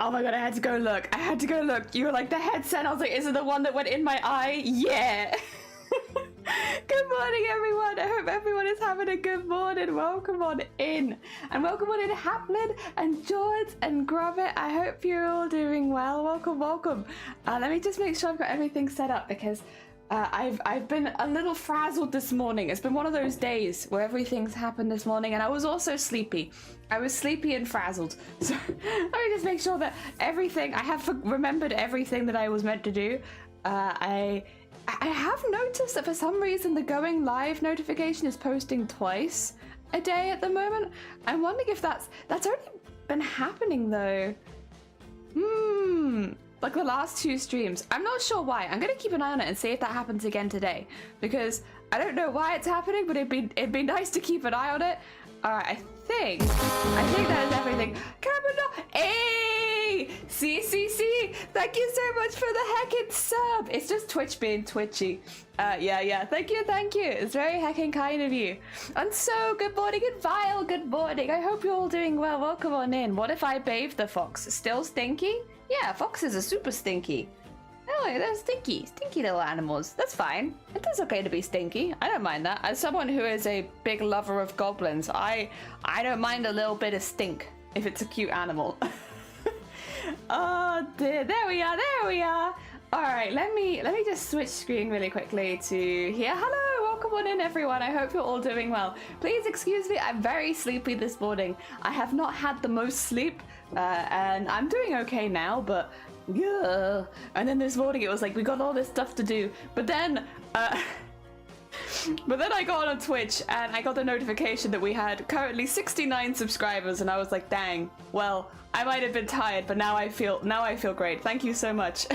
Oh my god, I had to go look. I had to go look. You were like, the headset. I was like, is it the one that went in my eye? Yeah. Good morning, everyone. I hope everyone is having a good morning. Welcome on in. And welcome on in, Haplin and George and Gromit. I hope you're all doing well. Welcome, welcome. Let me just make sure I've got everything set up because I've been a little frazzled this morning. It's been one of those days where everything's happened this morning, and I was also sleepy. I was sleepy and frazzled. So let me just make sure that everything, I have remembered everything that I was meant to do. I have noticed that for some reason the going live notification is posting twice a day at the moment. I'm wondering if that's only been happening though. Like the last 2 streams. I'm not sure why. I'm gonna keep an eye on it and see if that happens again today, because I don't know why it's happening, but it'd be nice to keep an eye on it. Alright, I think that is everything. Cameron, hey! See, thank you so much for the heckin' sub. It's just Twitch being twitchy. Yeah, thank you. It's very heckin' kind of you. And so, good morning, and Vile, good morning. I hope you're all doing well. Welcome on in. What if I bathed the fox? Still stinky? Yeah, foxes are super stinky. Oh, they're stinky little animals. That's fine. It is okay to be stinky. I don't mind that. As someone who is a big lover of goblins, I don't mind a little bit of stink if it's a cute animal. Oh dear, there we are. All right, let me just switch screen really quickly to here. Hello, welcome on in, everyone. I hope you're all doing well. Please excuse me, I'm very sleepy this morning. I have not had the most sleep, and I'm doing okay now, but yeah. And then this morning it was like, we got all this stuff to do, but then I got on Twitch and I got the notification that we had currently 69 subscribers, and I was like, dang, well, I might have been tired, but now I feel great. Thank you so much.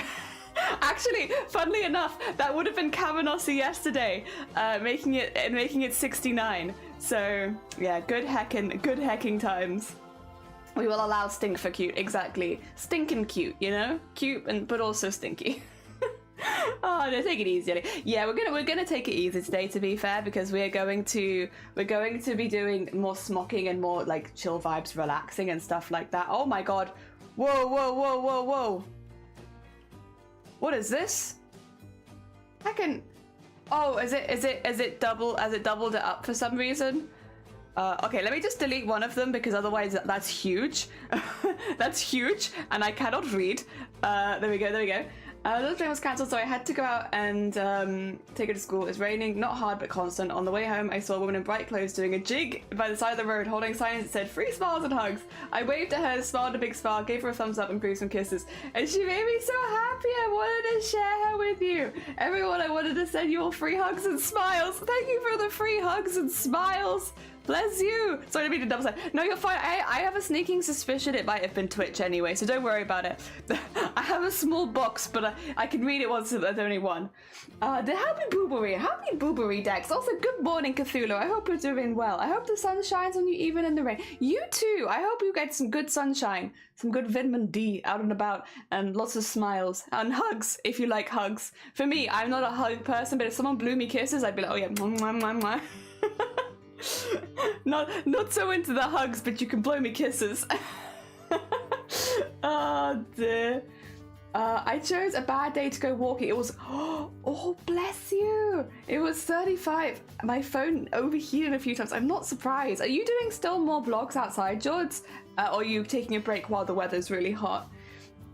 Actually, funnily enough, that would have been Kavanossi yesterday, making it 69. So yeah, good hecking times. We will allow stink for cute, exactly. Stinking cute, you know? Cute but also stinky. Oh no, take it easy. Yeah, we're gonna take it easy today, to be fair, because we're going to be doing more smocking and more like chill vibes, relaxing and stuff like that. Oh my god. Whoa. What is this? Oh, is it doubled it up for some reason? Okay, let me just delete one of them, because otherwise that's huge. That's huge, and I cannot read. There we go. The train was cancelled, so I had to go out and take her to school. It's raining, not hard but constant. On the way home, I saw a woman in bright clothes doing a jig by the side of the road, holding signs that said "free smiles and hugs." I waved at her, smiled a big smile, gave her a thumbs up and blew some kisses, and she made me so happy. I wanted to share her with you. Everyone, I wanted to send you all free hugs and smiles. Thank you for the free hugs and smiles. Bless you. Sorry to be the double side. No, you're fine. I have a sneaking suspicion it might have been Twitch anyway, so don't worry about it. I have a small box, but I can read it once there's only one. The happy boobery Dex. Also, good morning, Cthulhu. I hope you're doing well. I hope the sun shines on you even in the rain. You too. I hope you get some good sunshine, some good vitamin D out and about, and lots of smiles and hugs if you like hugs. For me, I'm not a hug person, but if someone blew me kisses, I'd be like, oh yeah, mwah, mwah, mwah, mwah. Not so into the hugs, but you can blow me kisses. Oh dear. I chose a bad day to go walking. It was, oh bless you. It was 35. My phone overheated a few times. I'm not surprised. Are you doing still more vlogs outside, George? Or are you taking a break while the weather's really hot?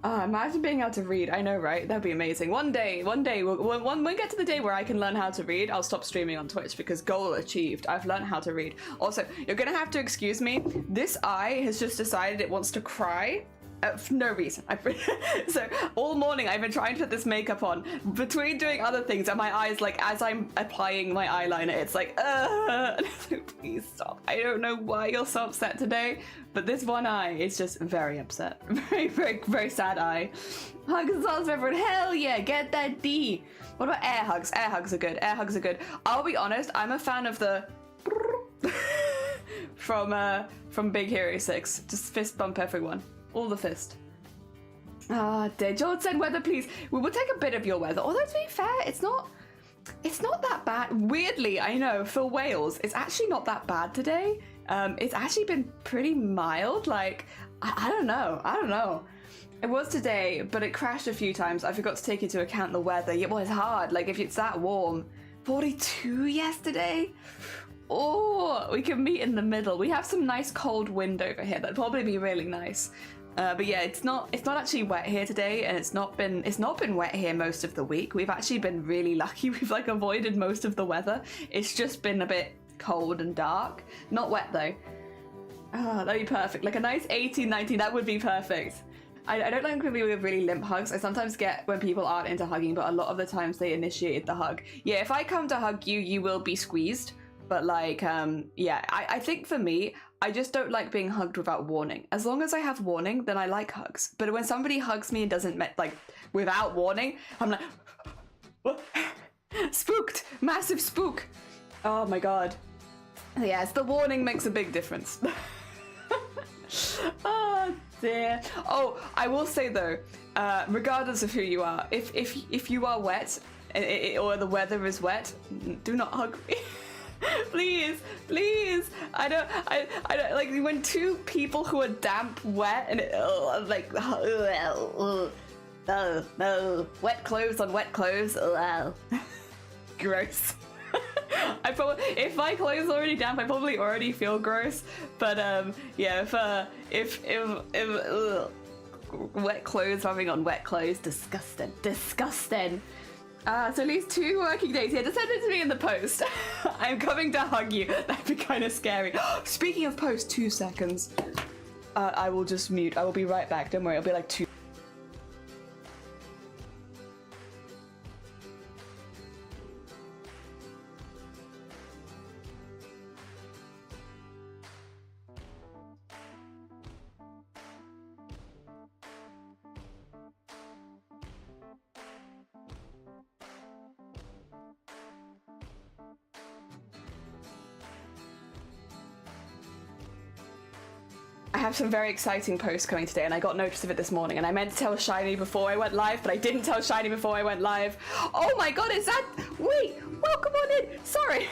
Imagine being able to read. I know, right? That'd be amazing. One day, when we get to the day where I can learn how to read, I'll stop streaming on Twitch, because goal achieved. I've learned how to read. Also, you're gonna have to excuse me. This eye has just decided it wants to cry. For no reason. So all morning I've been trying to put this makeup on between doing other things, and my eyes, like, as I'm applying my eyeliner, it's like, please stop. I don't know why you're so upset today, but this one eye is just very upset. Very sad eye. Hugs and sauce, everyone. Hell yeah, get that D. What about air hugs? Air hugs are good. I'll be honest, I'm a fan of the from Big Hero 6. Just fist bump everyone. All the fist. Dear. George said weather, please. We will take a bit of your weather. Although, to be fair, it's not It's not that bad. Weirdly, I know, for Wales, it's actually not that bad today. It's actually been pretty mild. Like, I don't know. It was today, but it crashed a few times. I forgot to take into account the weather. It was hard. Like, if it's that warm. 42 yesterday? Oh, we can meet in the middle. We have some nice cold wind over here. That'd probably be really nice. But yeah, it's not actually wet here today, and it's not been wet here most of the week. We've actually been really lucky. We've like avoided most of the weather. It's just been a bit cold and dark. Not wet though. Oh, that'd be perfect. Like a nice 18, 19, that would be perfect. I don't like people with really limp hugs. I sometimes get when people aren't into hugging, but a lot of the times they initiate the hug. Yeah, if I come to hug you, you will be squeezed. But like, yeah, I think for me, I just don't like being hugged without warning. As long as I have warning, then I like hugs. But when somebody hugs me and doesn't, like, without warning, I'm like, what? Spooked, massive spook. Oh my God. Yes, the warning makes a big difference. Oh dear. Oh, I will say though, regardless of who you are, if you are wet or the weather is wet, do not hug me. Please, I don't like when two people who are damp, wet, and like wet clothes on wet clothes. Gross. I probably, if my clothes are already damp, I probably already feel gross. But yeah, if wet clothes rubbing on wet clothes, disgusting. So at least 2 working days. Yeah, just send it to me in the post. I'm coming to hug you. That'd be kind of scary. Speaking of post, 2 seconds. I will just mute. I will be right back. Don't worry. It'll be like 2. I have some very exciting posts coming today, and I got notice of it this morning, and I meant to tell Shiny before I went live, but I didn't tell Shiny before I went live. Oh my God, is that... Wait, welcome on in. Sorry.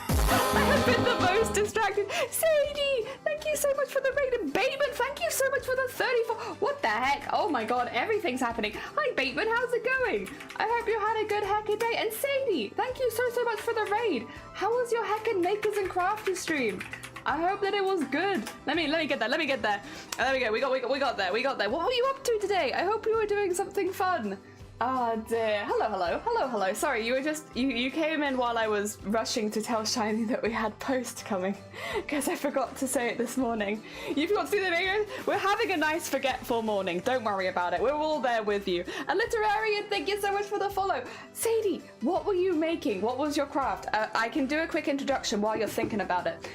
I have been the most distracted. Sadie, thank you so much for the raid. And Bateman, thank you so much for the 34. What the heck? Oh my God, everything's happening. Hi Bateman, how's it going? I hope you had a good heckin' day. And Sadie, thank you so much for the raid. How was your heckin' Makers and Crafty stream? I hope that it was good. Let me get there. There we go. We got there. What were you up to today? I hope you were doing something fun. Oh dear. Hello. Sorry, you were just you came in while I was rushing to tell Shiny that we had post coming, because I forgot to say it this morning. You forgot to see the video? We're having a nice forgetful morning. Don't worry about it. We're all there with you. And Literarian, thank you so much for the follow. Sadie, what were you making? What was your craft? I can do a quick introduction while you're thinking about it.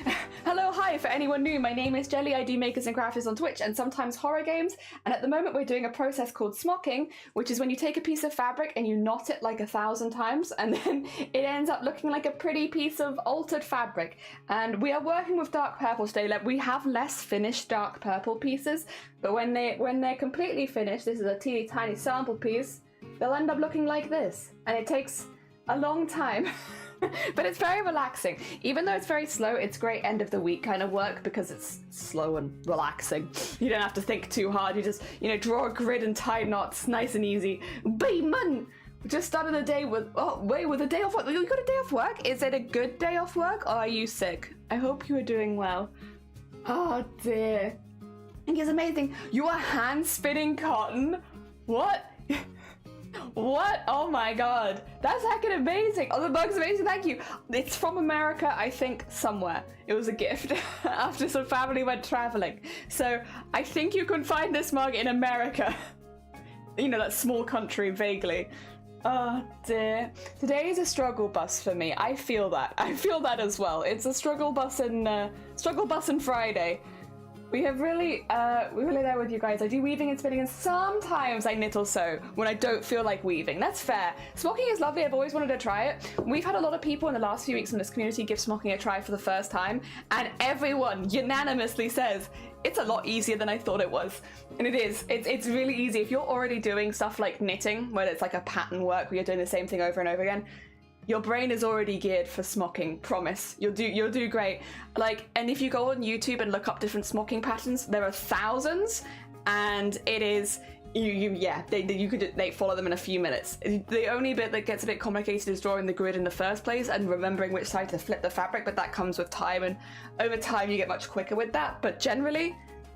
Hello, hi, for anyone new, my name is Jelly. I do Makers and Crafters on Twitch and sometimes horror games. And at the moment we're doing a process called smocking, which is when you take a piece of fabric and you knot it like 1,000 times, and then it ends up looking like a pretty piece of altered fabric. And we are working with dark purple today. Like, we have less finished dark purple pieces, but when they're completely finished, this is a teeny tiny sample piece, they'll end up looking like this. And it takes a long time. But it's very relaxing. Even though it's very slow, it's great end of the week kind of work because it's slow and relaxing. You don't have to think too hard. You just, draw a grid and tie knots, nice and easy. Bayman! Just started the day with, with a day off work. You got a day off work? Is it a good day off work, or are you sick? I hope you are doing well. Oh dear. I think it's amazing. You are hand spinning cotton? What? What? Oh my God. That's heckin' amazing. Oh, the mug's amazing. Thank you. It's from America, I think, somewhere. It was a gift after some family went traveling. So I think you can find this mug in America. That small country, vaguely. Oh dear. Today is a struggle bus for me. I feel that. I feel that as well. It's a struggle bus and Friday. We're really there with you guys. I do weaving and spinning, and sometimes I knit or sew when I don't feel like weaving. That's fair. Smocking is lovely. I've always wanted to try it. We've had a lot of people in the last few weeks in this community give smocking a try for the first time, and everyone unanimously says it's a lot easier than I thought it was. And it is. It's really easy. If you're already doing stuff like knitting, where it's like a pattern work where you're doing the same thing over and over again, Your brain is already geared for smocking, promise. You'll do great. Like, and if you go on YouTube and look up different smocking patterns, there are thousands, and it is you could follow them in a few minutes. The only bit that gets a bit complicated is drawing the grid in the first place and remembering which side to flip the fabric, but that comes with time, and over time you get much quicker with that, but generally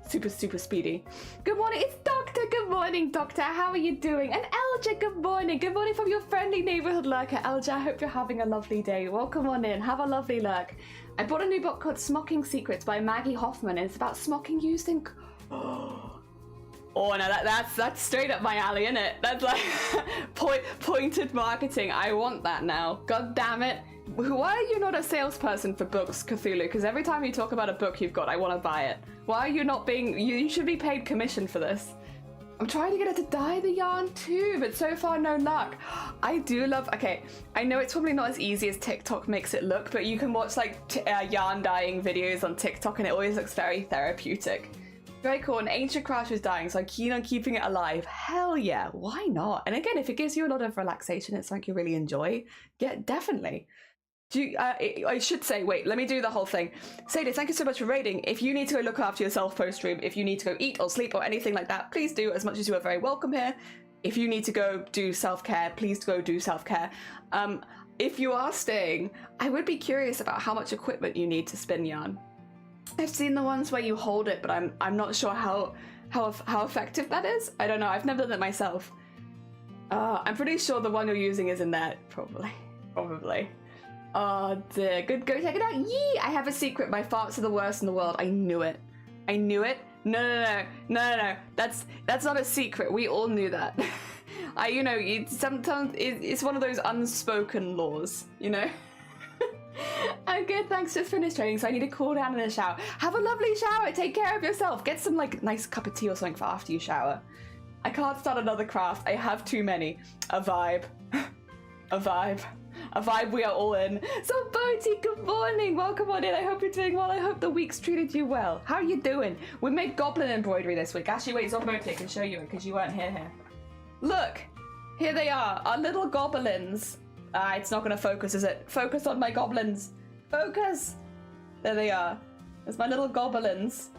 super speedy. Good morning, it's Doctor. Good morning, Doctor. How are you doing? And Elja, good morning. Good morning from your friendly neighborhood lurker. Elja, I hope you're having a lovely day. Welcome on in. Have a lovely lurk. I bought a new book called Smocking Secrets by Maggie Hoffman, and it's about smocking using... Oh no, that's straight up my alley, isn't it? That's like pointed marketing. I want that now. God damn it. Why are you not a salesperson for books, Cthulhu? Because every time you talk about a book you've got, I want to buy it. Why are you not being... You should be paid commission for this. I'm trying to get her to dye the yarn too, but so far no luck. I do love... Okay, I know it's probably not as easy as TikTok makes it look, but you can watch like yarn dyeing videos on TikTok and it always looks very therapeutic. Very cool. An ancient craft is dying, so I'm keen on keeping it alive. Hell yeah, why not? And again, if it gives you a lot of relaxation, it's something you really enjoy, definitely. I should say, wait, let me do the whole thing. Sadie, thank you so much for raiding. If you need to go look after yourself post-stream, if you need to go eat or sleep or anything like that, please do, as much as you are very welcome here. If you need to go do self-care, please go do self-care. If you are staying, I would be curious about how much equipment you need to spin yarn. I've seen the ones where you hold it, but I'm not sure how effective that is. I don't know. I've never done it myself. I'm pretty sure the one you're using is in there. Probably. Oh dear. Good. Go check it out. Yee! I have a secret. My farts are the worst in the world. I knew it. No. That's not a secret. We all knew that. Sometimes it's one of those unspoken laws, you know. I'm good, thanks. Just finished training, so I need to cool down in a shower. Have a lovely shower. Take care of yourself. Get some like nice cup of tea or something for after you shower. I can't start another craft. I have too many. A vibe. We are all in. So Boaty, good morning. Welcome on in. I hope you're doing well. I hope the week's treated you well. How are you doing? We made goblin embroidery this week. Actually, wait, it's on Boaty. I can show you it because you weren't here. Look, here they are. Our little goblins. It's not going to focus, is it? Focus on my goblins. Focus! There they are. There's my little goblins.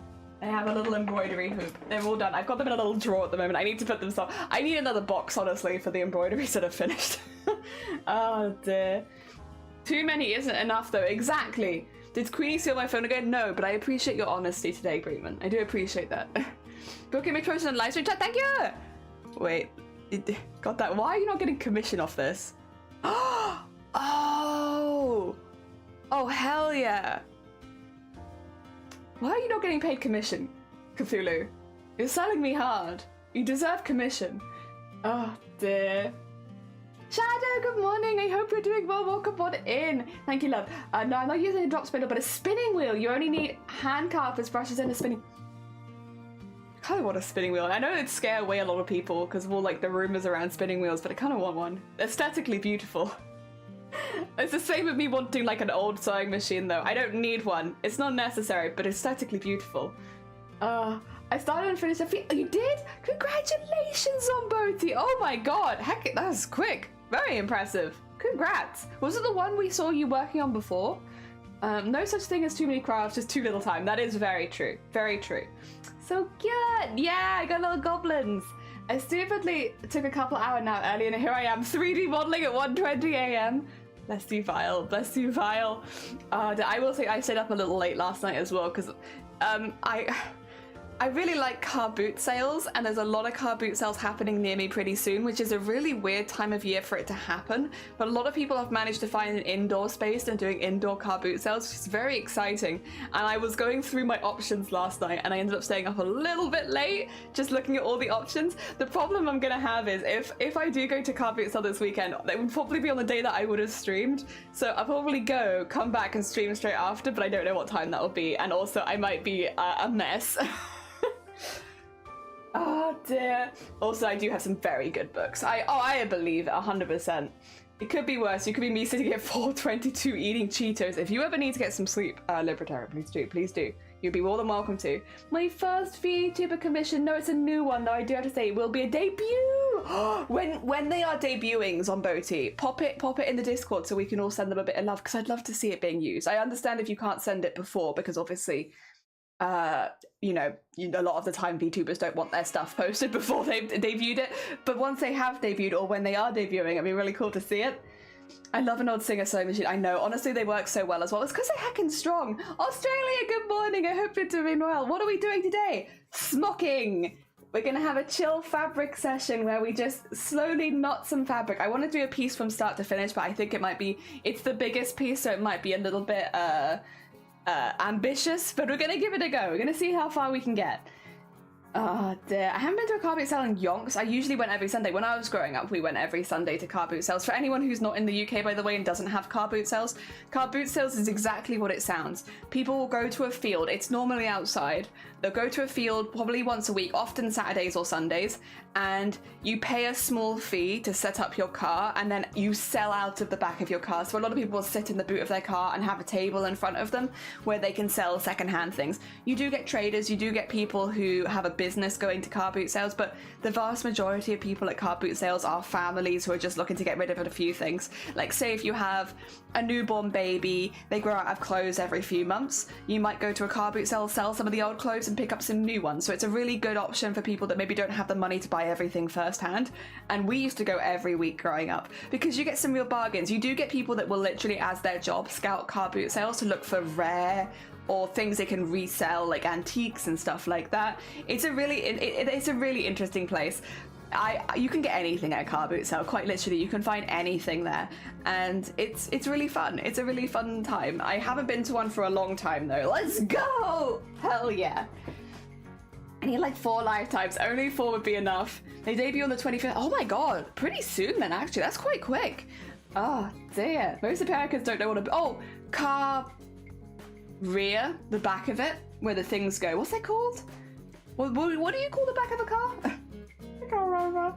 I have a little embroidery hoop. They're all done. I've got them in a little drawer at the moment. I need to put them so. I need another box, honestly, for the embroideries that are finished. Oh dear. Too many isn't enough, though. Exactly. Did Queenie steal my phone again? No, but I appreciate your honesty today, Breedman. I do appreciate that. Book image post and live stream chat. Thank you! Wait. Got that. Why are you not getting commission off this? Oh, hell yeah. Why are you not getting paid commission, Cthulhu? You're selling me hard. You deserve commission. Oh, dear. Shadow, good morning. I hope you're doing well. Welcome on in. Thank you, love. No, I'm not using a drop spindle, but a spinning wheel. You only need hand carpers, brushes, and a spinning... I kind of want a spinning wheel. I know it'd scare away a lot of people because of all like the rumors around spinning wheels, but I kind of want one. Aesthetically beautiful. It's the same with me wanting like an old sewing machine though. I don't need one. It's not necessary, but aesthetically beautiful. I started and finished a few. You did? Congratulations on Boaty. Oh my god. Heck, that was quick. Very impressive. Congrats. Was it the one we saw you working on before? No such thing as too many crafts, just too little time. That is very true. Very true. So good. Yeah, I got little goblins. I stupidly took a couple hour nap early and here I am 3D modeling at 1:20 a.m. Bless you, Vile. Bless you, Vile. I will say I stayed up a little late last night as well because I really like car boot sales, and there's a lot of car boot sales happening near me pretty soon, which is a really weird time of year for it to happen. But a lot of people have managed to find an indoor space and doing indoor car boot sales, which is very exciting. And I was going through my options last night and I ended up staying up a little bit late, just looking at all the options. The problem I'm gonna have is if I do go to car boot sale this weekend, it would probably be on the day that I would have streamed. So I'll probably come back and stream straight after, but I don't know what time that will be. And also I might be a mess. Oh dear. Also, I do have some very good books. I believe it 100%. It could be worse. You could be me sitting at 4:22 eating Cheetos. If you ever need to get some sleep, Libertarian, please do. You'd be more than welcome to. My first VTuber commission. No, it's a new one, though. I do have to say it will be a debut. When they are debuting Zomboti, pop it in the Discord so we can all send them a bit of love, because I'd love to see it being used. I understand if you can't send it before, because obviously, you know, a lot of the time VTubers don't want their stuff posted before they've debuted it. But once they have debuted, or when they are debuting, it'd be really cool to see it. I love an old Singer sewing machine. I know, honestly, they work so well as well. It's because they're heckin' strong. Australia, good morning. I hope you're doing well. What are we doing today? Smocking. We're going to have a chill fabric session where we just slowly knot some fabric. I want to do a piece from start to finish, but I think it's the biggest piece, so it might be a little bit ambitious, but we're going to give it a go. We're going to see how far we can get. Oh dear, I haven't been to a car boot sale in yonks. I usually went every Sunday. When I was growing up, we went every Sunday to car boot sales. For anyone who's not in the UK, by the way, and doesn't have car boot sales is exactly what it sounds. People will go to a field. It's normally outside. They'll go to a field probably once a week, often Saturdays or Sundays, and you pay a small fee to set up your car, and then you sell out of the back of your car. So a lot of people will sit in the boot of their car and have a table in front of them where they can sell secondhand things. You do get traders, you do get people who have a business going to car boot sales, but the vast majority of people at car boot sales are families who are just looking to get rid of a few things. Like, say if you have a newborn baby, they grow out of clothes every few months, you might go to a car boot sale, sell some of the old clothes and pick up some new ones. So it's a really good option for people that maybe don't have the money to buy everything firsthand. And we used to go every week growing up because you get some real bargains. You do get people that will literally, as their job, scout car boot sales to look for rare or things they can resell, like antiques and stuff like that. It's a really interesting place. You can get anything at a car boot sale, quite literally. You can find anything there, and it's really fun. It's a really fun time. I haven't been to one for a long time though. Let's go! Hell yeah. I need like 4 lifetimes. Only 4 would be enough. They debut on the 25th. Oh my god, pretty soon then, actually. That's quite quick. Oh dear. Most Americans don't know what car rear, the back of it, where the things go. What's that called? What do you call the back of a car? I can't remember.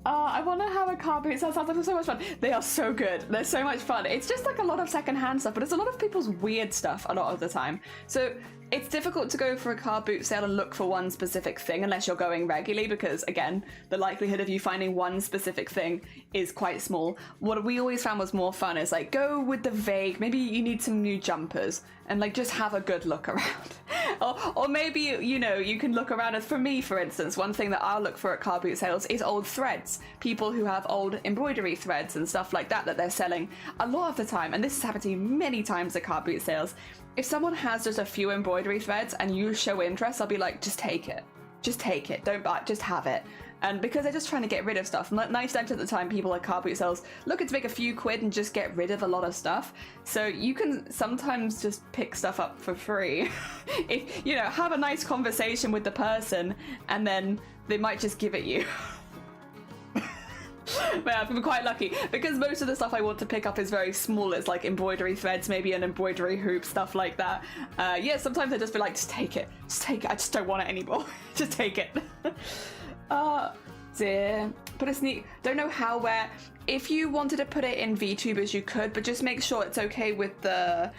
I want to have a car boot. That sounds like so much fun. They are so good. They're so much fun. It's just like a lot of secondhand stuff, but it's a lot of people's weird stuff a lot of the time. So it's difficult to go for a car boot sale and look for one specific thing unless you're going regularly, because again, the likelihood of you finding one specific thing is quite small. What we always found was more fun is like, go with the vague. Maybe you need some new jumpers and like just have a good look around. or maybe, you know, you can look around. As for me, for instance, one thing that I'll look for at car boot sales is old threads. People who have old embroidery threads and stuff like that they're selling a lot of the time. And this has happened to me many times at car boot sales. If someone has just a few embroidery threads and you show interest, I'll be like, just take it. Just take it. Don't buy it. Just have it. And because they're just trying to get rid of stuff, 99% of the time people at car boot sales looking to make a few quid and just get rid of a lot of stuff. So you can sometimes just pick stuff up for free. If, you know, have a nice conversation with the person and then they might just give it you. But I've been quite lucky because most of the stuff I want to pick up is very small. It's like embroidery threads, maybe an embroidery hoop, stuff like that. Yeah, sometimes I just be like, just take it. Just take it. I just don't want it anymore. Just take it. Dear. But it's neat. Don't know how, where. If you wanted to put it in VTubers, you could, but just make sure it's okay with the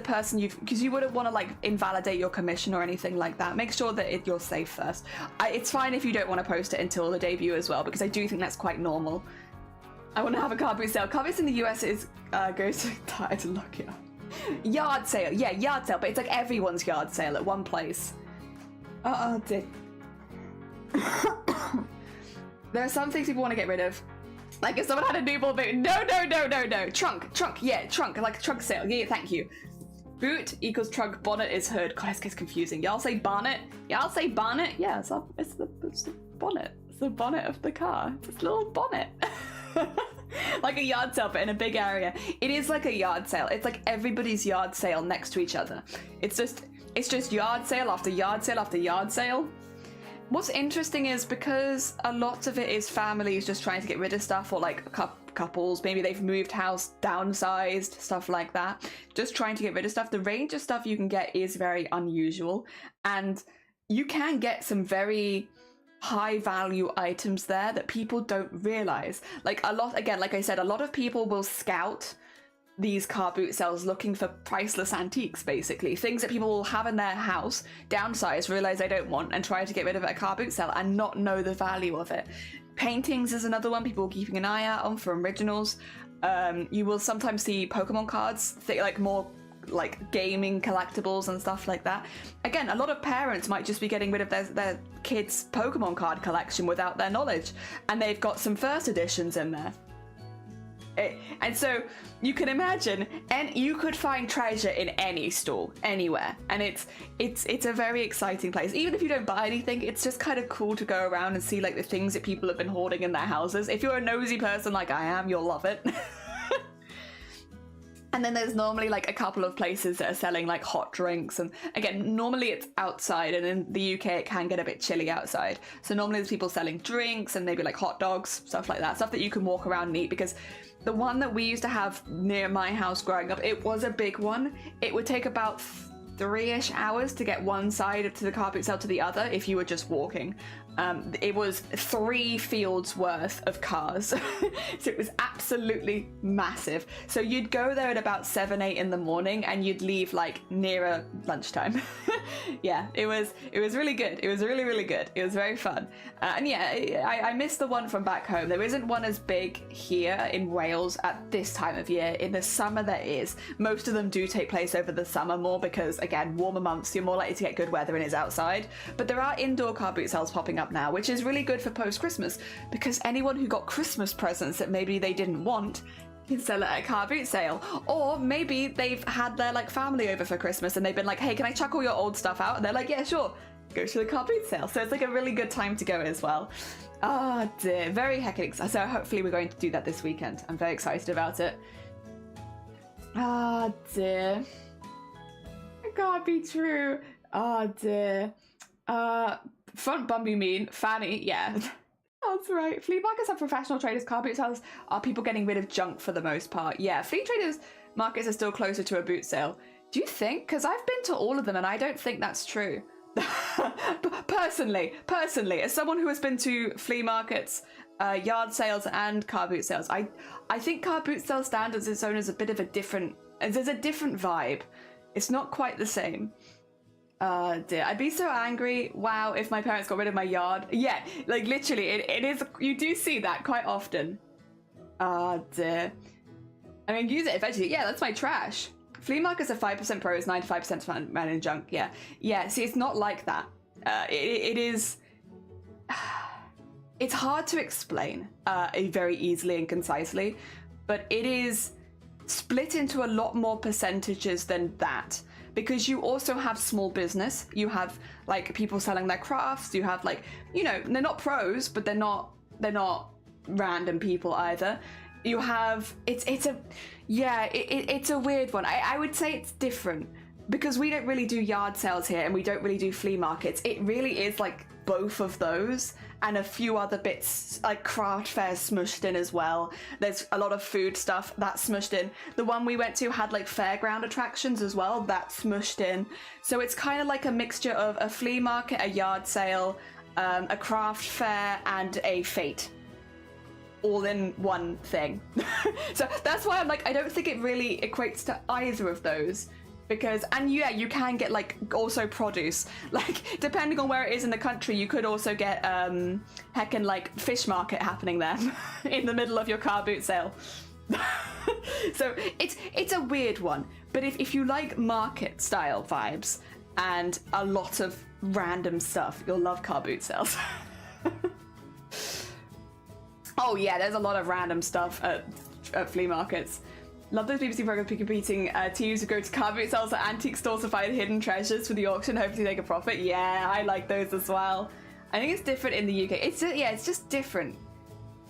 person because you wouldn't want to like invalidate your commission or anything like that. Make sure that you're safe first. It's fine if you don't want to post it until the debut as well, because I do think that's quite normal. I want to have a car boot sale. Car boots in the US is goes to look it up. Yard sale, yeah, yard sale, but it's like everyone's yard sale at one place. Dear. There are some things people want to get rid of. Like if someone had a newborn boot, no. Trunk, yeah, trunk, like a trunk sale. Yeah, thank you. Boot equals trunk, bonnet is hood. God, this gets confusing. Y'all say bonnet? Y'all say bonnet? Yeah, it's the bonnet. It's the bonnet of the car. It's this little bonnet. Like a yard sale, but in a big area. It is like a yard sale. It's like everybody's yard sale next to each other. It's just yard sale after yard sale after yard sale. What's interesting is because a lot of it is families just trying to get rid of stuff, or like couples, maybe they've moved house, downsized, stuff like that, just trying to get rid of stuff. The range of stuff you can get is very unusual, and you can get some very high value items there that people don't realize. Like a lot, again, like I said, a lot of people will scout these car boot sales looking for priceless antiques, basically things that people will have in their house, downsize, realize they don't want, and try to get rid of it at a car boot sale and not know the value of it. Paintings is another one people are keeping an eye out on for originals. You will sometimes see Pokemon cards, like more like gaming collectibles and stuff like that. Again, a lot of parents might just be getting rid of their kids' Pokemon card collection without their knowledge, and they've got some first editions in there. And so you can imagine, and you could find treasure in any store, anywhere, and it's a very exciting place. Even if you don't buy anything, it's just kind of cool to go around and see like the things that people have been hoarding in their houses. If you're a nosy person like I am, you'll love it. And then there's normally like a couple of places that are selling like hot drinks, and again, normally it's outside, and in the UK it can get a bit chilly outside. So normally there's people selling drinks and maybe like hot dogs, stuff like that, stuff that you can walk around and eat. Because the one that we used to have near my house growing up, it was a big one. It would take about 3-ish hours to get one side to the car boot sale to the other if you were just walking. It was 3 fields worth of cars. So it was absolutely massive. So you'd go there at about 7-8 in the morning and you'd leave like nearer lunchtime. Yeah, it was really good. It was really good. It was very fun. And yeah, I missed the one from back home. There isn't one as big here in Wales at this time of year. In the summer there is. Most of them do take place over the summer more because, again, warmer months, you're more likely to get good weather and it's outside. But there are indoor car boot sales popping up now, which is really good for post-Christmas, because anyone who got Christmas presents that maybe they didn't want can sell it at a car boot sale. Or maybe they've had their like family over for Christmas and they've been like, hey, can I chuck all your old stuff out? And they're like, yeah, sure, go to the car boot sale. So it's like a really good time to go as well. Oh dear, very hectic. So hopefully we're going to do that this weekend. I'm very excited about it. Oh dear, it can't be true. Oh dear. Front bum, you mean? Fanny, yeah. That's right. Flea markets have professional traders. Car boot sales are people getting rid of junk for the most part. Yeah, flea traders markets are still closer to a boot sale. Do you think? Because I've been to all of them and I don't think that's true. Personally, as someone who has been to flea markets, yard sales and car boot sales, I think car boot sale standards its own as a bit of a different, there's a different vibe. It's not quite the same. Dear, I'd be so angry, wow, if my parents got rid of my yard. Yeah, like literally, it is, you do see that quite often. Dear. I mean, use it eventually. Yeah, that's my trash. Flea markets are 5% pros, 95% man in junk. Yeah. Yeah, see, it's not like that. It is... It's hard to explain very easily and concisely, but it is split into a lot more percentages than that. Because you also have small business, you have like people selling their crafts, you have like, you know, they're not pros, but they're not random people either. You have, it's a weird one. I would say it's different because we don't really do yard sales here and we don't really do flea markets. It really is like both of those and a few other bits like craft fairs smushed in as well. There's a lot of food stuff that's smushed in. The one we went to had like fairground attractions as well, that's smushed in. So it's kind of like a mixture of a flea market, a yard sale, a craft fair and a fete. All in one thing. So that's why I'm like, I don't think it really equates to either of those. Because, and yeah, you can get like also produce, like depending on where it is in the country, you could also get heckin' like fish market happening there in the middle of your car boot sale. So it's a weird one, but if you like market style vibes and a lot of random stuff, you'll love car boot sales. Oh yeah, there's a lot of random stuff at flea markets. Love those BBC programs competing teams who go to car boot sales at antique stores to find hidden treasures for the auction, hopefully make a profit. Yeah, I like those as well. I think it's different in the UK. It's just different.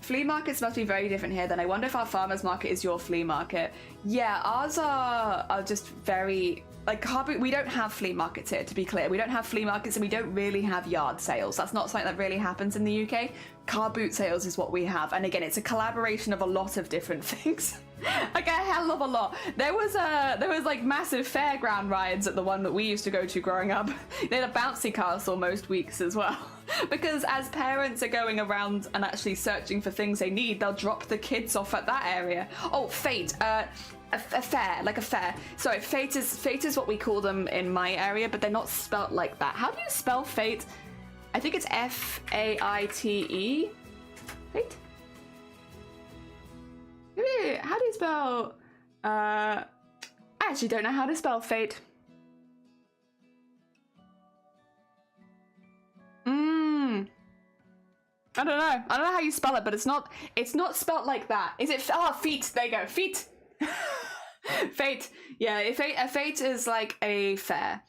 Flea markets must be very different here then. I wonder if our farmers market is your flea market. Yeah, ours are just very... Like, we don't have flea markets here, to be clear. We don't have flea markets and we don't really have yard sales. That's not something that really happens in the UK. Car boot sales is what we have. And again, it's a collaboration of a lot of different things. Like a hell of a lot. There was like massive fairground rides at the one that we used to go to growing up. They had a bouncy castle most weeks as well. Because as parents are going around and actually searching for things they need, they'll drop the kids off at that area. Oh, fete. A fair, like a fair. Sorry, fete is what we call them in my area, but they're not spelt like that. How do you spell fate? I think it's F-A-I-T-E. Fate? Maybe, how do you spell... I actually don't know how to spell fate. I don't know. I don't know how you spell it, but it's not spelled like that. Is it? Oh, feet. There you go. Feet. Fate. Yeah, a fate is like a fair.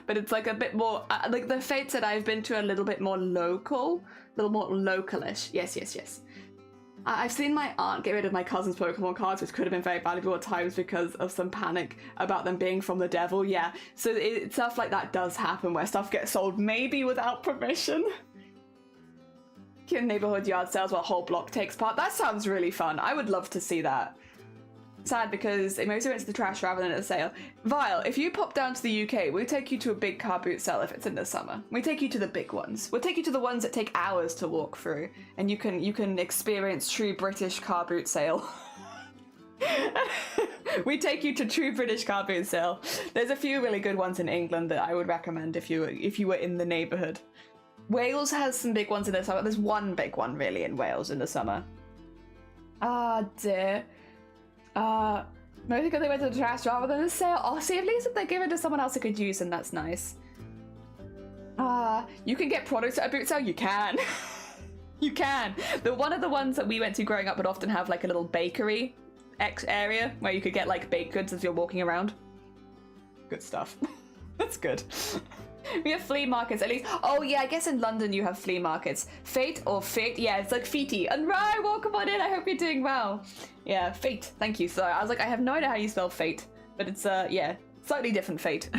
But it's like a bit more, like the fates that I've been to are a little bit more local, a little more localish. Yes, yes, yes. I've seen my aunt get rid of my cousin's Pokemon cards, which could have been very valuable at times because of some panic about them being from the devil. Yeah, so stuff like that does happen where stuff gets sold maybe without permission. Neighborhood yard sales where a whole block takes part. That sounds really fun. I would love to see that. Sad because it mostly went to the trash rather than at a sale. Vile, if you pop down to the UK, we'll take you to a big car boot sale if it's in the summer. We take you to the big ones. We'll take you to the ones that take hours to walk through, and you can experience true British car boot sale. We take you to true British car boot sale. There's a few really good ones in England that I would recommend if you were in the neighborhood. Wales has some big ones in the summer. There's one big one really in Wales in the summer. Ah dear. Mostly because they went to the trash rather than the sale. Oh, see, at least if they give it to someone else who could use them, that's nice. You can get products at a boot sale? You can. You can. One of the ones that we went to growing up would often have like a little bakery area where you could get like baked goods as you're walking around. Good stuff. That's good. We have flea markets at least. Oh yeah, I guess in London you have flea markets. Fate or fate? Yeah, it's like feety. And Rai, welcome on in. I hope you're doing well. Yeah, fate. Thank you. So I was like, I have no idea how you spell fate, but it's yeah, slightly different fate.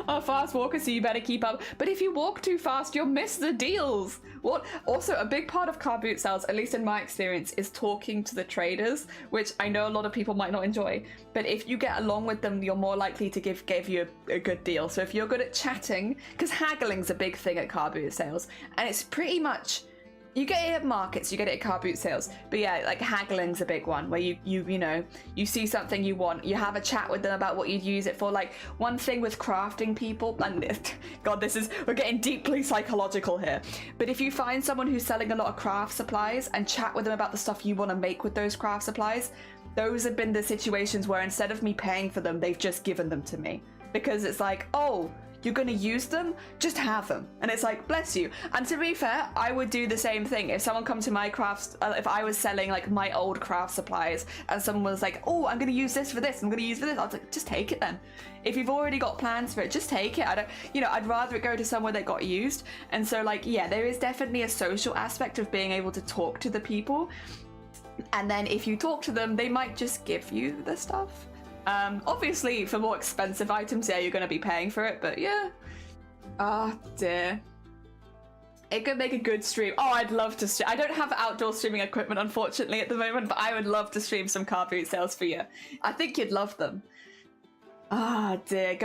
A fast walker, so you better keep up. But if you walk too fast, you'll miss the deals. What? Also, a big part of car boot sales, at least in my experience, is talking to the traders, which I know a lot of people might not enjoy. But if you get along with them, you're more likely to give you a good deal. So if you're good at chatting, because haggling's a big thing at car boot sales, and it's pretty much... You get it at markets, you get it at car boot sales, but yeah, like haggling's a big one where you know, you see something you want, you have a chat with them about what you'd use it for. Like one thing with crafting people, and God, we're getting deeply psychological here, but if you find someone who's selling a lot of craft supplies and chat with them about the stuff you want to make with those craft supplies, those have been the situations where instead of me paying for them, they've just given them to me. Because it's like, oh, you're gonna use them? Just have them. And it's like, bless you. And to be fair, I would do the same thing. If someone come to my crafts, if I was selling like my old craft supplies and someone was like, oh, I'm gonna use this for this, I'm gonna use for this, I was like, just take it then. If you've already got plans for it, just take it. I'd rather it go to somewhere that got used. And so like, yeah, there is definitely a social aspect of being able to talk to the people. And then if you talk to them, they might just give you the stuff. Obviously for more expensive items, yeah, you're going to be paying for it, but yeah. Oh dear. It could make a good stream. Oh, I'd love to stream. I don't have outdoor streaming equipment, unfortunately, at the moment, but I would love to stream some car boot sales for you. I think you'd love them. Oh dear,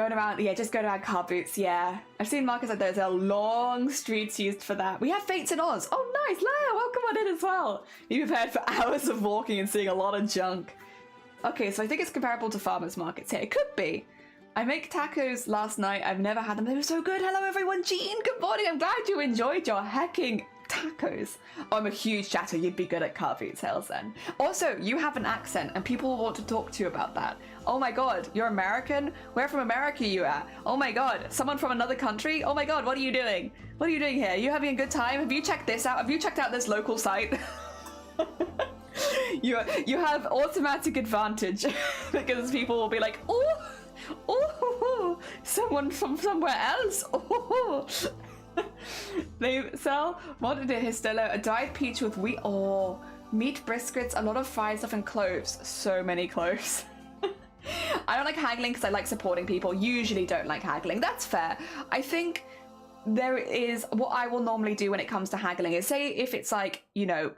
just going around car boots, yeah. I've seen markets like those, there are long streets used for that. We have fates in Oz. Oh nice, Leia, welcome on in as well. Be prepared for hours of walking and seeing a lot of junk. Okay, so I think it's comparable to farmers markets here. It could be. I make tacos last night. I've never had them. They were so good. Hello, everyone. Jean, good morning. I'm glad you enjoyed your hecking tacos. Oh, I'm a huge chatter. You'd be good at car boot sales then. Also, you have an accent and people will want to talk to you about that. Oh my God, you're American? Where from America are you at? Oh my God, someone from another country? Oh my God, what are you doing? What are you doing here? Are you having a good time? Have you checked this out? Have you checked out this local site? You have automatic advantage because people will be like, oh, someone from somewhere else. Oh. They sell modded histolo, a dried peach with wheat, meat briskets, a lot of fried stuff and cloves. So many cloves. I don't like haggling because I like supporting people. Usually don't like haggling. That's fair. I think there is what I will normally do when it comes to haggling is say if it's like, you know,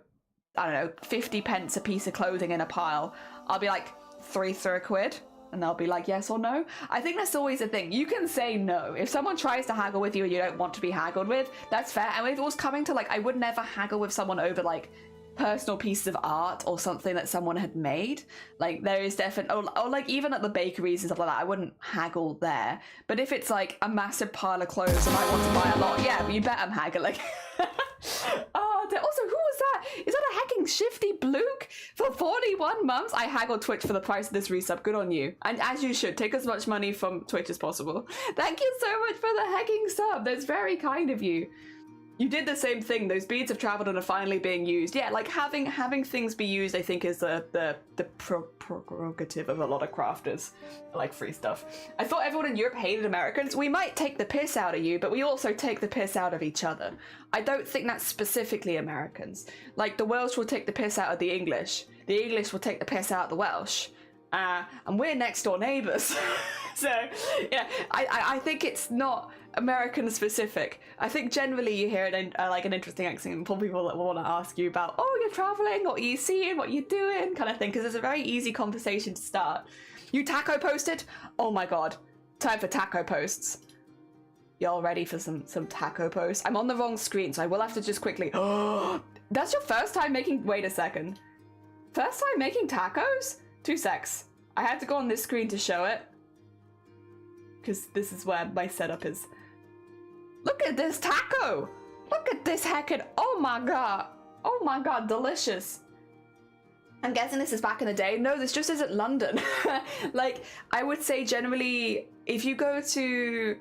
I don't know, 50 pence a piece of clothing in a pile, I'll be like, 3 for a quid? And they'll be like, yes or no. I think that's always a thing. You can say no. If someone tries to haggle with you and you don't want to be haggled with, that's fair. And if it was coming to like, I would never haggle with someone over like personal pieces of art or something that someone had made. Like there is definitely, or like even at the bakeries and stuff like that, I wouldn't haggle there. But if it's like a massive pile of clothes and I want to buy a lot, yeah, you bet I'm haggling. Also, who was Shifty Bluke for 41 months. I haggled Twitch for the price of this resub. Good on you. And as you should, take as much money from Twitch as possible. Thank you so much for the hacking sub. That's very kind of you. You did the same thing. Those beads have traveled and are finally being used. Yeah, like having things be used, I think, is the prerogative of a lot of crafters. I like free stuff. I thought everyone in Europe hated Americans. We might take the piss out of you, but we also take the piss out of each other. I don't think that's specifically Americans. Like, the Welsh will take the piss out of the English. The English will take the piss out of the Welsh. And we're next door neighbours. So, yeah, I think it's not American specific. I think generally you hear like an interesting accent and people that want to ask you about, oh, you're traveling, what are you seeing, what are you doing, kind of thing, because it's a very easy conversation to start. You taco posted? Oh my god, time for taco posts. Y'all ready for some taco posts? I'm on the wrong screen, so I will have to just quickly. Oh, that's your first time making, wait a second, first time making tacos? 2 secs. I had to go on this screen to show it, because this is where my setup is. Look at this taco! Look at this heckin', oh my god, delicious. I'm guessing this is back in the day. No, this just isn't London. Like, I would say generally, if you go to,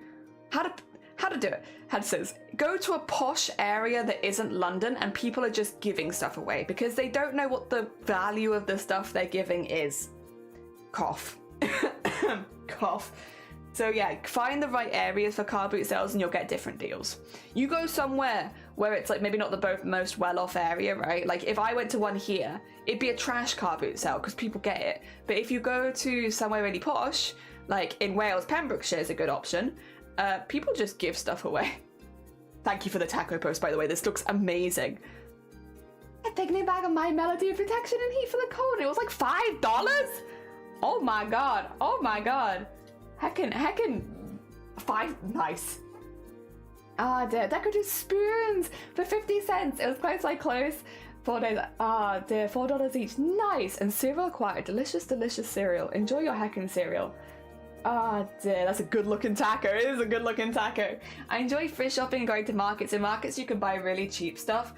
how to do it, how to say this, go to a posh area that isn't London and people are just giving stuff away because they don't know what the value of the stuff they're giving is. Cough. Cough. So yeah, find the right areas for car boot sales and you'll get different deals. You go somewhere where it's like maybe not the most well-off area, right? Like if I went to one here, it'd be a trash car boot sale because people get it. But if you go to somewhere really posh, like in Wales, Pembrokeshire is a good option. People just give stuff away. Thank you for the taco post, by the way. This looks amazing. I'm taking it back on my melody of protection and heat for the cold. It was like $5. Oh my god. Oh my god. Heckin' 5, nice. Ah, dear, decorative spoons for 50 cents. It was close. 4 days, ah, dear, $4 each, nice. And cereal acquired, delicious cereal. Enjoy your heckin' cereal. Ah, dear, that's a good looking taco. It is a good looking taco. I enjoy thrift shopping and going to markets. In markets, you can buy really cheap stuff,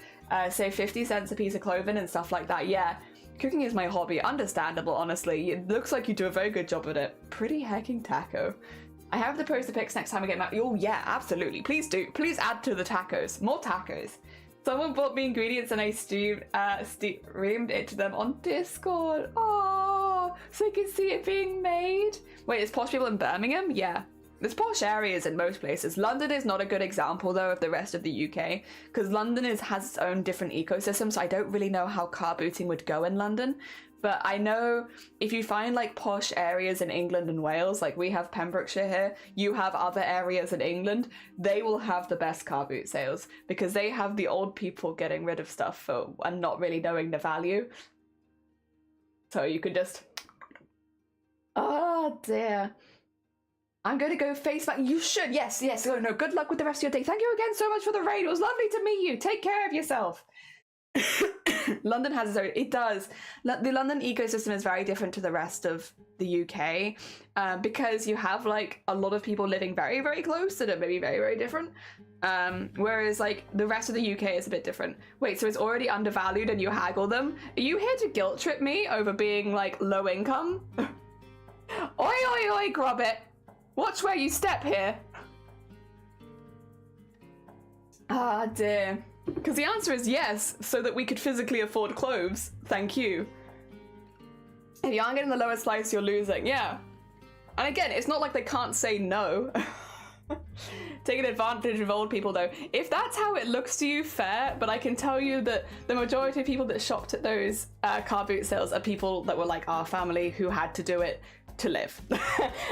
say 50 cents a piece of clothing and stuff like that. Yeah. Cooking is my hobby. Understandable, honestly. It looks like you do a very good job at it. Pretty hecking taco. I have the poster pics next time I get mad. Oh yeah, absolutely. Please do. Please add to the tacos. More tacos. Someone bought me ingredients and I streamed it to them on Discord. Oh, so you can see it being made. Wait, is posh people in Birmingham? Yeah. There's posh areas in most places. London is not a good example though of the rest of the UK because London has its own different ecosystem, so I don't really know how car booting would go in London. But I know if you find like posh areas in England and Wales, like we have Pembrokeshire here, you have other areas in England, they will have the best car boot sales because they have the old people getting rid of stuff and not really knowing the value. So you can just, oh dear. I'm going to go face back. You should. Yes. Oh, no. Good luck with the rest of your day. Thank you again so much for the raid. It was lovely to meet you. Take care of yourself. London has its own. It does. The London ecosystem is very different to the rest of the UK because you have like a lot of people living very, very close that are maybe very, very different. Whereas like the rest of the UK is a bit different. Wait, so it's already undervalued and you haggle them? Are you here to guilt trip me over being like low income? Oi, Grubbit. Watch where you step here. Ah, dear. Because the answer is yes, so that we could physically afford clothes. Thank you. If you aren't getting the lowest slice, you're losing. Yeah. And again, it's not like they can't say no. Taking advantage of old people, though. If that's how it looks to you, fair. But I can tell you that the majority of people that shopped at those car boot sales are people that were like our family who had to do it to live.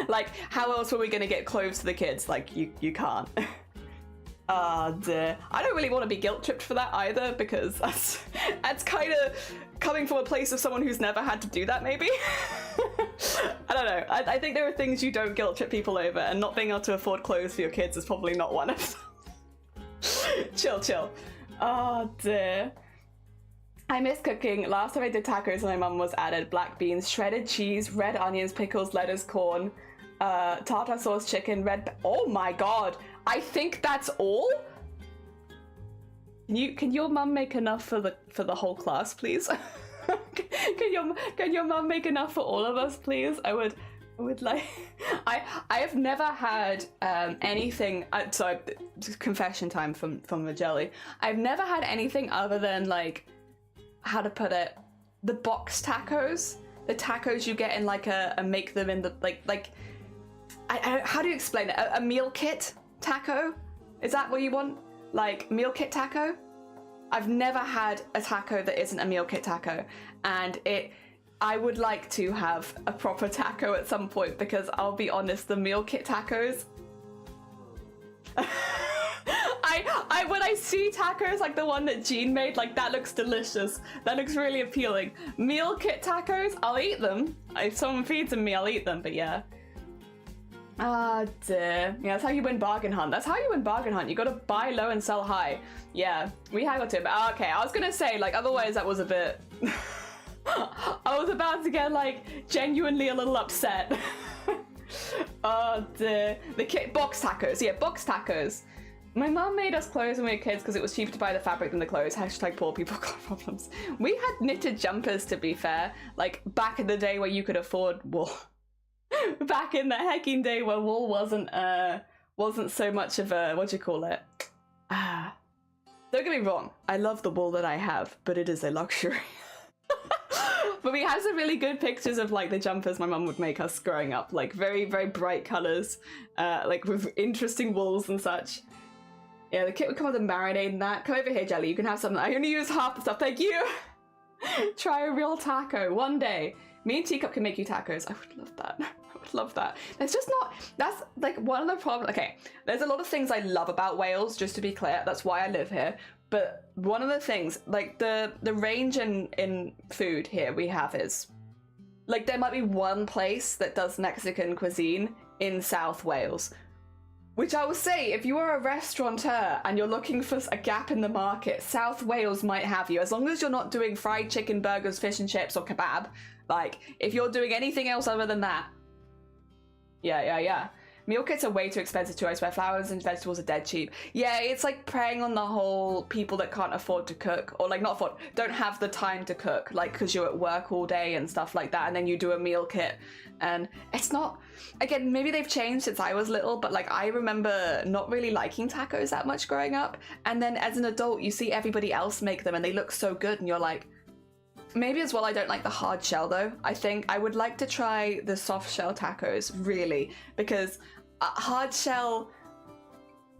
Like, how else were we gonna get clothes to the kids? Like, you can't. Ah, dear. I don't really want to be guilt tripped for that either, because that's kind of coming from a place of someone who's never had to do that, maybe. I don't know. I think there are things you don't guilt trip people over, and not being able to afford clothes for your kids is probably not one of them. Chill. Oh dear. I miss cooking. Last time I did tacos, my mum was added black beans, shredded cheese, red onions, pickles, lettuce, corn, tartar sauce, chicken, oh my god. I think that's all? Can your mum make enough for the whole class, please? Can your mum make enough for all of us, please? I would like. I have never had anything. Sorry, confession time from the jelly. I've never had anything other than like, how to put it, the box tacos. The tacos you get in like a make them in the like. How do you explain it? A meal kit taco? Is that what you want? Like meal kit taco? I've never had a taco that isn't a meal kit taco, and I would like to have a proper taco at some point, because I'll be honest, the meal kit tacos when I see tacos like the one that Jean made, like that looks delicious. That looks really appealing. Meal kit tacos, I'll eat them. If someone feeds them me, I'll eat them, but yeah. Ah, dear. Yeah, that's how you win bargain hunt. That's how you win bargain hunt. You gotta buy low and sell high. Yeah, we haggled to it. But okay, I was gonna say, like, otherwise that was a bit... I was about to get, like, genuinely a little upset. Oh, dear. The box tacos. Yeah, box tacos. My mum made us clothes when we were kids because it was cheaper to buy the fabric than the clothes. Hashtag poor people got problems. We had knitted jumpers, to be fair. Like, back in the day where you could afford wool. Back in the hecking day where wool wasn't so much of a, what do you call it? Don't get me wrong, I love the wool that I have, but it is a luxury. But we have some really good pictures of like the jumpers my mum would make us growing up, like very, very bright colours, like with interesting wools and such. Yeah, the kit would come with a marinade and that. Come over here, Jelly, you can have something. I only use half the stuff, thank you! Try a real taco, one day. Me and Teacup can make you tacos. I would love that. I would love that. It's just not, that's like one of the problems. Okay, there's a lot of things I love about Wales, just to be clear. That's why I live here. But one of the things, like the range in food here we have is, like there might be one place that does Mexican cuisine in South Wales. Which I will say, if you are a restaurateur and you're looking for a gap in the market, South Wales might have you. As long as you're not doing fried chicken, burgers, fish and chips, or kebab. Like, if you're doing anything else other than that. Yeah. Meal kits are way too expensive too, I swear. Flowers and vegetables are dead cheap. Yeah, it's like preying on the whole people that can't afford to cook. Or like, not afford, don't have the time to cook. Like, because you're at work all day and stuff like that. And then you do a meal kit. And it's not, again, maybe they've changed since I was little, but like I remember not really liking tacos that much growing up. And then as an adult, you see everybody else make them and they look so good and you're like, maybe as well I don't like the hard shell though. I think I would like to try the soft shell tacos, really, because hard shell,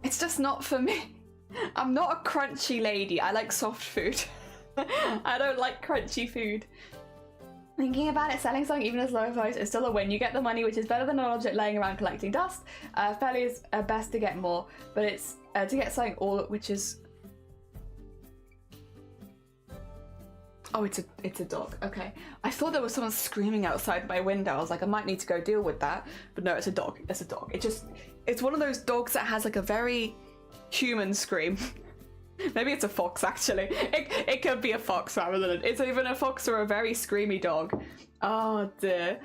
it's just not for me. I'm not a crunchy lady, I like soft food. I don't like crunchy food. Thinking about it, selling something even as low price is still a win. You get the money, which is better than an object laying around collecting dust. Fairly is best to get more, but it's to get something all, which is... Oh, it's a dog. Okay. I thought there was someone screaming outside my window. I was like, I might need to go deal with that. But no, it's a dog. It's a dog. It's one of those dogs that has like a very human scream. Maybe it's a fox, actually. It could be a fox rather than it's even a fox or a very screamy dog. Oh dear.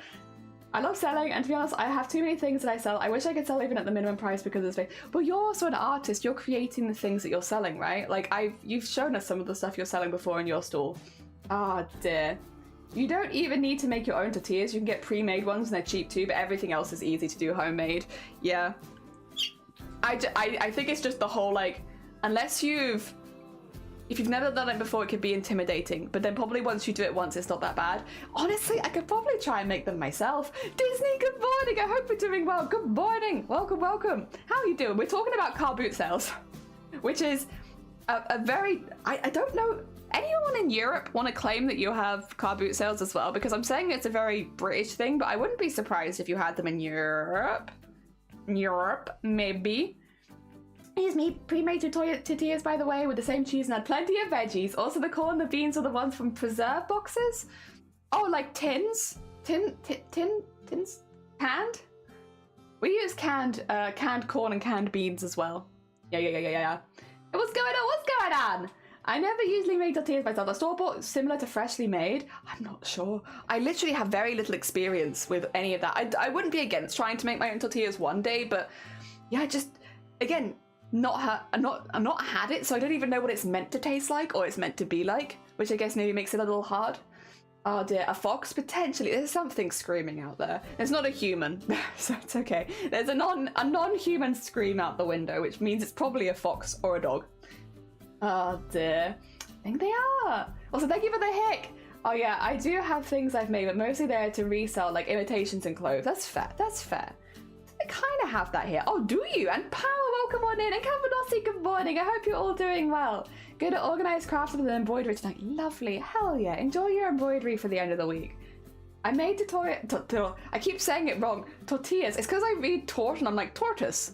I love selling, and to be honest, I have too many things that I sell. I wish I could sell even at the minimum price because of the space. But you're also an artist. You're creating the things that you're selling, right? Like you've shown us some of the stuff you're selling before in your stall. Oh dear. You don't even need to make your own tortillas. You can get pre-made ones and they're cheap too, but everything else is easy to do homemade. Yeah. I think it's just the whole like, if you've never done it before, it could be intimidating, but then probably once you do it once, it's not that bad. Honestly, I could probably try and make them myself. Disney, good morning. I hope you're doing well. Good morning. Welcome, welcome. How are you doing? We're talking about car boot sales, which is a very, I don't know, anyone in Europe want to claim that you have car boot sales as well? Because I'm saying it's a very British thing, but I wouldn't be surprised if you had them in Europe. Europe, maybe. Here's me, pre-made tortillas, by the way, with the same cheese and had plenty of veggies. Also, the corn, the beans are the ones from preserve boxes. Oh, like tins? Tins? Canned? We use canned corn and canned beans as well. Yeah. What's going on? I never usually make tortillas myself. The store-bought similar to freshly made? I'm not sure. I literally have very little experience with any of that. I wouldn't be against trying to make my own tortillas one day, but yeah, just, again, I've not had it, so I don't even know what it's meant to taste like or it's meant to be like, which I guess maybe makes it a little hard. Oh dear, a fox? Potentially. There's something screaming out there. It's not a human, so it's okay. There's a non-human scream out the window, which means it's probably a fox or a dog. Oh dear. I think they are. Also, thank you for the hick. Oh yeah, I do have things I've made, but mostly they're to resell, like imitations and clothes. That's fair. That's fair. I kind of have that here. Oh, do you? And Power, welcome on in. And Cavanossi, good morning. I hope you're all doing well. Good to organize crafts with an embroidery tonight. Lovely. Hell yeah. Enjoy your embroidery for the end of the week. I made I keep saying it wrong. Tortillas. It's because I read tort and I'm like, tortoise.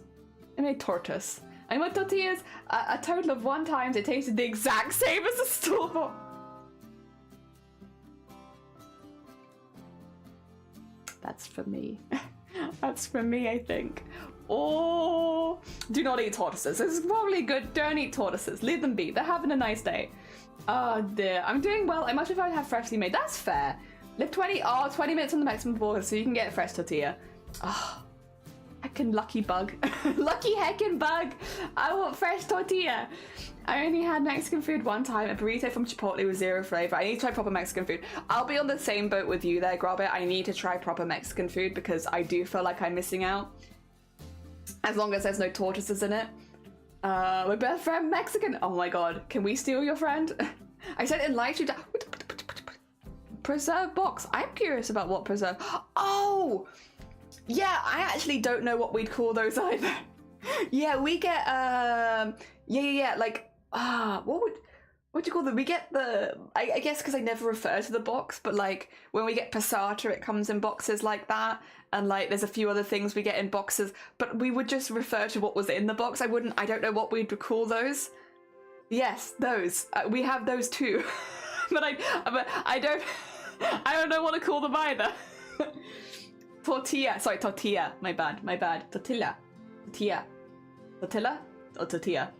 I made tortoise. I made tortillas a total of 1 time. It tasted the exact same as the store-bought. That's for me. That's for me, I think. Oh, do not eat tortoises. This is probably good. Don't eat tortoises. Leave them be. They're having a nice day. Oh dear. I'm doing well. I much prefer to have freshly made. That's fair. Live 20 minutes on the maximum border so you can get a fresh tortilla. Oh, heckin' lucky bug. Lucky heckin' bug. I want fresh tortilla. I only had Mexican food 1 time, a burrito from Chipotle with 0 flavor. I need to try proper Mexican food. I'll be on the same boat with you there, Grobbit. I need to try proper Mexican food because I do feel like I'm missing out. As long as there's no tortoises in it. My best friend, Mexican. Oh my god, can we steal your friend? I said in live stream. Preserve box. I'm curious about what preserve. Oh! Yeah, I actually don't know what we'd call those either. Yeah, we get, like, what do you call them? We get the, I guess because I never refer to the box, but like when we get passata, it comes in boxes like that. And like there's a few other things we get in boxes, but we would just refer to what was in the box. I don't know what we'd call those. Yes, those. We have those too. but I don't know what to call them either. Tortilla. My bad. Tortilla. Or tortilla.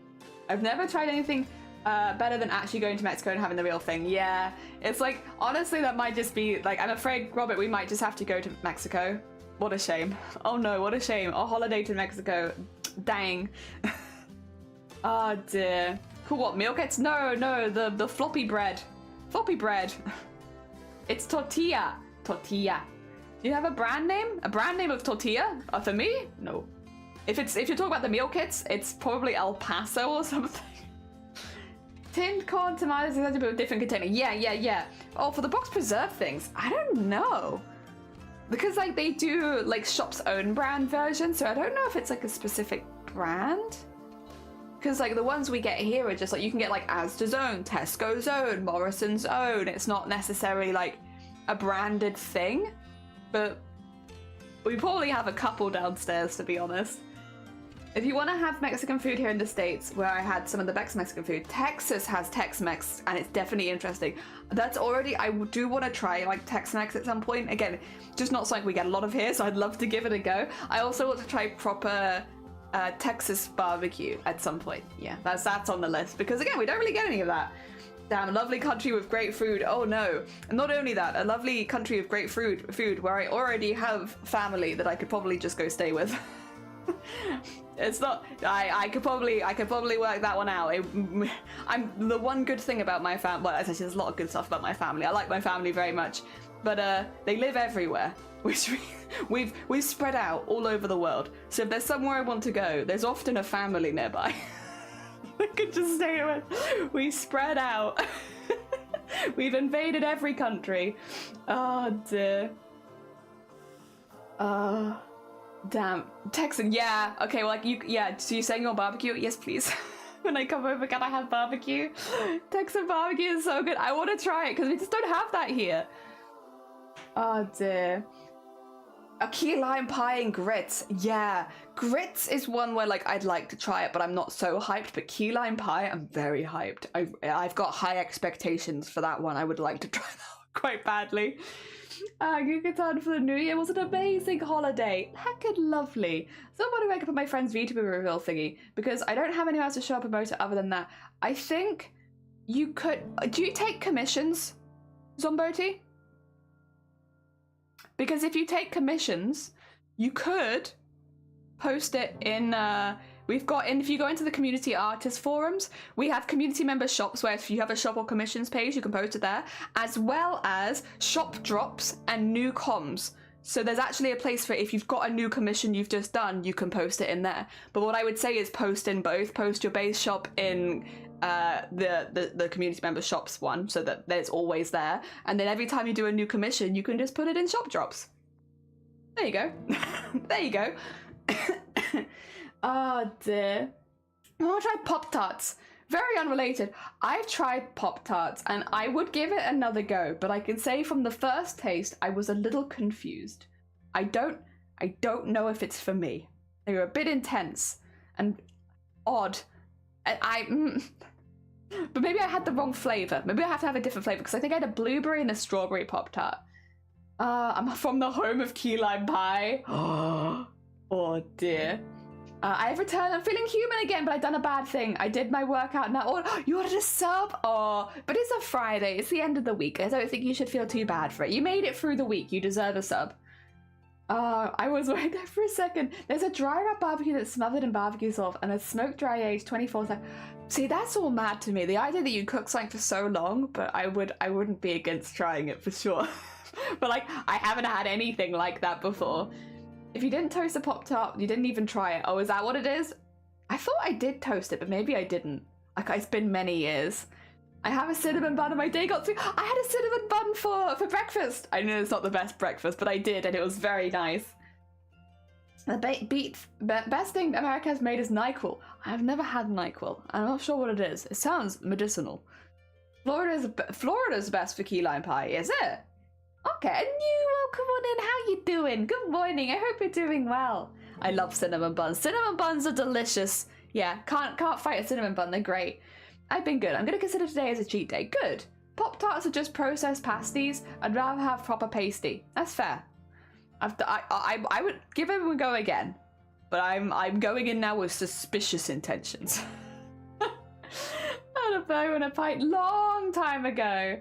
I've never tried anything better than actually going to Mexico and having the real thing. Yeah, it's like, honestly, that might just be, like, I'm afraid, Robert, we might just have to go to Mexico. What a shame. Oh no, what a shame. A holiday to Mexico. Dang. Oh dear. Cool, what, meal kits? No, the floppy bread. Floppy bread. It's tortilla. Tortilla. Do you have a brand name? A brand name of tortilla? For me? No. If you're talking about the meal kits, it's probably El Paso or something. Tinned corn, tomatoes, is a bit of a different container. Yeah. Oh, for the box preserve things, I don't know. Because like they do like shop's own brand version, so I don't know if it's like a specific brand. Because like the ones we get here are just like, you can get like Asda's own, Tesco's own, Morrison's own. It's not necessarily like a branded thing, but we probably have a couple downstairs, to be honest. If you want to have Mexican food here in the States, where I had some of the best Mexican food, Texas has Tex-Mex, and it's definitely interesting. That's already, I do want to try like Tex-Mex at some point. Again, just not something we get a lot of here, so I'd love to give it a go. I also want to try proper Texas barbecue at some point. Yeah, that's on the list, because again, we don't really get any of that. Damn, a lovely country with great food. Oh no. And not only that, a lovely country with great food where I already have family that I could probably just go stay with. It's not, I could probably work that one out. I'm the one good thing about my family, well, actually there's a lot of good stuff about my family. I like my family very much, but they live everywhere, which we've spread out all over the world. So if there's somewhere I want to go, there's often a family nearby. I could just stay with. We spread out. We've invaded every country. Oh dear. Damn. Texan, yeah. Okay, well, like yeah, so you're saying you want barbecue? Yes, please. When I come over, can I have barbecue? Texan barbecue is so good. I want to try it because we just don't have that here. Oh dear. A key lime pie and grits. Yeah, grits is one where like I'd like to try it, but I'm not so hyped. But key lime pie, I'm very hyped. I've got high expectations for that one. I would like to try that quite badly. Yucatan for the New Year was an amazing holiday. Heckin' lovely. So I'm wondering if I could put my friend's VTuber reveal thingy, because I don't have anyone else to show up and promote it other than that. I think you could. Do you take commissions, Zomboti? Because if you take commissions, you could post it in We've got, if you go into the community artist forums, we have community member shops where if you have a shop or commissions page, you can post it there, as well as shop drops and new comms. So there's actually a place for if you've got a new commission you've just done, you can post it in there. But what I would say is post in both. Post your base shop in the community member shops one, so that there's always there. And then every time you do a new commission, you can just put it in shop drops. There you go. There you go. Oh dear. I want to try Pop-Tarts. Very unrelated. I've tried Pop-Tarts and I would give it another go, but I can say from the first taste, I was a little confused. I don't know if it's for me. They were a bit intense and odd. And but maybe I had the wrong flavor. Maybe I have to have a different flavor because I think I had a blueberry and a strawberry Pop-Tart. I'm from the home of key lime pie. Oh dear. I've returned. I'm feeling human again, but I've done a bad thing. I did my workout now. Oh, you ordered a sub? Oh, but it's a Friday. It's the end of the week. I don't think you should feel too bad for it. You made it through the week. You deserve a sub. I was waiting there for a second. There's a dry rub barbecue that's smothered in barbecue sauce and a smoked dry aged 24 seconds. See, that's all mad to me. The idea that you cook something for so long, but I wouldn't be against trying it for sure. But like, I haven't had anything like that before. If you didn't toast a Pop-Tart, you didn't even try it. Oh, is that what it is? I thought I did toast it, but maybe I didn't. Like, it's been many years. I have a cinnamon bun and my day got through. I had a cinnamon bun for breakfast. I know it's not the best breakfast, but I did, and it was very nice. The best thing America has made is NyQuil. I've never had NyQuil. I'm not sure what it is. It sounds medicinal. Florida's best for key lime pie, is it? Okay, and welcome on in. How you doing? Good morning. I hope you're doing well. I love cinnamon buns. Cinnamon buns are delicious. Yeah, can't fight a cinnamon bun. They're great. I've been good. I'm going to consider today as a cheat day. Good. Pop-Tarts are just processed pasties. I'd rather have proper pasty. That's fair. I would give it a go again, but I'm going in now with suspicious intentions. I had a burger and a pint long time ago.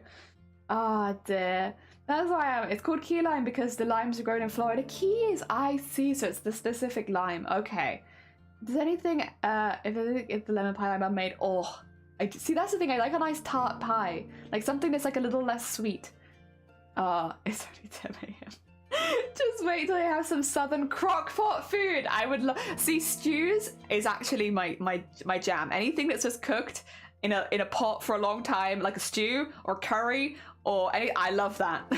Ah, dear. That's why it's called key lime because the limes are grown in Florida. Keys, I see. So it's the specific lime. Okay. Does anything? If the lemon pie I made, oh, I see. That's the thing. I like a nice tart pie, like something that's like a little less sweet. It's only 10 a.m. Just wait till I have some southern crock pot food. I would love. See, stews is actually my jam. Anything that's just cooked in a pot for a long time, like a stew or curry or any. I love that.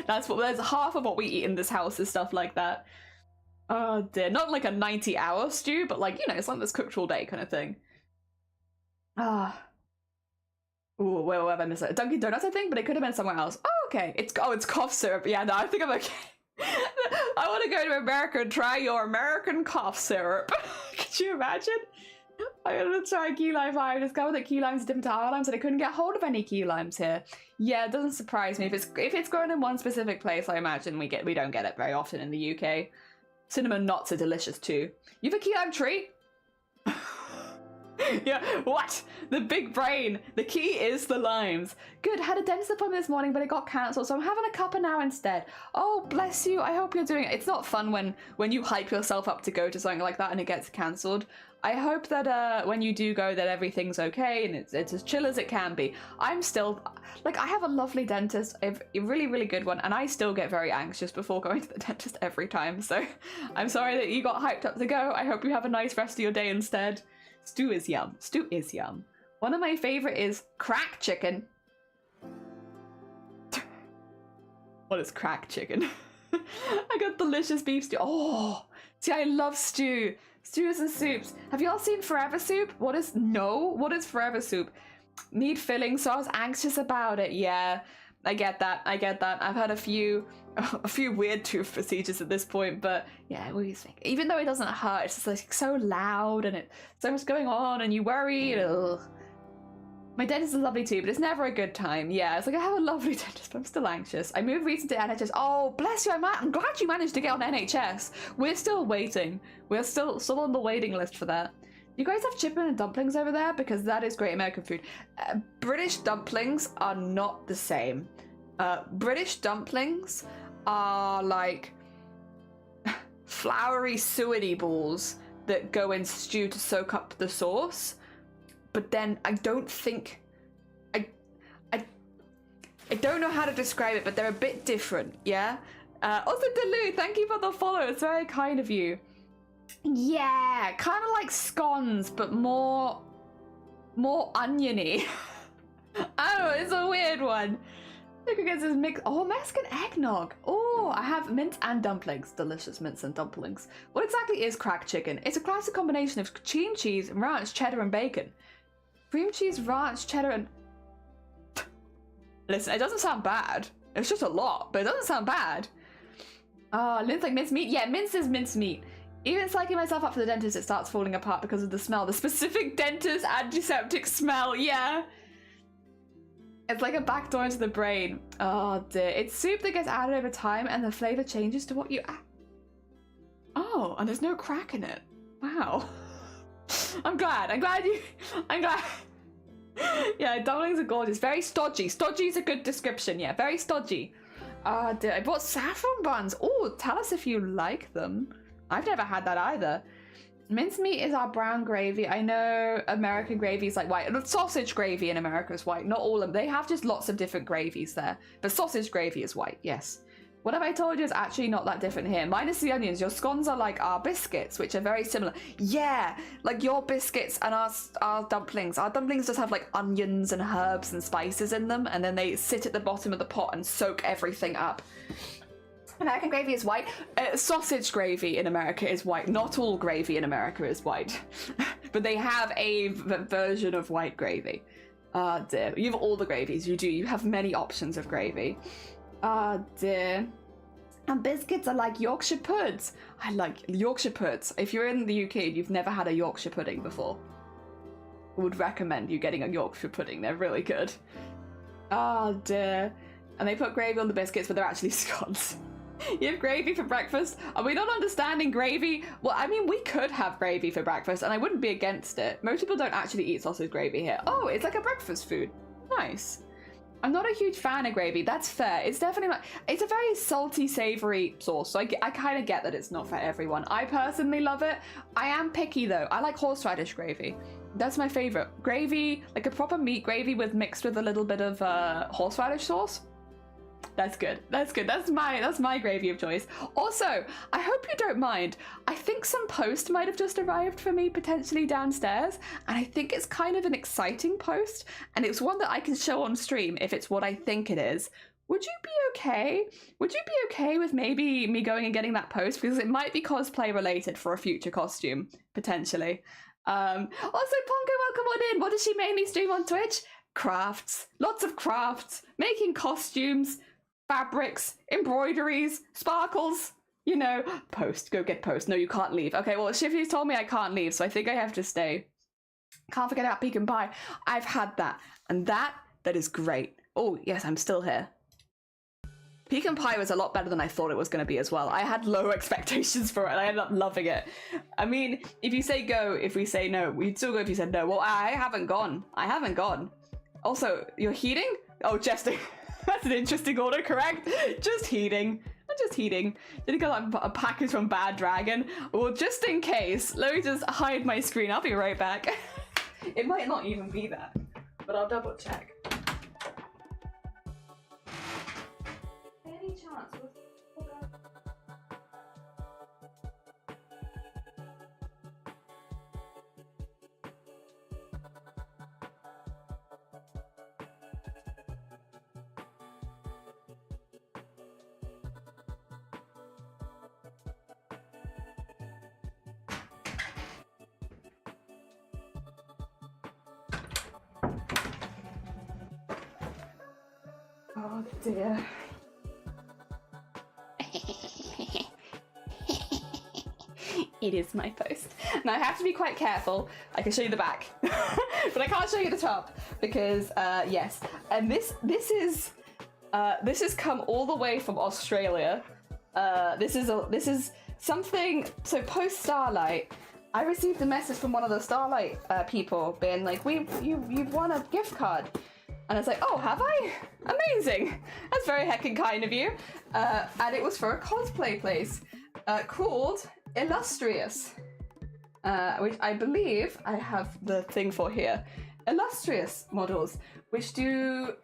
There's half of what we eat in this house is stuff like that. Oh dear, not like a 90-hour stew, but like, you know, something that's cooked all day kind of thing. Ooh, where have I missed it? Dunkin' Donuts, I think, but it could have been somewhere else. Oh, okay. It's cough syrup. Yeah, no, I think I'm okay. I want to go to America and try your American cough syrup. Could you imagine? I'm gonna try key lime pie. I discovered that key limes are different to hard limes, and I couldn't get hold of any key limes here. Yeah, it doesn't surprise me. If it's grown in one specific place, I imagine we don't get it very often in the UK. Cinnamon nuts are delicious too. You have a key lime tree? Yeah, what? The big brain. The key is the limes. Good, had a dentist appointment this morning, but it got cancelled, so I'm having a cuppa now instead. Oh, bless you. I hope you're doing it. It's not fun when you hype yourself up to go to something like that and it gets cancelled. I hope that when you do go that everything's okay and it's as chill as it can be. I'm still, like, I have a lovely dentist, a really, really good one, and I still get very anxious before going to the dentist every time, so I'm sorry that you got hyped up to go. I hope you have a nice rest of your day instead. Stew is yum. Stew is yum. One of my favorite is crack chicken. What is crack chicken? I got delicious beef stew. Oh, see, I love stew. Stews and soups. Have y'all seen Forever Soup? What is Forever Soup? Need filling, so I was anxious about it. Yeah, I get that. I've had a few weird tooth procedures at this point, but yeah, even though it doesn't hurt, it's just like so loud and so much going on and you worry. Ugh. My dentist is lovely too, but it's never a good time. Yeah, it's like I have a lovely dentist, but I'm still anxious. I moved recently to NHS. Oh, bless you, I'm glad you managed to get on NHS. We're still waiting. We're still on the waiting list for that. You guys have chicken and dumplings over there? Because that is great American food. British dumplings are not the same. British dumplings are like floury, suety balls that go in stew to soak up the sauce. But then I don't think... I don't know how to describe it, but they're a bit different, yeah? Also, Delu, thank you for the follow. It's very kind of you. Yeah, kind of like scones, but more oniony. I don't know, it's a weird one. Look against this mix. Oh, Mexican eggnog. Oh, I have mince and dumplings. Delicious mince and dumplings. What exactly is cracked chicken? It's a classic combination of cream cheese, ranch, cheddar, and bacon. Cream cheese, ranch, cheddar, and... Listen, it doesn't sound bad. It's just a lot, but it doesn't sound bad. Oh, Lynn's like minced meat? Yeah, mince is minced meat. Even psyching myself up for the dentist, it starts falling apart because of the smell. The specific dentist antiseptic smell, yeah. It's like a back door into the brain. Oh dear. It's soup that gets added over time and the flavour changes to what you add. Oh, and there's no crack in it. Wow. I'm glad. Yeah, dumplings are gorgeous. Very stodgy. Stodgy is a good description. Yeah, very stodgy. I bought saffron buns. Oh, tell us if you like them. I've never had that either. Mincemeat is our brown gravy. I know American gravy is like white. Sausage gravy in America is white. Not all of them. They have just lots of different gravies there. But sausage gravy is white, yes. What have I told you is actually not that different here. Minus the onions, your scones are like our biscuits, which are very similar. Yeah, like your biscuits and our dumplings. Our dumplings just have like onions and herbs and spices in them, and then they sit at the bottom of the pot and soak everything up. American gravy is white. Sausage gravy in America is white. Not all gravy in America is white. But they have a version of white gravy. Ah, dear. You have all the gravies. You do. You have many options of gravy. Ah, dear. And biscuits are like Yorkshire puds. I like Yorkshire puds. If you're in the UK and you've never had a Yorkshire pudding before, I would recommend you getting a Yorkshire pudding. They're really good. Ah, dear. And they put gravy on the biscuits, but they're actually scones. You have gravy for breakfast? Are we not understanding gravy? Well, I mean, we could have gravy for breakfast, and I wouldn't be against it. Most people don't actually eat sausage gravy here. Oh, it's like a breakfast food. Nice. I'm not a huge fan of gravy. That's fair. It's definitely not... It's a very salty, savoury sauce, so I kind of get that it's not for everyone. I personally love it. I am picky, though. I like horseradish gravy. That's my favourite. Gravy, like a proper meat gravy mixed with a little bit of horseradish sauce. That's good. That's good. That's my gravy of choice. Also, I hope you don't mind. I think some post might have just arrived for me potentially downstairs, and I think it's kind of an exciting post, and it's one that I can show on stream if it's what I think it is. Would you be okay? Would you be okay with maybe me going and getting that post, because it might be cosplay related for a future costume potentially. Also, Pongo, welcome on in. What does she mainly stream on Twitch? Crafts. Lots of crafts. Making costumes. Fabrics, embroideries, sparkles, you know. Post, go get post. No, you can't leave. Okay, well, Shifty's told me I can't leave, so I think I have to stay. Can't forget about pecan pie. I've had that, and that is great. Oh, yes, I'm still here. Pecan pie was a lot better than I thought it was going to be as well. I had low expectations for it, and I ended up loving it. I mean, if you say go, if we say no, we'd still go if you said no. Well, I haven't gone. I haven't gone. Also, you're heating? Oh, jesting. That's an interesting order, correct? Just heating. I'm just heating. Did it go like a package from Bad Dragon? Well, just in case, let me just hide my screen. I'll be right back. It might not even be that, but I'll double check. Any chance? Oh dear. It is my post. Now I have to be quite careful. I can show you the back, but I can't show you the top because yes. And this has come all the way from Australia. This is something. So post Starlight, I received a message from one of the Starlight people being like, you've won a gift card. And it's like, oh, have I? Amazing. That's very heckin' kind of you. And it was for a cosplay place called Illustrious. which I believe I have the thing for here. Illustrious models, which do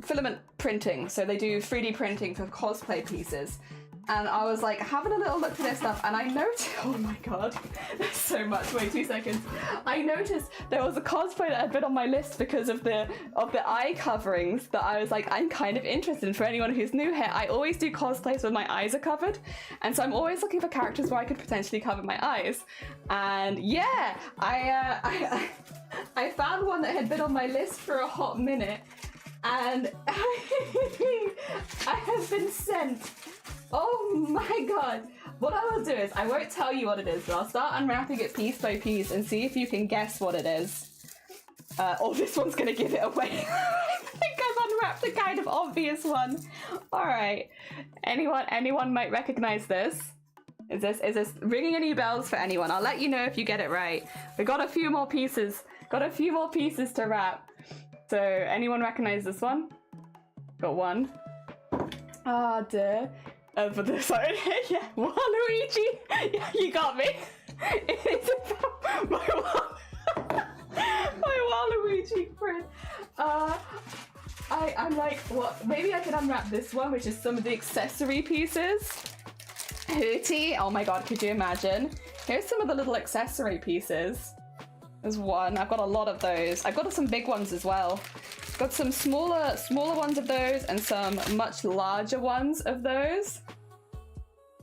filament printing. So they do 3D printing for cosplay pieces. And I was like having a little look for their stuff, and I noticed, oh my god, there's so much. Wait 2 seconds. I noticed there was a cosplay that had been on my list because of the eye coverings that I was like, I'm kind of interested in. For anyone who's new here, I always do cosplays where my eyes are covered, and so I'm always looking for characters where I could potentially cover my eyes. And yeah, I found one that had been on my list for a hot minute, and I have been sent. Oh my god. What I will do is, I won't tell you what it is, but I'll start unwrapping it piece by piece and see if you can guess what it is. Oh, this one's gonna give it away. I think I've unwrapped the kind of obvious one. Alright. Anyone might recognize this. Is this ringing any bells for anyone? I'll let you know if you get it right. We got a few more pieces. Got a few more pieces to wrap. So, anyone recognize this one? Got one. Ah, dear. Sorry, yeah, Waluigi! Yeah, you got me! It's about my Waluigi friend. I'm like, what? Maybe I can unwrap this one, which is some of the accessory pieces. Hootie! Oh my god, could you imagine? Here's some of the little accessory pieces. There's one. I've got a lot of those. I've got some big ones as well. Got some smaller ones of those and some much larger ones of those.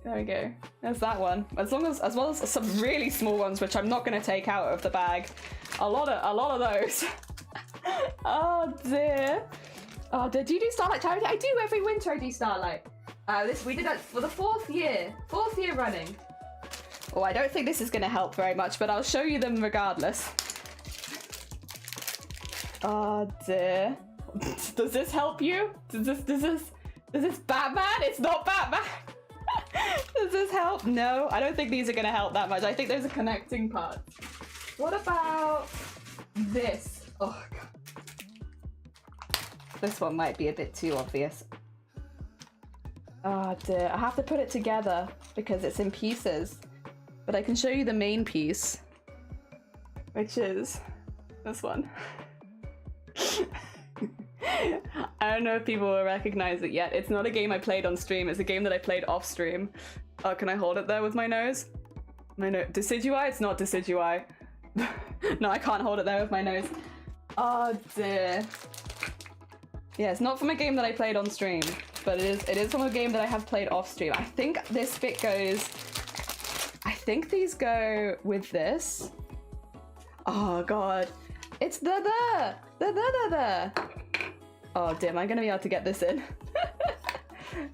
There we go. There's that one. As well as some really small ones, which I'm not going to take out of the bag. A lot of those. Oh dear. Oh dear. Do you do Starlight Charity? I do every winter. I do Starlight. We did that for the fourth year running. Oh, I don't think this is going to help very much, but I'll show you them regardless. Oh dear. Does this help you? Does this Batman? It's not Batman. Does this help? No, I don't think these are gonna help that much. I think those are connecting parts. What about this? Oh god. This one might be a bit too obvious. Oh dear. I have to put it together because it's in pieces. But I can show you the main piece, which is this one. I don't know if people will recognize it yet. It's not a game I played on stream. It's a game that I played off stream. Oh, can I hold it there with my nose? My nose. Decidui? It's not Decidui. No, I can't hold it there with my nose. Oh dear. Yeah, it's not from a game that I played on stream, but it is from a game that I have played off stream. I think this bit goes. I think these go with this. Oh god. It's the. Oh dear, am I gonna be able to get this in?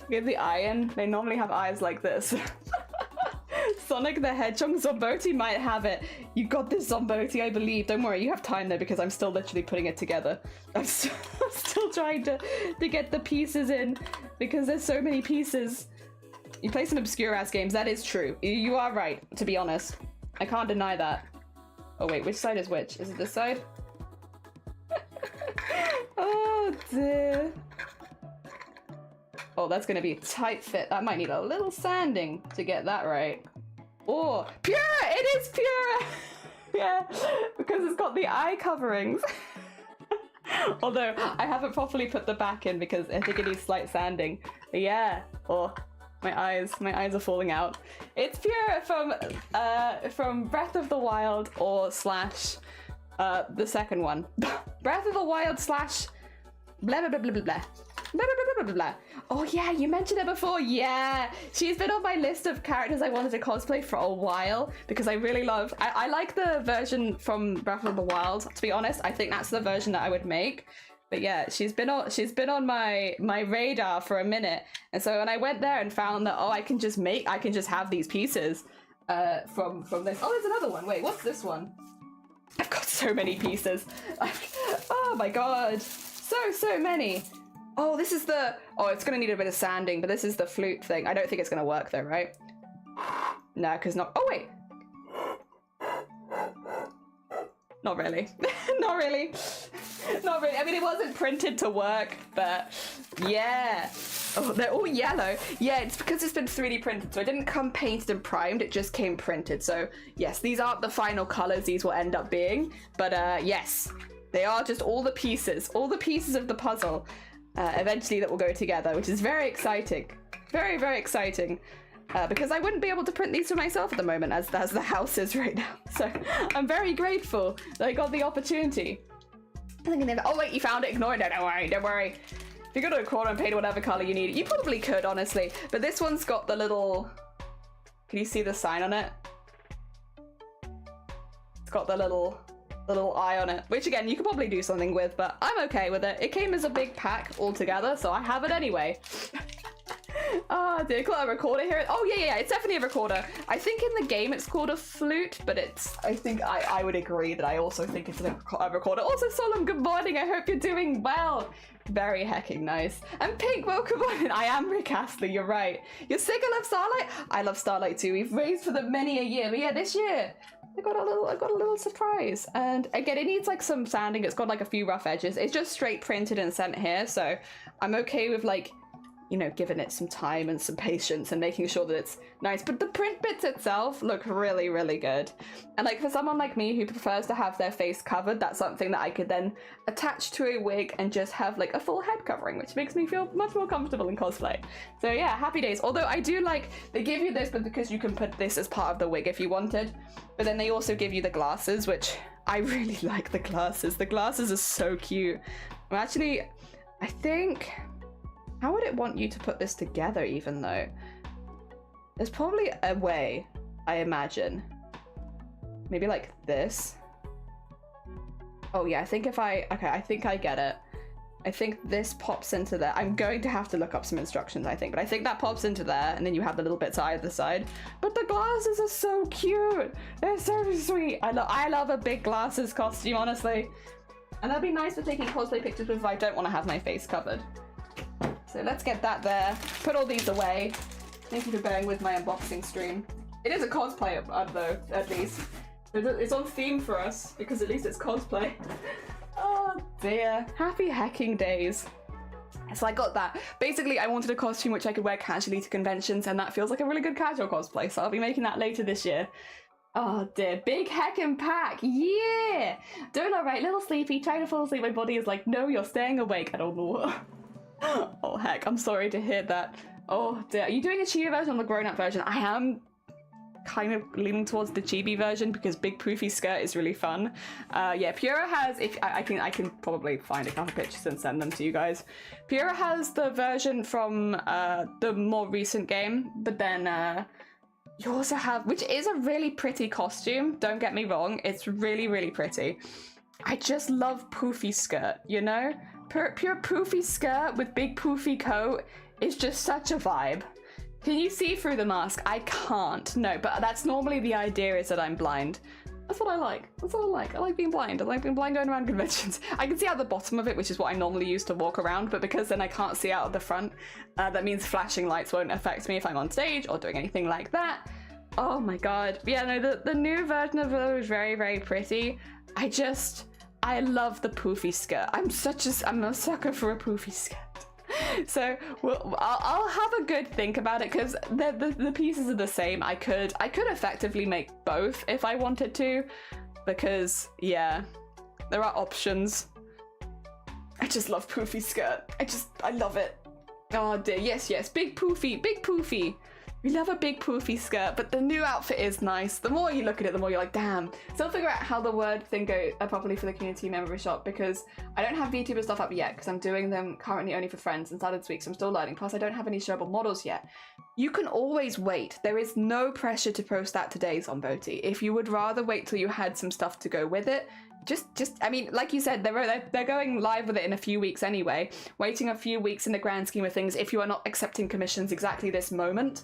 Get the eye in. They normally have eyes like this. Sonic the Hedgehog Zomboti might have it. You got this, Zomboti, I believe. Don't worry, you have time though, because I'm still literally putting it together. I'm still trying to get the pieces in, because there's so many pieces. You play some obscure ass games, that is true. You are right, to be honest. I can't deny that. Oh wait, which side is which? Is it this side? Oh dear. Oh, that's gonna be a tight fit. That might need a little sanding to get that right. Oh, pure! It is pure! Yeah, because it's got the eye coverings. Although, I haven't properly put the back in because I think it needs slight sanding. But yeah, oh, my eyes are falling out. It's pure from Breath of the Wild or slash the second one. Breath of the Wild slash blah blah blah blah blah blah. Blah, blah, blah, blah, blah. Oh yeah, you mentioned it before. Yeah, she's been on my list of characters I wanted to cosplay for a while because I really love. I like the version from Breath of the Wild. To be honest, I think that's the version that I would make. But yeah, she's been on my radar for a minute, and so when I went there and found that I can just have these pieces from this. Oh, there's another one. Wait, what's this one? I've got so many pieces. Oh my god, so many. Oh, this is the... Oh, it's going to need a bit of sanding, but this is the flute thing. I don't think it's going to work, though, right? No, because not... Oh, wait. Not really. Not really. Not really. I mean, it wasn't printed to work, but yeah. Oh, they're all yellow. Yeah, it's because it's been 3D printed, so it didn't come painted and primed, it just came printed. So yes, these aren't the final colors these will end up being, but yes, they are just all the pieces of the puzzle eventually that will go together, which is very exciting. Very, very exciting. Because I wouldn't be able to print these for myself at the moment as the house is right now. So I'm very grateful that I got the opportunity. Oh wait, you found it, ignore it. No, don't worry, don't worry. If you go to a corner and paint whatever color you need, you probably could, honestly. But this one's got the little, can you see the sign on it? It's got the little eye on it, which again, you could probably do something with, but I'm okay with it. It came as a big pack altogether, so I have it anyway. Oh, did I call it a recorder here? Oh, yeah, it's definitely a recorder. I think in the game it's called a flute, but I think I would agree that I also think it's a recorder. Also, Solemn, good morning. I hope you're doing well. Very hecking nice. And Pink, welcome on. I am Rick Astley, you're right. You're sick of Starlight? I love Starlight too. We've raised for them many a year, but yeah, this year I got a little surprise. And again, it needs like some sanding. It's got like a few rough edges. It's just straight printed and sent here, so I'm okay with like, you know, giving it some time and some patience and making sure that it's nice. But the print bits itself look really, really good. And like for someone like me who prefers to have their face covered, that's something that I could then attach to a wig and just have like a full head covering, which makes me feel much more comfortable in cosplay. So yeah, happy days. Although I do like, they give you this, but because you can put this as part of the wig if you wanted. But then they also give you the glasses, which I really like the glasses. The glasses are so cute. I think, how would it want you to put this together even though? There's probably a way, I imagine. Maybe like this. Oh yeah, I think I think I get it. I think this pops into there. I'm going to have to look up some instructions, I think, but I think that pops into there and then you have the little bits either side. But the glasses are so cute. They're so sweet. I love a big glasses costume, honestly. And that'd be nice for taking cosplay pictures with if I don't want to have my face covered. So let's get that there. Put all these away. Thank you for bearing with my unboxing stream. It is a cosplay though, at least. It's on theme for us, because at least it's cosplay. Oh dear. Happy hacking days. So I got that. Basically, I wanted a costume which I could wear casually to conventions, and that feels like a really good casual cosplay, so I'll be making that later this year. Oh dear, big heckin' pack, yeah! Doing alright, little sleepy, trying to fall asleep, my body is like, no, you're staying awake, I don't know. Oh heck, I'm sorry to hear that. Oh dear, are you doing a chibi version or the grown-up version? I am kind of leaning towards the chibi version because big poofy skirt is really fun. Yeah, Pura has, if I can probably find a couple pictures and send them to you guys. Pura has the version from the more recent game, but then you also have, which is a really pretty costume, don't get me wrong, it's really, really pretty. I just love poofy skirt, you know? Pure poofy skirt with big poofy coat is just such a vibe. Can you see through the mask? I can't. No, but that's normally the idea, is that I'm blind. That's what I like. That's what I like. I like being blind. I like being blind going around conventions. I can see out the bottom of it, which is what I normally use to walk around, but because then I can't see out of the front, that means flashing lights won't affect me if I'm on stage or doing anything like that. Oh my god. Yeah, no, the new version of it is very, very pretty. I love the poofy skirt. I'm a sucker for a poofy skirt. So I'll have a good think about it because the pieces are the same. I could effectively make both if I wanted to, because yeah, there are options. I just love poofy skirt. I love it. Oh dear, yes, big poofy. We love a big poofy skirt, but the new outfit is nice. The more you look at it, the more you're like, damn. So I'll figure out how the word thing goes properly for the community member shop, because I don't have VTuber stuff up yet, because I'm doing them currently only for friends and started this week, so I'm still learning. Plus, I don't have any showable models yet. You can always wait. There is no pressure to post that today, Zomboti. If you would rather wait till you had some stuff to go with it, I mean, like you said, they're going live with it in a few weeks anyway. Waiting a few weeks in the grand scheme of things, if you are not accepting commissions exactly this moment,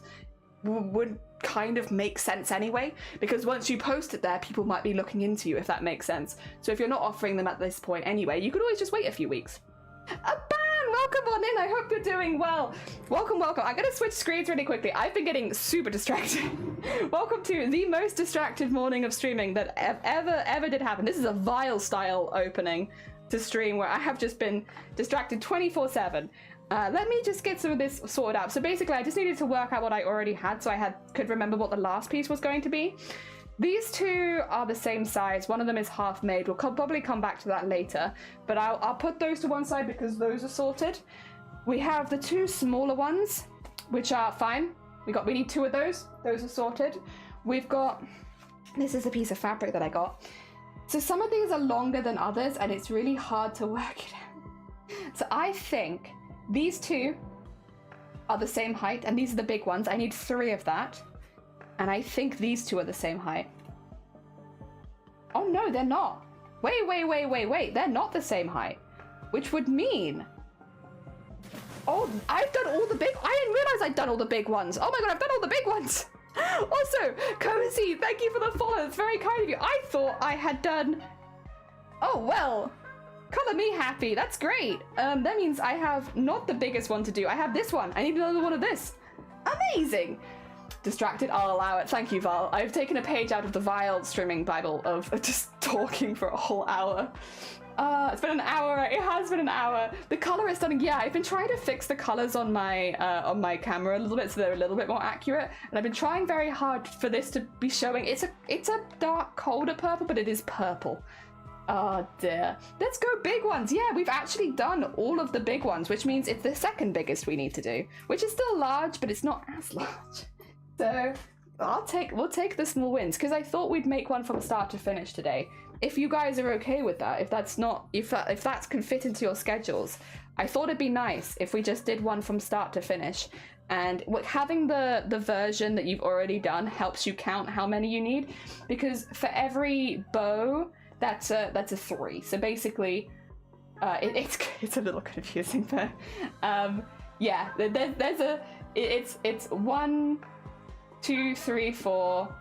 would kind of make sense anyway, because once you post it there, people might be looking into you, if that makes sense. So if you're not offering them at this point anyway, you could always just wait a few weeks. A ban! welcome on in. I hope you're doing well. Welcome, welcome. I'm gonna switch screens really quickly. I've been getting super distracted. Welcome to the most distracted morning of streaming that ever did happen. This is a Vile style opening to stream where I have just been distracted 24/7. Let me just get some of this sorted out. So basically, I just needed to work out what I already had so I could remember what the last piece was going to be. These two are the same size. One of them is half made. We'll probably come back to that later, but I'll put those to one side because those are sorted. We have the two smaller ones, which are fine. We need two of those. Those are sorted. We've got, this is a piece of fabric that I got. So some of these are longer than others and it's really hard to work it out. So I think these two are the same height and these are the big ones. I need 3 of that. And I think these two are the same height. Oh no, they're not. Wait. They're not the same height. Which would mean... Oh, I've done all the big... I didn't realize I'd done all the big ones. Oh my god, I've done all the big ones. Also, Cozy, thank you for the follow. It's very kind of you. I thought I had done... Oh, well. Color me happy. That's great. That means I have not the biggest one to do. I have this one. I need another one of this. Amazing. Distracted, I'll allow it. Thank you, Val. I've taken a page out of the Vile streaming Bible of just talking for a whole hour. It's been an hour. It has been an hour. The color is stunning. Yeah, I've been trying to fix the colors on my camera a little bit so they're a little bit more accurate. And I've been trying very hard for this to be showing. It's a dark, colder purple, but it is purple. Oh dear. Let's go big ones. Yeah, we've actually done all of the big ones, which means it's the second biggest we need to do, which is still large, but it's not as large. So we'll take the small wins because I thought we'd make one from start to finish today. If you guys are okay with that, if that can fit into your schedules, I thought it'd be nice if we just did one from start to finish. And having the version that you've already done helps you count how many you need, because for every bow, that's a 3. So basically, it's a little confusing, but yeah, it's 1, 2, 3, 4,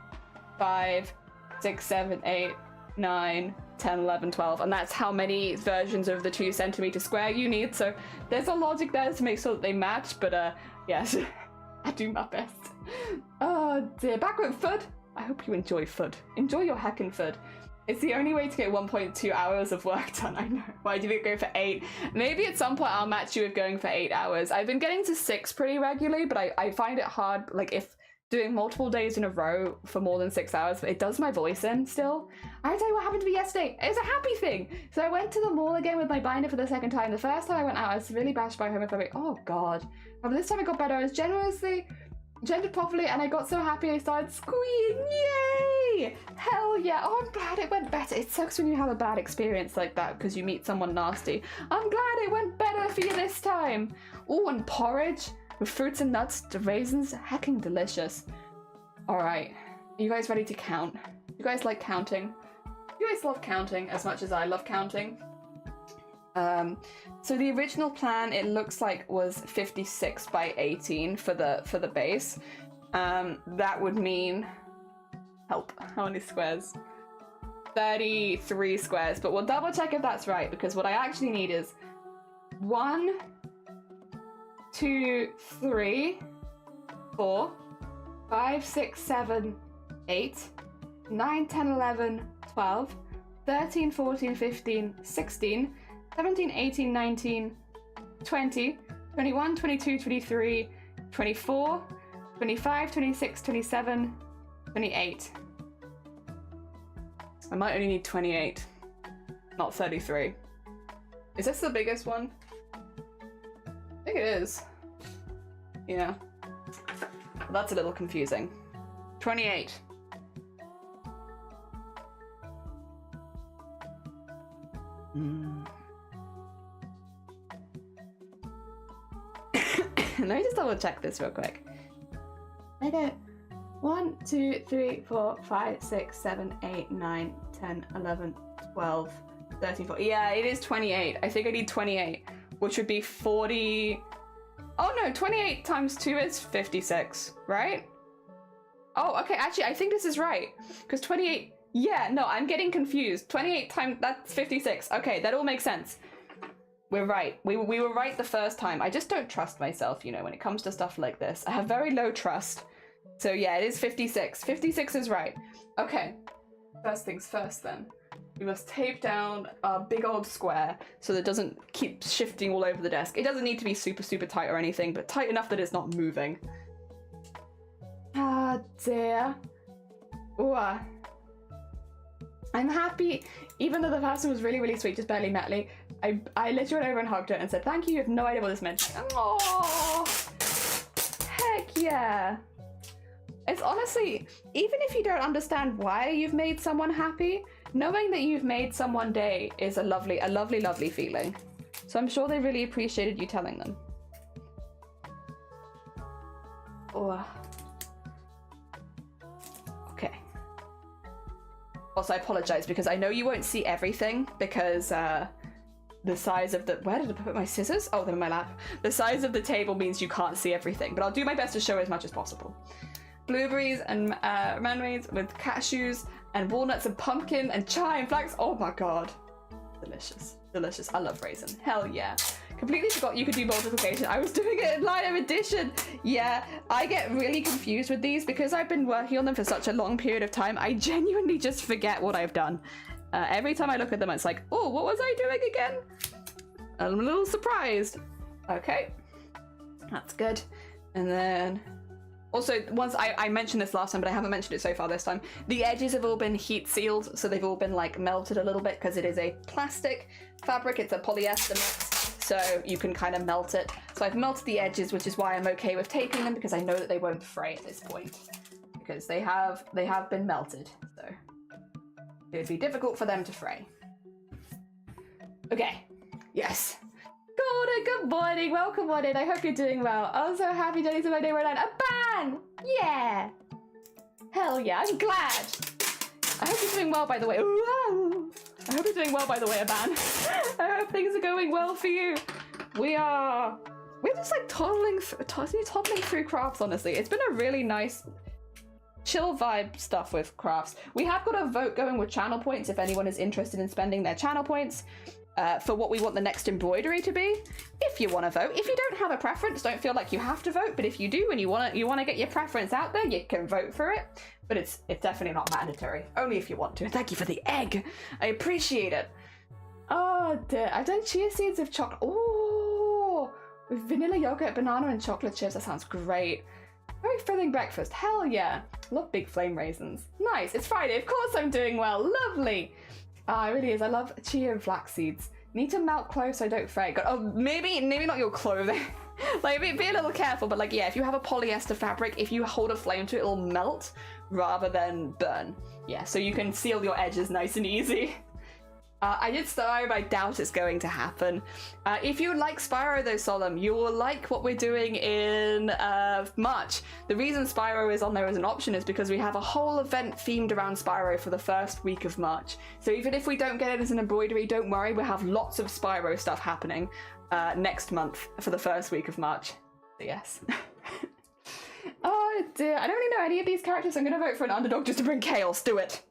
5, 6, 7, 8, 9, 10, 11, 12, and that's how many versions of the 2 centimeter square you need. So there's a logic there to make sure that they match, but yes, I do my best. Oh dear, backroom food. I hope you enjoy food. Enjoy your heckin' food. It's the only way to get 1.2 hours of work done. I know. Why do you go for 8? Maybe at some point I'll match you with going for 8 hours. I've been getting to 6 pretty regularly, but I find it hard, like if doing multiple days in a row for more than 6 hours, but it does my voice in still. I'll tell you what happened to me yesterday. It's a happy thing. So I went to the mall again with my binder for the second time. The first time I went out, I was really bashed by homophobic. Oh god. But this time I got better. I was gendered properly and I got so happy I started squeeing. Yay! Hell yeah. Oh, I'm glad it went better. It sucks when you have a bad experience like that because you meet someone nasty. I'm glad it went better for you this time. Oh, and porridge with fruits and nuts, the raisins, hecking delicious. All right, are you guys ready to count? You guys like counting? You guys love counting as much as I love counting? So the original plan, it looks like, was 56 by 18 for the base. That would mean, help, how many squares? 33 squares, but we'll double check if that's right, because what I actually need is 1, 2, 3, 4, 5, 6, 7, 8, 9, 10, 11, 12, 13, 14, 15, 16, 17, 18, 19, 20, 21, 22, 23, 24, 25, 26, 27, 28. I might only need 28, not 33. Is this the biggest one? I think it is. Yeah. Well, that's a little confusing. 28. Let me just double check this real quick. I get 1, 2, 3, 4, 5, 6, 7, 8, 9, 10, 11, 12, 13, 14. Yeah, it is 28. I think I need 28, which would be 40. Oh no, 28 times 2 is 56, right? Oh, okay, actually, I think this is right. Because 28, yeah, no, I'm getting confused. 28 times, that's 56. Okay, that all makes sense. We're right. We were right the first time. I just don't trust myself, you know, when it comes to stuff like this. I have very low trust. So yeah, it is 56. 56 is right. Okay. First things first then. We must tape down our big old square so that it doesn't keep shifting all over the desk. It doesn't need to be super, super tight or anything, but tight enough that it's not moving. Ah, dear. Ooh. I'm happy, even though the person was really, really sweet, just barely met me. I literally went over and hugged her and said, thank you, you have no idea what this meant. Oh, heck yeah. It's honestly, even if you don't understand why you've made someone happy, knowing that you've made someone day is a lovely, lovely feeling. So I'm sure they really appreciated you telling them. Oh. Okay. Also, I apologize because I know you won't see everything because the size of the... Where did I put my scissors? Oh, they're in my lap. The size of the table means you can't see everything, but I'll do my best to show as much as possible. Blueberries and mandarins with cashews and walnuts and pumpkin and chai and flax. Oh my god. Delicious. Delicious. I love raisin. Hell yeah. Completely forgot you could do multiplication. I was doing it in line of addition. Yeah, I get really confused with these because I've been working on them for such a long period of time. I genuinely just forget what I've done. Every time I look at them, it's like, oh, what was I doing again? I'm a little surprised. Okay. That's good. And then... Also, once I mentioned this last time, but I haven't mentioned it so far this time, the edges have all been heat sealed, so they've all been like melted a little bit because it is a plastic fabric, it's a polyester mix, so you can kind of melt it. So I've melted the edges, which is why I'm okay with taping them, because I know that they won't fray at this point, because they have been melted, so it would be difficult for them to fray. Okay, yes. Gordon, good morning, welcome on in, I hope you're doing well. I'm so happy Jenny's in my neighborhood line. A ban! Yeah! Hell yeah, I'm glad. I hope you're doing well, by the way. Ooh, I hope you're doing well, by the way, a ban. I hope things are going well for you. We're just like toddling through crafts, honestly. It's been a really nice, chill vibe stuff with crafts. We have got a vote going with channel points if anyone is interested in spending their channel points. For what we want the next embroidery to be, if you want to vote. If you don't have a preference, don't feel like you have to vote, but if you do and you want to get your preference out there, you can vote for it, but it's definitely not mandatory, only if you want to. Thank you for the egg, I appreciate it. Oh dear, I've done chia seeds with chocolate. Oh, with vanilla yogurt, banana and chocolate chips. That sounds great. Very filling breakfast, hell yeah. Love big flame raisins. Nice, it's Friday, of course I'm doing well, lovely. It really is. I love chia and flax seeds. Need to melt clothes so I don't fray. God, oh, maybe not your clothing. Like, be a little careful, but like, yeah, if you have a polyester fabric, if you hold a flame to it, it'll melt rather than burn. Yeah, so you can seal your edges nice and easy. I did Spyro, but I doubt it's going to happen. If you like Spyro though, Solemn, you will like what we're doing in March. The reason Spyro is on there as an option is because we have a whole event themed around Spyro for the first week of March. So even if we don't get it as an embroidery, don't worry, we'll have lots of Spyro stuff happening next month for the first week of March. So yes. Oh dear, I don't really know any of these characters. I'm gonna vote for an underdog just to bring chaos. Do it.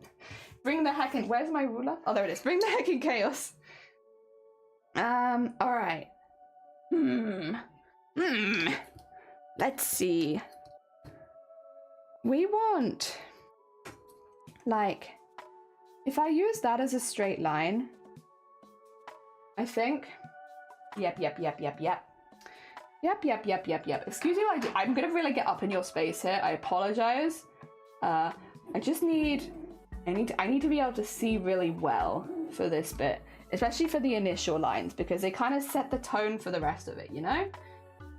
Bring the heckin', where's my ruler? Oh, there it is. Bring the heckin' chaos. Alright. Let's see. We want, like, if I use that as a straight line, I think, yep. Excuse me while I'm gonna really get up in your space here. I apologize. I just need, I need to be able to see really well for this bit, especially for the initial lines, because they kind of set the tone for the rest of it, you know?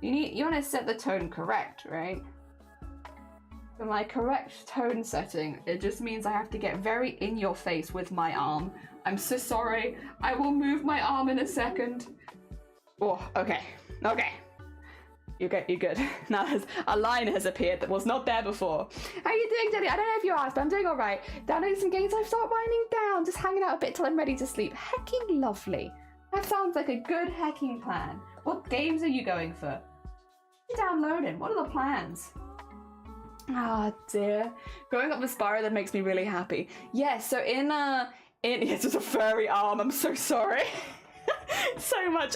You want to set the tone correct, right? For my correct tone setting, it just means I have to get very in your face with my arm. I'm so sorry. I will move my arm in a second. Oh, okay. You're good. Now a line has appeared that was not there before. How are you doing, Jenny? I don't know if you asked, but I'm doing all right. Downloading some games. I've started winding down, just hanging out a bit till I'm ready to sleep. Hecking lovely. That sounds like a good hecking plan. What games are you going for? What are you downloading? What are the plans? Oh dear. Growing up with Spyro, that makes me really happy. Yes, so in yes, it's a furry arm. I'm so sorry. So much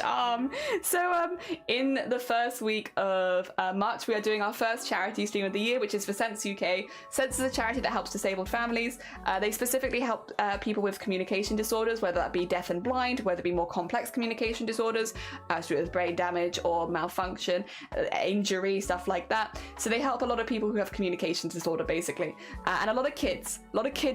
So in the first week of March, we are doing our first charity stream of the year, which is for Sense UK. Sense is a charity that helps disabled families. They specifically help people with communication disorders, whether that be deaf and blind, whether it be more complex communication disorders, such as brain damage or malfunction, injury, stuff like that. So they help a lot of people who have communication disorder, basically, and a lot of kids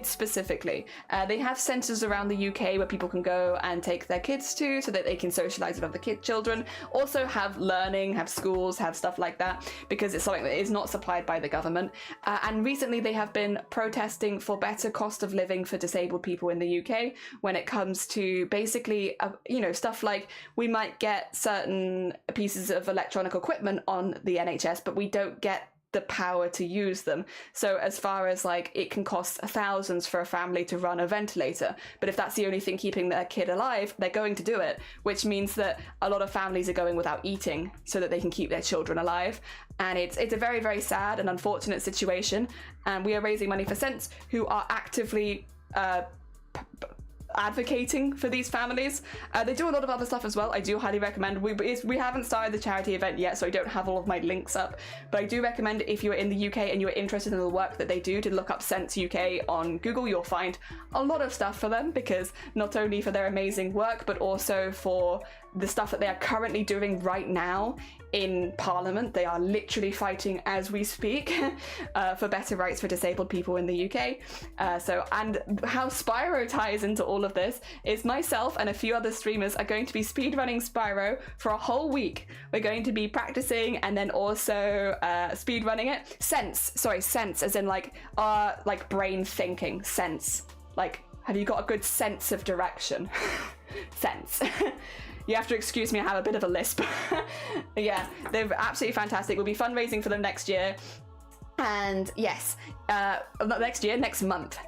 specifically. They have centres around the UK where people can go and take their kids to, so that they can socialise with other children. Also have learning, have schools, have stuff like that, because it's something that is not supplied by the government. And recently they have been protesting for better cost of living for disabled people in the UK when it comes to basically, stuff like we might get certain pieces of electronic equipment on the NHS, but we don't get the power to use them. So as far as like, it can cost thousands for a family to run a ventilator, but if that's the only thing keeping their kid alive, they're going to do it, which means that a lot of families are going without eating so that they can keep their children alive. And it's a very, very sad and unfortunate situation. And we are raising money for Sense, who are actively advocating for these families. They do a lot of other stuff as well. I do highly recommend. We haven't started the charity event yet, so I don't have all of my links up, but I do recommend, if you're in the UK and you're interested in the work that they do, to look up Sense UK on Google. You'll find a lot of stuff for them, because not only for their amazing work, but also for the stuff that they are currently doing right now in Parliament. They are literally fighting as we speak for better rights for disabled people in the UK. And how Spyro ties into all of this is myself and a few other streamers are going to be speedrunning Spyro for a whole week. We're going to be practicing and then also speedrunning it. Sense, as in like brain thinking. Sense, like, have you got a good sense of direction? Sense. You have to excuse me, I have a bit of a lisp. Yeah, they're absolutely fantastic. We'll be fundraising for them next year. And yes, not next year, next month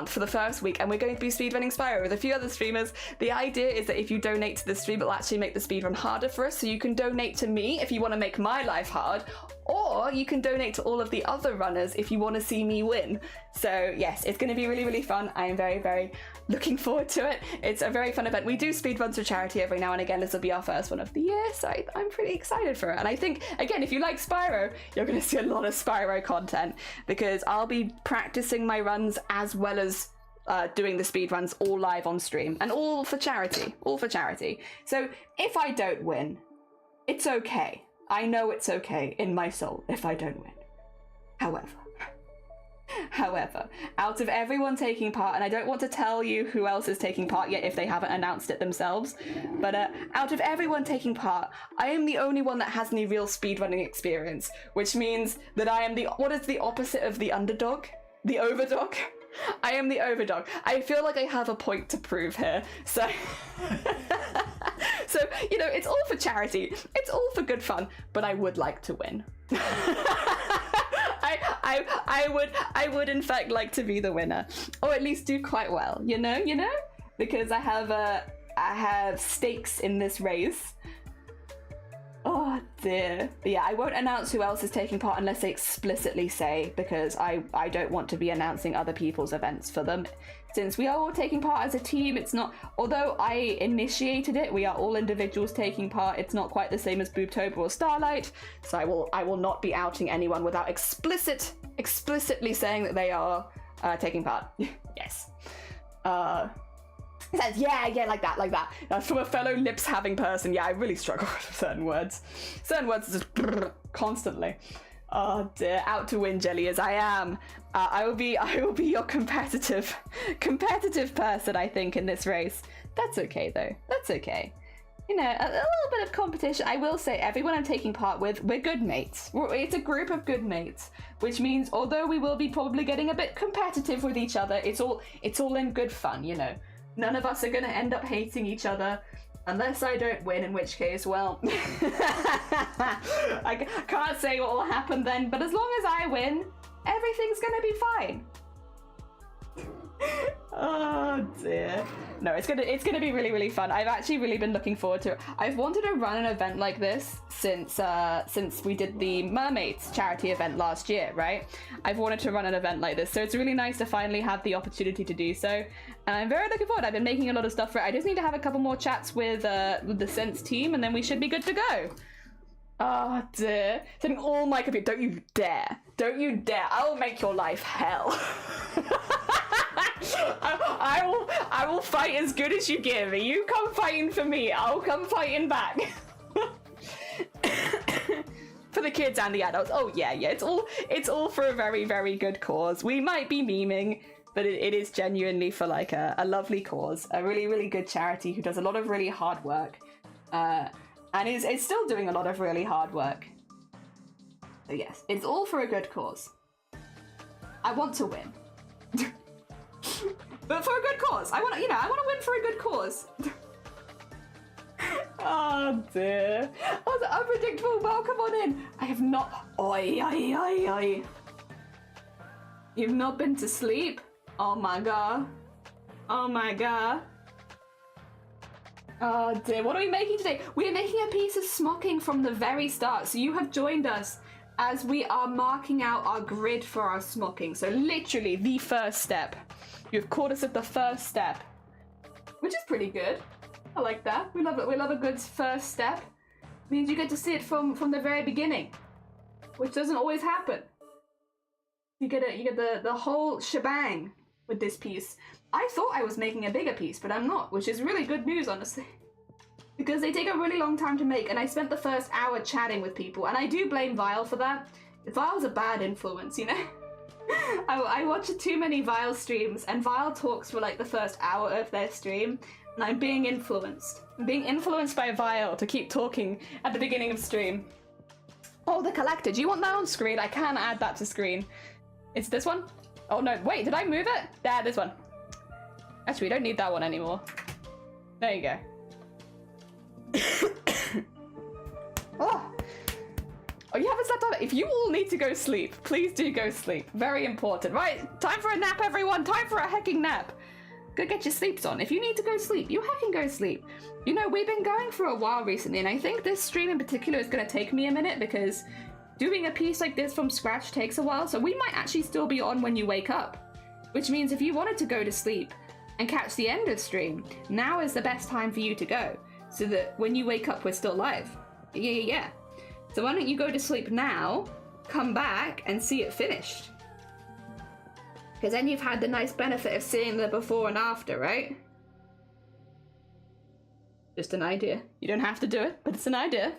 for the first week. And we're going to be speedrunning Spyro with a few other streamers. The idea is that if you donate to the stream, it'll actually make the speedrun harder for us. So you can donate to me if you want to make my life hard, or you can donate to all of the other runners if you want to see me win. So yes, it's going to be really, really fun. I am very, very looking forward to it. It's a very fun event. We do speedruns for charity every now and again. This will be our first one of the year, so I'm pretty excited for it. And I think, again, if you like Spyro, you're going to see a lot of Spyro content, because I'll be practicing my runs as well as doing the speedruns all live on stream, and all for charity. So if I don't win, it's okay. I know it's okay in my soul if I don't win. However, out of everyone taking part, and I don't want to tell you who else is taking part yet if they haven't announced it themselves, but out of everyone taking part, I am the only one that has any real speedrunning experience, which means that I am what is the opposite of the underdog? The overdog? I am the overdog. I feel like I have a point to prove here, so... So, it's all for charity, it's all for good fun, but I would like to win. I would in fact like to be the winner, or at least do quite well, because I have stakes in this race. Oh dear. But yeah, I won't announce who else is taking part unless they explicitly say, because I don't want to be announcing other people's events for them. Since we are all taking part as a team, it's not, although I initiated it, we are all individuals taking part. It's not quite the same as Boobtober or Starlight, so I will not be outing anyone without explicitly saying that they are taking part. Yes. It says, yeah, like that. From a fellow lips-having person, yeah, I really struggle with certain words. Certain words just constantly. Oh dear, out to win, Jelly, as I am. I will be your competitive person, I think, in this race. That's okay, though. That's okay. A little bit of competition. I will say, everyone I'm taking part with, we're good mates. It's a group of good mates, which means although we will be probably getting a bit competitive with each other, it's all in good fun, None of us are going to end up hating each other. Unless I don't win, in which case, well, I can't say what will happen then, but as long as I win, everything's gonna be fine. Oh dear. No, it's gonna be really, really fun. I've actually really been looking forward to it. I've wanted to run an event like this since we did the Mermaids charity event last year, right? I've wanted to run an event like this, so it's really nice to finally have the opportunity to do so. And I'm very looking forward. I've been making a lot of stuff for it. I just need to have a couple more chats with the Sense team, and then we should be good to go. Oh dear. Setting all my computer. Don't you dare. Don't you dare. I will make your life hell. I will fight as good as you give. You come fighting for me, I'll come fighting back. For the kids and the adults. Oh yeah, it's all for a very, very good cause. We might be memeing, but it is genuinely for like a lovely cause. A really, really good charity who does a lot of really hard work. And is still doing a lot of really hard work. So yes, it's all for a good cause. I want to win. But for a good cause. I want to win for a good cause. Oh dear. Oh, the unpredictable. Welcome on in. I have not. Oi. You've not been to sleep? Oh my god. Oh my god. Oh dear. What are we making today? We are making a piece of smocking from the very start. So you have joined us as we are marking out our grid for our smocking. So literally the first step. You've caught us at the first step, which is pretty good. I like that. We love it. We love a good first step. It means you get to see it from the very beginning, which doesn't always happen. You get the whole shebang with this piece. I thought I was making a bigger piece, but I'm not, which is really good news, honestly. Because they take a really long time to make, and I spent the first hour chatting with people, and I do blame Vile for that. Vile's a bad influence, you know? I watch too many Vile streams, and Vile talks for like the first hour of their stream, and I'm being influenced. I'm being influenced by Vile to keep talking at the beginning of stream. Oh, the collector. Do you want that on screen? I can add that to screen. It's this one? Oh no, wait, did I move it? There, this one. Actually, we don't need that one anymore. There you go. Oh, you haven't slept on it. If you all need to go sleep, please do go sleep. Very important. Right, time for a nap, everyone. Time for a hecking nap. Go get your sleeps on. If you need to go sleep, you hecking go sleep. You know, we've been going for a while recently, and I think this stream in particular is going to take me a minute because doing a piece like this from scratch takes a while, so we might actually still be on when you wake up. Which means if you wanted to go to sleep and catch the end of stream, now is the best time for you to go, so that when you wake up, we're still live. Yeah. So why don't you go to sleep now, come back, and see it finished? Because then you've had the nice benefit of seeing the before and after, right? Just an idea. You don't have to do it, but it's an idea.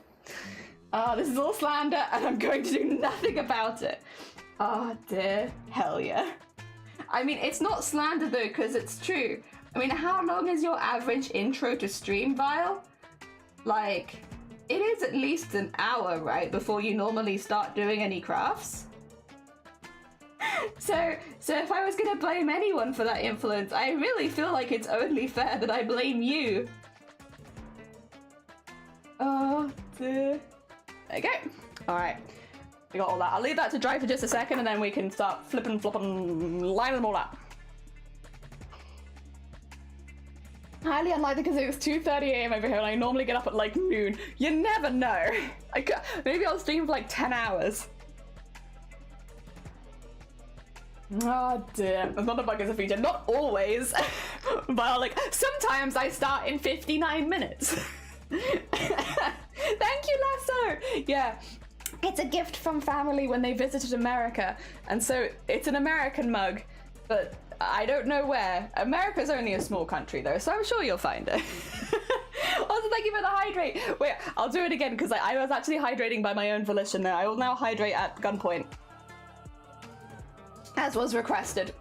Oh, this is all slander, and I'm going to do nothing about it. Oh dear. Hell yeah. I mean, it's not slander though, because it's true. I mean, how long is your average intro to stream, Vile? Like, it is at least an hour, right, before you normally start doing any crafts? So if I was gonna blame anyone for that influence, I really feel like it's only fair that I blame you. Oh dear. There you go. Alright. We got all that. I'll leave that to dry for just a second and then we can start flipping, flopping, lining them all up. Highly unlikely because it was 2:30 AM over here and I normally get up at like noon. You never know. Maybe I'll stream for like 10 hours. Oh dear. That's not a bug, it's a feature. Not always. But like, sometimes I start in 59 minutes. Thank you, Lasso. Yeah. It's a gift from family when they visited America. And so it's an American mug, but I don't know where. America's only a small country though, so I'm sure you'll find it. Also, thank you for the hydrate. Wait, I'll do it again because I was actually hydrating by my own volition there. I will now hydrate at gunpoint. As was requested.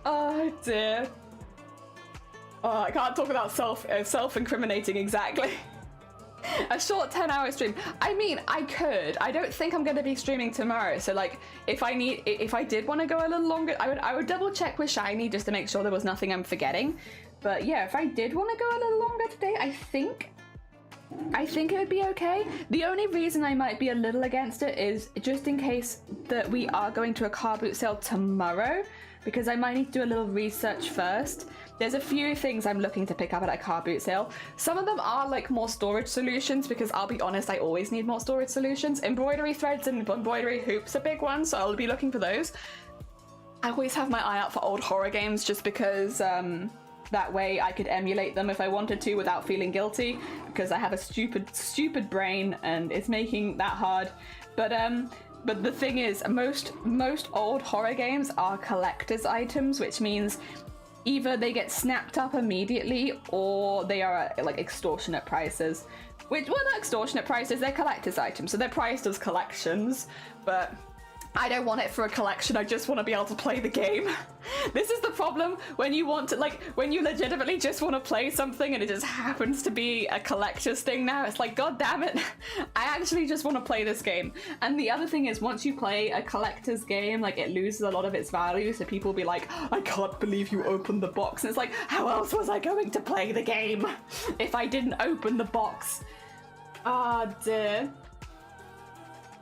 Oh dear. Oh, I can't talk without self-incriminating, exactly. A short 10-hour stream. I mean, I could. I don't think I'm going to be streaming tomorrow. So like, if I did want to go a little longer, I would double check with Shiny just to make sure there was nothing I'm forgetting. But yeah, if I did want to go a little longer today, I think it would be okay. The only reason I might be a little against it is just in case that we are going to a car boot sale tomorrow. because I might need to do a little research first. There's a few things I'm looking to pick up at a car boot sale. Some of them are like more storage solutions, because I'll be honest, I always need more storage solutions. Embroidery threads and embroidery hoops are big ones, so I'll be looking for those. I always have my eye out for old horror games, just because that way I could emulate them if I wanted to without feeling guilty, because I have a stupid brain and it's making that hard. But the thing is, most old horror games are collector's items, which means either they get snapped up immediately or they are at like extortionate prices. Which, well, not extortionate prices, they're collector's items, so they're priced as collections, but I don't want it for a collection, I just want to be able to play the game. This is the problem when you want to, like, when you legitimately just want to play something and it just happens to be a collector's thing now. It's like, god damn it, I actually just want to play this game. And the other thing is, once you play a collector's game, like, it loses a lot of its value, so people will be like, I can't believe you opened the box. And it's like, how else was I going to play the game if I didn't open the box? Ah, dear.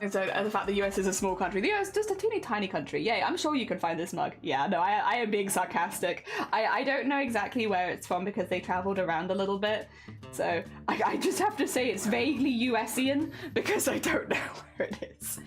And so the fact the US is a small country. The US is just a teeny tiny country. Yay, I'm sure you can find this mug. Yeah, no, I am being sarcastic. I don't know exactly where it's from because they traveled around a little bit. So I just have to say it's vaguely USian because I don't know where it is.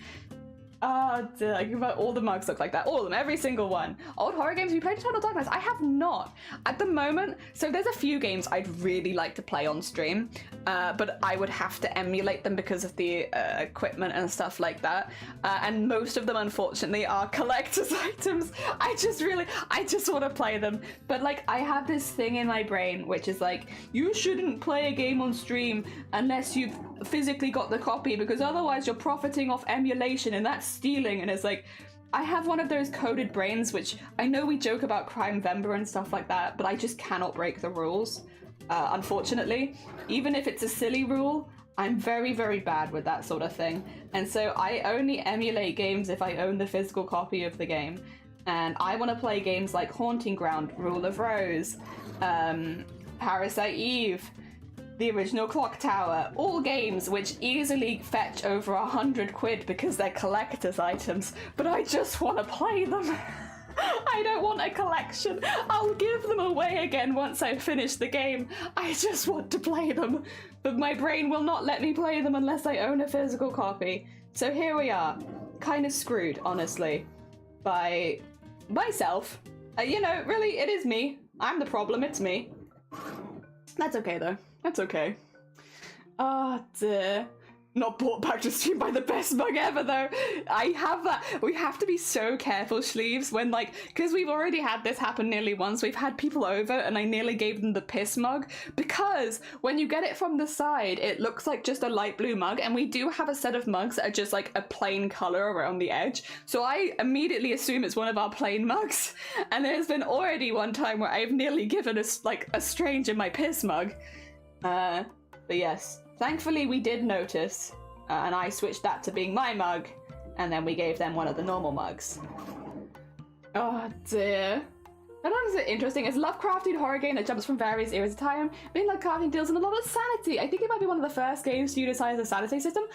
All the mugs look like that. All of them, every single one. Old horror games, we played Eternal Darkness. I have not. At the moment, so there's a few games I'd really like to play on stream, but I would have to emulate them because of the equipment and stuff like that. And most of them, unfortunately, are collector's items. I just want to play them. But like, I have this thing in my brain, which is like, you shouldn't play a game on stream unless you've physically got the copy, because otherwise you're profiting off emulation and that's stealing. And it's like, I have one of those coded brains, which I know we joke about Crime Vember and stuff like that, but I just cannot break the rules, unfortunately. Even if it's a silly rule, I'm very, very bad with that sort of thing. And so I only emulate games if I own the physical copy of the game. And I want to play games like Haunting Ground, Rule of Rose, Parasite Eve, the original Clock Tower, all games which easily fetch over 100 quid because they're collector's items, but I just want to play them. I don't want a collection. I'll give them away again once I finish the game. I just want to play them, but my brain will not let me play them unless I own a physical copy. So here we are, kind of screwed, honestly, by myself. You know, really, it is me. I'm the problem, it's me. That's okay though. That's okay. Oh dear. Not brought back to stream by the best mug ever though. I have that. We have to be so careful, Sleeves, when like, because we've already had this happen nearly once. We've had people over and I nearly gave them the piss mug, because when you get it from the side, it looks like just a light blue mug, and we do have a set of mugs that are just like a plain color around the edge. So I immediately assume it's one of our plain mugs. And there's been already one time where I've nearly given us like a stranger my piss mug. But yes, thankfully we did notice, and I switched that to being my mug, and then we gave them one of the normal mugs. Oh dear. That one is interesting. It's a Lovecraftian horror game that jumps from various eras of time. Being Lovecraftian deals in a lot of sanity. I think it might be one of the first games to utilize a sanity system.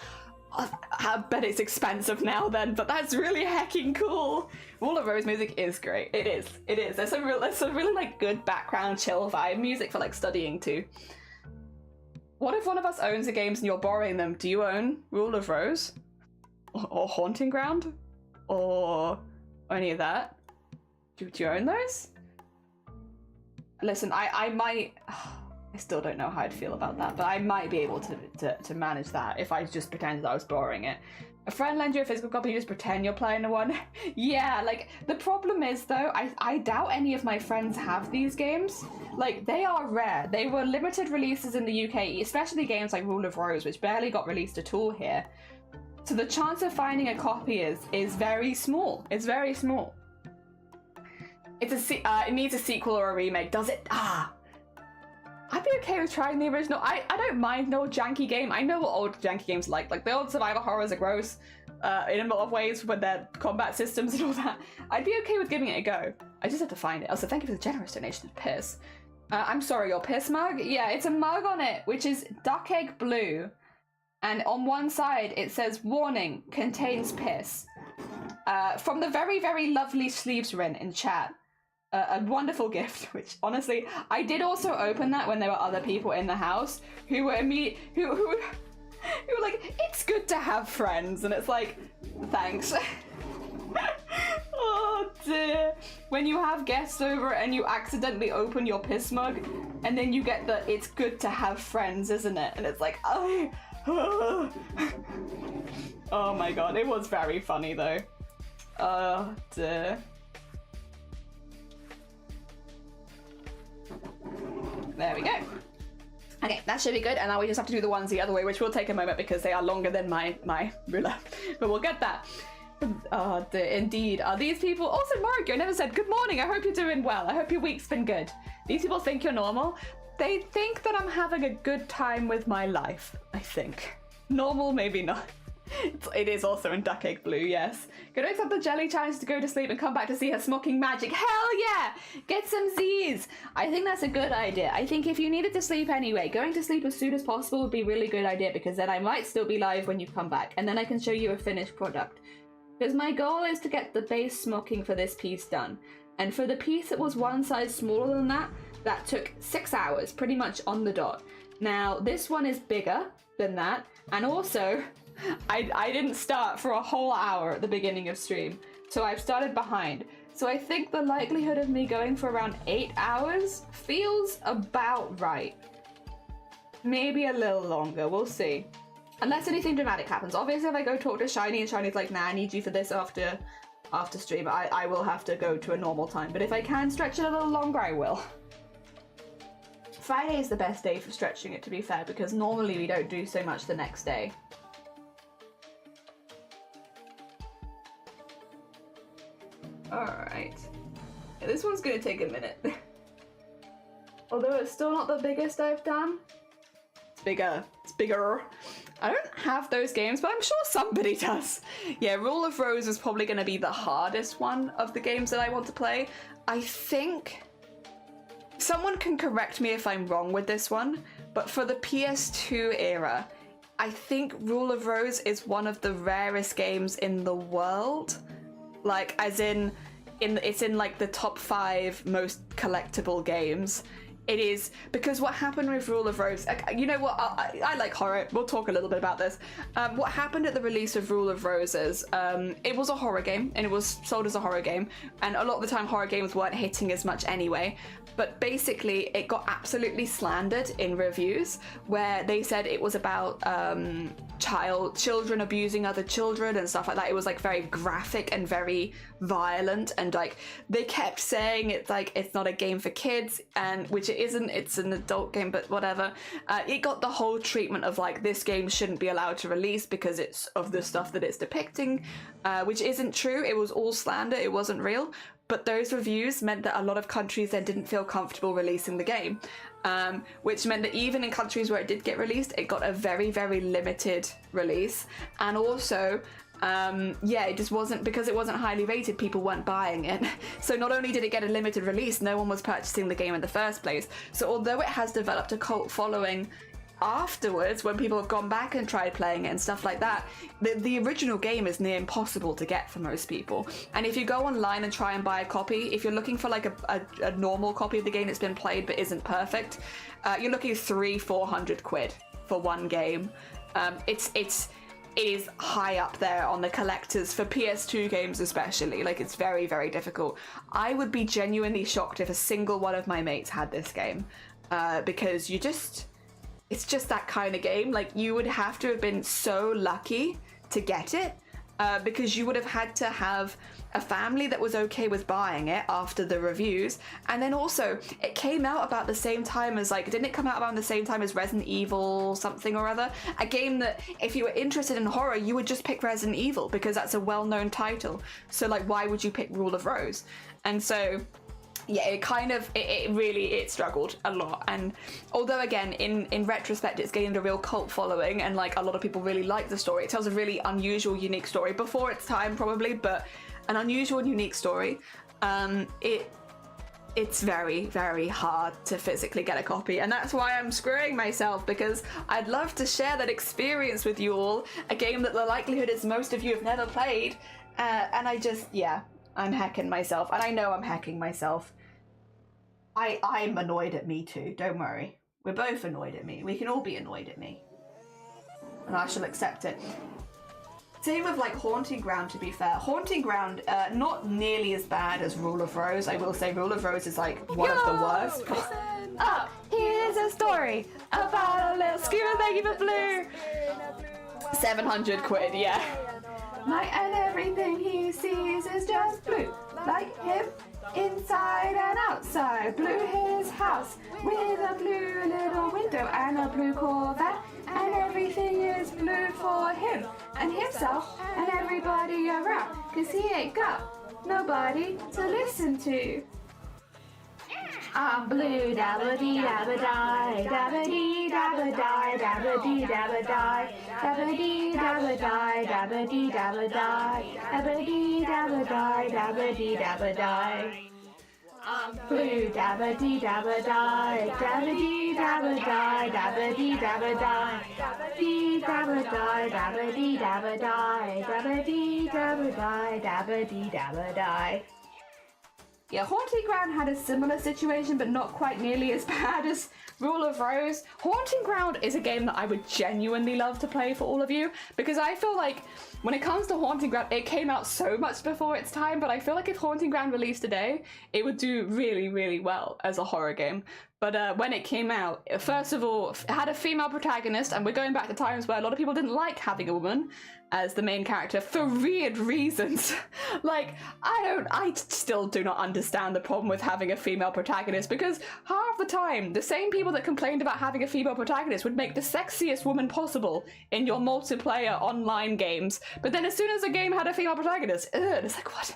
I bet it's expensive now then, but that's really hecking cool. Rule of Rose music is great. It is. There's some really like good background chill vibe music for like studying too. What if one of us owns the games and you're borrowing them? Do you own Rule of Rose? Or Haunting Ground? Or any of that? Do you own those? Listen, I might... I still don't know how I'd feel about that, but I might be able to manage that if I just pretended I was borrowing it. A friend lends you a physical copy, you just pretend you're playing the one. Yeah, like, the problem is, though, I doubt any of my friends have these games. Like, they are rare. They were limited releases in the UK, especially games like Rule of Rose, which barely got released at all here. So the chance of finding a copy is very small. It's very small. It's it needs a sequel or a remake. Does it? I'd be okay with trying the original. I don't mind an old janky game. I know what old janky games are like. Like, the old survival horrors are gross in a lot of ways with their combat systems and all that. I'd be okay with giving it a go. I just have to find it. Also, thank you for the generous donation of piss. I'm sorry, your piss mug? Yeah, it's a mug on it, which is duck egg blue. And on one side, it says, warning, contains piss. from the very, very lovely Sleeves Rin in chat. A wonderful gift, which honestly, I did also open that when there were other people in the house who were who were like, it's good to have friends, and it's like, thanks. Oh dear. When you have guests over and you accidentally open your piss mug, and then you get the, it's good to have friends, isn't it? And it's like, oh. Oh my god, it was very funny though. Oh dear. There we go. Okay, that should be good, and now we just have to do the ones the other way, which will take a moment because they are longer than my ruler. But we'll get that. Indeed. Are these people... Also, Mariko never said, good morning, I hope you're doing well. I hope your week's been good. These people think you're normal. They think that I'm having a good time with my life, I think. Normal, maybe not. It is also in duck egg blue, yes. Gonna accept the jelly challenge to go to sleep and come back to see her smoking magic. Hell yeah! Get some Z's! I think that's a good idea. I think if you needed to sleep anyway, going to sleep as soon as possible would be a really good idea, because then I might still be live when you come back, and then I can show you a finished product. Because my goal is to get the base smoking for this piece done. And for the piece that was one size smaller than that, that took 6 hours, pretty much on the dot. Now, this one is bigger than that, and also... I didn't start for a whole hour at the beginning of stream, so I've started behind. So I think the likelihood of me going for around 8 hours feels about right. Maybe a little longer, we'll see. Unless anything dramatic happens. Obviously if I go talk to Shiny and Shiny's like, nah, I need you for this after stream, I will have to go to a normal time. But if I can stretch it a little longer, I will. Friday is the best day for stretching it, to be fair, because normally we don't do so much the next day. Alright. Yeah, this one's gonna take a minute. Although it's still not the biggest I've done. It's bigger. It's bigger. I don't have those games, but I'm sure somebody does. Yeah, Rule of Rose is probably gonna be the hardest one of the games that I want to play. I think... Someone can correct me if I'm wrong with this one, but for the PS2 era, I think Rule of Rose is one of the rarest games in the world. Like, as in it's in like the top 5 most collectible games. It is, because what happened with Rule of Rose, you know what, I like horror, we'll talk a little bit about this. What happened at the release of Rule of Roses, it was a horror game, and it was sold as a horror game, and a lot of the time horror games weren't hitting as much anyway, but basically it got absolutely slandered in reviews, where they said it was about children abusing other children and stuff like that. It was like very graphic and very violent, and like they kept saying it's like it's not a game for kids, and which it isn't, it's an adult game, but whatever. It got the whole treatment of like this game shouldn't be allowed to release because it's of the stuff that it's depicting, which isn't true. It was all slander, it wasn't real. But those reviews meant that a lot of countries then didn't feel comfortable releasing the game, which meant that even in countries where it did get released, it got a very, very limited release. And also, yeah, it just wasn't, because it wasn't highly rated, people weren't buying it. So not only did it get a limited release, no one was purchasing the game in the first place. So although it has developed a cult following afterwards, when people have gone back and tried playing it and stuff like that, the original game is near impossible to get for most people. And if you go online and try and buy a copy, if you're looking for like a normal copy of the game that's been played but isn't perfect, you're looking at 300-400 quid for one game. It is high up there on the collectors for PS2 games especially. Like, it's very, very difficult. I would be genuinely shocked if a single one of my mates had this game, because it's just that kind of game. Like, you would have to have been so lucky to get it, because you would have had to have a family that was okay with buying it after the reviews. And then also, it came out about the same time as, like, didn't it come out around the same time as Resident Evil something or other? A game that, if you were interested in horror, you would just pick Resident Evil, because that's a well-known title. So, like, why would you pick Rule of Rose? And so... yeah, it struggled a lot. And although again, in retrospect, it's gained a real cult following, and like a lot of people really like the story. It tells a really unusual, unique story, before its time probably, but an unusual and unique story. It's very, very hard to physically get a copy, and that's why I'm screwing myself, because I'd love to share that experience with you all, a game that the likelihood is most of you have never played, And I just, yeah, I'm hecking myself. And I know I'm hecking myself. I'm annoyed at me too, don't worry. We're both annoyed at me. We can all be annoyed at me. And I shall accept it. Same with like Haunting Ground, to be fair. Haunting Ground, not nearly as bad as Rule of Rose. I will say Rule of Rose is like one of the worst. Listen up, here's a story about a little scuba thank you for blue. 700 quid, yeah. And everything he sees is just blue. Like him, inside and outside. Blue his house with a blue little window and a blue Corvette. And everything is blue for him and himself and everybody around. Cause he ain't got nobody to listen to. I'm blue, dabba-dee, dabba-die, dabba-dee, dabba-die, dabba-dee, dabba-die, dabba-dee, dabba-die, dabba-dee, dabba-die, dabba-dee, dabba-die, dabba-dee, dabba-die. I'm blue, dabba-dee, dabba-die, dabba-dee, dabba-die, dabba-dee, dabba-die, dabba-dee, dabba-die, dabba-dee, dabba-die, dabba-dee, dabba-die, dabba-dee, dabba-die. Yeah, Haunting Ground had a similar situation, but not quite nearly as bad as Rule of Rose. Haunting Ground is a game that I would genuinely love to play for all of you, because I feel like when it comes to Haunting Ground, it came out so much before its time, but I feel like if Haunting Ground released today, it would do really, really well as a horror game. But when it came out, first of all, it had a female protagonist, and we're going back to times where a lot of people didn't like having a woman as the main character for weird reasons. Like, I still do not understand the problem with having a female protagonist, because half the time, the same people that complained about having a female protagonist would make the sexiest woman possible in your multiplayer online games. But then as soon as a game had a female protagonist, it's like, what?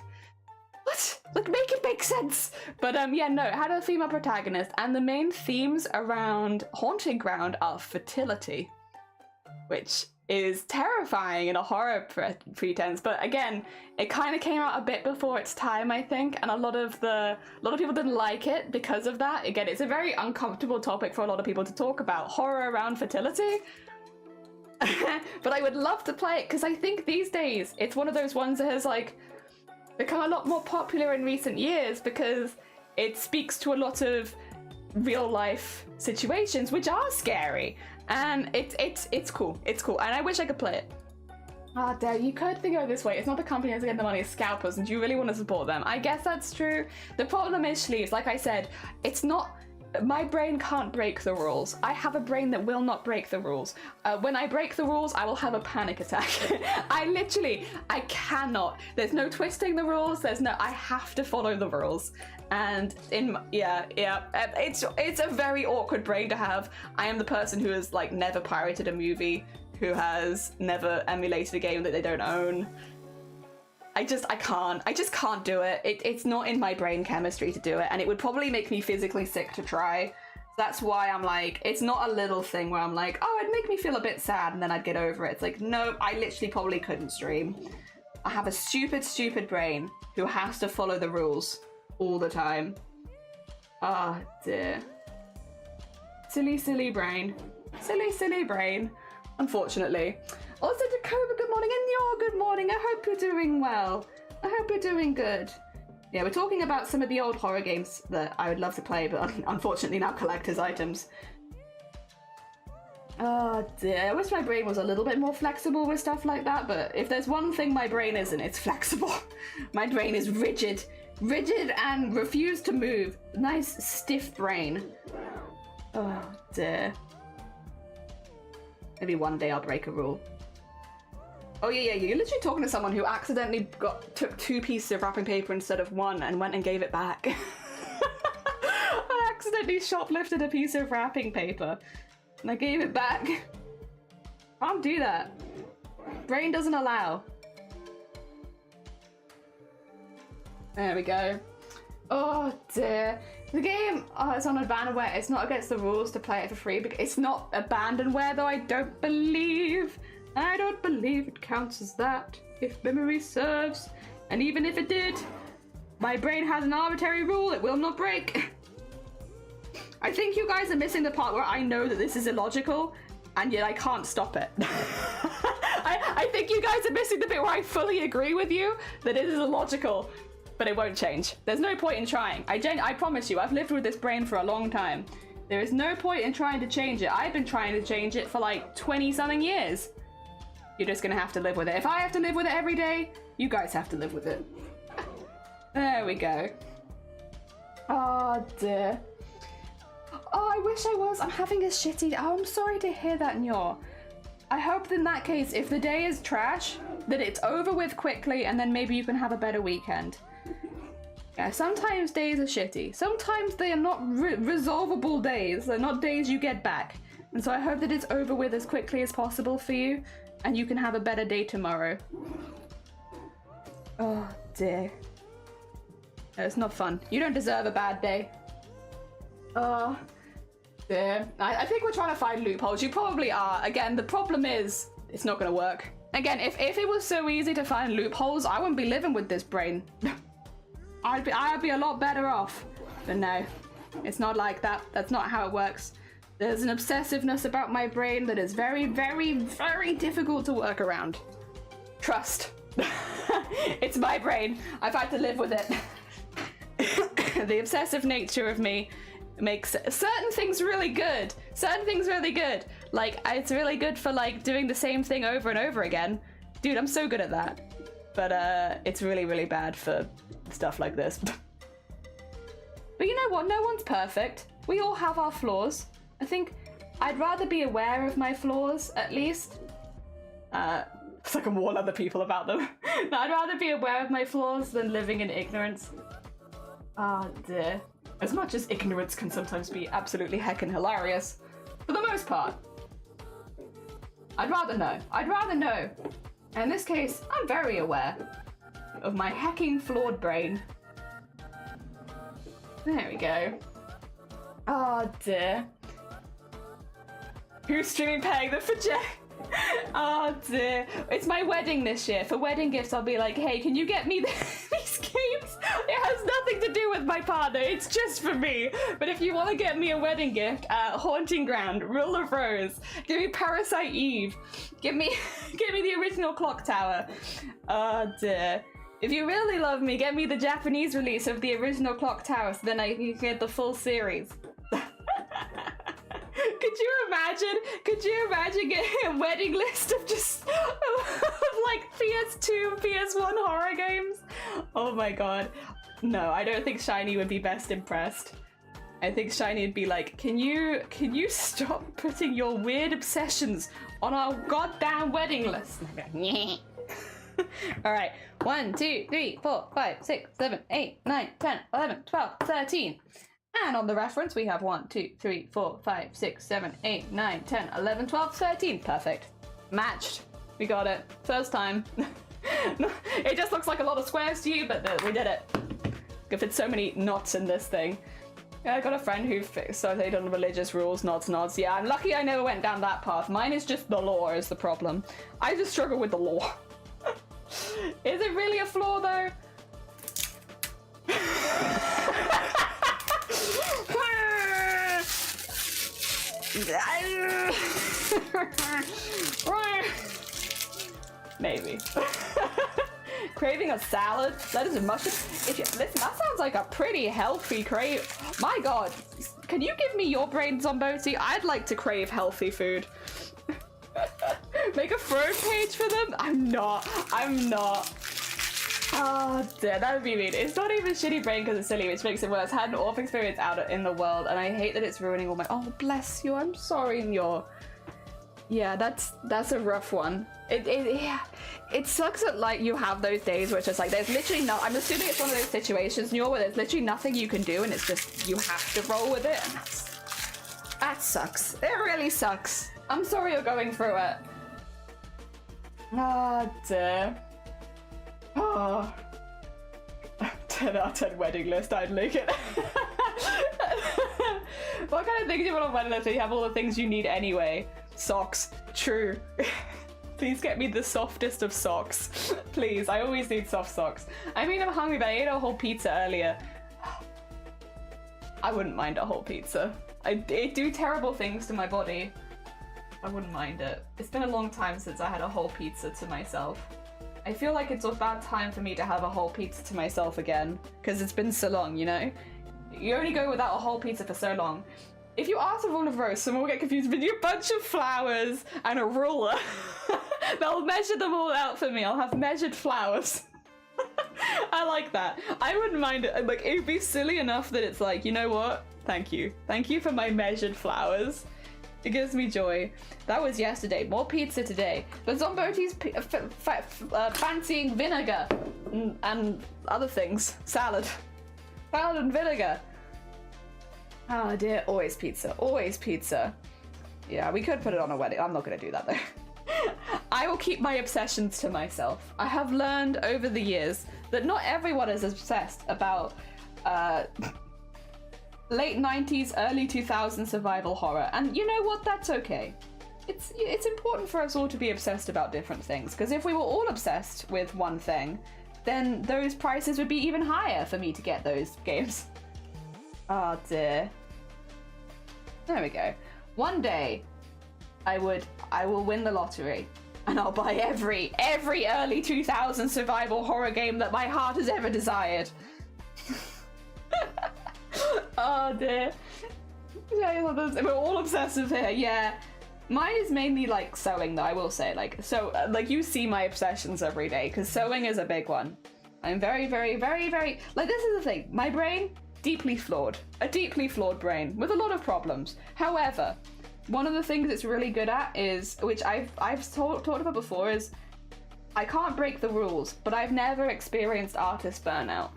Like, make it make sense. But yeah, no, it had a female protagonist, and the main themes around Haunting Ground are fertility, which is terrifying in a horror pretense. But again, it kind of came out a bit before its time, I think, and a lot of people didn't like it because of that. Again, it's a very uncomfortable topic for a lot of people to talk about, horror around fertility. But I would love to play it, because I think these days it's one of those ones that has like become a lot more popular in recent years, because it speaks to a lot of real life situations which are scary, and it's cool. It's cool, and I wish I could play it. Ah, dare you could think of it this way. It's not the company that's getting the money, it's scalpers, and do you really want to support them? I guess that's true. The problem is, sleeves, like I said, it's not. My brain can't break the rules. I have a brain that will not break the rules. When I break the rules, I will have a panic attack. I cannot. There's no twisting the rules. I have to follow the rules. And it's a very awkward brain to have. I am the person who has like never pirated a movie, who has never emulated a game that they don't own. I just can't do it. It's not in my brain chemistry to do it, and it would probably make me physically sick to try. That's why I'm like, it's not a little thing where I'm like, oh, it'd make me feel a bit sad and then I'd get over it. It's like, no, I literally probably couldn't stream. I have a stupid brain who has to follow the rules all the time. Ah, dear. Silly brain. Silly brain. Unfortunately. Also, Dakota, good morning, and your good morning. I hope you're doing well. I hope you're doing good. Yeah, we're talking about some of the old horror games that I would love to play, but unfortunately now collector's items. Oh dear, I wish my brain was a little bit more flexible with stuff like that, but if there's one thing my brain isn't, it's flexible. My brain is rigid and refused to move. Nice stiff brain. Oh dear. Maybe one day I'll break a rule. Oh yeah, you're literally talking to someone who accidentally took 2 pieces of wrapping paper instead of 1 and went and gave it back. I accidentally shoplifted a piece of wrapping paper and I gave it back. Can't do that. Brain doesn't allow. There we go. Oh dear. The game, it's on abandonware. It's not against the rules to play it for free, because it's not abandonware though, I don't believe. I don't believe it counts as that, if memory serves. And even if it did, my brain has an arbitrary rule, it will not break. I think you guys are missing the part where I know that this is illogical, and yet I can't stop it. I think you guys are missing the bit where I fully agree with you that it is illogical, but it won't change. There's no point in trying. I promise you, I've lived with this brain for a long time. There is no point in trying to change it. I've been trying to change it for like 20-something years. You're just gonna have to live with it. If I have to live with it every day, you guys have to live with it. There we go. Oh dear. Oh, I wish I was. I'm having a shitty day. Oh, I'm sorry to hear that, Nyor. I hope in that case, if the day is trash, that it's over with quickly and then maybe you can have a better weekend. Yeah, sometimes days are shitty. Sometimes they are not resolvable days. They're not days you get back. And so I hope that it's over with as quickly as possible for you and you can have a better day tomorrow. Oh dear. No, it's not fun. You don't deserve a bad day. Oh dear. I think we're trying to find loopholes. You probably are. Again, the problem is it's not going to work. Again, if it was so easy to find loopholes, I wouldn't be living with this brain. I'd be a lot better off. But no, it's not like that. That's not how it works. There's an obsessiveness about my brain that is very, very, very difficult to work around. Trust. It's my brain. I've had to live with it. The obsessive nature of me makes certain things really good. Certain things really good. Like, it's really good for like doing the same thing over and over again. Dude, I'm so good at that. But it's really, really bad for stuff like this. But you know what? No one's perfect. We all have our flaws. I think I'd rather be aware of my flaws, at least. So I can warn other people about them. No, I'd rather be aware of my flaws than living in ignorance. Ah, dear. As much as ignorance can sometimes be absolutely heckin' hilarious, for the most part. I'd rather know. I'd rather know. And in this case, I'm very aware of my hecking flawed brain. There we go. Oh dear. Who's streaming paying them for Jay? Oh dear. It's my wedding this year. For wedding gifts, I'll be like, hey, can you get me these games? It has nothing to do with my partner. It's just for me. But if you want to get me a wedding gift, Haunting Ground, Rule of Rose, give me Parasite Eve, give me the original Clock Tower. Oh dear. If you really love me, get me the Japanese release of the original Clock Tower so then I can get the full series. Could you imagine getting a wedding list of just like PS2, PS1 horror games? Oh my god. No, I don't think Shiny would be best impressed. I think Shiny would be like, can you stop putting your weird obsessions on our goddamn wedding list? Alright, 1, 2, 3, 4, 5, 6, 7, 8, 9, 10, 11, 12, 13. And on the reference, we have 1, 2, 3, 4, 5, 6, 7, 8, 9, 10, 11, 12, 13. Perfect. Matched. We got it. First time. It just looks like a lot of squares to you, but we did it. Could fit so many knots in this thing. Yeah, I got a friend who fixated on religious rules, nods. Yeah, I'm lucky I never went down that path. Mine is just the law is the problem. I just struggle with the law. Is it really a flaw, though? Maybe. Craving a salad, lettuce and mushrooms. Listen, that sounds like a pretty healthy crave. My god, can you give me your brain, Zomboti? I'd like to crave healthy food. Make a throne page for them? I'm not. Oh dear, that would be mean. It's not even shitty brain because it's silly, which makes it worse. Had an awful experience out in the world, and I hate that it's ruining all my. Oh bless you, I'm sorry, Nyor. Yeah, that's a rough one. It sucks that like you have those days where it's just like there's literally no. I'm assuming it's one of those situations, Nyor, where there's literally nothing you can do, and it's just you have to roll with it, and that sucks. It really sucks. I'm sorry you're going through it. Oh dear. Oh, 10 out of 10 wedding list, I'd make it. What kind of things do you want on wedding list? You have all the things you need anyway. Socks, true. Please get me the softest of socks. Please, I always need soft socks. I mean, I'm hungry, but I ate a whole pizza earlier. I wouldn't mind a whole pizza. It do terrible things to my body. I wouldn't mind it. It's been a long time since I had a whole pizza to myself. I feel like it's about time for me to have a whole pizza to myself again, because it's been so long, you know? You only go without a whole pizza for so long. If you ask a rule of rose, someone will get confused with a bunch of flowers and a ruler. They'll measure them all out for me. I'll have measured flowers. I like that. I wouldn't mind it. Like, it would be silly enough that it's like, you know what? Thank you. Thank you for my measured flowers. It gives me joy. That was yesterday. More pizza today. But Zomboti's fancying vinegar and other things. Salad. Salad and vinegar. Oh dear, always pizza, always pizza. Yeah, we could put it on a wedding. I'm not gonna do that though. I will keep my obsessions to myself. I have learned over the years that not everyone is obsessed about late 90s, early 2000s survival horror. And you know what? That's okay. It's important for us all to be obsessed about different things, because if we were all obsessed with one thing, then those prices would be even higher for me to get those games. Oh dear. There we go. One day, I will win the lottery, and I'll buy every early 2000s survival horror game that my heart has ever desired. Oh dear. We're all obsessive here, yeah. Mine is mainly like sewing though, I will say. Like, so, like you see my obsessions every day, because sewing is a big one. I'm very, very, very, very, like this is the thing, my brain, deeply flawed. A deeply flawed brain with a lot of problems. However, one of the things it's really good at is, which I've talked about before, is I can't break the rules, but I've never experienced artist burnout.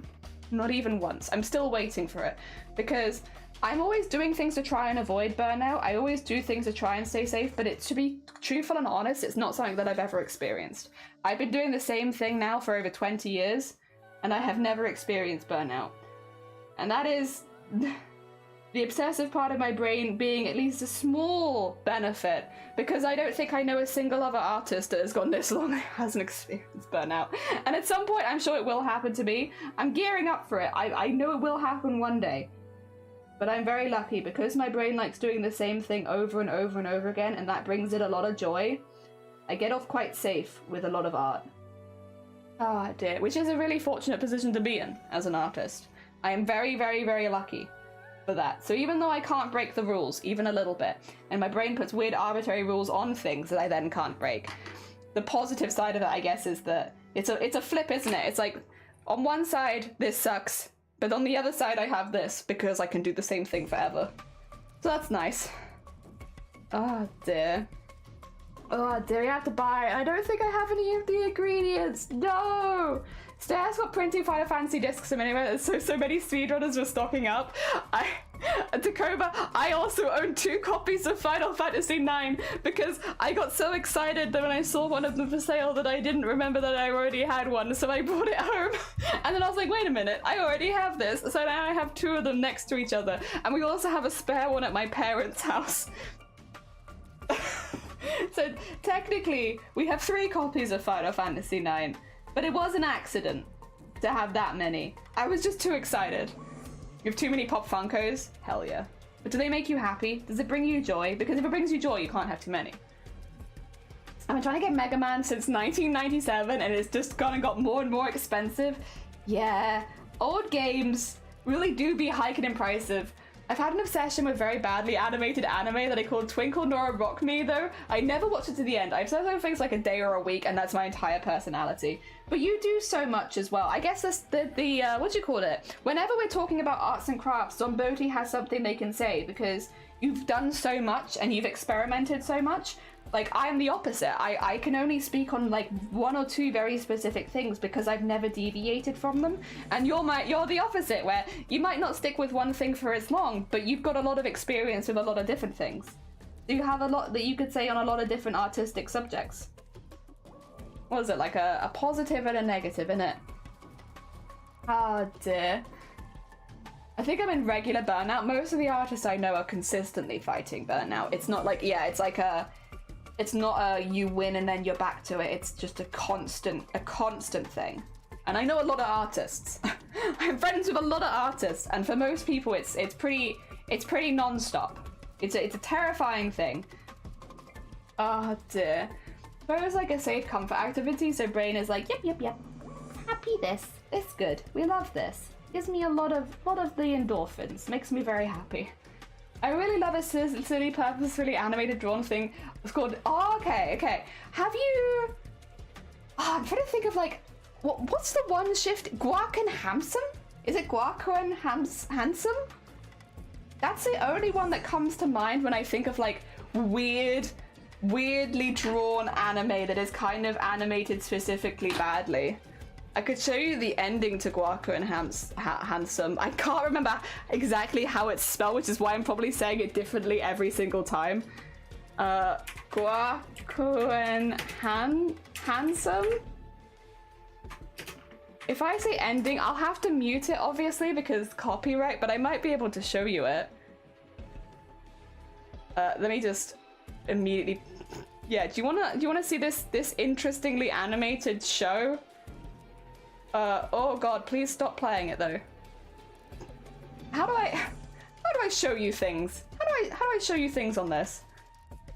Not even once. I'm still waiting for it, because I'm always doing things to try and avoid burnout. I always do things to try and stay safe, but to be truthful and honest, it's not something that I've ever experienced. I've been doing the same thing now for over 20 years, and I have never experienced burnout. And that is the obsessive part of my brain being at least a small benefit, because I don't think I know a single other artist that has gone this long and hasn't experienced burnout. And at some point, I'm sure it will happen to me. I'm gearing up for it. I know it will happen one day. But I'm very lucky because my brain likes doing the same thing over and over and over again, and that brings it a lot of joy. I get off quite safe with a lot of art. Ah, dear. Which is a really fortunate position to be in as an artist. I am very, very, very lucky for that. So even though I can't break the rules, even a little bit, and my brain puts weird arbitrary rules on things that I then can't break, the positive side of it, I guess, is that it's a flip, isn't it? It's like, on one side, this sucks, but on the other side I have this, because I can do the same thing forever. So that's nice. Oh dear. Oh dear, you have to buy. I don't think I have any of the ingredients. No! Stairs got printing Final Fantasy discs a minute, so many speedrunners were stocking up. Tacoma, I also own 2 copies of Final Fantasy IX because I got so excited that when I saw one of them for sale that I didn't remember that I already had one, so I brought it home. And then I was like, wait a minute, I already have this. So now I have 2 of them next to each other. And we also have a spare one at my parents' house. So technically, we have 3 copies of Final Fantasy IX. But it was an accident to have that many. I was just too excited. You have too many Pop Funkos? Hell yeah. But do they make you happy? Does it bring you joy? Because if it brings you joy, you can't have too many. I've been trying to get Mega Man since 1997 and it's just gone and got more and more expensive. Yeah, old games really do be hiking in price. I've had an obsession with very badly animated anime that I called Twinkle Nora Rock Me, though. I never watched it to the end. I've said those things like a day or a week, and that's my entire personality. But you do so much as well. I guess that's the what do you call it? Whenever we're talking about arts and crafts, Zomboti has something they can say, because you've done so much and you've experimented so much. Like, I'm the opposite. I can only speak on like 1 or 2 very specific things because I've never deviated from them. And you're the opposite, where you might not stick with one thing for as long, but you've got a lot of experience with a lot of different things. You have a lot that you could say on a lot of different artistic subjects. What is it, like a positive and a negative, innit? Oh dear. I think I'm in regular burnout. Most of the artists I know are consistently fighting burnout. It's not like, yeah, it's like it's not a you win and then you're back to it. It's just a constant thing. And I know a lot of artists. I'm friends with a lot of artists, and for most people, it's pretty non-stop. It's a terrifying thing. Oh dear. But it was like a safe comfort activity, so brain is like, yep. Happy this. It's good. We love this. Gives me a lot of the endorphins. Makes me very happy. I really love a silly, purposefully animated drawn thing. It's called, oh, okay. Have you, I'm trying to think of like, what's the one shift? Guac and Handsome? Is it Guac and Handsome? That's the only one that comes to mind when I think of like weirdly drawn anime that is kind of animated specifically badly. I could show you the ending to Guaco and Handsome. I can't remember exactly how it's spelled, which is why I'm probably saying it differently every single time. Guaco and Handsome? If I say ending, I'll have to mute it, obviously, because copyright, but I might be able to show you it. Let me just immediately... Yeah, do you wanna see this interestingly animated show? Oh god, please stop playing it though. How do I show you things? How do I show you things on this?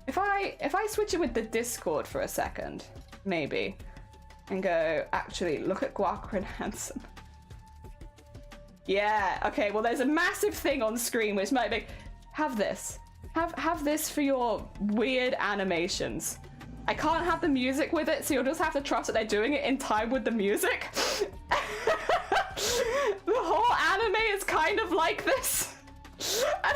If I switch it with the Discord for a second, maybe, and go, actually, look at Guac and Handsome. Yeah, okay, well there's a massive thing on screen which might be, have this. Have this for your weird animations. I can't have the music with it, so you'll just have to trust that they're doing it in time with the music. The whole anime is kind of like this. I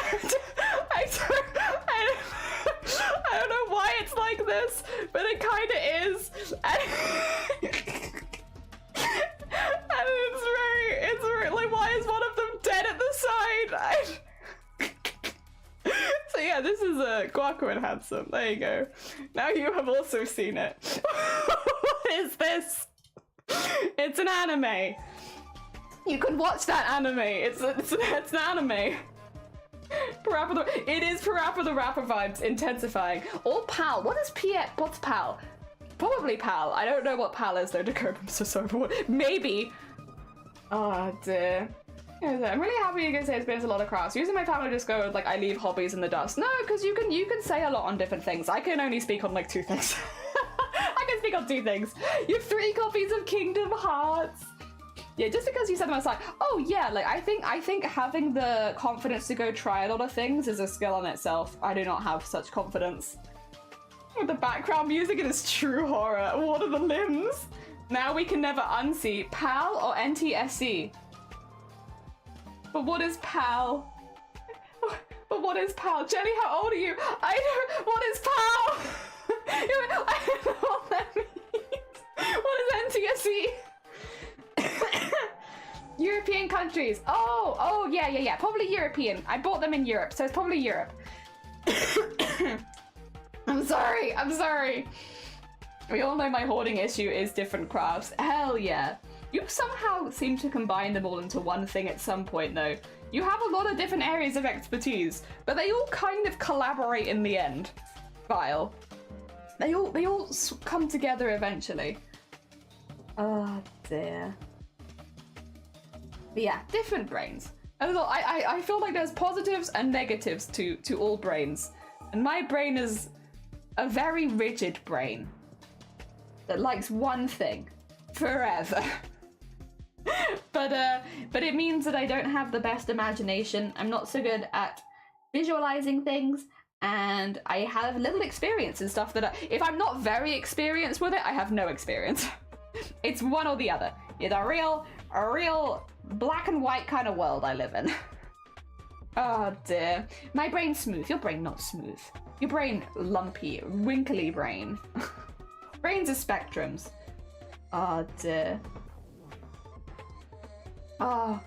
don't know why it's like this, but it kind of is. And it's very, like, why is one of them dead at the side? So yeah, this is a Guaco and Handsome. There you go. Now you have also seen it. What is this? It's an anime. You can watch that anime. It's an anime. It is Parappa the Rapper vibes intensifying. Or PAL. What is what's PAL? Probably PAL. I don't know what PAL is though, Dakota. I'm so sorry for what. Maybe. Oh dear. I'm really happy you guys say experience a lot of crafts. Using my family just go like I leave hobbies in the dust. No, because you can say a lot on different things. I can only speak on like 2 things. I can speak on 2 things. You have 3 copies of Kingdom Hearts. Yeah, just because you said them, I was like, oh yeah, like I think having the confidence to go try a lot of things is a skill in itself. I do not have such confidence. With the background music, it is true horror. What are the limbs? Now we can never unsee. PAL or NTSC? But what is PAL? But what is PAL? Jenny, how old are you? I don't. What is PAL? I don't know what that means. What is NTSC? European countries. Oh, yeah. Probably European. I bought them in Europe, so it's probably Europe. I'm sorry. We all know my hoarding issue is different crafts. Hell yeah. You somehow seem to combine them all into one thing at some point, though. You have a lot of different areas of expertise, but they all kind of collaborate in the end. Vile. They all come together eventually. Oh dear. But yeah, different brains. I feel like there's positives and negatives to all brains, and my brain is a very rigid brain that likes one thing forever. But it means that I don't have the best imagination. I'm not so good at visualizing things, and I have little experience in stuff that if I'm not very experienced with it, I have no experience. It's one or the other. It's a real black and white kind of world I live in. Oh dear. My brain's smooth. Your brain not smooth. Your brain lumpy, wrinkly brain. Brains are spectrums. Oh dear. Oh.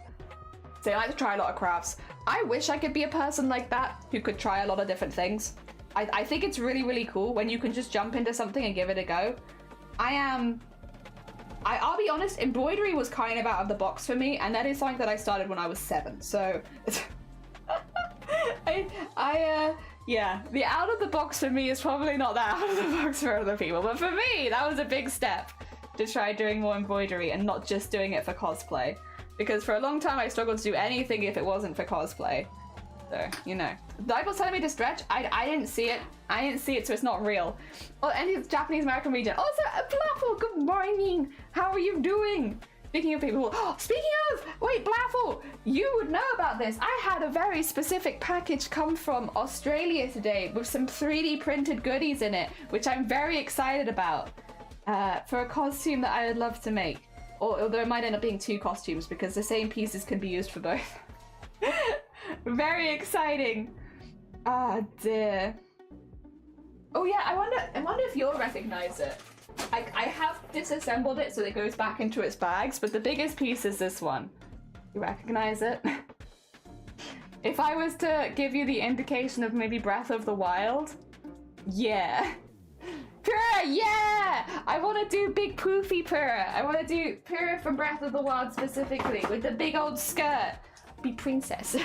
So I like to try a lot of crafts. I wish I could be a person like that who could try a lot of different things. I think it's really, really cool when you can just jump into something and give it a go. I'll be honest, embroidery was kind of out of the box for me, and that is something that I started when I was 7, so... yeah, the out of the box for me is probably not that out of the box for other people, but for me, that was a big step to try doing more embroidery and not just doing it for cosplay. Because for a long time I struggled to do anything if it wasn't for cosplay. So, you know. Diable's telling me to stretch. I didn't see it. I didn't see it, so it's not real. Oh, and it's Japanese American region. Also, Blaffle, good morning. How are you doing? Speaking of people, wait, Blaffle, you would know about this. I had a very specific package come from Australia today with some 3D printed goodies in it, which I'm very excited about for a costume that I would love to make. Although it might end up being 2 costumes because the same pieces can be used for both. Very exciting. Ah, dear. Oh yeah, I wonder if you'll recognize it. I have disassembled it so it goes back into its bags, but the biggest piece is this one. You recognize it? If I was to give you the indication of maybe Breath of the Wild, yeah. Purah, yeah! I want to do big poofy Purah. I want to do Purah from Breath of the Wild specifically with the big old skirt. Be princess.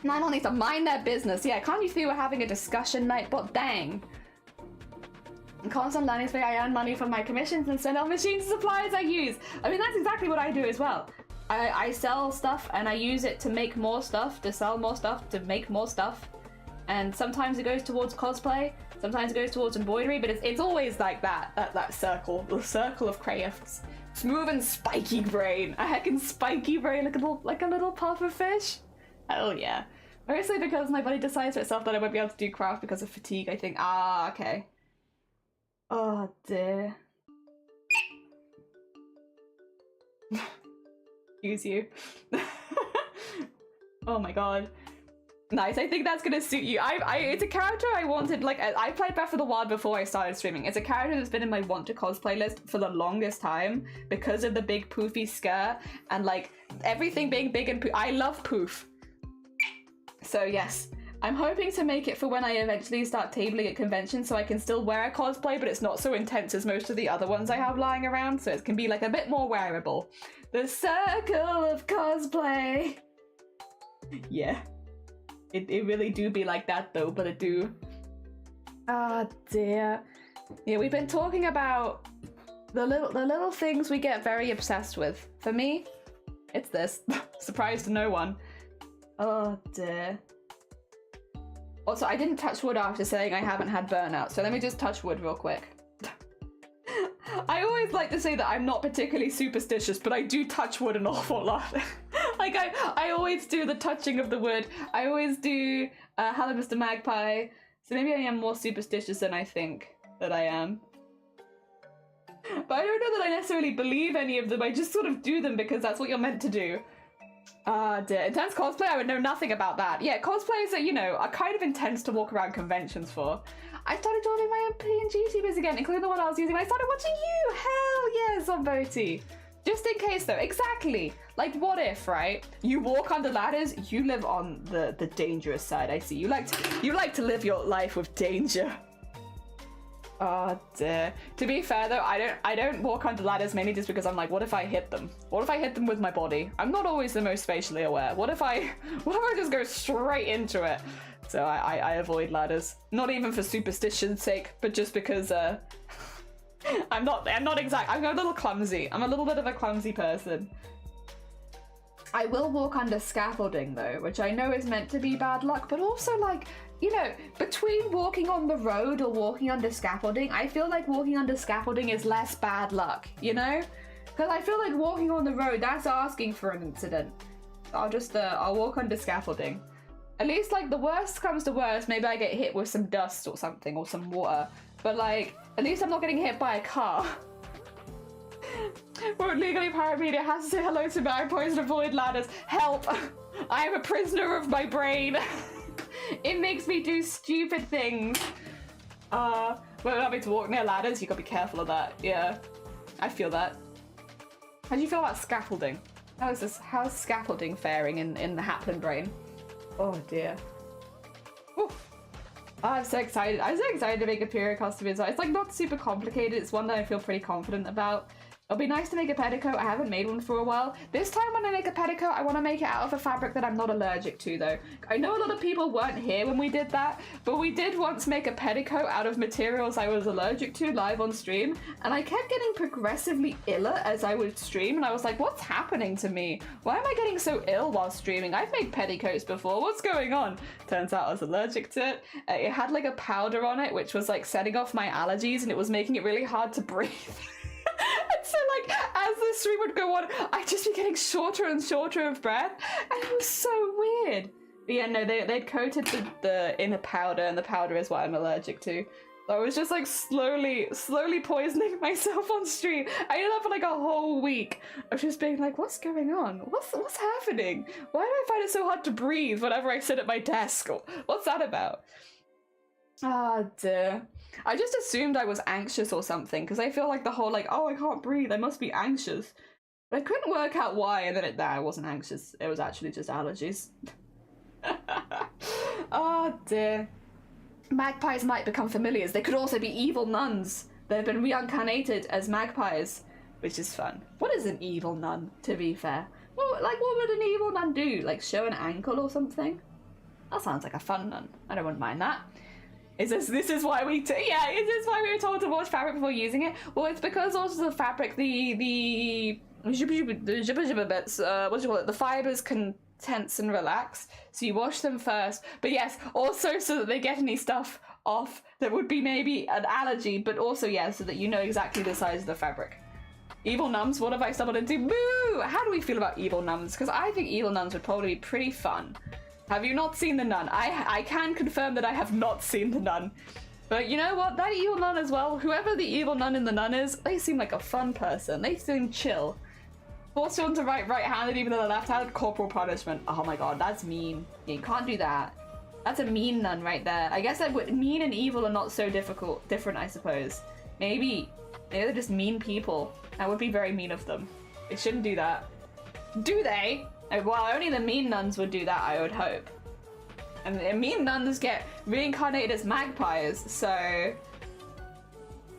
Nine needs to mind their business. Yeah, can't you see we're having a discussion night? But dang. In constant learning space, I earn money from my commissions and send out machines and supplies I use. I mean, that's exactly what I do as well. I sell stuff and I use it to make more stuff, to sell more stuff, to make more stuff. And sometimes it goes towards cosplay, sometimes it goes towards embroidery, but it's always like that circle, the circle of crafts. Smooth and spiky brain. A heckin' spiky brain, like a little puffer fish. Hell yeah. Mostly because my body decides for itself that I won't be able to do craft because of fatigue, I think. Ah, okay. Oh dear. Excuse you. Oh my god. Nice, I think that's gonna suit you. It's a character I wanted, like, I played Breath of the Wild before I started streaming. It's a character that's been in my want to cosplay list for the longest time because of the big poofy skirt and like everything being big and I love poof. So yes, I'm hoping to make it for when I eventually start tabling at conventions so I can still wear a cosplay, but it's not so intense as most of the other ones I have lying around, so it can be like a bit more wearable. The circle of cosplay. Yeah. It really do be like that though, but it do. Ah, dear. Yeah, we've been talking about the little things we get very obsessed with. For me, it's this. Surprise to no one. Oh dear. Also, I didn't touch wood after saying I haven't had burnout, so let me just touch wood real quick. I always like to say that I'm not particularly superstitious, but I do touch wood an awful lot. Like, I always do the touching of the wood. I always do Hello Mr. Magpie. So maybe I am more superstitious than I think that I am. But I don't know that I necessarily believe any of them. I just sort of do them because that's what you're meant to do. Dear. Intense cosplay, I would know nothing about that. Yeah, cosplays that, you know, are kind of intense to walk around conventions for. I started drawing my own PNG YouTubers again, including the one I was using when I started watching you! Hell yeah, Zomboti! Just in case though, exactly! Like, what if, right? You walk under ladders, you live on the dangerous side, I see. You like to live your life with danger. Oh dear. To be fair though, I don't walk under ladders mainly just because I'm like, what if I hit them? What if I hit them with my body? I'm not always the most spatially aware. What if I just go straight into it? So I avoid ladders. Not even for superstition's sake, but just because I'm a little clumsy. I'm a little bit of a clumsy person. I will walk under scaffolding though, which I know is meant to be bad luck, but also like, you know, between walking on the road or walking under scaffolding, I feel like walking under scaffolding is less bad luck, you know? Because I feel like walking on the road, that's asking for an incident. I'll walk under scaffolding. At least, like, the worst comes to worst, maybe I get hit with some dust or something, or some water. But, like, at least I'm not getting hit by a car. Won't legally pirate media has to say hello to bag points and avoid ladders. Help! I am a prisoner of my brain. It makes me do stupid things. Well, not me to walk near ladders, you gotta be careful of that. Yeah, I feel that. How do you feel about scaffolding? How's scaffolding faring in the Haplin brain? Oh dear. Ooh. Oh, I'm so excited. I'm so excited to make a period costume as well. It's like not super complicated. It's one that I feel pretty confident about. It'll be nice to make a petticoat. I haven't made one for a while. This time when I make a petticoat, I want to make it out of a fabric that I'm not allergic to, though. I know a lot of people weren't here when we did that, but we did once make a petticoat out of materials I was allergic to live on stream, and I kept getting progressively iller as I would stream, and I was like, what's happening to me? Why am I getting so ill while streaming? I've made petticoats before. What's going on? Turns out I was allergic to it. It had like a powder on it, which was like setting off my allergies, and it was making it really hard to breathe. And so like as the stream would go on, I'd just be getting shorter and shorter of breath, and it was so weird. But yeah, no, they'd coated the in a powder, and the powder is what I'm allergic to. So I was just like slowly poisoning myself on stream. I ended up for like a whole week of just being like, what's going on? What's happening? Why do I find it so hard to breathe whenever I sit at my desk? What's that about? Ah, dear. I just assumed I was anxious or something, because I feel like the whole like, oh, I can't breathe, I must be anxious. But I couldn't work out why, and then I wasn't anxious. It was actually just allergies. Oh dear. Magpies might become familiars. They could also be evil nuns. They've been reincarnated as magpies, which is fun. What is an evil nun, to be fair? What would an evil nun do? Like show an ankle or something? That sounds like a fun nun. I don't want to mind that. This is why we were told to wash fabric before using it? Well, it's because also the fabric, the bits, what do you call it? The fibers can tense and relax, so you wash them first. But yes, also so that they get any stuff off that would be maybe an allergy, but also, yeah, so that you know exactly the size of the fabric. Evil nuns, what have I stumbled into? Boo! How do we feel about evil nuns? Because I think evil nuns would probably be pretty fun. Have you not seen The Nun? I can confirm that I have not seen The Nun. But you know what? That evil nun as well, whoever the evil nun in The Nun is, they seem like a fun person. They seem chill. Force someone to write right-handed even though they're left-handed, corporal punishment. Oh my god, that's mean. Yeah, you can't do that. That's a mean nun right there. I guess that mean and evil are not so different, I suppose. Maybe they're just mean people. That would be very mean of them. They shouldn't do that. Do they? Well, only the mean nuns would do that, I would hope. And the mean nuns get reincarnated as magpies, so...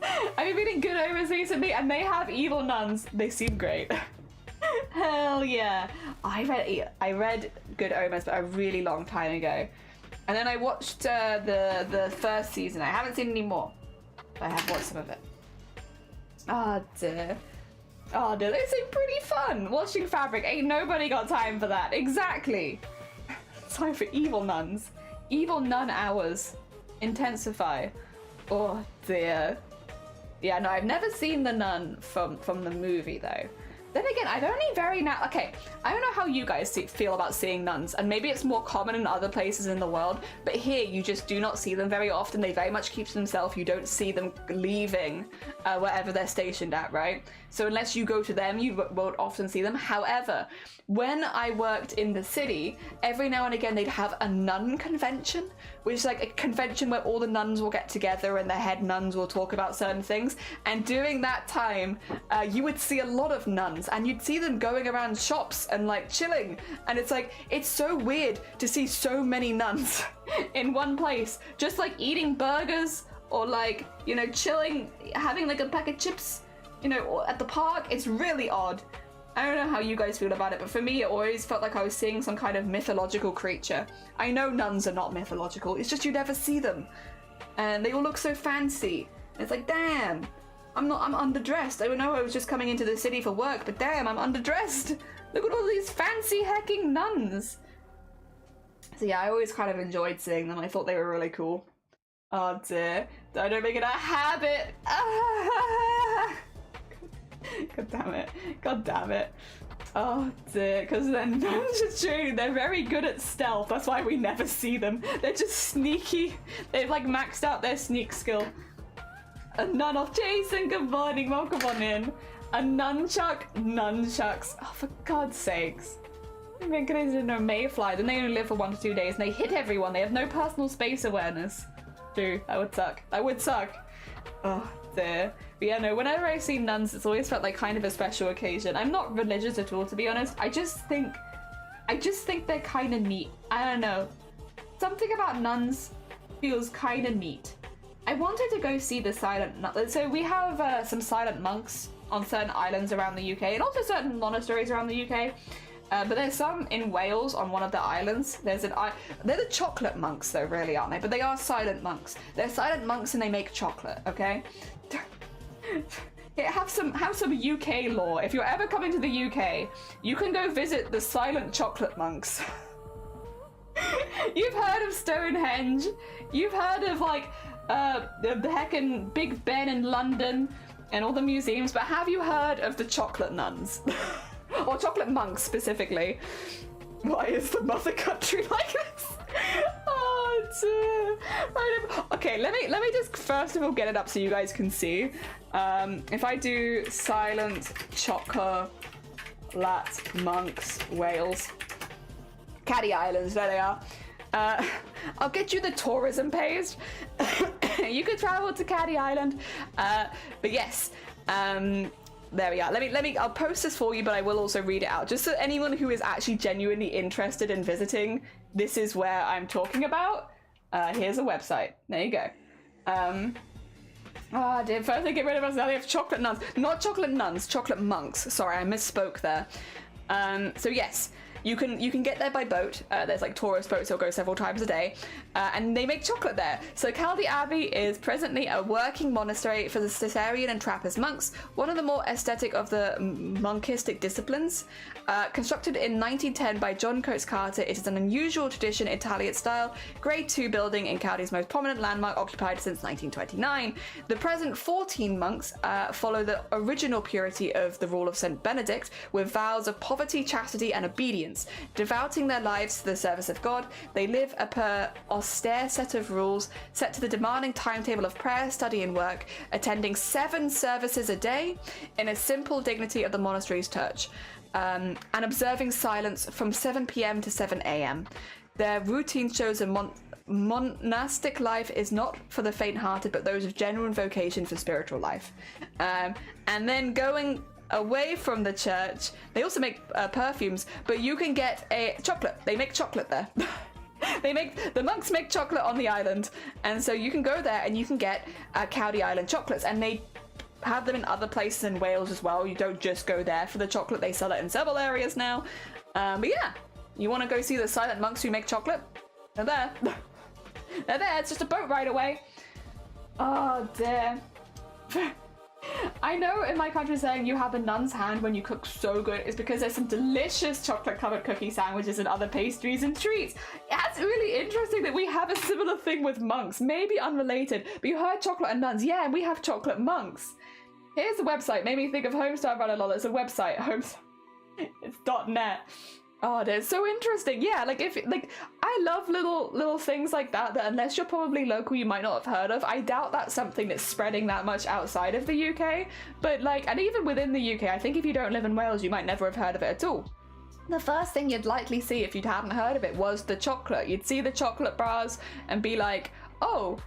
I've been reading Good Omens recently, and they have evil nuns. They seem great. Hell yeah. I read Good Omens, but a really long time ago. And then I watched the first season. I haven't seen any more, but I have watched some of it. Oh dear. Oh dear, they seem pretty fun. Washing fabric, ain't nobody got time for that. Exactly. Time for evil nuns. Evil nun hours. Intensify. Oh dear. Yeah, no, I've never seen The Nun from the movie though. Then again, I've only okay, I don't know how you guys feel about seeing nuns, and maybe it's more common in other places in the world, but here you just do not see them very often. They very much keep to themselves. You don't see them leaving wherever they're stationed at, right? So unless you go to them, you won't often see them. However, when I worked in the city, every now and again they'd have a nun convention, which is like a convention where all the nuns will get together and the head nuns will talk about certain things. And during that time, you would see a lot of nuns, and you'd see them going around shops and like chilling. And it's like, it's so weird to see so many nuns in one place, just like eating burgers or like, you know, chilling, having like a pack of chips, you know, at the park. It's really odd. I don't know how you guys feel about it, but for me, it always felt like I was seeing some kind of mythological creature. I know nuns are not mythological, it's just you never see them. And they all look so fancy. And it's like, damn, I'm underdressed. I know I was just coming into the city for work, but damn, I'm underdressed. Look at all these fancy hecking nuns. So yeah, I always kind of enjoyed seeing them. I thought they were really cool. Oh dear, I don't make it a habit. God damn it. God damn it. Oh dear, because they're nuns are true. They're very good at stealth. That's why we never see them. They're just sneaky. They've like maxed out their sneak skill. A nun off. Jason, good morning. Welcome on in. A nunchuck. Nunchucks. Oh, for God's sakes. I'm thinking they didn't know mayfly. Then they only live for 1 to 2 days and they hit everyone. They have no personal space awareness. Dude, that would suck. That would suck. Oh dear. But yeah, no, whenever I see nuns, it's always felt like kind of a special occasion. I'm not religious at all, to be honest. I just think they're kind of neat. I don't know. Something about nuns feels kind of neat. I wanted to go see the silent nun. So we have some silent monks on certain islands around the UK, and also certain monasteries around the UK. But there's some in Wales on one of the islands. They're the chocolate monks though, really, aren't they? But they are silent monks. They're silent monks and they make chocolate, okay? Have some UK lore. If you're ever coming to the UK, you can go visit the silent chocolate monks. You've heard of Stonehenge. You've heard of like the heckin' Big Ben in London and all the museums, but have you heard of the chocolate nuns? Or chocolate monks specifically? Why is the mother country like this? Oh dear. Okay, let me just first of all get it up so you guys can see. If I do silent chocolate monks Wales, Caddy Islands, there they are. I'll get you the tourism page. You could travel to Caddy Island. But yes, there we are. I'll post this for you, but I will also read it out. Just so anyone who is actually genuinely interested in visiting, this is where I'm talking about. Here's a website. There you go. First they get rid of us, now they have chocolate nuns. Not chocolate nuns, chocolate monks. Sorry, I misspoke there. So yes, you can get there by boat. There's like tourist boats that'll go several times a day, and they make chocolate there. So Caldy Abbey is presently a working monastery for the Cistercian and Trappist monks, one of the more aesthetic of the monkistic disciplines. Constructed in 1910 by John Coates Carter, it is an unusual tradition Italian style, Grade 2 building in Caldy's most prominent landmark, occupied since 1929. The present 14 monks follow the original purity of the rule of St. Benedict, with vows of poverty, chastity, and obedience. Devoting their lives to the service of God, they live a per austere set of rules set to the demanding timetable of prayer, study, and work, attending 7 services a day in a simple dignity of the monastery's church, and observing silence from 7 p.m. to 7 a.m. Their routine shows a monastic life is not for the faint-hearted, but those of genuine vocation for spiritual life. And then going away from the church, they also make perfumes, but you can get a chocolate. They make chocolate there. The monks make chocolate on the island, and so you can go there and you can get Cowdy Island chocolates, and they have them in other places in Wales as well. You don't just go there for the chocolate, they sell it in several areas now. But yeah, you want to go see the silent monks who make chocolate? They're there. They're there, it's just a boat ride away. Oh dear. I know in my country saying you have the nun's hand when you cook so good is because there's some delicious chocolate covered cookie sandwiches and other pastries and treats. That's really interesting that we have a similar thing with monks, maybe unrelated, but you heard chocolate and nuns. Yeah, we have chocolate monks. Here's the website, made me think of Homestar Run a lot. It's a website, it's .net. Oh, that's so interesting. Yeah, I love little things like that unless you're probably local, you might not have heard of. I doubt that's something that's spreading that much outside of the UK. But and even within the UK, I think if you don't live in Wales, you might never have heard of it at all. The first thing you'd likely see if you hadn't heard of it was the chocolate. You'd see the chocolate bars and be like, oh,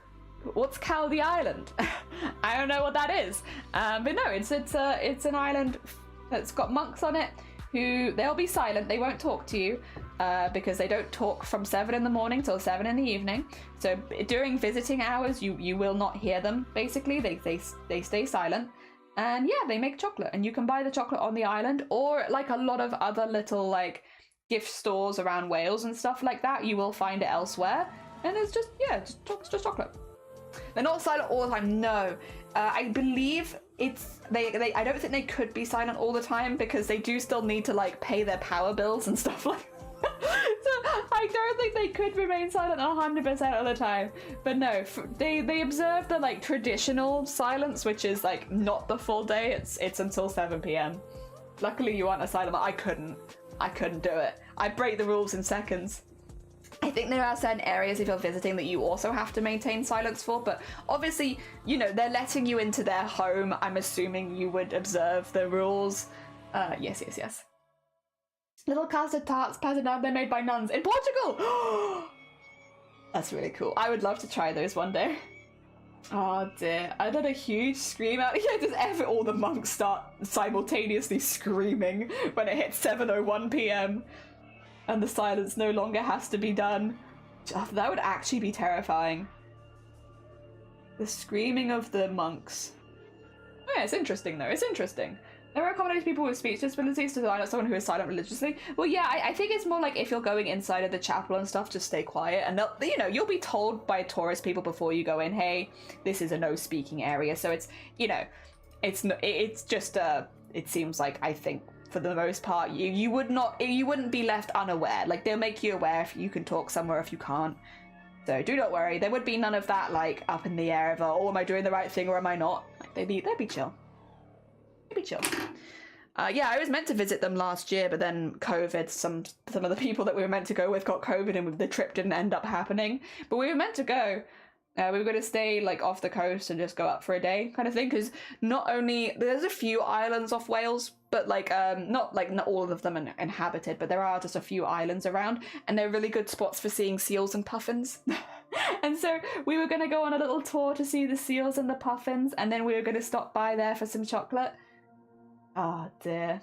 what's Caldy Island? I don't know what that is. But no, it's an island that's got monks on it. They'll be silent, they won't talk to you because they don't talk from 7 in the morning till 7 in the evening. So during visiting hours, you will not hear them, basically. They stay silent. And yeah, they make chocolate, and you can buy the chocolate on the island, or like a lot of other little gift stores around Wales and stuff like that. You will find it elsewhere, and it's just chocolate. They're not silent all the time, no. I believe I don't think they could be silent all the time because they do still need to pay their power bills and stuff like that. So I don't think they could remain silent 100% of the time. But no, they observe the traditional silence, which is not the full day. It's until 7 p.m. Luckily you aren't a silent. I couldn't do it. I break the rules in seconds. I think there are certain areas if you're visiting that you also have to maintain silence for, but obviously, they're letting you into their home. I'm assuming you would observe the rules. Yes. Little custard tarts, they're made by nuns in Portugal! That's really cool. I would love to try those one day. Oh dear, I did a huge scream out here. Does all the monks start simultaneously screaming when it hits 7:01 p.m. and the silence no longer has to be done. That would actually be terrifying. The screaming of the monks. Yeah, it's interesting though. It's interesting. There accommodate people with speech disabilities to line up someone who is silent religiously. Well, yeah, I think it's more like if you're going inside of the chapel and stuff, just stay quiet. And they'll, you know, you'll be told by tourist people before you go in, hey, this is a no speaking area. So it's, you know, it's just it seems like, I think for the most part, you wouldn't be left unaware. Like they'll make you aware if you can talk somewhere, if you can't. So do not worry. There would be none of that like up in the air of, oh, am I doing the right thing or am I not? Like they'd be chill. Be chill. Yeah, I was meant to visit them last year, but then COVID, some of the people that we were meant to go with got COVID and the trip didn't end up happening. But we were meant to go. We were going to stay like off the coast and just go up for a day kind of thing, because not only there's a few islands off Wales, but like not all of them are inhabited, but there are just a few islands around, and they're really good spots for seeing seals and puffins. And so we were going to go on a little tour to see the seals and the puffins, and then we were going to stop by there for some chocolate. Oh dear.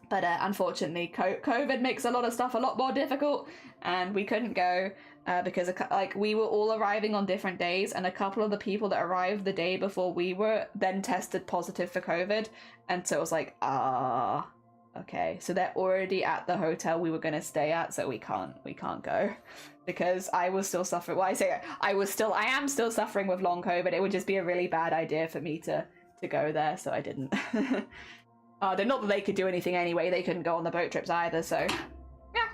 But unfortunately, COVID makes a lot of stuff a lot more difficult, and we couldn't go because like we were all arriving on different days, and a couple of the people that arrived the day before we were then tested positive for COVID, and so it was like, okay, so they're already at the hotel we were going to stay at, so we can't go because I was still suffering. Well, I am still suffering with long COVID. It would just be a really bad idea for me to go there, so I didn't. They're not that they could do anything anyway. They couldn't go on the boat trips either, so yeah.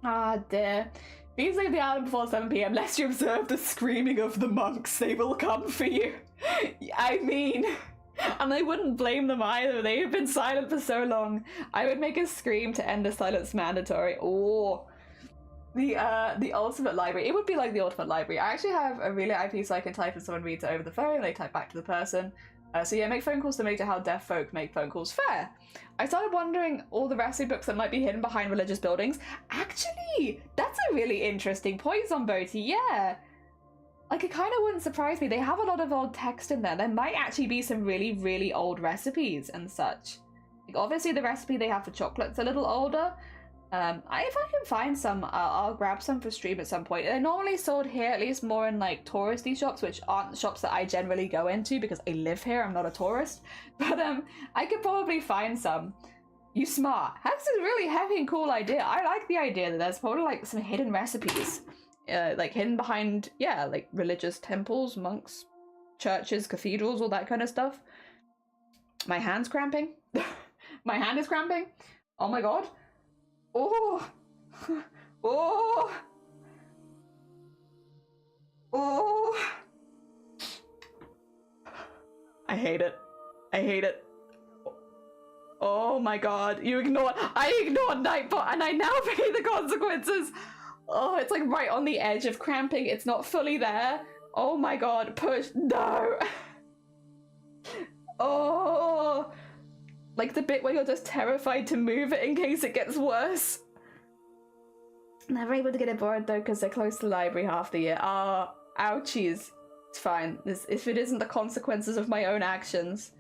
Ah dear. Please leave the island before 7 p.m. lest you observe the screaming of the monks. They will come for you. I mean, and I wouldn't blame them either. They have been silent for so long. I would make a scream to end the silence mandatory. Oh, the ultimate library. It would be like the ultimate library. I actually have a really IP so I can type and someone reads it over the phone. They type back to the person. So yeah, make phone calls to Major how deaf folk make phone calls. Fair. I started wondering all the recipe books that might be hidden behind religious buildings. Actually, that's a really interesting point, Zomboti. Yeah. Like, it kind of wouldn't surprise me. They have a lot of old text in there. There might actually be some really, really old recipes and such. Like, obviously, the recipe they have for chocolate's a little older. If I can find some, I'll grab some for stream at some point. They're normally sold here, at least more in like touristy shops, which aren't shops that I generally go into because I live here. I'm not a tourist, but I could probably find some. You smart. That's a really heavy and cool idea. I like the idea that there's probably like some hidden recipes, like hidden behind, yeah, like religious temples, monks, churches, cathedrals, all that kind of stuff. My hand's cramping. My hand is cramping. Oh my god. Oh, oh, oh. I hate it. I hate it. Oh my god, I ignored Nightbot and I now pay the consequences. Oh, it's like right on the edge of cramping. It's not fully there. Oh my god, push, no. Oh. Like the bit where you're just terrified to move it in case it gets worse. Never able to get it bored though because they're close to the library half the year. Ah, ouchies. It's fine. If it isn't the consequences of my own actions.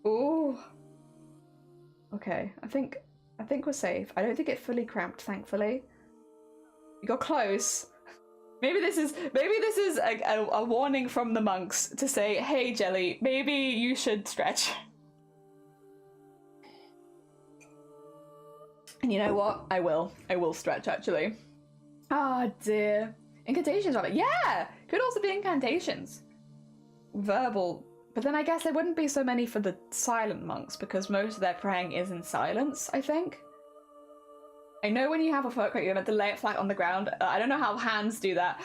Ooh. Okay, I think we're safe. I don't think it fully cramped, thankfully. You got close. Maybe this is a warning from the monks to say, hey Jelly, maybe you should stretch. And you know what? I will stretch, actually. Oh, dear. Incantations, Robert. Yeah! Could also be incantations. Verbal. But then I guess there wouldn't be so many for the silent monks, because most of their praying is in silence, I think. I know when you have a folk rate, you're meant to lay it flat on the ground. I don't know how hands do that.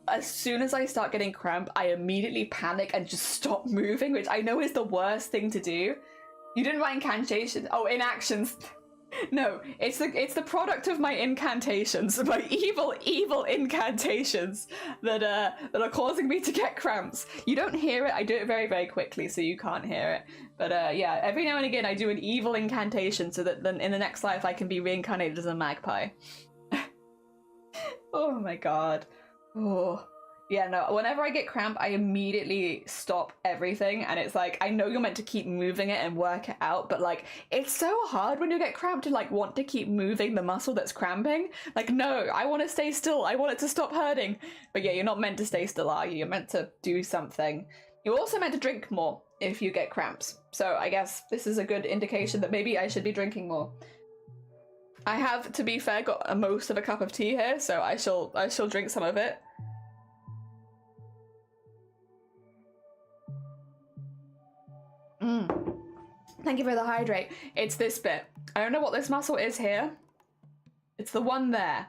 As soon as I start getting cramp, I immediately panic and just stop moving, which I know is the worst thing to do. You didn't write incantations. Oh, inactions. No, it's the product of my incantations, my evil incantations that are causing me to get cramps. You don't hear it. I do it very, very quickly, so you can't hear it. But yeah, every now and again I do an evil incantation so that then in the next life I can be reincarnated as a magpie. Oh my god. Oh. Yeah, no, whenever I get cramp, I immediately stop everything, and it's like, I know you're meant to keep moving it and work it out, but like, it's so hard when you get cramp to like want to keep moving the muscle that's cramping. Like, no, I want to stay still. I want it to stop hurting. But yeah, you're not meant to stay still, are you? You're meant to do something. You're also meant to drink more if you get cramps. So I guess this is a good indication that maybe I should be drinking more. I have, to be fair, got most of a cup of tea here, so I shall drink some of it. Thank you for the hydrate. It's this bit. I don't know what this muscle is here. It's the one there.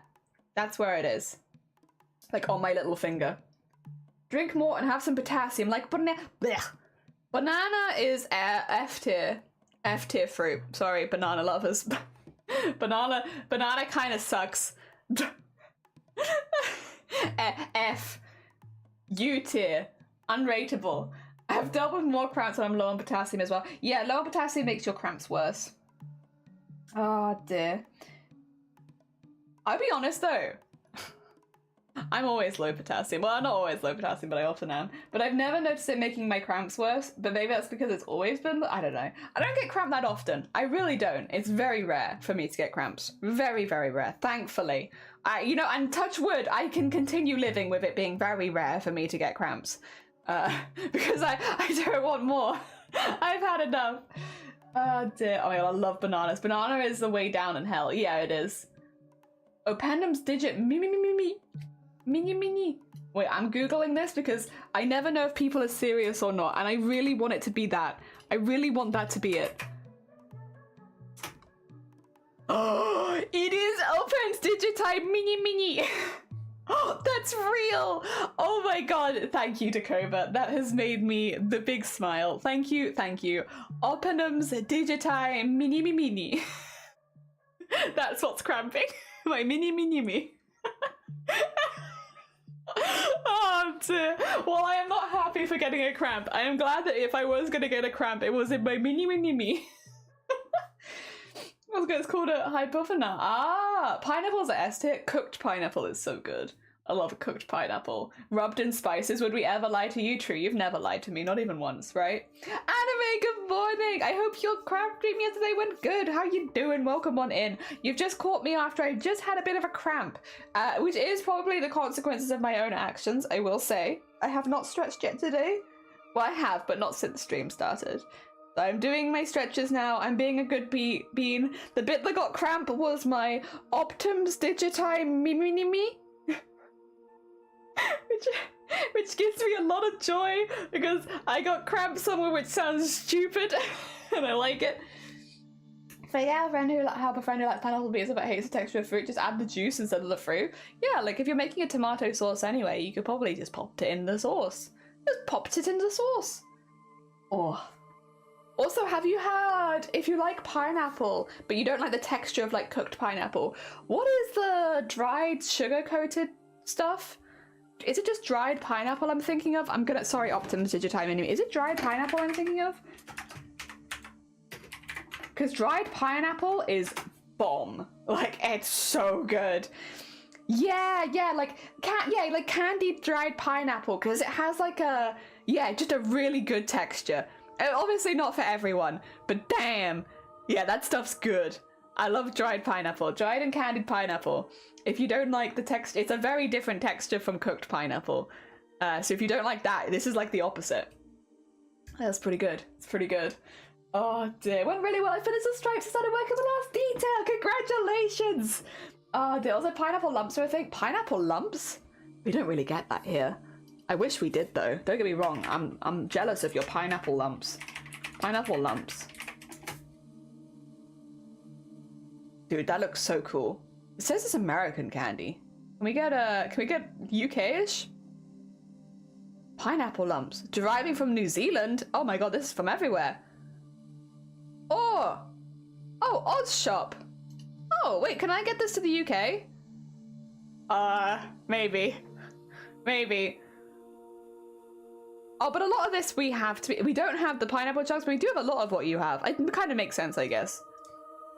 That's where it is. Like on my little finger. Drink more and have some potassium, like banana. Banana is F tier. F tier fruit. Sorry, banana lovers. banana kind of sucks. F. U tier. Unrateable. I have dealt with more cramps when I'm low on potassium as well. Yeah, low on potassium makes your cramps worse. Oh dear. I'll be honest though. I'm always low potassium. Well, I'm not always low potassium, but I often am. But I've never noticed it making my cramps worse. But maybe that's because it's always been, I don't know. I don't get cramped that often. I really don't. It's very rare for me to get cramps. Very, very rare. Thankfully. You know, and touch wood, I can continue living with it being very rare for me to get cramps. Because I don't want more. I've had enough. Oh dear. Oh my god, I love bananas. Banana is the way down in hell. Yeah, it is. Opendum's digit mini. Wait, I'm googling this because I never know if people are serious or not, and I really want it to be that. I really want that to be it. Oh, it is Opend's digiti mini. Oh, that's real! Oh my god, thank you, Dakova. That has made me the big smile. Thank you, thank you. Opendum's digiti mini. That's what's cramping. My mini. Oh dear. Well, I am not happy for getting a cramp. I am glad that if I was going to get a cramp, it was in my mini. It's called a hypophena. Ah, pineapple's a S tier. Cooked pineapple is so good. I love a cooked pineapple. Rubbed in spices. Would we ever lie to you? True, you've never lied to me. Not even once, right? Anime, good morning. I hope your craft dream yesterday went good. How you doing? Welcome on in. You've just caught me after I just had a bit of a cramp, which is probably the consequences of my own actions, I will say. I have not stretched yet today. Well, I have, but not since stream started. I'm doing my stretches now. I'm being a good bean. The bit that got cramp was my Optum's digiti me. which gives me a lot of joy because I got cramp somewhere which sounds stupid and I like it. But yeah, help a friend who likes pineapple beers but hates the texture of fruit, just add the juice instead of the fruit. Yeah, like if you're making a tomato sauce anyway, you could probably just pop it in the sauce. Just popped it in the sauce. Oh. Also, have you heard, if you like pineapple, but you don't like the texture of like cooked pineapple, what is the dried sugar-coated stuff? Is it just dried pineapple I'm thinking of? Sorry, Optimus Digitime anyway. Is it dried pineapple I'm thinking of? Because dried pineapple is bomb. Like, it's so good. Yeah, like candied dried pineapple, because it has like just a really good texture. Obviously not for everyone, but damn, yeah, that stuff's good. I love dried pineapple, dried and candied pineapple. If you don't like the texture, it's a very different texture from cooked pineapple. So if you don't like that, this is like the opposite. That's pretty good. It's pretty good. Oh dear, went really well. I finished the stripes and started working the last detail. Congratulations. Oh dear, also pineapple lumps are a thing. Pineapple lumps? We don't really get that here. I wish we did though. Don't get me wrong. I'm jealous of your pineapple lumps. Pineapple lumps. Dude, that looks so cool. It says it's American candy. Can we get UK-ish? Pineapple lumps. Deriving from New Zealand? Oh my god, this is from everywhere. Oh, Oz Shop. Oh, wait, can I get this to the UK? Maybe. Oh, but a lot of this we don't have the pineapple chunks, but we do have a lot of what you have. It kind of makes sense, I guess.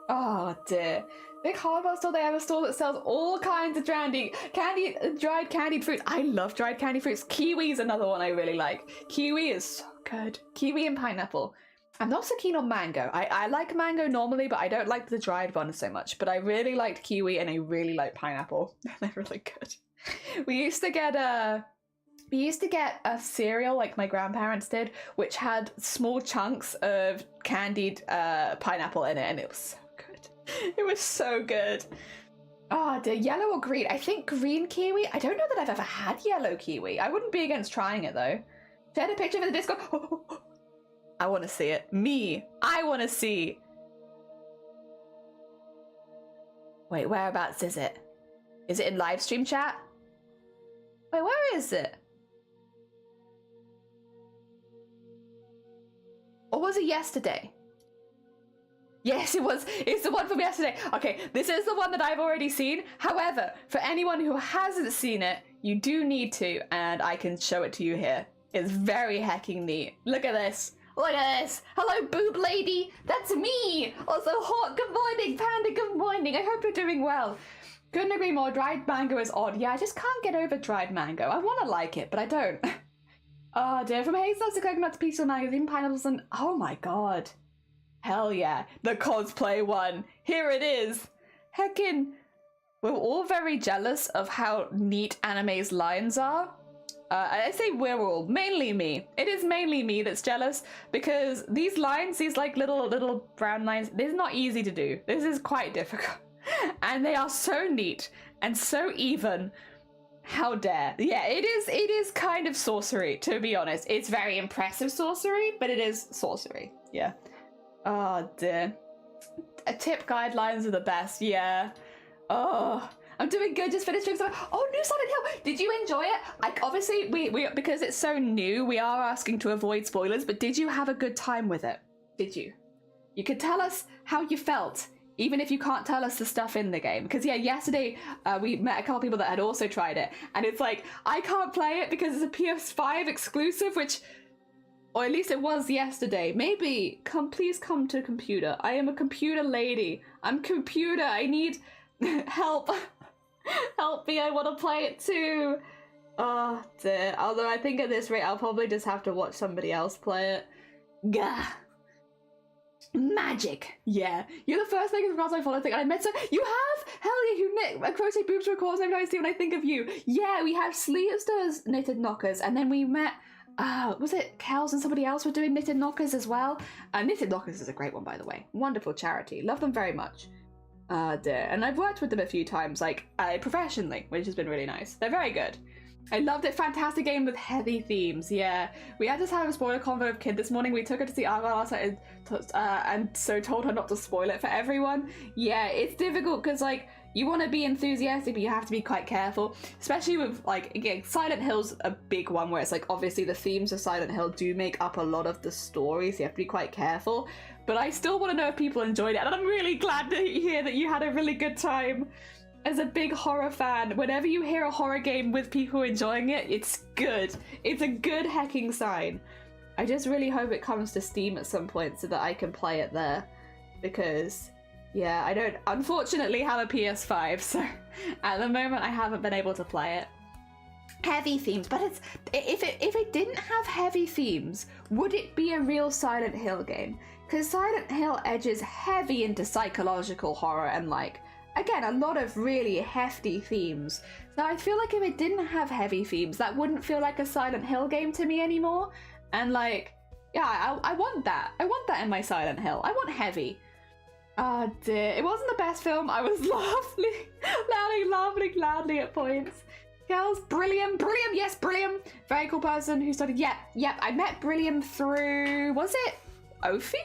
Oh dear. Big Hardware store, they have a store that sells all kinds of dried candied fruits. I love dried candied fruits. Kiwi is another one I really like. Kiwi is so good. Kiwi and pineapple. I'm not so keen on mango. I like mango normally, but I don't like the dried one so much. But I really liked kiwi and I really like pineapple. They're really good. We used to get We used to get a cereal like my grandparents did, which had small chunks of candied pineapple in it, and it was so good. It was so good. Oh, dear. Yellow or green? I think green kiwi. I don't know that I've ever had yellow kiwi. I wouldn't be against trying it, though. Share a picture for the Discord. I want to see it. I want to see. Wait, whereabouts is it? Is it in live stream chat? Wait, where is it? Or was it yesterday? Yes, it was. It's the one from yesterday. Okay, this is the one that I've already seen. However, for anyone who hasn't seen it, you do need to, and I can show it to you here. It's very hecking neat. Look at this. Look at this. Hello, boob lady. That's me. Also, hot. Good morning, Panda. Good morning. I hope you're doing well. Couldn't agree more. Dried mango is odd. Yeah, I just can't get over dried mango. I want to like it, but I don't. Oh, dear. From hazelnuts to coconut to peaceful magazine, pineapples, and... Oh, my God. Hell yeah. The cosplay one. Here it is. Heckin'. We're all very jealous of how neat anime's lines are. I say we're all. Mainly me. It is mainly me that's jealous because these lines, these like little brown lines, this is not easy to do. This is quite difficult. And they are so neat and so even. How dare. Yeah, it is kind of sorcery, to be honest. It's very impressive sorcery, but it is sorcery. Yeah. Oh dear. Tip guidelines are the best, yeah. Oh, I'm doing good, just finished doing something. Oh, new Silent Hill! Did you enjoy it? Obviously, we because it's so new, we are asking to avoid spoilers, but did you have a good time with it? Did you? You could tell us how you felt, even if you can't tell us the stuff in the game. Because yeah, yesterday we met a couple people that had also tried it, and it's like, I can't play it because it's a PS5 exclusive, which... Or at least it was yesterday. Maybe, please come to computer. I am a computer lady. I'm computer, I need help. Help me, I want to play it too. Oh dear. Although I think at this rate I'll probably just have to watch somebody else play it. Gah. Magic. Yeah. You're the first thing across my follow thing, and I met so you have? Hell yeah, you knit a crochet boobs for a cause every time I see when I think of you. Yeah, we have Sleevesters knitted knockers, and then we met was it Kels and somebody else were doing knitted knockers as well? Knitted knockers is a great one, by the way. Wonderful charity. Love them very much. Dear. And I've worked with them a few times, like professionally, which has been really nice. They're very good. I loved it. Fantastic game with heavy themes. Yeah, we had to have a spoiler convo with Kid this morning. We took her to see Argyle last night and so told her not to spoil it for everyone. Yeah, it's difficult because like you want to be enthusiastic, but you have to be quite careful, especially with like again, Silent Hill's a big one where it's like obviously the themes of Silent Hill do make up a lot of the story, so you have to be quite careful. But I still want to know if people enjoyed it, and I'm really glad to hear that you had a really good time. As a big horror fan, whenever you hear a horror game with people enjoying it, it's good. It's a good hecking sign. I just really hope it comes to Steam at some point so that I can play it there. Because, yeah, I don't unfortunately have a PS5, so at the moment I haven't been able to play it. Heavy themes, but it's if it didn't have heavy themes, would it be a real Silent Hill game? Because Silent Hill edges heavy into psychological horror and like, again, a lot of really hefty themes. So I feel like if it didn't have heavy themes, that wouldn't feel like a Silent Hill game to me anymore. And like, yeah, I want that. I want that in my Silent Hill. I want heavy. Oh dear. It wasn't the best film. I was laughing loudly at points. Girls, Brilliant, yes, Brilliant. Very cool person who started, yep. I met Brilliant through, was it Ophi?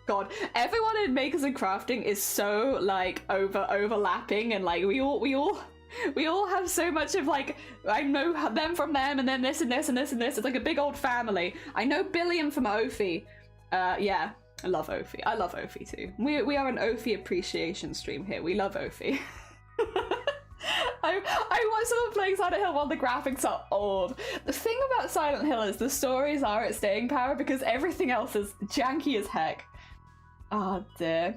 God, everyone in Makers and Crafting is so like overlapping, and like we all have so much of like, I know them from them, and then this and this and this and this. It's like a big old family. I know Billiam from Ophi. Yeah, I love Ophi. I love Ophi too. We are an Ophi appreciation stream here. We love Ophi. I watched someone playing Silent Hill while the graphics are old. The thing about Silent Hill is the stories are at staying power because everything else is janky as heck. Oh dear.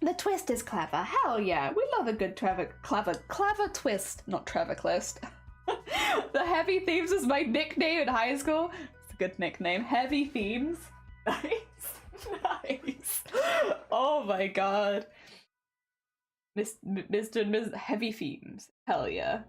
The twist is clever. Hell yeah. We love a good clever twist. Not Trevor Clist. The Heavy Themes was my nickname in high school. It's a good nickname. Heavy Themes. Nice. Oh my god. Mr. and Ms. Heavy Themes. Hell yeah.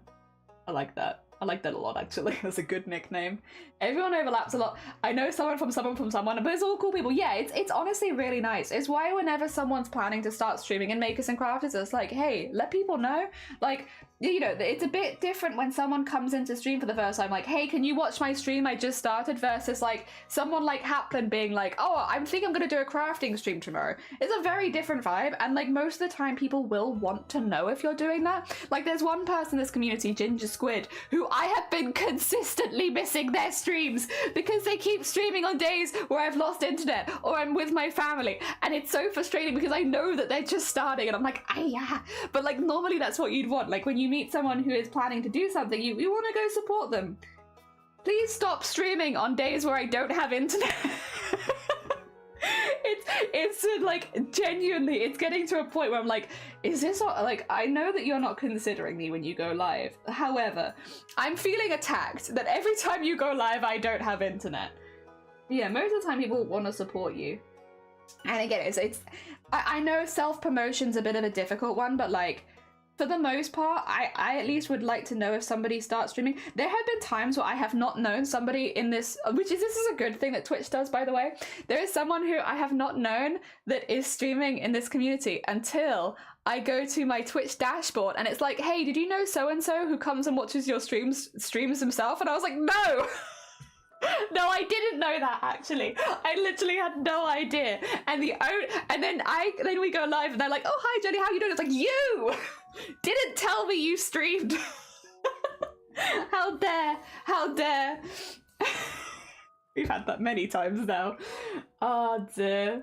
I like that. I like that a lot, actually. That's a good nickname. Everyone overlaps a lot. I know someone from someone from someone, but it's all cool people. Yeah, it's honestly really nice. It's why whenever someone's planning to start streaming in Makers and Crafters, it's like, hey, let people know. Like, you know, it's a bit different when someone comes into stream for the first time, like, hey, can you watch my stream? I just started, versus like someone like Haplin being like, oh, I think I'm gonna do a crafting stream tomorrow. It's a very different vibe, and like most of the time people will want to know if you're doing that. Like there's one person in this community, Ginger Squid, who I have been consistently missing their streams because they keep streaming on days where I've lost internet or I'm with my family, and it's so frustrating because I know that they're just starting and I'm like, ah, yeah. But like normally that's what you'd want. Like when you meet someone who is planning to do something, you want to go support them. Please stop streaming on days where I don't have internet. it's like genuinely, it's getting to a point where I'm like, is this not, like, I know that you're not considering me when you go live. However, I'm feeling attacked that every time you go live, I don't have internet. Yeah, most of the time people want to support you. And again, I know self-promotion's a bit of a difficult one, but like, for the most part, I at least would like to know if somebody starts streaming. There have been times where I have not known somebody in this, this is a good thing that Twitch does, by the way. There is someone who I have not known that is streaming in this community until I go to my Twitch dashboard and it's like, hey, did you know so-and-so who comes and watches your streams himself? And I was like, no! No, I didn't know that, actually. I literally had no idea. And then we go live and they're like, oh, hi Jenny, how you doing? It's like, you didn't tell me you streamed. How dare. We've had that many times now. Oh dear.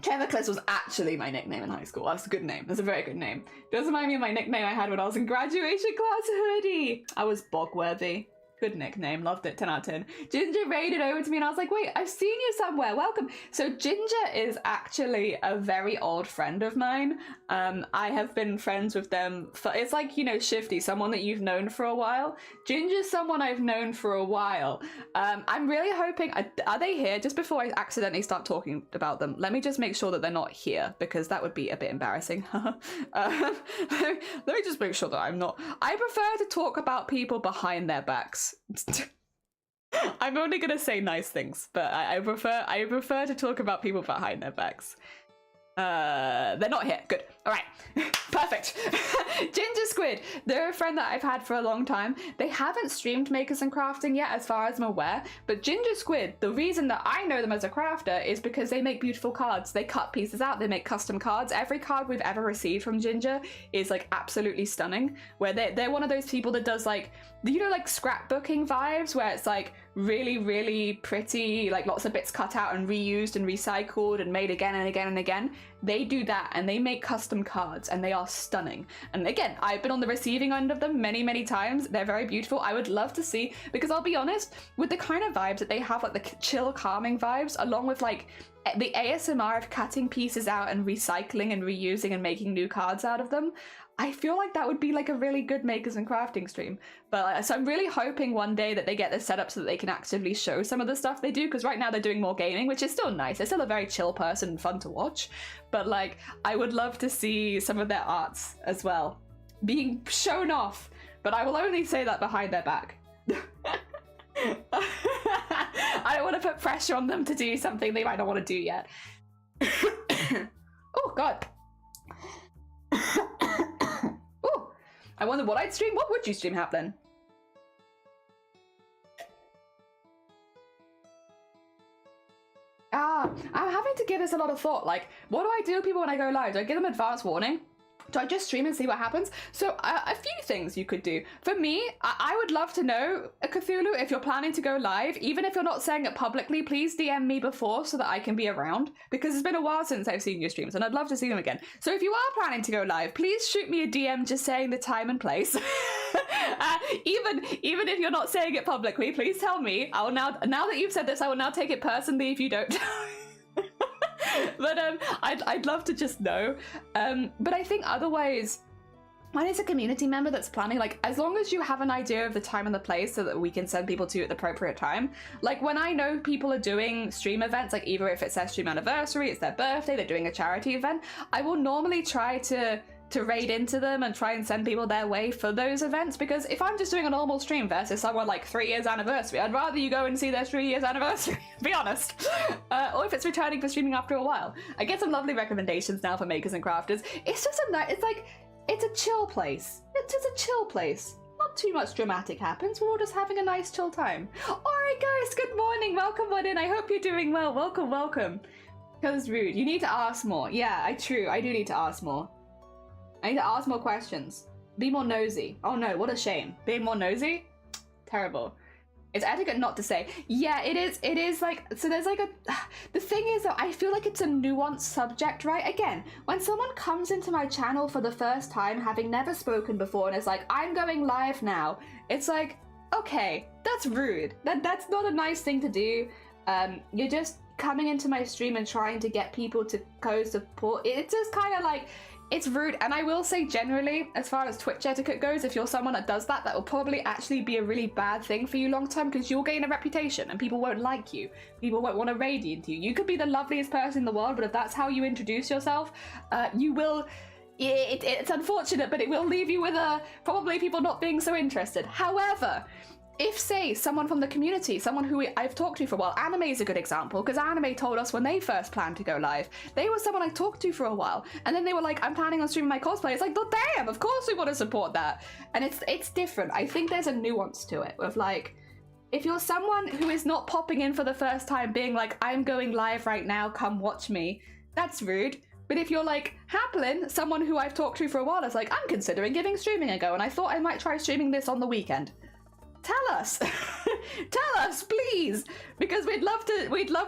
Trevor Cliss was actually my nickname in high school. That's a good name. That's a very good name. Does remind me of my nickname I had when I was in graduation class, Hoodie. I was Bogworthy. Good nickname, loved it, 10 out of 10. Ginger raided over to me and I was like, wait, I've seen you somewhere, welcome. So Ginger is actually a very old friend of mine. I have been friends with them for, it's like, you know, Shifty, someone that you've known for a while. Ginger's someone I've known for a while. I'm really hoping, are they here? Just before I accidentally start talking about them, let me just make sure that they're not here, because that would be a bit embarrassing. Let me just make sure that I'm not. I prefer to talk about people behind their backs. I'm only gonna say nice things, but I prefer to talk about people behind their backs. They're not here. Good. All right. Perfect. Ginger Squid. They're a friend that I've had for a long time. They haven't streamed Makers and Crafting yet, as far as I'm aware. But Ginger Squid, the reason that I know them as a crafter is because they make beautiful cards. They cut pieces out. They make custom cards. Every card we've ever received from Ginger is like absolutely stunning. Where they're one of those people that does like, you know, like scrapbooking vibes, where it's like really, really pretty, like lots of bits cut out and reused and recycled and made again and again and again. They do that, and they make custom cards, and they are stunning. And again, I've been on the receiving end of them many, many times. They're very beautiful. I would love to see, because I'll be honest, with the kind of vibes that they have, like the chill, calming vibes, along with like the ASMR of cutting pieces out and recycling and reusing and making new cards out of them, I feel like that would be like a really good Makers and Crafting stream. But so I'm really hoping one day that they get this set up so that they can actively show some of the stuff they do, because right now they're doing more gaming, which is still nice. They're still a very chill person and fun to watch. But like, I would love to see some of their arts as well being shown off, but I will only say that behind their back. I don't want to put pressure on them to do something they might not want to do yet. Oh god. Oh, I wonder what I'd stream. What would you stream, Haplin? I'm having to give this a lot of thought. Like, what do I do with people when I go live? Do I give them advance warning? Do I just stream and see what happens? So a few things you could do. For me, I would love to know, Cthulhu, if you're planning to go live, even if you're not saying it publicly, please DM me before so that I can be around, because it's been a while since I've seen your streams and I'd love to see them again. So if you are planning to go live, please shoot me a DM just saying the time and place. Even if you're not saying it publicly, please tell me. I will now that you've said this, I will now take it personally if you don't tell me. But I'd love to just know. But I think otherwise, when it's a community member that's planning, like, as long as you have an idea of the time and the place so that we can send people to you at the appropriate time. Like, when I know people are doing stream events, like either if it's their stream anniversary, it's their birthday, they're doing a charity event, I will normally try to to raid into them and try and send people their way for those events, because if I'm just doing a normal stream versus someone like 3 years anniversary, I'd rather you go and see their 3 years anniversary, be honest. Or if it's returning for streaming after a while. I get some lovely recommendations now for makers and crafters. It's just a nice, it's like, it's a chill place. It's just a chill place. Not too much dramatic happens, we're all just having a nice chill time. Alright guys, good morning, welcome on in, I hope you're doing well, welcome, welcome. Because rude, you need to ask more. Yeah, I do need to ask more. I need to ask more questions. Be more nosy. Oh no, what a shame. Being more nosy? Terrible. It's etiquette not to say. Yeah, it is like, so there's like a, the thing is that I feel like it's a nuanced subject, right? Again, when someone comes into my channel for the first time, having never spoken before, and it's like, I'm going live now, it's like, okay, that's rude. That's not a nice thing to do. You're just coming into my stream and trying to get people to go support. It's just kind of like, it's rude. And I will say generally, as far as Twitch etiquette goes, if you're someone that does that, that will probably actually be a really bad thing for you long term, because you'll gain a reputation and people won't like you. People won't want to raid into you. You could be the loveliest person in the world, but if that's how you introduce yourself, you will... It's unfortunate, but it will leave you with probably people not being so interested. However, if, say, someone from the community, someone who I've talked to for a while, Anime is a good example, because Anime told us when they first planned to go live, they were someone I talked to for a while, and then they were like, I'm planning on streaming my cosplay. It's like, well, damn, of course we want to support that. And it's different. I think there's a nuance to it, of like, if you're someone who is not popping in for the first time, being like, I'm going live right now, come watch me, that's rude. But if you're like, Haplin, someone who I've talked to for a while, is like, I'm considering giving streaming a go, and I thought I might try streaming this on the weekend. Tell us, tell us, please, because we'd love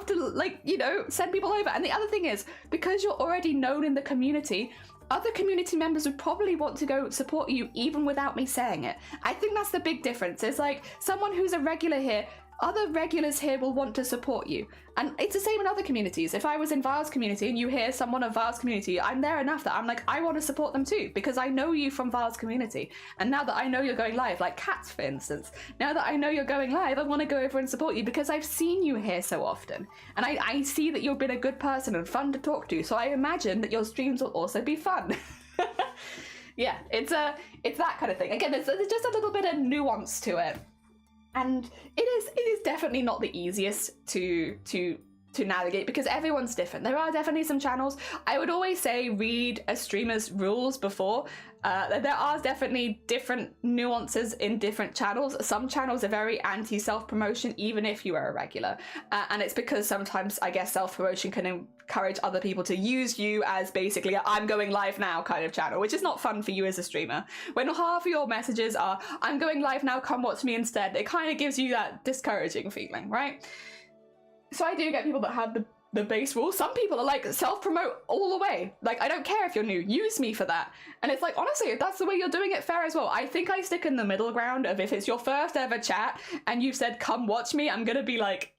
to, like, you know, send people over. And the other thing is, because you're already known in the community, other community members would probably want to go support you even without me saying it. I think that's the big difference. It's like, someone who's a regular here, other regulars here will want to support you. And it's the same in other communities. If I was in Val's community and you hear someone of Val's community, I'm there enough that I'm like, I want to support them too, because I know you from Val's community. And now that I know you're going live, like Cats, for instance, now that I know you're going live, I want to go over and support you because I've seen you here so often. And I see that you've been a good person and fun to talk to. So I imagine that your streams will also be fun. Yeah, it's that kind of thing. Again, there's just a little bit of nuance to it. And it is definitely not the easiest to navigate, because everyone's different. There are definitely some channels. I would always say read a streamer's rules before. There are definitely different nuances in different channels. Some channels are very anti-self-promotion, even if you are a regular. And it's because sometimes, I guess, self-promotion can encourage other people to use you as basically a I'm going live now kind of channel, which is not fun for you as a streamer. When half of your messages are, I'm going live now, come watch me instead, it kind of gives you that discouraging feeling, right? So I do get people that have the base rules. Some people are like, self-promote all the way. Like, I don't care if you're new, use me for that. And it's like, honestly, if that's the way you're doing it, fair as well. I think I stick in the middle ground of, if it's your first ever chat and you've said, come watch me, I'm gonna be like,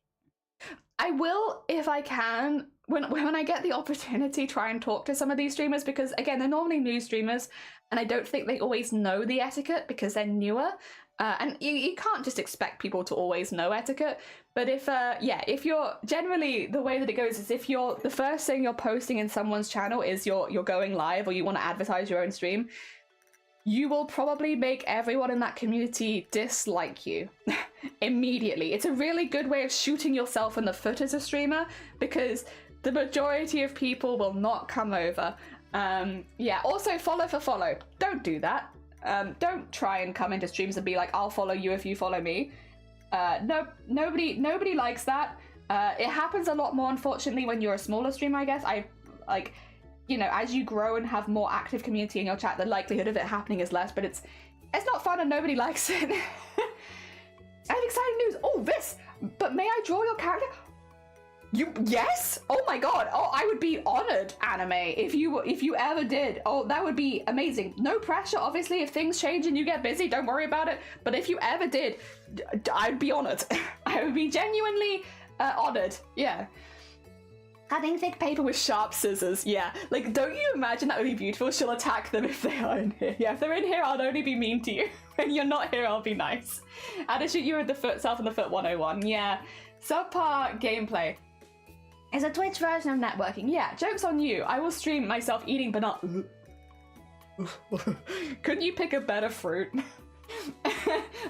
I will, if I can, when I get the opportunity, try and talk to some of these streamers, because again, they're normally new streamers, and I don't think they always know the etiquette because they're newer. And you can't just expect people to always know etiquette. But if you're generally, the way that it goes is, if you're the first thing you're posting in someone's channel is you're going live, or you want to advertise your own stream, you will probably make everyone in that community dislike you immediately. It's a really good way of shooting yourself in the foot as a streamer, because the majority of people will not come over. Yeah, also follow for follow. Don't do that. Don't try and come into streams and be like, I'll follow you if you follow me. No, nobody likes that. It happens a lot more, unfortunately, when you're a smaller streamer, I guess. You know, as you grow and have more active community in your chat, the likelihood of it happening is less, but it's not fun and nobody likes it. I have exciting news. Oh, this, but may I draw your character? Yes? Oh my god. Oh, I would be honored, Anime, if you ever did. Oh, that would be amazing. No pressure, obviously. If things change and you get busy, don't worry about it. But if you ever did, I'd be honored. I would be genuinely honored. Yeah. Cutting thick paper with sharp scissors. Yeah. Like, don't you imagine that would be beautiful? She'll attack them if they are in here. Yeah, if they're in here, I'll only be mean to you. When you're not here, I'll be nice. I'll just shoot you with the foot self and the foot 101. Yeah. Subpar gameplay. It's a Twitch version of networking. Yeah, joke's on you. I will stream myself eating banana. Couldn't you pick a better fruit?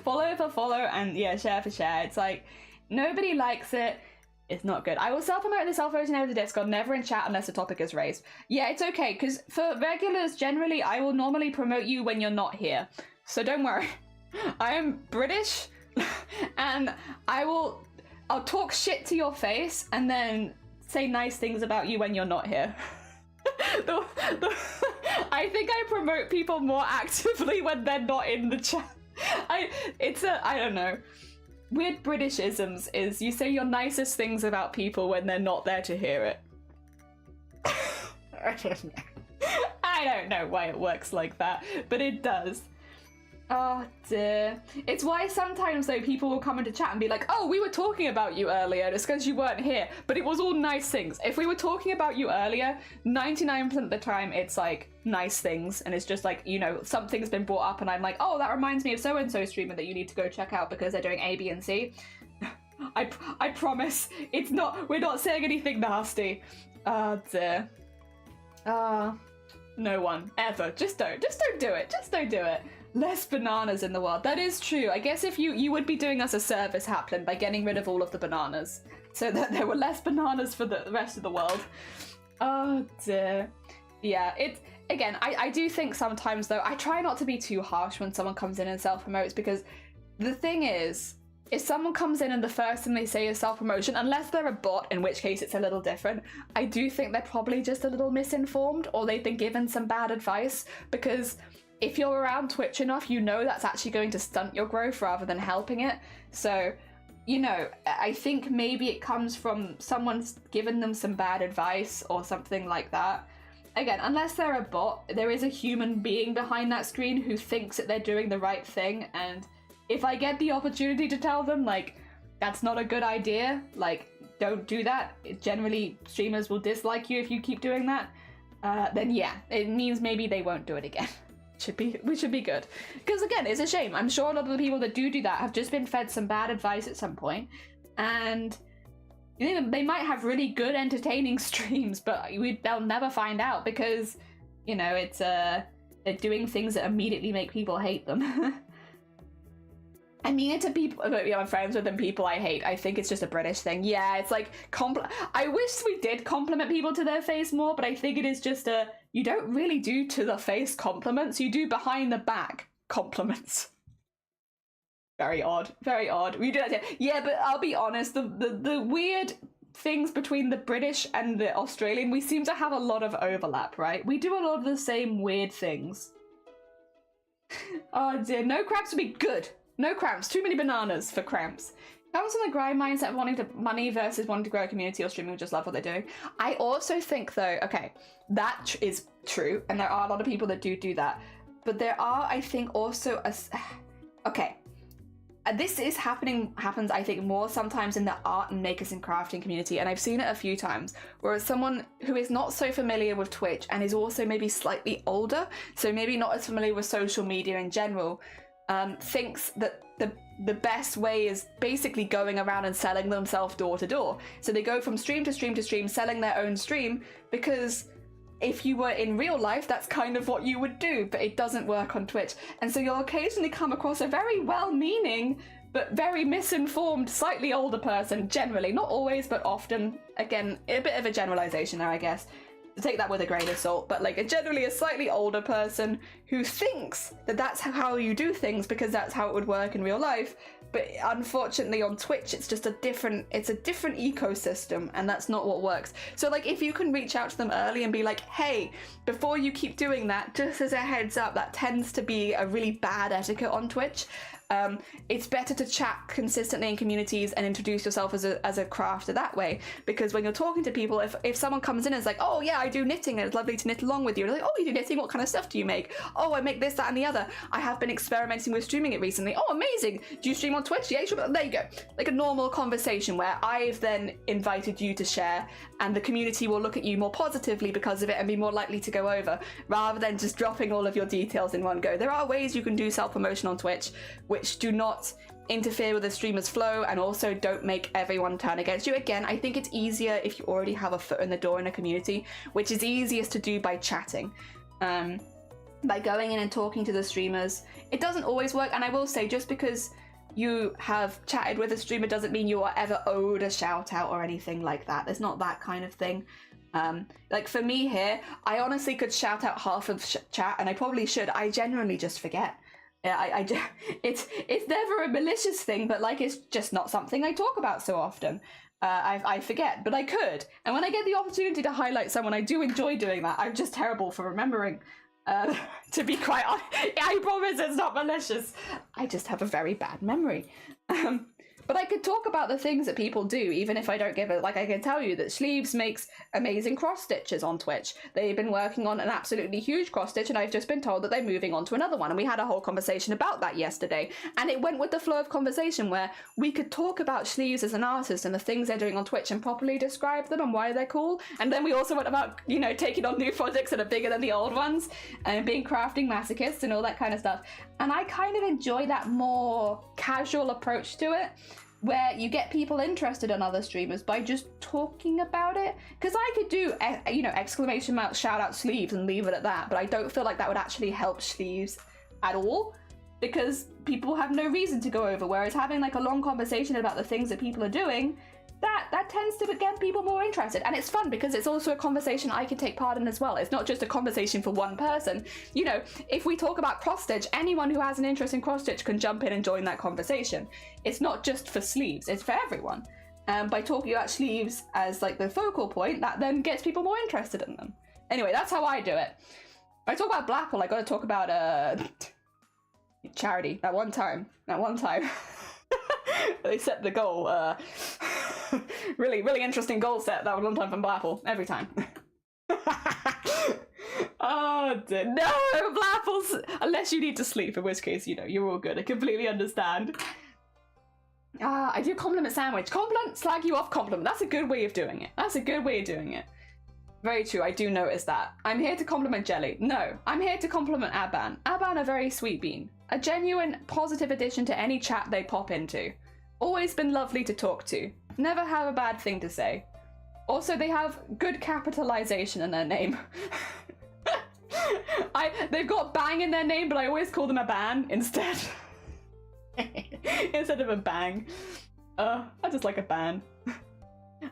Follow for follow and yeah, share for share. It's like, nobody likes it. It's not good. I will self-promote the self-promotion over the Discord, never in chat unless a topic is raised. Yeah, it's okay, because for regulars, generally, I will normally promote you when you're not here. So don't worry. I am British, and I'll talk shit to your face, and then say nice things about you when you're not here. I think I promote people more actively when they're not in the chat. I don't know. Weird Britishisms is you say your nicest things about people when they're not there to hear it. I don't know why it works like that, but it does. Oh dear. It's why sometimes though people will come into chat and be like, oh, we were talking about you earlier, it's because you weren't here, but it was all nice things. If we were talking about you earlier, 99% of the time it's like nice things, and it's just like, you know, something's been brought up and I'm like, oh, that reminds me of so-and-so streamer that you need to go check out because they're doing A, B, and C. I promise, it's not, we're not saying anything nasty. Oh dear. No one, ever. Just don't do it. Just don't do it. Less bananas in the world. That is true. I guess if you would be doing us a service, Haplin, by getting rid of all of the bananas, so that there were less bananas for the rest of the world. Oh dear. Yeah, again, I do think sometimes though, I try not to be too harsh when someone comes in and self-promotes, because the thing is, if someone comes in and the first thing they say is self-promotion, unless they're a bot, in which case it's a little different, I do think they're probably just a little misinformed, or they've been given some bad advice, because if you're around Twitch enough, you know that's actually going to stunt your growth rather than helping it. So, you know, I think maybe it comes from someone's given them some bad advice or something like that. Again, unless they're a bot, there is a human being behind that screen who thinks that they're doing the right thing, and if I get the opportunity to tell them, like, that's not a good idea, like, don't do that, generally streamers will dislike you if you keep doing that, then yeah, it means maybe they won't do it again. We should be good. Because again, it's a shame. I'm sure a lot of the people that do that have just been fed some bad advice at some point, and you know, they might have really good entertaining streams, but they'll never find out because, you know, it's they're doing things that immediately make people hate them. I mean it to people, but I'm friends with them, people I hate. I think it's just a British thing. Yeah, it's like, I wish we did compliment people to their face more, but I think it is just you don't really do to the face compliments, you do behind the back compliments. Very odd, very odd. We do that. Yeah, but I'll be honest, the weird things between the British and the Australian, we seem to have a lot of overlap, right? We do a lot of the same weird things. Oh dear, no cramps would be good. No cramps. Too many bananas for cramps. Comes from the grind mindset of wanting to money versus wanting to grow a community or streaming who just love what they're doing. I also think though, okay, that is true, and there are a lot of people that do that, but there are, I think, also okay. This happens, I think, more sometimes in the art and makers and crafting community, and I've seen it a few times, where someone who is not so familiar with Twitch and is also maybe slightly older, so maybe not as familiar with social media in general, thinks that the best way is basically going around and selling themselves door to door. So they go from stream to stream to stream, selling their own stream, because if you were in real life, that's kind of what you would do, but it doesn't work on Twitch. And so you'll occasionally come across a very well-meaning, but very misinformed, slightly older person, generally. Not always, but often. Again, a bit of a generalization there, I guess. Take that with a grain of salt, but like generally a slightly older person who thinks that that's how you do things because that's how it would work in real life, but unfortunately on Twitch it's just a different ecosystem, and that's not what works. So like if you can reach out to them early and be like, hey, before you keep doing that, just as a heads up, that tends to be a really bad etiquette on Twitch. It's better to chat consistently in communities and introduce yourself as a crafter that way, because when you're talking to people, if someone comes in and is like, oh yeah, I do knitting and it's lovely to knit along with you, and they're like, oh, you do knitting, what kind of stuff do you make? Oh, I make this, that and the other. I have been experimenting with streaming it recently. Oh, amazing. Do you stream on Twitch? Yeah, sure. There you go. Like a normal conversation where I've then invited you to share, and the community will look at you more positively because of it and be more likely to go over, rather than just dropping all of your details in one go. There are ways you can do self-promotion on Twitch which do not interfere with the streamer's flow and also don't make everyone turn against you. Again, I think it's easier if you already have a foot in the door in a community, which is easiest to do by chatting. by going in and talking to the streamers. It doesn't always work, and I will say, just because you have chatted with a streamer doesn't mean you are ever owed a shout out or anything like that. There's not that kind of thing. Like for me here, I honestly could shout out half of chat, and I probably should. I genuinely just forget. It's never a malicious thing, but like it's just not something I talk about so often. I forget, but I could. And when I get the opportunity to highlight someone, I do enjoy doing that. I'm just terrible for remembering. To be quite honest, I promise it's not malicious. I just have a very bad memory. But I could talk about the things that people do, even if I don't give it. Like, I can tell you that Sleeves makes amazing cross stitches on Twitch. They've been working on an absolutely huge cross stitch, and I've just been told that they're moving on to another one. And we had a whole conversation about that yesterday. And it went with the flow of conversation where we could talk about Sleeves as an artist and the things they're doing on Twitch and properly describe them and why they're cool. And then we also went about, you know, taking on new projects that are bigger than the old ones and being crafting masochists and all that kind of stuff. And I kind of enjoy that more casual approach to it, where you get people interested in other streamers by just talking about it. Because I could do, you know, exclamation mark shout out Sleeves and leave it at that, but I don't feel like that would actually help Sleeves at all, because people have no reason to go over. Whereas having like a long conversation about the things that people are doing, that tends to get people more interested. And it's fun because it's also a conversation I can take part in as well. It's not just a conversation for one person. You know, if we talk about cross stitch, anyone who has an interest in cross stitch can jump in and join that conversation. It's not just for Sleeves, it's for everyone. By talking about Sleeves as like the focal point, that then gets people more interested in them. Anyway, that's how I do it. When I talk about Blackpool, I gotta talk about charity. That one time they set the goal. Really interesting goal set. That one time from Blackpool. Every time. Oh dear. No, Blackpool's, unless you need to sleep, in which case, you know, you're all good. I completely understand. I do compliment sandwich. Compliment, slag you off, compliment. That's a good way of doing it. That's a good way of doing it. Very true, I do notice that. I'm here to compliment Jelly. No, I'm here to compliment Aban. Aban, a very sweet bean. A genuine positive addition to any chat they pop into. Always been lovely to talk to. Never have a bad thing to say. Also, they have good capitalization in their name. They've got bang in their name, but I always call them a ban instead. Instead of a bang. I just like a ban.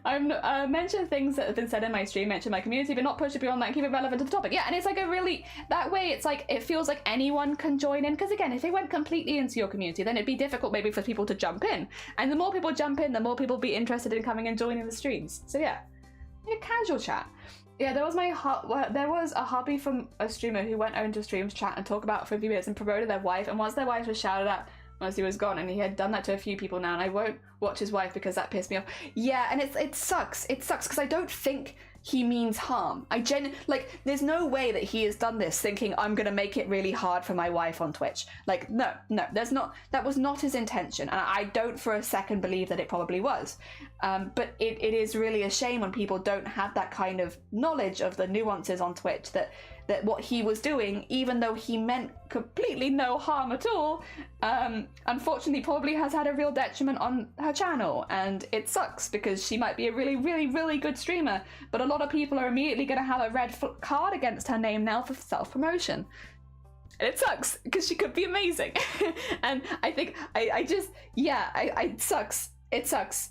I've mentioned things that have been said in my stream, mention my community, but not push it beyond that and keep it relevant to the topic. Yeah, and it's like a really, that way it's like, it feels like anyone can join in, because again, if they went completely into your community, then it'd be difficult maybe for people to jump in. And the more people jump in, the more people be interested in coming and joining the streams. So yeah, casual chat. Yeah, there was a hobby from a streamer who went into streams chat and talk about for a few minutes and promoted their wife, and once their wife was shouted at, once he was gone, and he had done that to a few people now, and I won't watch his wife because that pissed me off. Yeah, and it sucks. It sucks because I don't think he means harm. Like, there's no way that he has done this thinking I'm gonna make it really hard for my wife on Twitch. Like, no, that was not his intention, and I don't for a second believe that it probably was. But it is really a shame when people don't have that kind of knowledge of the nuances on Twitch, that what he was doing, even though he meant completely no harm at all, unfortunately probably has had a real detriment on her channel, and it sucks because she might be a really good streamer, but a lot of people are immediately going to have a red card against her name now for self-promotion. And it sucks because she could be amazing. And I think it sucks. It sucks.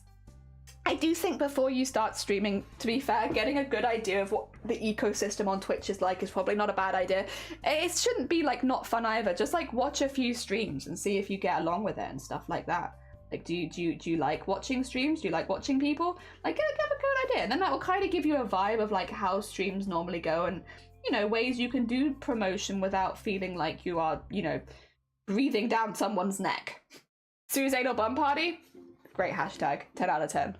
I do think before you start streaming, to be fair, getting a good idea of what the ecosystem on Twitch is like is probably not a bad idea. It shouldn't be like not fun either. Just like watch a few streams and see if you get along with it and stuff like that. Like, do you like watching streams? Do you like watching people? Like, have a good idea. And then that will kind of give you a vibe of like how streams normally go, and you know, ways you can do promotion without feeling like you are, you know, breathing down someone's neck. Suicidal bum party? Great hashtag. 10 out of 10.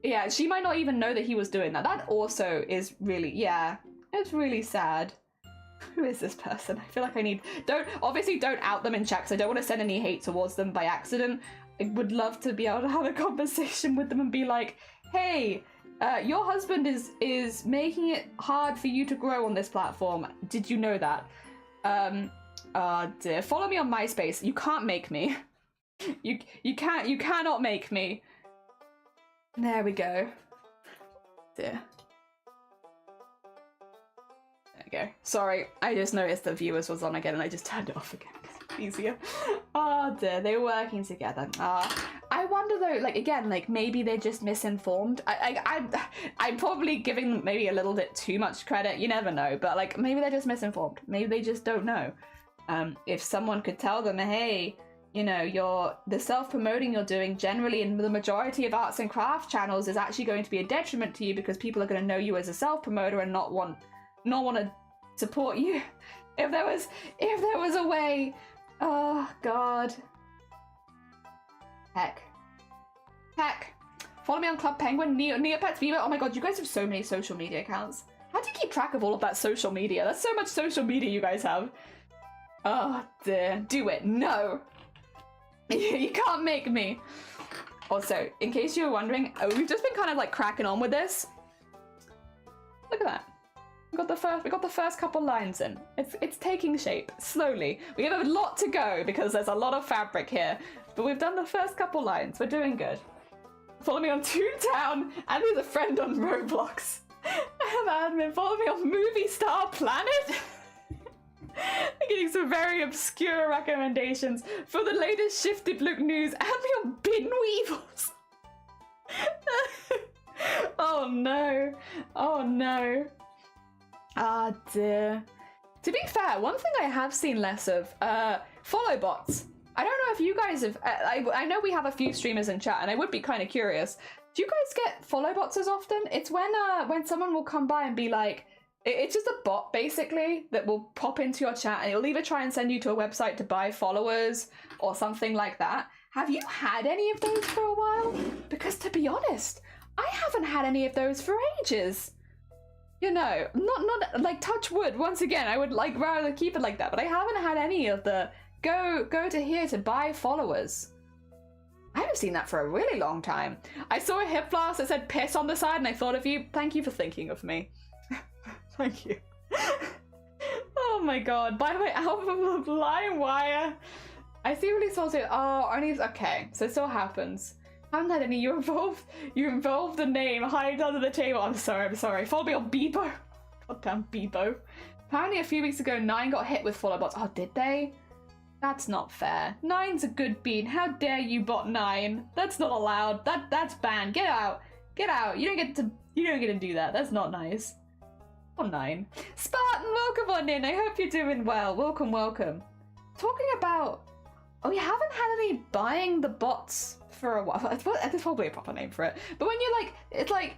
Yeah, she might not even know that he was doing that. That also is really, yeah, it's really sad. Who is this person? I feel like I need, don't out them in chat, because I don't want to send any hate towards them by accident. I would love to be able to have a conversation with them and be like, hey, your husband is making it hard for you to grow on this platform. Did you know that? Dear, follow me on MySpace. You can't make me. You cannot make me. There we go. Dear. There we go. Sorry, I just noticed the viewers was on again and I just turned it off again. Easier. Oh dear, they were working together. I wonder though, like again, like maybe they're just misinformed. I'm probably giving them maybe a little bit too much credit. You never know, but like maybe they're just misinformed. Maybe they just don't know. If someone could tell them, hey, you know, the self-promoting you're doing generally in the majority of arts and craft channels is actually going to be a detriment to you because people are going to know you as a self-promoter and not want to support you. If there was a way. Oh god. Heck. Follow me on Club Penguin, Neopets Viva. Oh my god, you guys have so many social media accounts. How do you keep track of all of that social media? That's so much social media you guys have. Oh dear. Do it. No. You can't make me. Also, in case you were wondering, we've just been kind of like cracking on with this. Look at that. We got the first couple lines in. It's taking shape slowly. We have a lot to go because there's a lot of fabric here, but we've done the first couple lines. We're doing good. Follow me on Toontown and there's a friend on Roblox. I have admin. Follow me on Movie Star Planet. I'm getting some very obscure recommendations for the latest Shifted Look news. Add me on Bin Weevils. Oh no. Oh no. Ah dear. To be fair, one thing I have seen less of, follow bots. I don't know if you guys have, I know we have a few streamers in chat and I would be kind of curious. Do you guys get follow bots as often? It's when someone will come by and be like, it's just a bot basically that will pop into your chat and it'll either try and send you to a website to buy followers or something like that. Have you had any of those for a while? Because to be honest, I haven't had any of those for ages. You know, not like touch wood. Once again, I would like rather keep it like that, but I haven't had any of the go to here to buy followers. I haven't seen that for a really long time. I saw a hip flask that said piss on the side and I thought of you. Thank you for thinking of me. Thank you. Oh my god. By the way, album of LimeWire. I see really salty. Oh, only okay. So it still happens. Haven't had any. You involved the name. Hide under the table. I'm sorry. Follow me on Bebo. Goddamn Bebo. Apparently a few weeks ago, 9 got hit with follow bots. Oh, did they? That's not fair. 9's a good bean. How dare you bot 9? That's not allowed. That's banned. Get out. Get out. You don't get to do that. That's not nice. Oh, 9. Spartan, welcome on in. I hope you're doing well. Welcome. Talking about... Oh, we haven't had any buying the bots for a while. There's probably a proper name for it. But when you're like... It's like,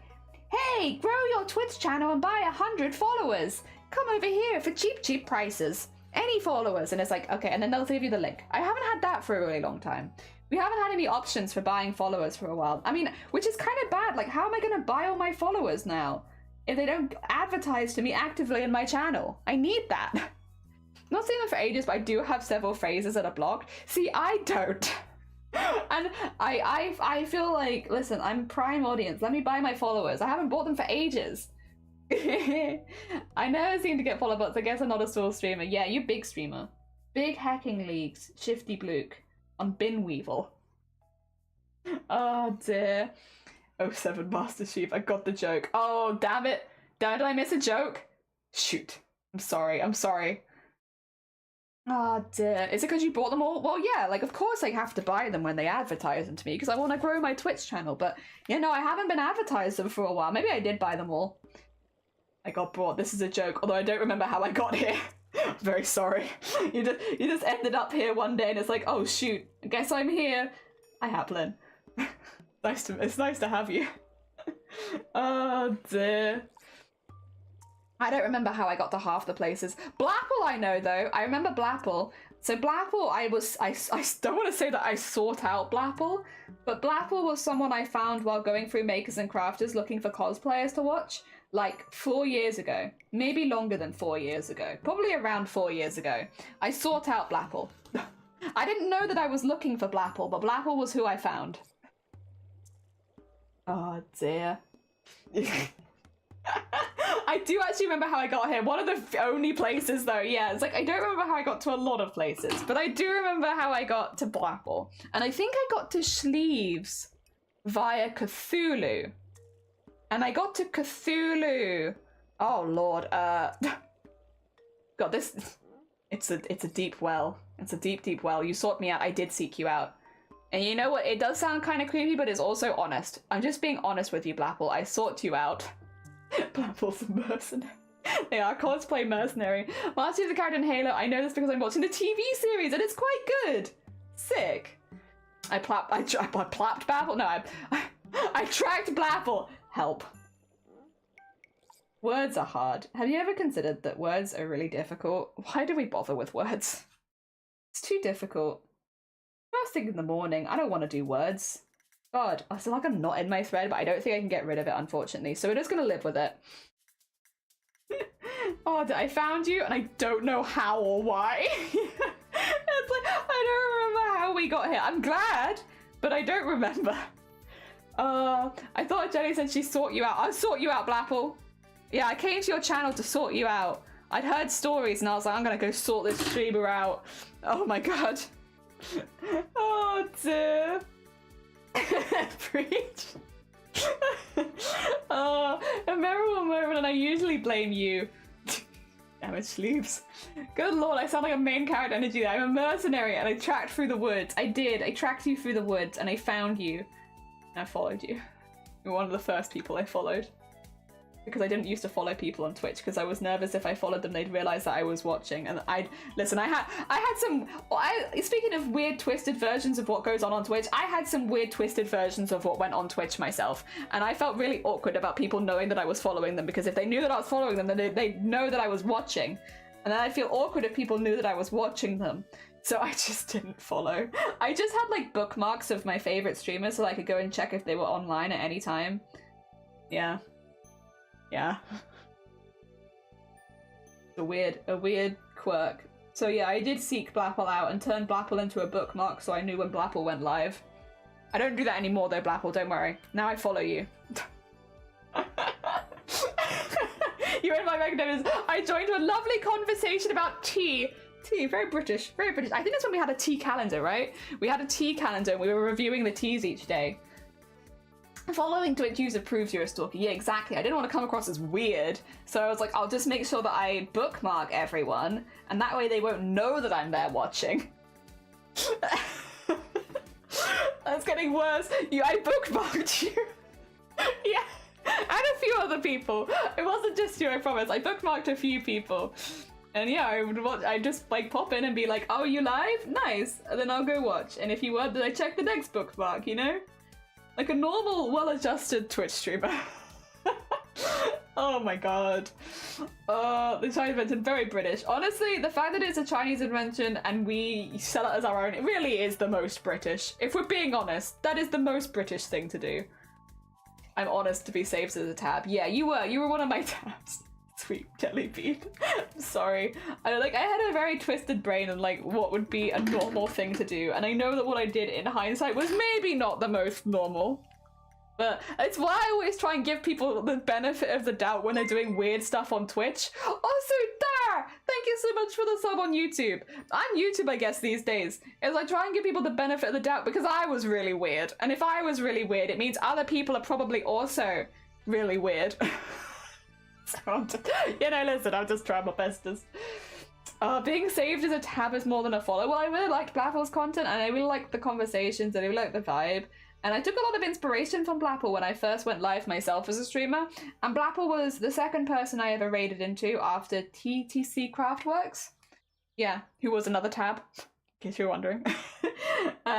hey, grow your Twitch channel and buy 100 followers. Come over here for cheap prices. Any followers. And it's like, okay, and then they'll give you the link. I haven't had that for a really long time. We haven't had any options for buying followers for a while. I mean, which is kind of bad. Like, how am I going to buy all my followers now if they don't advertise to me actively in my channel? I need that. Not seen them for ages, but I do have several phrases that are blocked. See, I don't. And I feel like, listen, I'm prime audience. Let me buy my followers. I haven't bought them for ages. I never seem to get follow bots. I guess I'm not a small streamer. Yeah, you big streamer. Big hacking leagues. Shifty Bluke on Bin Weevil. Oh dear. 07 Master Chief. I got the joke. Oh damn it. Did I miss a joke? Shoot. I'm sorry. Oh dear. Is it because you bought them all? Well, yeah, like of course I have to buy them when they advertise them to me because I want to grow my Twitch channel, but you know, I haven't been advertised them for a while. Maybe I did buy them all. I got bought. This is a joke, although I don't remember how I got here. I'm very sorry. You just ended up here one day and it's like, oh shoot, I guess I'm here. Hi Haplin. It's nice to have you. Oh dear. I don't remember how I got to half the places. Blapple I know though. I remember Blapple. So Blapple, I don't want to say that I sought out Blapple, but Blapple was someone I found while going through Makers and Crafters looking for cosplayers to watch, like 4 years ago. Maybe longer than 4 years ago. Probably around 4 years ago. I sought out Blapple. I didn't know that I was looking for Blapple, but Blapple was who I found. Oh dear. I do actually remember how I got here. One of the only places though, yeah, it's like I don't remember how I got to a lot of places, but I do remember how I got to Blapple. And I think I got to Sleeves via Cthulhu. And I got to Cthulhu. Oh lord, God, this... It's a deep well. It's a deep, deep well. You sought me out. I did seek you out. And you know what? It does sound kind of creepy, but it's also honest. I'm just being honest with you, Blapple. I sought you out. Blapple's a mercenary. They are cosplay mercenary. Master of the character in Halo. I know this because I'm watching the TV series, and it's quite good. Sick. I plapped Blapple. No, I tracked Blapple. Help. Words are hard. Have you ever considered that words are really difficult? Why do we bother with words? It's too difficult. First thing in the morning, I don't want to do words. God, I feel like I'm not in my thread, but I don't think I can get rid of it, unfortunately. So we're just going to live with it. Oh, I found you, and I don't know how or why. It's like, I don't remember how we got here. I'm glad, but I don't remember. I thought Jenny said she sought you out. I'll sort you out, Blapple. Yeah, I came to your channel to sort you out. I'd heard stories, and I was like, I'm going to go sort this streamer out. Oh my god. Oh dear. Preach. A memorable moment, and I usually blame you. Damn it, sleeves. Good lord, I sound like a main character energy there. I'm a mercenary, and I tracked through the woods. I did. I tracked you through the woods, and I found you. And I followed you. You're one of the first people I followed. Because I didn't used to follow people on Twitch because I was nervous if I followed them they'd realize that I was watching. And I had some, speaking of weird twisted versions of what goes on Twitch, I had some weird twisted versions of what went on Twitch myself, and I felt really awkward about people knowing that I was following them, because if they knew that I was following them, then they'd know that I was watching, and then I'd feel awkward if people knew that I was watching them. So I just didn't follow. I just had like bookmarks of my favorite streamers so I could go and check if they were online at any time. Yeah. Yeah. A weird quirk. So yeah, I did seek Blapple out and turned Blapple into a bookmark so I knew when Blapple went live. I don't do that anymore though, Blapple, don't worry. Now I follow you. You're in my recommendations. I joined a lovely conversation about tea. Tea, very British, very British. I think that's when we had a tea calendar, right? We had a tea calendar and we were reviewing the teas each day. Following Twitch user proves you're a stalker. Yeah, exactly. I didn't want to come across as weird, so I was like, I'll just make sure that I bookmark everyone, and that way they won't know that I'm there watching. That's getting worse. I bookmarked you. Yeah, and a few other people. It wasn't just you, I promise. I bookmarked a few people. And yeah, I'd just like pop in and be like, oh, you live? Nice. And then I'll go watch. And if you weren't, then I check the next bookmark, you know? Like a normal, well-adjusted Twitch streamer. Oh my god. The Chinese invention, very British. Honestly, the fact that it's a Chinese invention and we sell it as our own, it really is the most British. If we're being honest, that is the most British thing to do. I'm honest to be saved as a tab. Yeah, you were one of my tabs. Sweet jelly bean. I'm sorry. I had a very twisted brain and like what would be a normal thing to do, and I know that what I did in hindsight was maybe not the most normal. But it's why I always try and give people the benefit of the doubt when they're doing weird stuff on Twitch. Also, there! Thank you so much for the sub on YouTube. I'm YouTube, I guess, these days. Is I try and give people the benefit of the doubt because I was really weird. And if I was really weird, it means other people are probably also really weird. So you know, listen, I'm just trying my bestest. Being saved as a tab is more than a follow. Well, I really liked Blapple's content, and I really liked the conversations, and I really liked the vibe. And I took a lot of inspiration from Blapple when I first went live myself as a streamer. And Blapple was the second person I ever raided into after TTC Craftworks. Yeah, who was another tab, in case you're wondering.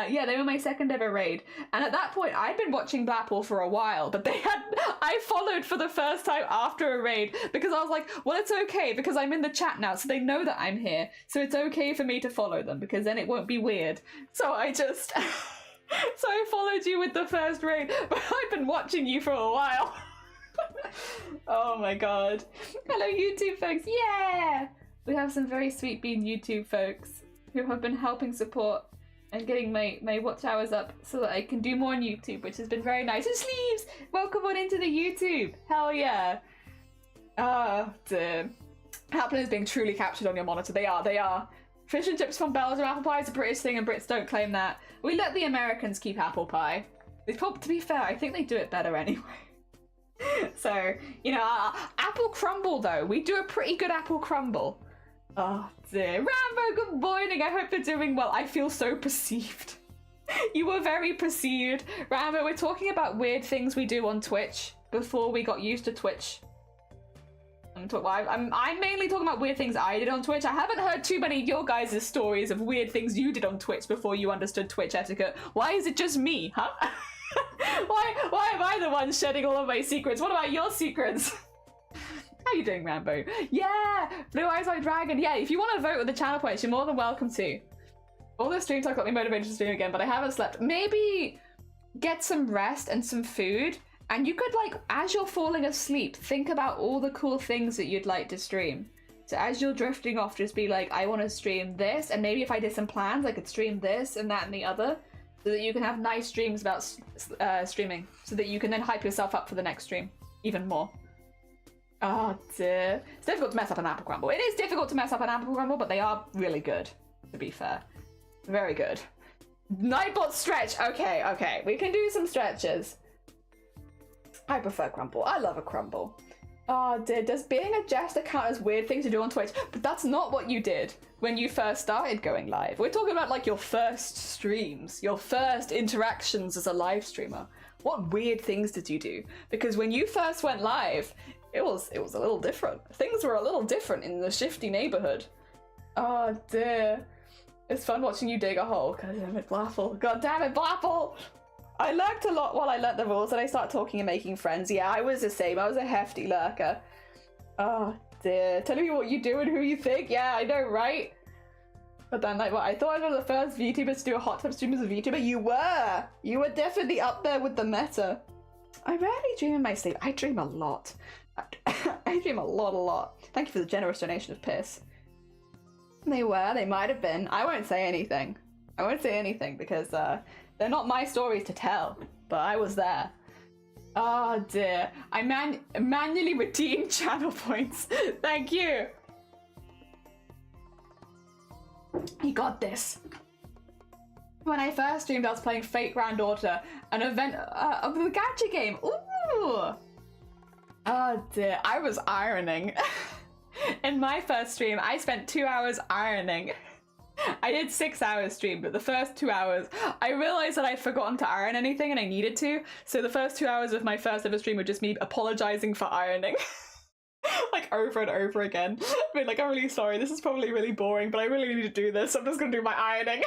Yeah, they were my second ever raid. And at that point, I'd been watching Blapple for a while, but I followed for the first time after a raid because I was like, well, it's okay because I'm in the chat now, so they know that I'm here. So it's okay for me to follow them because then it won't be weird. So I just... So I followed you with the first raid, but I've been watching you for a while. Oh my god. Hello YouTube folks, yeah! We have some very sweet bean YouTube folks who have been helping support and getting my watch hours up so that I can do more on YouTube, which has been very nice. And Sleeves, welcome on into the YouTube. Hell yeah. Dear. Haplin is being truly captured on your monitor. They are. Fish and chips from Belgium, apple pie is a British thing and Brits don't claim that. We let the Americans keep apple pie. To be fair, I think they do it better anyway. So, you know, apple crumble though. We do a pretty good apple crumble. Oh dear. Rambo, good morning. I hope you're doing well. I feel so perceived. You were very perceived. Rambo, we're talking about weird things we do on Twitch before we got used to Twitch. I'm mainly talking about weird things I did on Twitch. I haven't heard too many of your guys' stories of weird things you did on Twitch before you understood Twitch etiquette. Why is it just me, huh? Why am I the one shedding all of my secrets? What about your secrets? How you doing, Rambo? Yeah, Blue Eyes White Dragon. Yeah, if you want to vote with the channel points, you're more than welcome to. All the stream talk got me motivated to stream again, but I haven't slept. Maybe get some rest and some food. And you could, like, as you're falling asleep, think about all the cool things that you'd like to stream. So as you're drifting off, just be like, I want to stream this, and maybe if I did some plans, I could stream this and that and the other, so that you can have nice dreams about streaming, so that you can then hype yourself up for the next stream even more. Oh dear. It's difficult to mess up an apple crumble. It is difficult to mess up an apple crumble, but they are really good, to be fair. Very good. Nightbot stretch. Okay. We can do some stretches. I prefer crumble. I love a crumble. Oh dear, does being a jester count as weird things to do on Twitch? But that's not what you did when you first started going live. We're talking about like your first streams, your first interactions as a live streamer. What weird things did you do? Because when you first went live, it was a little different. Things were a little different in the shifty neighborhood. Oh dear. It's fun watching you dig a hole. God damn it, Blapple. God damn it, Blapple! I lurked a lot while I learnt the rules and I started talking and making friends. Yeah, I was the same. I was a hefty lurker. Oh dear. Telling me what you do and who you think. Yeah, I know, right? But then, like, what? I thought I was the first VTuber to do a hot tub stream as a VTuber. You were! You were definitely up there with the meta. I rarely dream in my sleep. I dream a lot. I dream a lot. Thank you for the generous donation of piss. They might have been. I won't say anything. Because, they're not my stories to tell, but I was there. Oh dear. I manually redeemed channel points. Thank you. You got this. When I first streamed, I was playing Fate Granddaughter, an event of the gacha game. Ooh. Oh dear. I was ironing. In my first stream, I spent 2 hours ironing. I did 6 hours stream, but the first 2 hours, I realized that I'd forgotten to iron anything and I needed to. So the first 2 hours of my first ever stream were just me apologizing for ironing. Like over and over again. I mean, like, I'm really sorry. This is probably really boring, but I really need to do this. So I'm just going to do my ironing.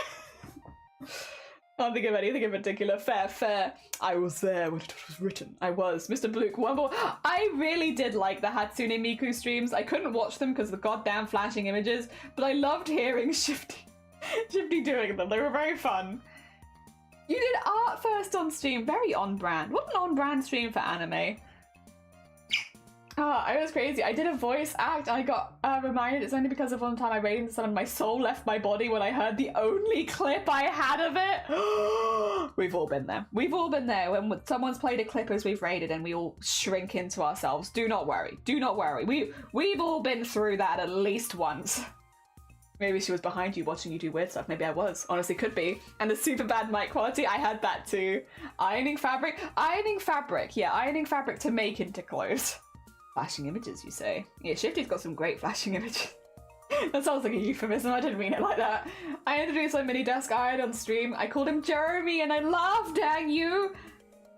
I don't think of anything in particular. Fair. I was there when it was written. I was. Mr. Bluke, one more. I really did like the Hatsune Miku streams. I couldn't watch them because of the goddamn flashing images, but I loved hearing Shifty doing them. They were very fun. You did art first on stream. Very on-brand. What an on-brand stream for anime. Oh, it was crazy. I did a voice act and I got reminded it's only because of one time I raided the sun and my soul left my body when I heard the only clip I had of it. We've all been there. We've all been there when someone's played a clip as we've raided and we all shrink into ourselves. Do not worry. We've all been through that at least once. Maybe she was behind you watching you do weird stuff. Maybe I was. Honestly, could be. And the super bad mic quality, I had that too. Ironing fabric. Yeah, ironing fabric to make into clothes. Flashing images, you say? Yeah, Shifty's got some great flashing images. That sounds like a euphemism. I didn't mean it like that. I introduced my mini desk iron on stream. I called him Jeremy and I laughed, dang you!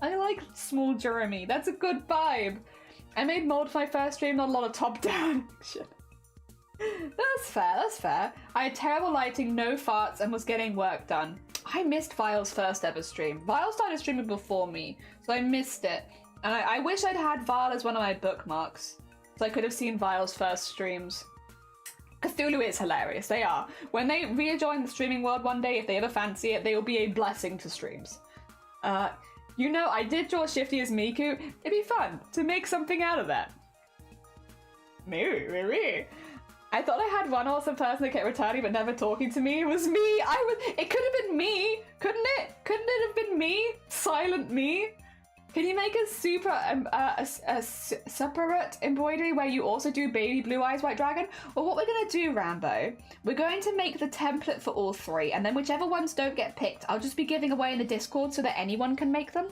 I like small Jeremy. That's a good vibe. I made mold for my first stream, not a lot of top-down action. That's fair. I had terrible lighting, no farts, and was getting work done. I missed Vile's first ever stream. Vile started streaming before me, so I missed it. And I wish I'd had Vile as one of my bookmarks, so I could have seen Vile's first streams. Cthulhu is hilarious, they are. When they rejoin the streaming world one day, if they ever fancy it, they will be a blessing to streams. You know, I did draw Shifty as Miku. It'd be fun to make something out of that. Maybe. I thought I had one awesome person that kept returning but never talking to me. It was me. It could have been me, couldn't it? Couldn't it have been me? Silent me? Can you make a separate embroidery where you also do baby blue eyes white dragon? Well, what we're going to do, Rambo, we're going to make the template for all three, and then whichever ones don't get picked, I'll just be giving away in the Discord so that anyone can make them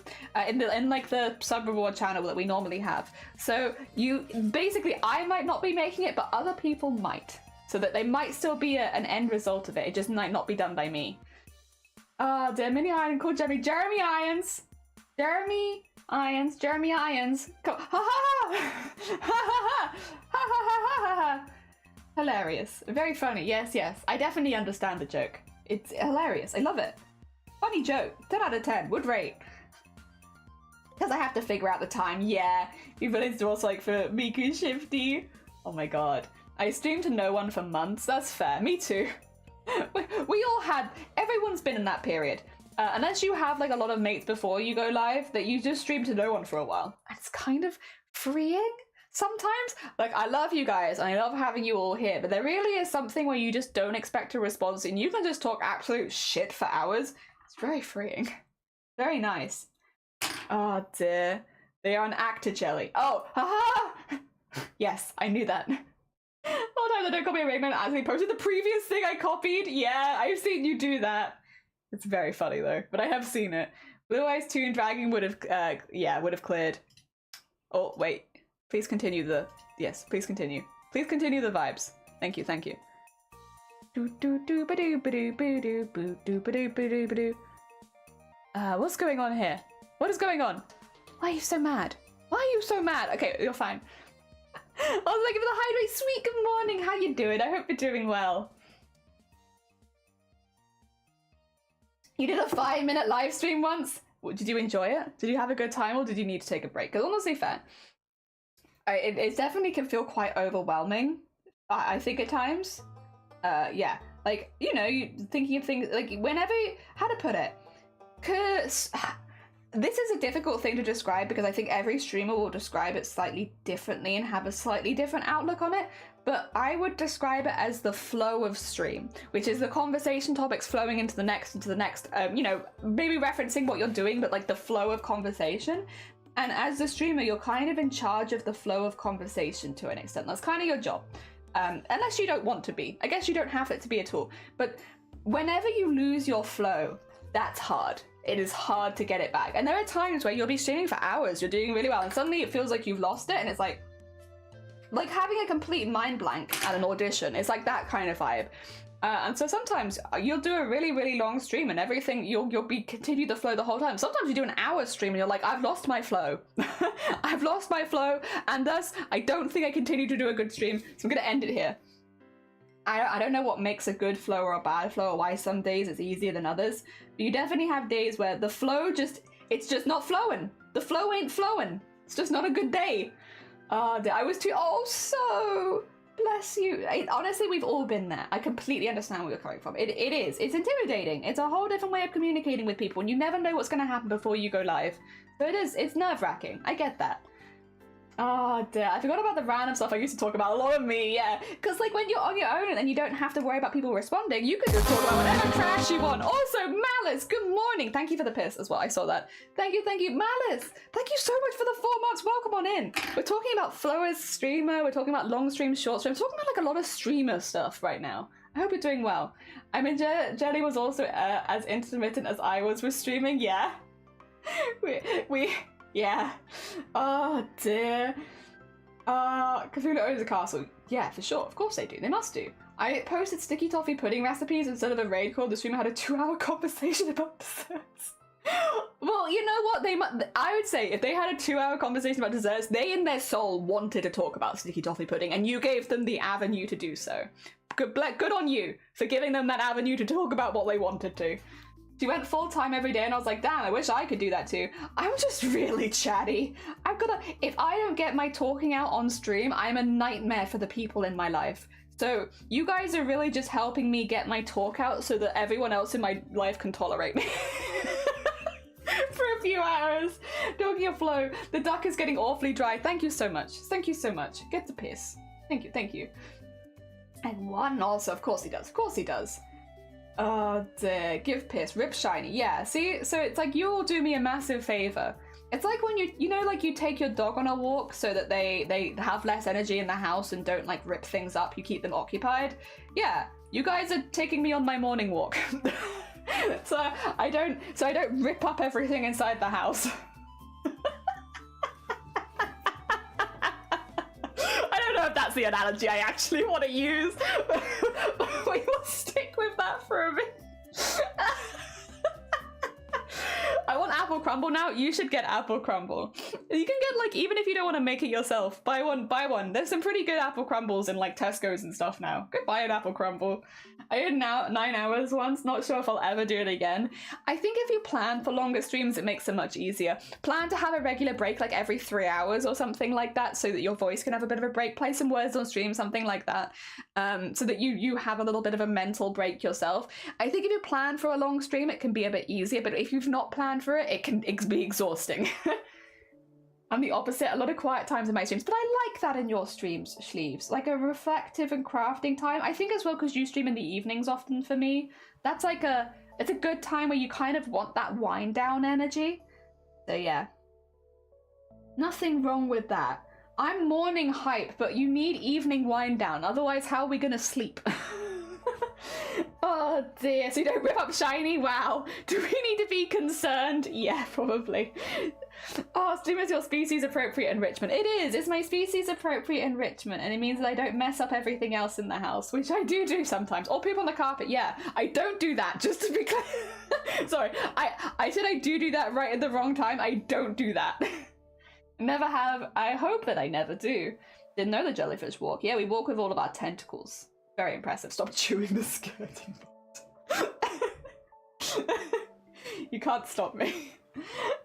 in like the sub reward channel that we normally have. So you basically, I might not be making it, but other people might. so that they might still be an end result of it. It just might not be done by me. Dear mini iron called Jeremy Irons. Jeremy Irons. Ha ha ha ha. Hilarious. Very funny. Yes. I definitely understand the joke. It's hilarious. I love it. Funny joke. 10 out of 10. Would rate. Because I have to figure out the time. Yeah. You've been into also like for Miku Shifty. Oh my god. I streamed to no one for months. That's fair. Me too. We all had. Everyone's been in that period. Unless you have like a lot of mates before you go live, that you just stream to no one for a while. And it's kind of freeing sometimes. Like, I love you guys and I love having you all here, but there really is something where you just don't expect a response and you can just talk absolute shit for hours. It's very freeing. Very nice. Oh dear. They are an actor, Jelly. Oh, haha! Yes, I knew that. All the time they don't copy a Rayman as they posted the previous thing I copied. Yeah, I've seen you do that. It's very funny though, but I have seen it. Blue Eyes Toon Dragon would have cleared. Oh, wait. Please continue the... Yes, please continue. Please continue the vibes. Thank you. What's going on here? What is going on? Why are you so mad? Okay, you're fine. I was like, for the hydrate, sweet good morning. How you doing? I hope you're doing well. You did a 5-minute live stream once. Did you enjoy it? Did you have a good time, or did you need to take a break? Because honestly, fair. It definitely can feel quite overwhelming, I think, at times. Yeah. Like, you know, you thinking of things, like, whenever, how to put it? Because this is a difficult thing to describe because I think every streamer will describe it slightly differently and have a slightly different outlook on it. But I would describe it as the flow of stream, which is the conversation topics flowing into the next, you know, maybe referencing what you're doing, but like the flow of conversation. And as the streamer, you're kind of in charge of the flow of conversation to an extent. That's kind of your job. Unless you don't want to be. I guess you don't have it to be at all. But whenever you lose your flow, that's hard. It is hard to get it back. And there are times where you'll be streaming for hours, you're doing really well, and suddenly it feels like you've lost it, and it's like having a complete mind blank at an audition. It's like that kind of vibe. And so sometimes you'll do a really, really long stream and everything, you'll be continue the flow the whole time. Sometimes you do an hour stream and you're like, I've lost my flow. I've lost my flow, and thus I don't think I continue to do a good stream, so I'm gonna end it here. I don't know what makes a good flow or a bad flow, or why some days it's easier than others, but you definitely have days where the flow it's just not flowing. The flow ain't flowing. It's just not a good day. I was too, so bless you. Honestly, we've all been there. I completely understand where you're coming from. It is. It's intimidating. It's a whole different way of communicating with people, and you never know what's going to happen before you go live. So it's nerve-wracking. I get that. Oh dear, I forgot about the random stuff I used to talk about. A lot of me, yeah. Because like when you're on your own and you don't have to worry about people responding, you can just talk about whatever trash you want. Also, Malice, good morning. Thank you for the piss as well. I saw that. Thank you. Malice, thank you so much for the 4 months. Welcome on in. We're talking about flow as streamer. We're talking about long streams, short streams. We're talking about like a lot of streamer stuff right now. I hope you're doing well. I mean, Jelly was also as intermittent as I was with streaming. Yeah. Yeah. Oh dear. Cthulhu owns a castle. Yeah, for sure. Of course they do. They must do. I posted sticky toffee pudding recipes instead of a raid call. The streamer had a 2-hour conversation about desserts. Well, you know what? I would say if they had a 2-hour conversation about desserts, they in their soul wanted to talk about sticky toffee pudding, and you gave them the avenue to do so. Good on you for giving them that avenue to talk about what they wanted to. She went full-time every day, and I was like, damn, I wish I could do that too. I'm just really chatty. If I don't get my talking out on stream, I'm a nightmare for the people in my life. So you guys are really just helping me get my talk out so that everyone else in my life can tolerate me. For a few hours. Talking of flow. The duck is getting awfully dry. Thank you so much. Thank you so much. Get the piss. Thank you. And one also, of course he does. Oh dear, give piss, rip shiny. Yeah, see, so it's like you'll do me a massive favor. It's like when you know, like you take your dog on a walk so that they have less energy in the house and don't like rip things up. You keep them occupied. Yeah, you guys are taking me on my morning walk. so I don't rip up everything inside the house. I don't know if that that's the analogy I actually want to use. We will stick with that for a bit. I want apple crumble now. You should get apple crumble. You can get, like, even if you don't want to make it yourself, buy one. There's some pretty good apple crumbles in, like, Tesco's and stuff now. Go buy an apple crumble. I did 9 hours once. Not sure if I'll ever do it again. I think if you plan for longer streams, it makes it much easier. Plan to have a regular break, like every 3 hours or something like that, so that your voice can have a bit of a break. Play some words on stream, something like that, so that you have a little bit of a mental break yourself. I think if you plan for a long stream, it can be a bit easier, but if you've not planned for it, it can be exhausting. I'm the opposite. A lot of quiet times in my streams, but I like that in your streams, Sleeves. Like a reflective and crafting time. I think as well because you stream in the evenings often for me. That's like it's a good time where you kind of want that wind down energy. So yeah. Nothing wrong with that. I'm morning hype, but you need evening wind down. Otherwise, how are we gonna sleep? Oh dear, so you don't whip up shiny? Wow. Do we need to be concerned? Yeah, probably. Oh, stream is your species appropriate enrichment. It is, it's my species appropriate enrichment, and it means that I don't mess up everything else in the house, which I do sometimes. Or poop on the carpet, yeah. I don't do that, just to be clear. Sorry, I said I do that right at the wrong time. I don't do that. Never have. I hope that I never do. Didn't know the jellyfish walk. Yeah, we walk with all of our tentacles. Very impressive. Stop chewing the skirting board. You can't stop me.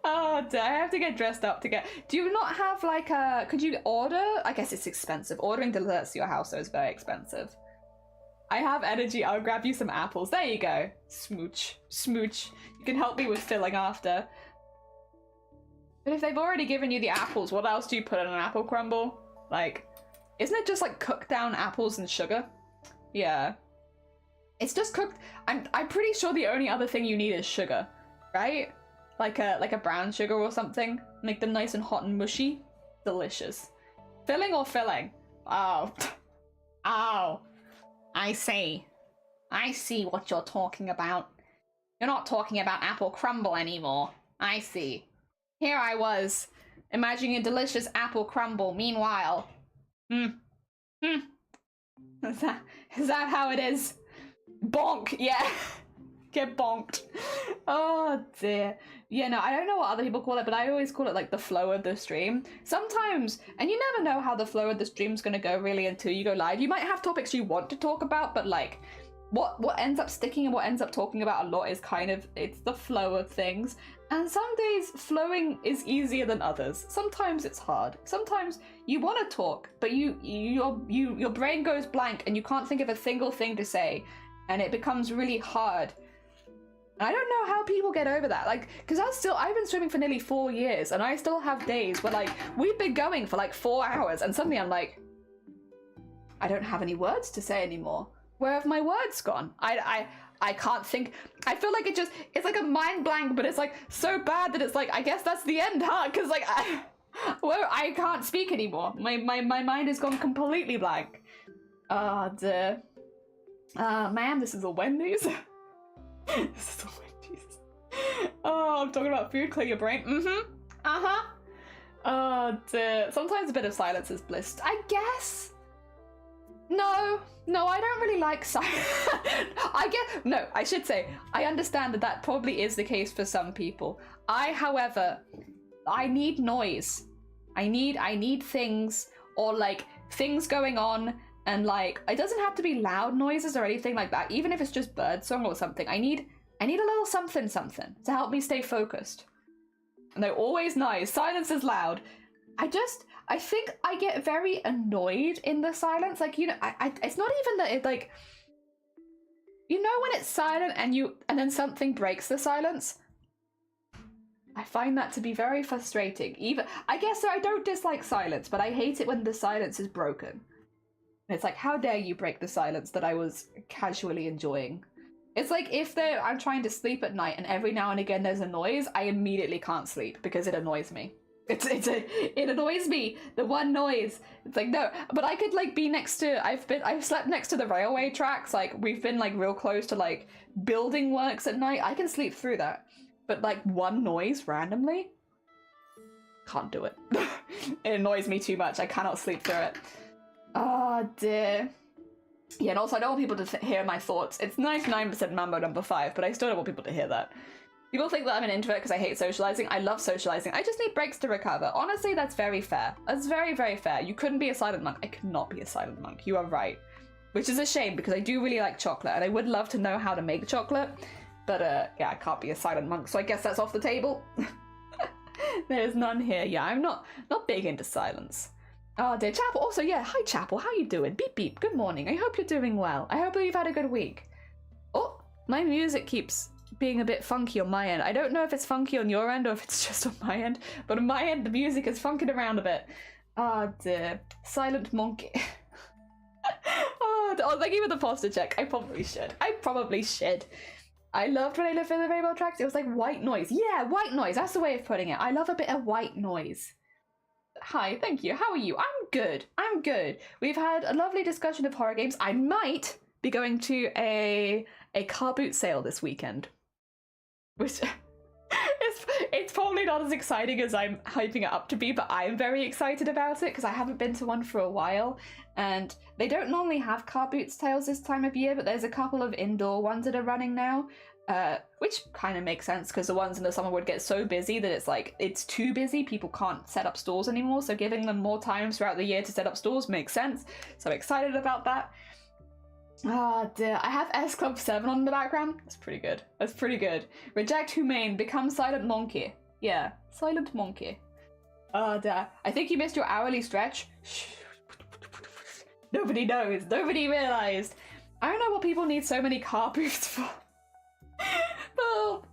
Oh, I have to get dressed up to get... Do you not have, like, a... Could you order? I guess it's expensive. Ordering desserts to your house is very expensive. I have energy. I'll grab you some apples. There you go. Smooch. Smooch. You can help me with filling after. But if they've already given you the apples, what else do you put in an apple crumble? Like, isn't it just, like, cooked down apples and sugar? Yeah. It's just cooked... I'm pretty sure the only other thing you need is sugar, right? Like a brown sugar or something. Make them nice and hot and mushy. Delicious. Filling or filling? Oh. Oh. I see. I see what you're talking about. You're not talking about apple crumble anymore. I see. Here I was, imagining a delicious apple crumble. Meanwhile... Is that how it is? Bonk, yeah. Get bonked. Oh dear. Yeah, no, I don't know what other people call it, but I always call it like the flow of the stream. Sometimes, and you never know how the flow of the stream's gonna go really until you go live. You might have topics you want to talk about, but like what ends up sticking and what ends up talking about a lot is kind of, it's the flow of things. And some days flowing is easier than others. Sometimes it's hard. Sometimes you want to talk, but your brain goes blank and you can't think of a single thing to say, and it becomes really hard. I don't know how people get over that. Like, because I've been swimming for nearly 4 years, and I still have days where, like, we've been going for like 4 hours, and suddenly I'm like, I don't have any words to say anymore. Where have my words gone? I can't think. I feel like it's like a mind blank, but it's like so bad that it's like, I guess that's the end, huh? Because like I can't speak anymore. My mind has gone completely blank. Oh dear. Man, this is a Wendy's. This is a Wendy's. Oh, I'm talking about food. Clear your brain. Uh-huh. Oh dear. Sometimes a bit of silence is bliss, I guess. No, I don't really like silence. I should say, I understand that probably is the case for some people. However, I need noise. I need things, or like things going on, and like, it doesn't have to be loud noises or anything like that. Even if it's just birdsong or something, I need a little something to help me stay focused. And they're always nice. Silence is loud. I think I get very annoyed in the silence. Like, you know, it's not even that it, like, you know, when it's silent and then something breaks the silence. I find that to be very frustrating. I guess so, I don't dislike silence, but I hate it when the silence is broken. And it's like, how dare you break the silence that I was casually enjoying? It's like if I'm trying to sleep at night and every now and again there's a noise, I immediately can't sleep because it annoys me. It annoys me, the one noise. It's like, no, but I could like be next to, I've slept next to the railway tracks, like we've been like real close to like building works at night. I can sleep through that, but like one noise randomly, can't do it. It annoys me too much. I cannot sleep through it. Oh dear. Yeah, and also I don't want people to hear my thoughts. It's 99% Mambo number 5, but I still don't want people to hear that. People think that I'm an introvert because I hate socializing. I love socializing. I just need breaks to recover. Honestly, that's very fair. That's very, very fair. You couldn't be a silent monk. I could not be a silent monk. You are right. Which is a shame because I do really like chocolate and I would love to know how to make chocolate. But yeah, I can't be a silent monk, so I guess that's off the table. There's none here. Yeah, I'm not big into silence. Oh dear, Chapel. Also, yeah, hi Chapel. How you doing? Beep beep. Good morning. I hope you're doing well. I hope you've had a good week. Oh, my music keeps being a bit funky on my end. I don't know if it's funky on your end or if it's just on my end, but on my end the music is funking around a bit. Oh dear. Silent monkey. Oh, thank you for the posture check. I probably should. I loved when I lived in the Rainbow Tracks. It was like white noise. Yeah, white noise. That's the way of putting it. I love a bit of white noise. Hi, thank you. How are you? I'm good. We've had a lovely discussion of horror games. I might be going to a car boot sale this weekend. Which it's probably not as exciting as I'm hyping it up to be, but I'm very excited about it because I haven't been to one for a while, and they don't normally have car boot sales this time of year, but there's a couple of indoor ones that are running now, which kind of makes sense because the ones in the summer would get so busy that it's too busy, people can't set up stores anymore, so giving them more time throughout the year to set up stores makes sense, so I'm excited about that. Oh dear, I have S Club 7 on in the background. That's pretty good. Reject humane, become silent monkey. Yeah, silent monkey. Oh dear, I think you missed your hourly stretch. Nobody knows, nobody realized. I don't know what people need so many car boots for. No.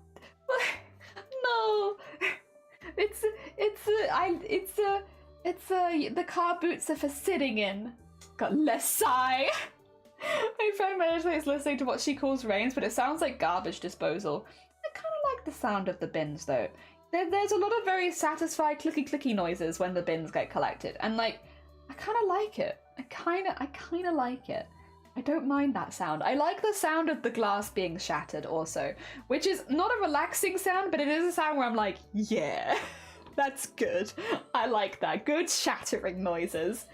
The car boots are for sitting in. Got less sigh. My friend Melissa is listening to what she calls rains, but it sounds like garbage disposal. I kind of like the sound of the bins, though. There's a lot of very satisfied clicky noises when the bins get collected, and I kind of like it. I kind of like it. I don't mind that sound. I like the sound of the glass being shattered, also, which is not a relaxing sound, but it is a sound where I'm like, yeah, that's good. I like that. Good shattering noises.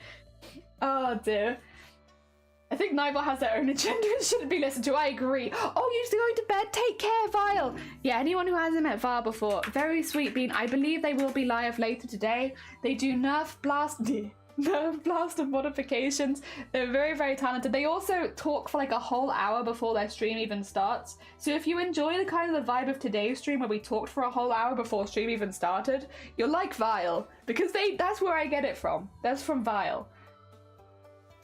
Oh dear. I think Nibel has their own agenda and shouldn't be listened to. I agree. Oh, you're going to bed? Take care, Vile. Yeah, anyone who hasn't met Vile before, very sweet bean. I believe they will be live later today. They do nerf blast and modifications. They're very, very talented. They also talk for like a whole hour before their stream even starts. So if you enjoy the kind of the vibe of today's stream where we talked for a whole hour before stream even started, you'll like Vile because that's where I get it from. That's from Vile.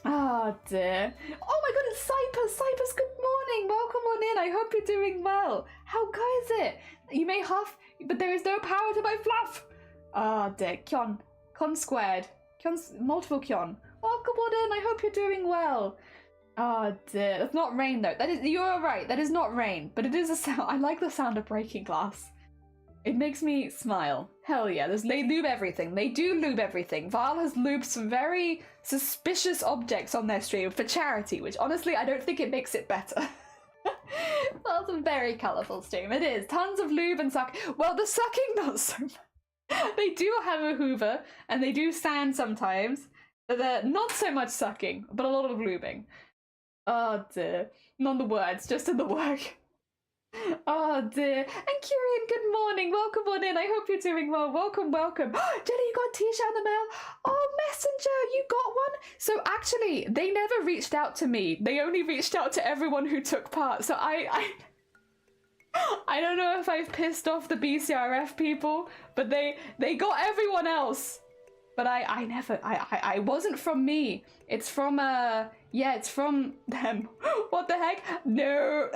Oh dear. Oh my god, it's Cyprus! Cyprus, good morning! Welcome on in, I hope you're doing well. How goes it? You may huff, but there is no power to my fluff! Oh dear. Kyon. Con squared. Kyon's multiple Kyon. Welcome on in, I hope you're doing well. Oh dear. That's not rain though. You're right, that is not rain, but it is a sound. I like the sound of breaking glass. It makes me smile. Hell yeah, they lube everything. They do lube everything. Val has lubed some very suspicious objects on their stream for charity, which honestly, I don't think it makes it better. That's a very colourful stream. It is. Tons of lube and suck. Well, the sucking, not so much. They do have a hoover, and they do sand sometimes. They're not so much sucking, but a lot of lubing. Oh dear. Not in the words, just in the work. Oh dear. And Kyrian, good morning. Welcome on in. I hope you're doing well. Welcome. Jenny, you got a t-shirt in the mail? Oh, Messenger, you got one? So actually, they never reached out to me. They only reached out to everyone who took part. So I don't know if I've pissed off the BCRF people, but they got everyone else. But I wasn't from me. It's from, yeah, it's from them. What the heck? No.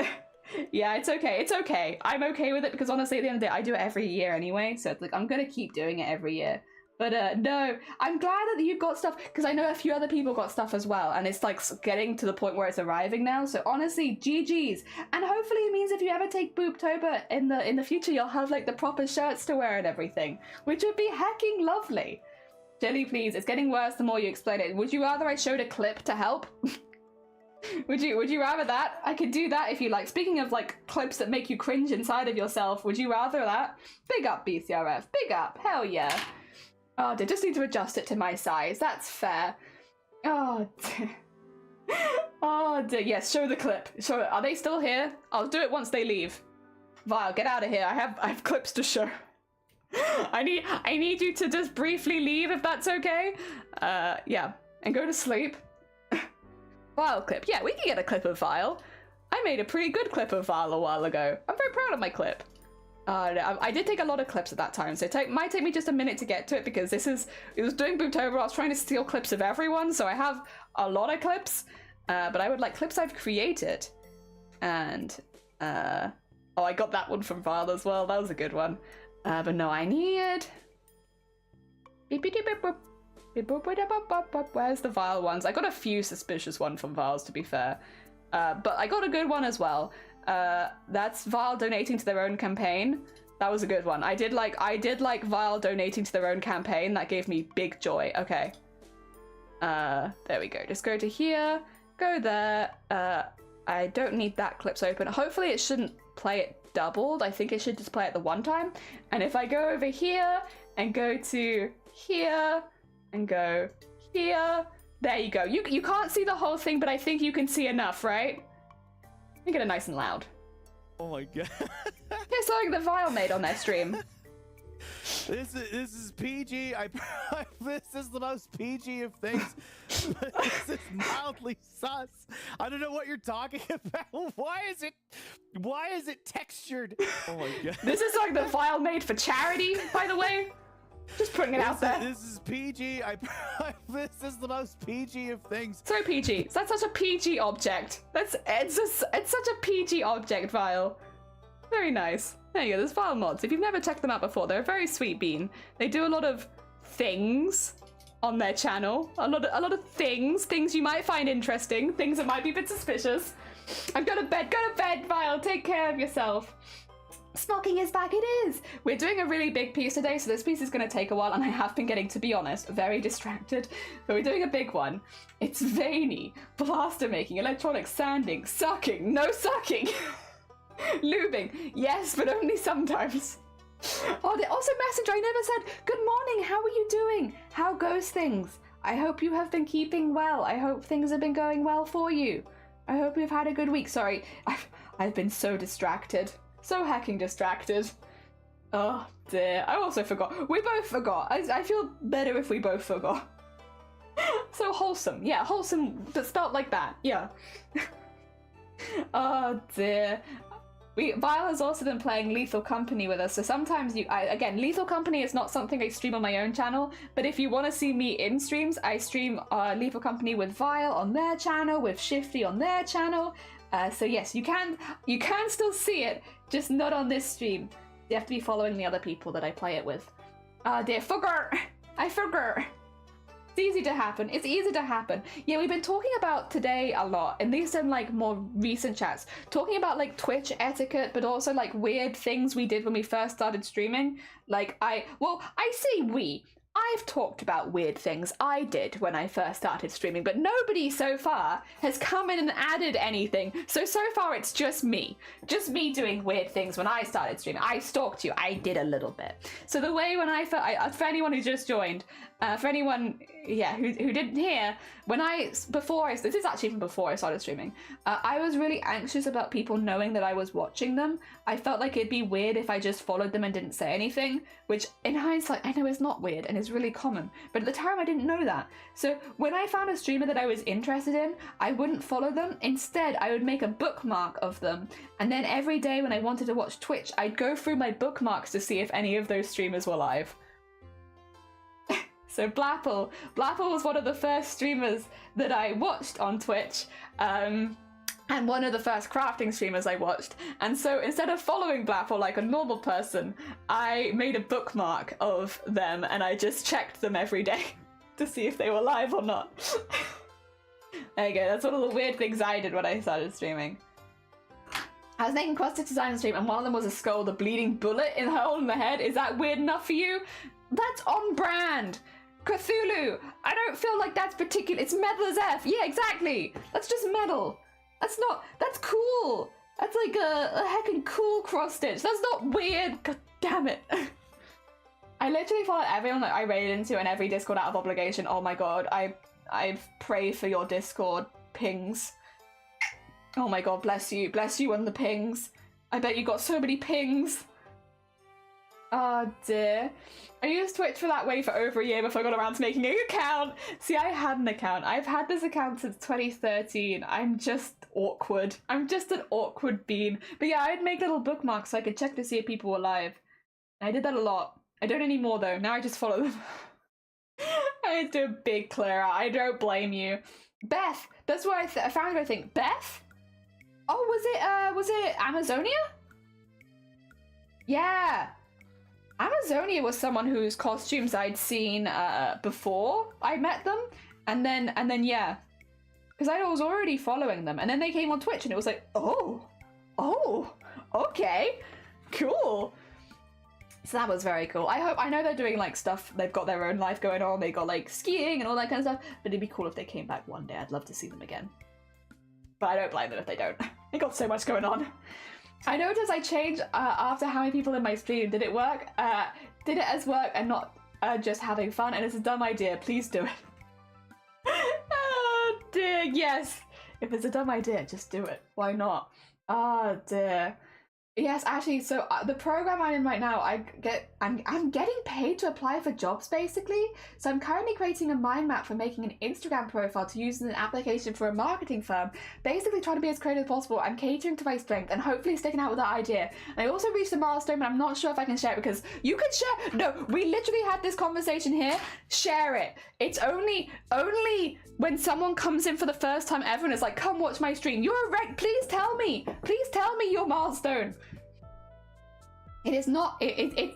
Yeah, it's okay. I'm okay with it because honestly, at the end of the day, I do it every year anyway. So it's like, I'm going to keep doing it every year. But no, I'm glad that you've got stuff because I know a few other people got stuff as well. And it's like getting to the point where it's arriving now. So honestly, GG's. And hopefully it means if you ever take Booptober in the future, you'll have like the proper shirts to wear and everything, which would be hecking lovely. Jelly, please. It's getting worse the more you explain it. Would you rather I showed a clip to help? Would you rather that? I could do that if you like. Speaking of like clips that make you cringe inside of yourself, would you rather that? Big up BCRF, big up, hell yeah. Oh, I just need to adjust it to my size, that's fair. Oh, dear. Oh, dear. Yes, show the clip. Show it. Are they still here? I'll do it once they leave. Vile, get out of here. I have clips to show. I need you to just briefly leave if that's okay. Yeah, and go to sleep. Vile clip. Yeah, we can get a clip of Vile. I made a pretty good clip of Vile a while ago. I'm very proud of my clip. I did take a lot of clips at that time, so it might take me just a minute to get to it because it was doing Booktober. I was trying to steal clips of everyone, so I have a lot of clips, but I would like clips I've created. And, oh, I got that one from Vile as well. That was a good one. But no, I need... Where's the Vile ones? I got a few suspicious ones from Viles, to be fair. But I got a good one as well. That's Vile donating to their own campaign. That was a good one. I did like Vile donating to their own campaign. That gave me big joy. Okay. There we go. Just go to here. Go there. I don't need that clips open. Hopefully it shouldn't play it doubled. I think it should just play it the one time. And if I go over here and go to here and go here, there you go. You can't see the whole thing, but I think you can see enough, right? You get it nice and loud. Oh my god. Here's something that Vile made on their stream. This is PG. This is the most PG of things. But this is mildly sus. I don't know what you're talking about. Why is it textured? Oh my god. This is something that Vile made for charity, by the way. Just putting it out there. This is PG. This is the most PG of things. So PG. That's such a PG object. It's such a PG object, Vile. Very nice. There you go. There's Vile mods. If you've never checked them out before, they're a very sweet bean. They do a lot of things on their channel. A lot of things you might find interesting. Things that might be a bit suspicious. And go to bed, Vile. Take care of yourself. Smocking is back, it is! We're doing a really big piece today, so this piece is going to take a while, and I have been getting, to be honest, very distracted. But we're doing a big one. It's veiny, plaster making, electronic sanding, sucking, no sucking, lubing, yes, but only sometimes. Oh, they also messaged, I never said, good morning, how are you doing? How goes things? I hope you have been keeping well. I hope things have been going well for you. I hope you've had a good week. Sorry, I've been so distracted. So hecking distracted. Oh dear, I also forgot. We both forgot. I feel better if we both forgot. So wholesome. Yeah, wholesome, but spelt like that. Yeah. Oh dear. Vile has also been playing Lethal Company with us, so sometimes again, Lethal Company is not something I stream on my own channel, but if you want to see me in streams, I stream Lethal Company with Vile on their channel, with Shifty on their channel. So yes, you can still see it, just not on this stream. You have to be following the other people that I play it with. Dear, I forgot. It's easy to happen. It's easy to happen. Yeah, we've been talking about today a lot, at least in like more recent chats, talking about like Twitch etiquette, but also like weird things we did when we first started streaming. Like I say we. I've talked about weird things I did when I first started streaming, but nobody so far has come in and added anything. So far it's just me doing weird things when I started streaming. I stalked you. I did a little bit. So the way when for anyone who just joined, for anyone, yeah, who didn't hear, this is actually even before I started streaming, I was really anxious about people knowing that I was watching them. I felt like it'd be weird if I just followed them and didn't say anything, which in hindsight, I know is not weird and is really common, but at the time I didn't know that. So when I found a streamer that I was interested in, I wouldn't follow them. Instead, I would make a bookmark of them. And then every day when I wanted to watch Twitch, I'd go through my bookmarks to see if any of those streamers were live. So Blapple was one of the first streamers that I watched on Twitch, and one of the first crafting streamers I watched. And so instead of following Blapple like a normal person, I made a bookmark of them and I just checked them every day to see if they were live or not. There you go, that's one of the weird things I did when I started streaming. I was making cross-stitch design stream and one of them was a skull with a bleeding bullet in the hole in the head. Is that weird enough for you? That's on brand! Cthulhu! I don't feel like that's particular. It's metal as F. Yeah, exactly. That's just metal. That's cool. That's like a heckin' cool cross stitch. That's not weird. God damn it. I literally followed everyone that I raided into in every Discord out of obligation. Oh my god. I pray for your Discord pings. Oh my god, bless you and the pings. I bet you got so many pings. Oh dear. I used Twitch for that way for over a year before I got around to making an account. See, I had an account. I've had this account since 2013. I'm just awkward. I'm just an awkward bean. But yeah, I'd make little bookmarks so I could check to see if people were live. I did that a lot. I don't anymore though. Now I just follow them. I just do a big clear out. I don't blame you. Beth, that's where I found her, I think. Beth? Oh, was it Amazonia? Yeah. Amazonia was someone whose costumes I'd seen before I met them, and then yeah, because I was already following them, and then they came on Twitch, and it was like, oh, okay, cool. So that was very cool. I know they're doing like stuff. They've got their own life going on. They got like skiing and all that kind of stuff. But it'd be cool if they came back one day. I'd love to see them again. But I don't blame them if they don't. They got so much going on. I noticed I changed after how many people in my stream. Did it work? Did it as work and not just having fun? And it's a dumb idea. Please do it. Oh dear, yes. If it's a dumb idea, just do it. Why not? Oh dear. Yes, actually, so the program I'm in right now, I'm getting paid to apply for jobs, basically. So I'm currently creating a mind map for making an Instagram profile to use as an application for a marketing firm. Basically trying to be as creative as possible. I'm catering to my strength and hopefully sticking out with that idea. And I also reached a milestone, but I'm not sure if I can share it because you can share. No, we literally had this conversation here. Share it. It's only when someone comes in for the first time ever and it's like, come watch my stream. You're a wreck. Please tell me your milestone. It is not,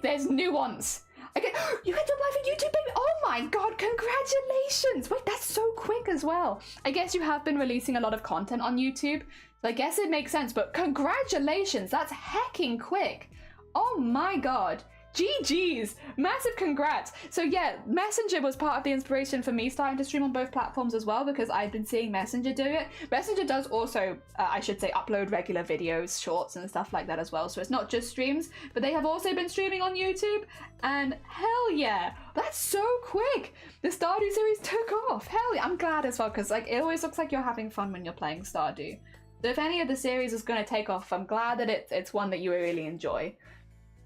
there's nuance. Okay, you get to apply for YouTube, baby. Oh my god, congratulations. Wait, that's so quick as well. I guess you have been releasing a lot of content on YouTube, so I guess it makes sense, but congratulations, that's hecking quick. Oh my god. GG's, massive congrats. So yeah, Messenger was part of the inspiration for me starting to stream on both platforms as well, because I've been seeing Messenger do it. Messenger does also, I should say, upload regular videos, shorts and stuff like that as well. So it's not just streams, but they have also been streaming on YouTube, and hell yeah, that's so quick. The Stardew series took off. Hell yeah, I'm glad as well, because like it always looks like you're having fun when you're playing Stardew. So if any of the series is going to take off, I'm glad that it's one that you really enjoy.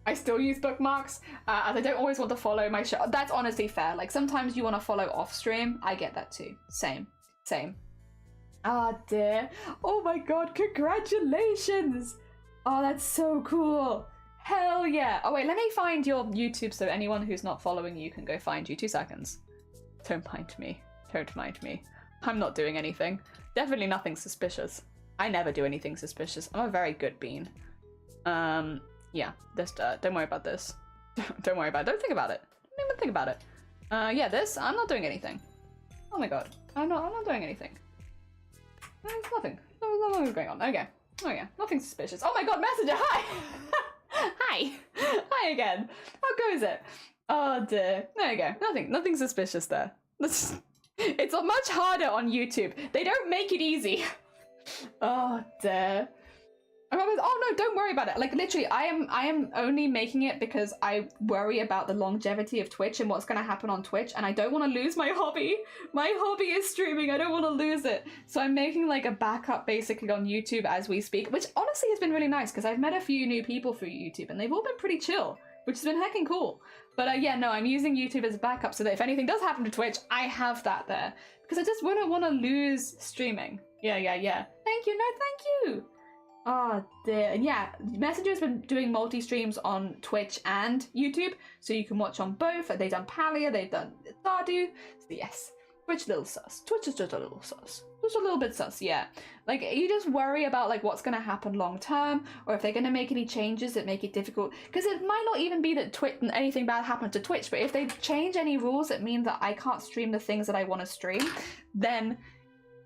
I still use bookmarks, as I don't always want to follow my show. That's honestly fair. Like, sometimes you want to follow off stream. I get that too. Same. Ah, dear. Oh my god, congratulations! Oh, that's so cool. Hell yeah. Oh wait, let me find your YouTube so anyone who's not following you can go find you. 2 seconds. Don't mind me. Don't mind me. I'm not doing anything. Definitely nothing suspicious. I never do anything suspicious. I'm a very good bean. Yeah, just don't worry about this. Don't worry about it. Don't think about it. Don't even think about it. Yeah, this, I'm not doing anything. Oh my god. I'm not doing anything. There's nothing. There's nothing going on. Okay. Oh yeah, nothing suspicious. Oh my god, Messenger, hi! Hi! Hi again. How goes it? Oh dear. There you go. Nothing suspicious there. It's much harder on YouTube. They don't make it easy. Oh dear. Oh no, don't worry about it. Like literally, I am only making it because I worry about the longevity of Twitch and what's going to happen on Twitch, and I don't want to lose my hobby. My hobby is streaming. I don't want to lose it. So I'm making like a backup basically on YouTube as we speak, which honestly has been really nice because I've met a few new people through YouTube and they've all been pretty chill, which has been hecking cool. But yeah, no, I'm using YouTube as a backup so that if anything does happen to Twitch, I have that there because I just wouldn't want to lose streaming. Yeah. Thank you. No, thank you. Oh dear. And yeah, Messenger has been doing multi-streams on Twitch and YouTube, so you can watch on both. They've done Palia, they've done Stardew. So yes, Twitch a little sus. Twitch is just a little sus. Just a little bit sus, yeah. Like, you just worry about like what's going to happen long term, or if they're going to make any changes that make it difficult. Because it might not even be that anything bad happened to Twitch, but if they change any rules that mean that I can't stream the things that I want to stream, then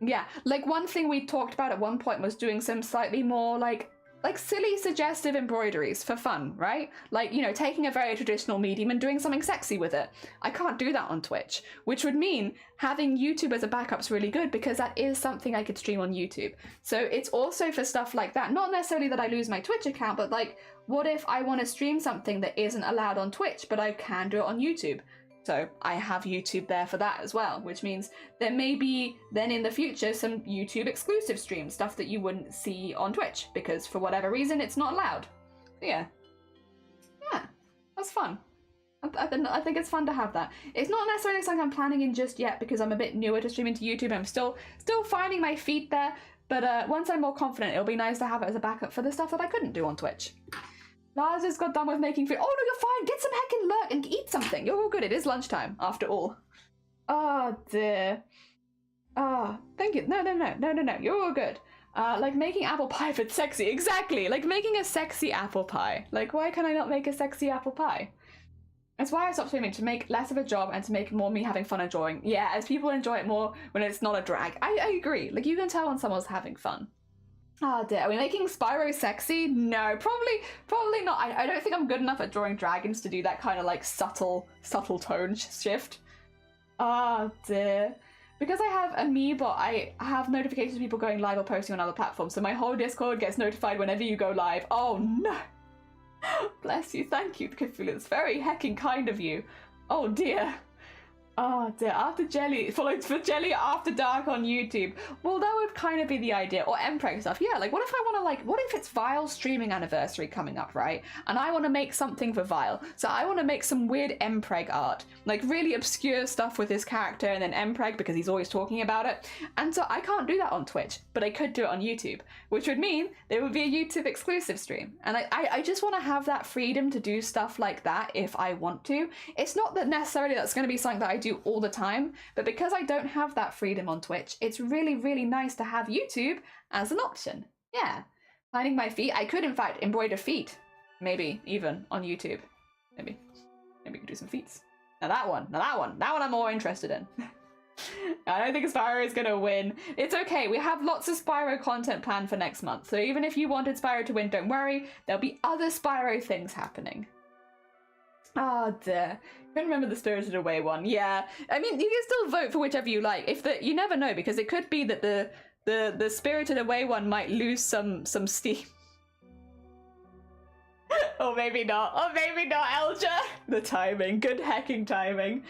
yeah, like one thing we talked about at one point was doing some slightly more like silly suggestive embroideries for fun, right? Like, you know, taking a very traditional medium and doing something sexy with it. I can't do that on Twitch, which would mean having YouTube as a backup's really good because that is something I could stream on YouTube. So it's also for stuff like that. Not necessarily that I lose my Twitch account, but like, what if I want to stream something that isn't allowed on Twitch, but I can do it on YouTube? So I have YouTube there for that as well, which means there may be then in the future some YouTube exclusive streams, stuff that you wouldn't see on Twitch because for whatever reason it's not allowed. So yeah, that's fun. I think it's fun to have that. It's not necessarily something I'm planning in just yet because I'm a bit newer to streaming to YouTube. I'm still finding my feet there, but once I'm more confident, it'll be nice to have it as a backup for the stuff that I couldn't do on Twitch. Lars just got done with making food. Oh no, you're fine. Get some heckin' lurk and eat something. You're all good. It is lunchtime, after all. Oh dear. Oh, thank you. No. You're all good. Like making apple pie but sexy. Exactly. Like making a sexy apple pie. Like, why can I not make a sexy apple pie? That's why I stopped swimming, to make less of a job and to make more me having fun enjoying. Yeah, as people enjoy it more when it's not a drag. I agree. Like, you can tell when someone's having fun. Oh dear, are we making Spyro sexy? No, probably not. I don't think I'm good enough at drawing dragons to do that kind of like subtle tone shift. Oh dear. Because I have Amiibo, I have notifications of people going live or posting on other platforms, so my whole Discord gets notified whenever you go live. Oh no. Bless you, thank you, Cthulhu. It's very heckin' kind of you. Oh dear. Oh dear, after Jelly, followed for Jelly After Dark on YouTube. Well, that would kind of be the idea. Or Mpreg stuff. Yeah, like what if I want to like, what if it's Vile's streaming anniversary coming up, right? And I want to make something for Vile. So I want to make some weird Mpreg art. Like really obscure stuff with his character and then Mpreg because he's always talking about it. And so I can't do that on Twitch, but I could do it on YouTube, which would mean there would be a YouTube exclusive stream. And I just want to have that freedom to do stuff like that if I want to. It's not that necessarily that's going to be something that I do all the time, but because I don't have that freedom on Twitch, it's really, really nice to have YouTube as an option. Yeah. Finding my feet. I could, in fact, embroider feet. Maybe, even, on YouTube. Maybe we could do some feats. Now that one I'm more interested in. I don't think Spyro is gonna win. It's okay, we have lots of Spyro content planned for next month, so even if you wanted Spyro to win, don't worry, there'll be other Spyro things happening. Oh dear. I can't remember the Spirited Away one. Yeah. I mean, you can still vote for whichever you like. You never know, because it could be that the Spirited Away one might lose some steam. Or maybe not. Or maybe not, Elja. The timing. Good hecking timing.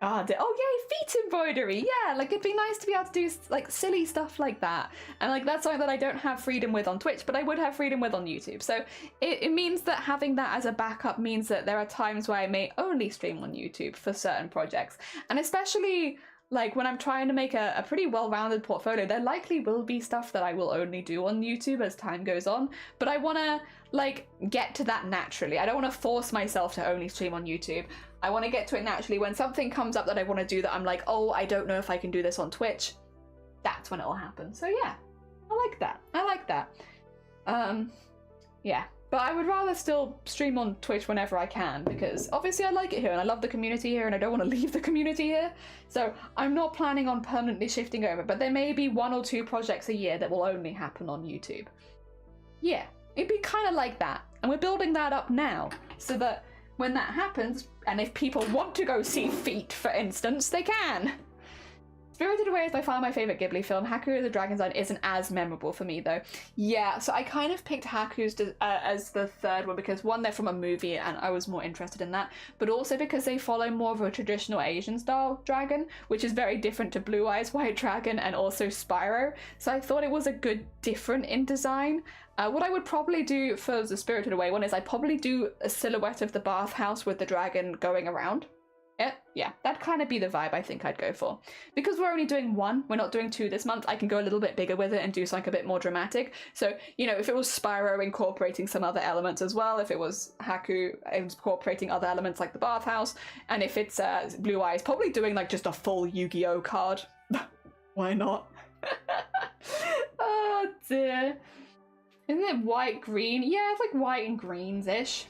Oh yay, feet embroidery. Yeah, like it'd be nice to be able to do like silly stuff like that. And like that's something that I don't have freedom with on Twitch, but I would have freedom with on YouTube. So it means that having that as a backup means that there are times where I may only stream on YouTube for certain projects. And especially like when I'm trying to make a pretty well-rounded portfolio, there likely will be stuff that I will only do on YouTube as time goes on. But I want to like get to that naturally. I don't want to force myself to only stream on YouTube. I want to get to it naturally. When something comes up that I want to do that I'm like, oh, I don't know if I can do this on Twitch, that's when it'll happen. So yeah, I like that. Yeah, but I would rather still stream on Twitch whenever I can, because obviously I like it here and I love the community here and I don't want to leave the community here. So I'm not planning on permanently shifting over, but there may be 1 or 2 projects a year that will only happen on YouTube. Yeah, it'd be kind of like that. And we're building that up now so that when that happens, and if people want to go see feet, for instance, they can. Spirited Away is by far my favourite Ghibli film. Haku the Dragon's Eye isn't as memorable for me, though. Yeah, so I kind of picked Haku's as the third one because, one, they're from a movie and I was more interested in that, but also because they follow more of a traditional Asian-style dragon, which is very different to Blue Eyes White Dragon and also Spyro, so I thought it was a good different in design. What I would probably do for the Spirited Away one is I'd probably do a silhouette of the bathhouse with the dragon going around. Yeah, that'd kind of be the vibe I think I'd go for. Because we're only doing 1, we're not doing 2 this month, I can go a little bit bigger with it and do something a bit more dramatic. So, you know, if it was Spyro incorporating some other elements as well, if it was Haku incorporating other elements like the bathhouse, and if it's Blue Eyes, probably doing like just a full Yu-Gi-Oh card. Why not? Oh dear. Isn't it white-green? Yeah, it's like white and greens-ish.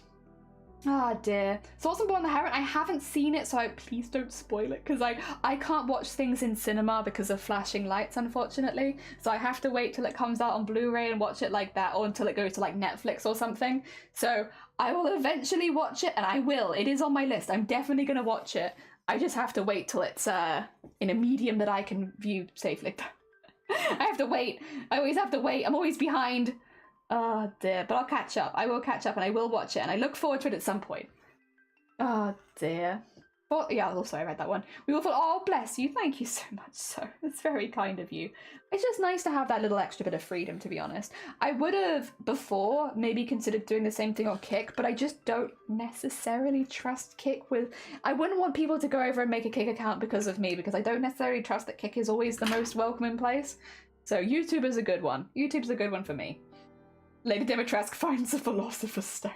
Ah, dear. So what's Born the Heron? I haven't seen it, so please don't spoil it, because I can't watch things in cinema because of flashing lights, unfortunately. So I have to wait till it comes out on Blu-ray and watch it like that, or until it goes to like Netflix or something. So I will eventually watch it, and I will. It is on my list. I'm definitely going to watch it. I just have to wait till it's in a medium that I can view safely. I have to wait. I always have to wait. I'm always behind. Oh dear, but I'll catch up. I will catch up and I will watch it and I look forward to it at some point. Oh dear. Yeah, also I read that one. We will fall. Oh, bless you. Thank you so much, sir. It's very kind of you. It's just nice to have that little extra bit of freedom, to be honest. I would have before maybe considered doing the same thing on Kick, but I just don't necessarily trust Kick with. I wouldn't want people to go over and make a Kick account because of me, because I don't necessarily trust that Kick is always the most welcoming place. So YouTube is a good one. YouTube's a good one for me. Lady Dimitrescu finds the Philosopher's Stone.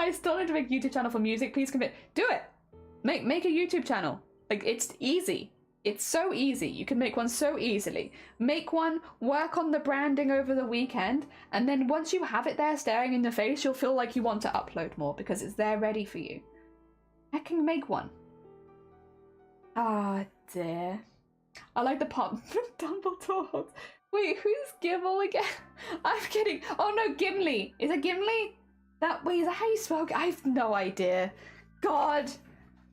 I still need to make a YouTube channel for music. Please commit. Do it. Make a YouTube channel. Like, it's easy. It's so easy. You can make one so easily. Make one, work on the branding over the weekend, and then once you have it there staring in the face, you'll feel like you want to upload more because it's there ready for you. I can make one. Ah, dear. I like the pop. Dumbledore. Wait, who's Gimble again? I'm kidding. Oh no, Gimli. Is it Gimli? Wait, is that how you spoke? I have no idea. God,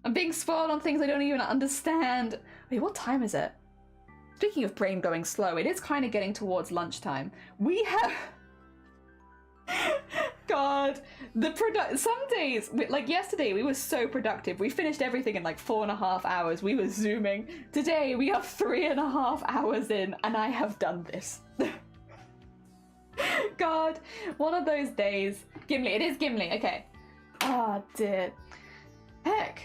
I'm being spoiled on things I don't even understand. Wait, what time is it? Speaking of brain going slow, it is kind of getting towards lunchtime. We have... God, some days, like yesterday, we were so productive. We finished everything in like 4.5 hours. We were zooming. Today, we are 3.5 hours in, and I have done this. God, one of those days. Gimli, it is Gimli, okay. Oh dear. Heck.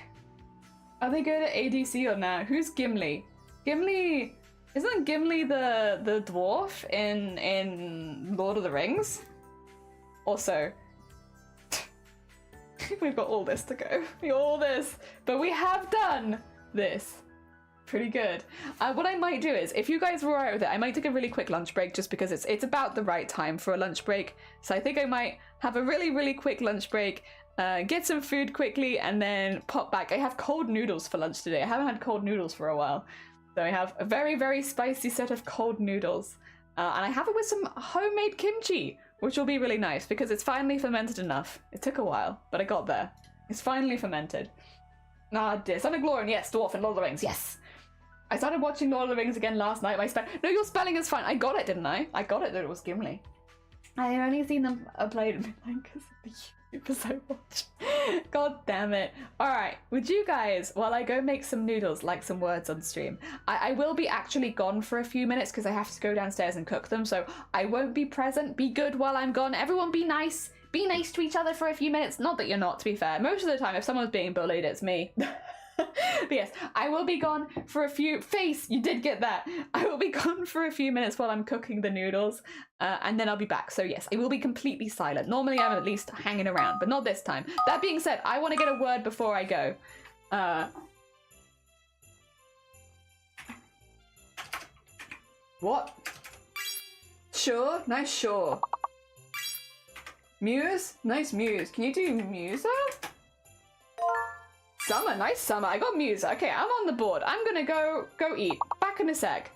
Are they good at ADC or not? Who's Gimli? Gimli, isn't Gimli the dwarf in Lord of the Rings? Also, we've got all this to go. All this, but we have done this. Pretty good. What I might do is, if you guys were alright with it, I might take a really quick lunch break just because it's about the right time for a lunch break. So I think I might have a really quick lunch break, get some food quickly, and then pop back. I have cold noodles for lunch today. I haven't had cold noodles for a while. So I have a very spicy set of cold noodles. And I have it with some homemade kimchi, which will be really nice because it's finally fermented enough. It took a while, but I got there. It's finally fermented. Ah, dear. Son of Glorian, yes. Dwarf and Lord of the Rings, yes. I started watching Lord of the Rings again last night. No, your spelling is fine. I got it, didn't I? I got it that it was Gimli. I only seen them played because of the YouTubers I watch. God damn it. Alright, would you guys, while I go make some noodles, like some words on stream, I will be actually gone for a few minutes because I have to go downstairs and cook them, so I won't be present. Be good while I'm gone. Everyone be nice. Be nice to each other for a few minutes. Not that you're not, to be fair. Most of the time, if someone's being bullied, it's me. But yes, I will be gone for a few... Face, you did get that. I will be gone for a few minutes while I'm cooking the noodles, and then I'll be back. So yes, it will be completely silent. Normally I'm at least hanging around, but not this time. That being said, I want to get a word before I go. What? Sure? Nice sure. Muse? Nice Muse. Can you do Musa? Summer, nice Summer. I got Musa. Okay, I'm on the board. I'm gonna go eat. Back in a sec.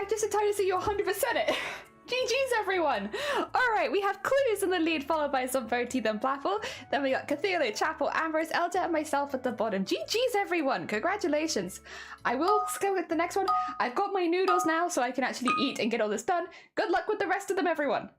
back just in time to see you 100% it. GG's, everyone! Alright, we have Clues in the lead, followed by Zomberti, then Blapple. Then we got Cthulhu, Chapel, Ambrose, Elder, and myself at the bottom. GG's, everyone! Congratulations! I will go with the next one. I've got my noodles now, so I can actually eat and get all this done. Good luck with the rest of them, everyone!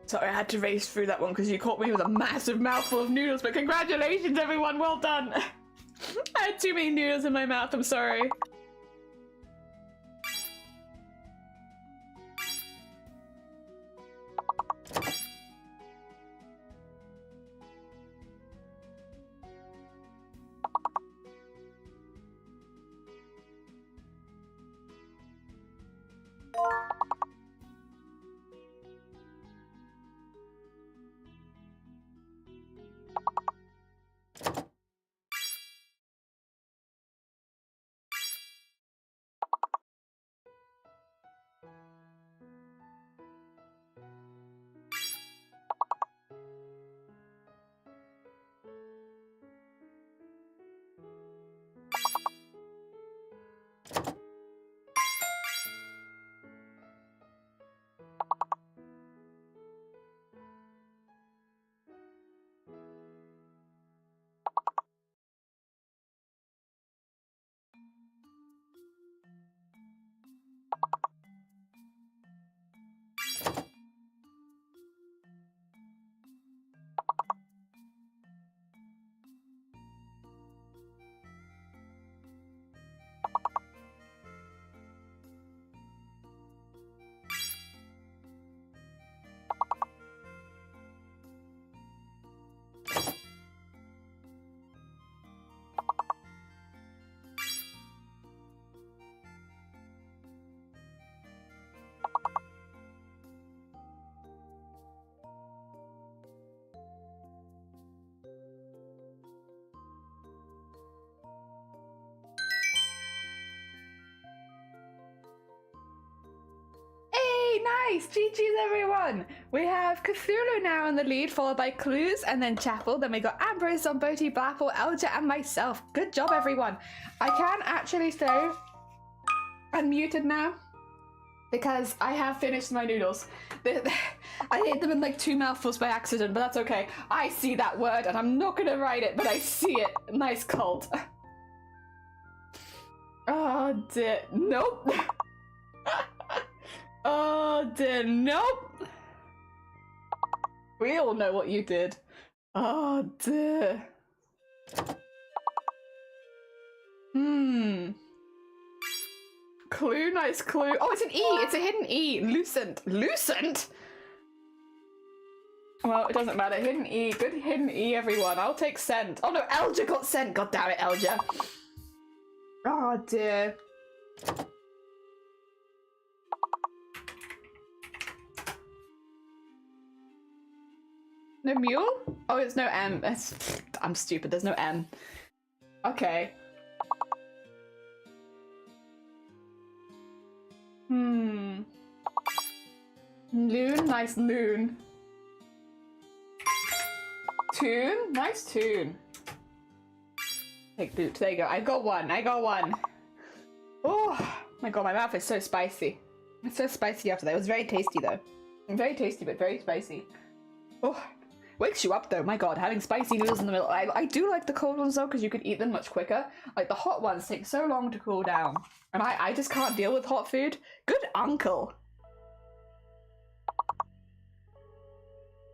Sorry, I had to race through that one because you caught me with a massive mouthful of noodles, but congratulations, everyone, well done! I had too many noodles in my mouth, I'm sorry. Nice! GG's, everyone! We have Cthulhu now in the lead, followed by Clues, and then Chapel. Then we got Ambrose, Zomboti, Blapple, Elja, and myself. Good job, everyone! I can actually say I'm muted now because I have finished my noodles. I ate them in like 2 mouthfuls by accident, but that's okay. I see that word, and I'm not gonna write it, but I see it. Nice cult. Oh, dear. Nope. Oh dear, nope! We all know what you did. Oh dear. Clue, nice clue. Oh, it's an E! It's a hidden E! Lucent. Lucent? Well, it doesn't matter. Hidden E. Good hidden E, everyone. I'll take scent. Oh no, Elja got scent! God damn it, Elja. Oh dear. No mule? Oh, it's no M. I'm stupid, there's no M. Okay. Hmm. Loon, nice loon. Tune, nice tune. Take boot, there you go. I got one, I got one. Oh my god, my mouth is so spicy. It's so spicy after that. It was very tasty though. Very tasty, but very spicy. Oh, wakes you up though. My god, having spicy noodles in the middle. I do like the cold ones though, because you could eat them much quicker. Like the hot ones take so long to cool down. And I just can't deal with hot food. Good uncle.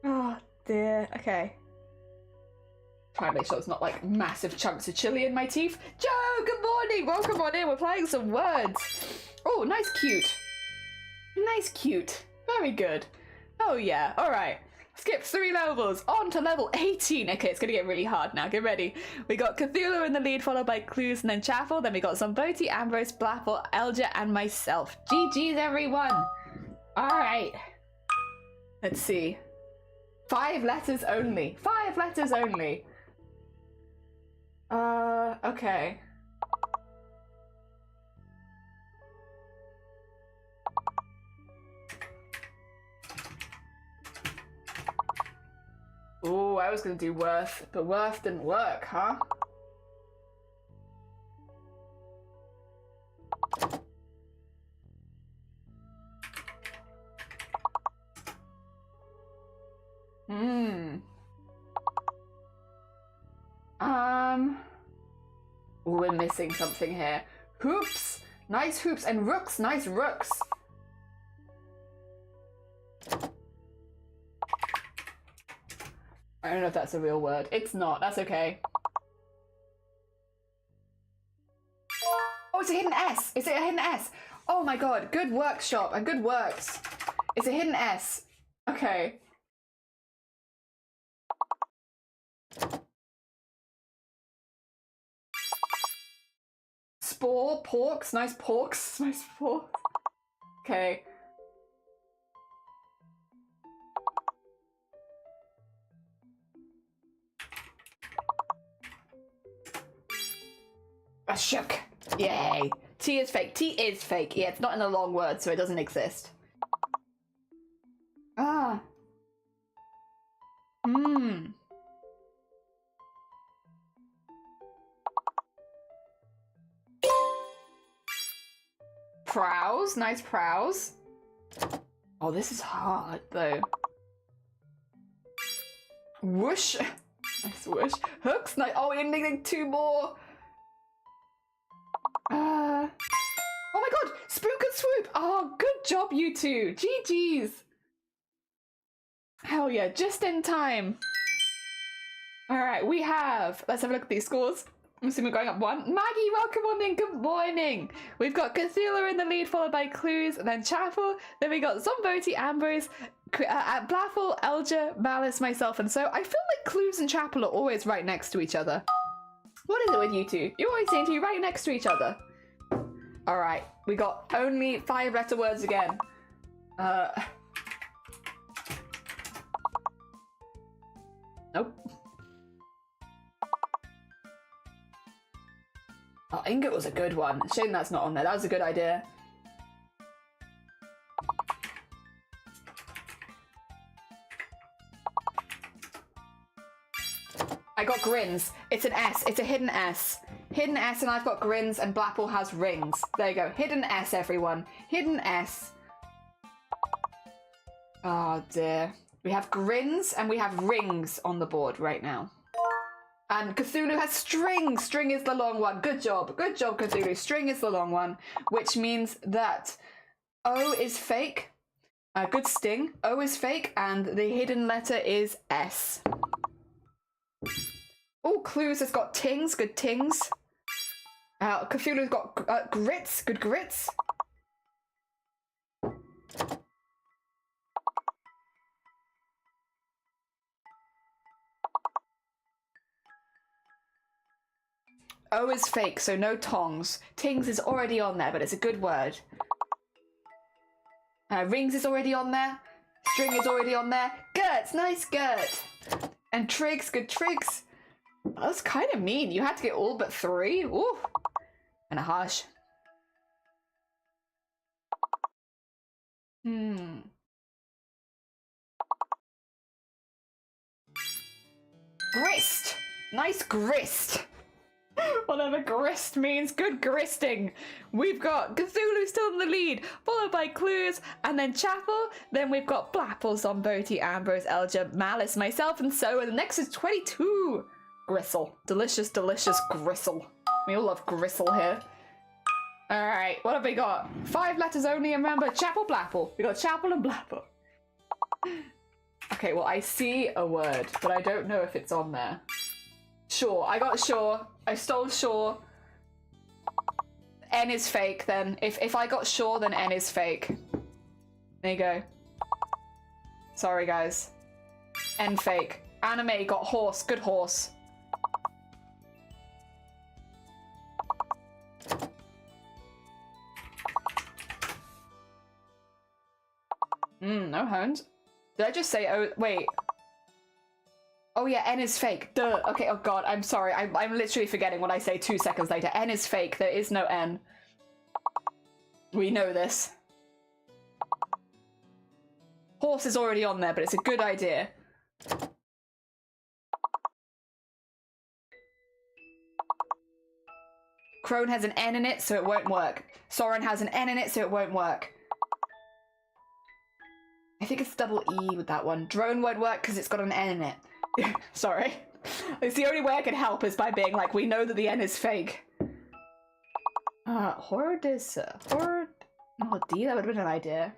Oh dear, okay. Try and make sure it's not like massive chunks of chili in my teeth. Joe, good morning! Welcome on in, we're playing some words. Oh, nice cute. Nice cute. Very good. Oh yeah, alright. Skip 3 levels, on to level 18. Okay, it's gonna get really hard now, get ready. We got Cthulhu in the lead, followed by Clues and then Chaffel. Then we got Zomboti, Ambrose, Blaffle, Elja, and myself. GG's everyone. Alright. Let's see. 5 letters only. 5 letters only. Okay. Ooh, I was gonna do worth, but worth didn't work, huh? Ooh, we're missing something here. Hoops! Nice hoops, and rooks! Nice rooks! I don't know if that's a real word. It's not, that's okay. Oh, it's a hidden S! Is it a hidden S? Oh my god, good workshop and good works. It's a hidden S. Okay. Spore, porks, nice porks, nice porks. Okay. A shook. Yay. T is fake. T is fake. Yeah, it's not in a long word, so it doesn't exist. Ah. Prows, nice prows. Oh, this is hard though. Whoosh. Nice whoosh. Hooks, nice. Oh, we're needing 2 more. Oh my god, Spook and Swoop. Oh, good job, you two. GG's. Hell yeah, just in time. All right, we have. Let's have a look at these scores. I'm assuming we're going up 1. Maggie, welcome on in. Good morning. We've got Cthulhu in the lead, followed by Clues, and then Chaffel. Then we got Zomboti, Ambrose, Blaffle, Elja, Malice, myself, and so. I feel like Clues and Chaffel are always right next to each other. What is it with you two? You always seem to be right next to each other. All right, we got only 5-letter words again. Nope. Oh, ingot was a good one. Shame that's not on there. That was a good idea. I got grins. It's an S. It's a hidden S. Hidden S, and I've got grins, and Blapple has rings. There you go. Hidden S, everyone. Hidden S. Oh dear. We have grins and we have rings on the board right now. And Cthulhu has string. String is the long one. Good job. Good job, Cthulhu. String is the long one, which means that O is fake. Good sting. O is fake, and the hidden letter is S. Oh, Clues has got tings. Good tings. Cthulhu's got grits. Good grits. O is fake, so no tongs. Tings is already on there, but it's a good word. Rings is already on there. String is already on there. Gert, nice Gert. And trigs, good trigs. That's kind of mean. You had to get all but 3. Ooh. And a harsh. Grist! Nice grist! Whatever grist means, good gristing. We've got Cthulhu still in the lead, followed by Clues, and then Chapel. Then we've got Blapple, Zomberty, Ambrose, Elja, Malice, myself, and so. And the next is 22. Gristle. Delicious, delicious gristle. We all love gristle here. Alright, what have we got? 5 letters only, and remember, Chapel, Blapple. We got Chapel and Blapple. Okay, well, I see a word, but I don't know if it's on there. Sure, I got sure. I stole sure. N is fake then. If I got sure, then N is fake. There you go. Sorry, guys. N fake. Anime got horse. Good horse. No hones. Did I just say, oh, wait. Oh yeah, N is fake. Duh. Okay, oh god, I'm sorry. I'm literally forgetting what I say 2 seconds later. N is fake. There is no N. We know this. Horse is already on there, but it's a good idea. Crone has an N in it, so it won't work. Soren has an N in it, so it won't work. I think it's double E with that one. Drone won't work because it's got an N in it. Sorry. It's the only way I can help is by being like, we know that the N is fake. Horror is horror. Oh, D, that would have been an idea.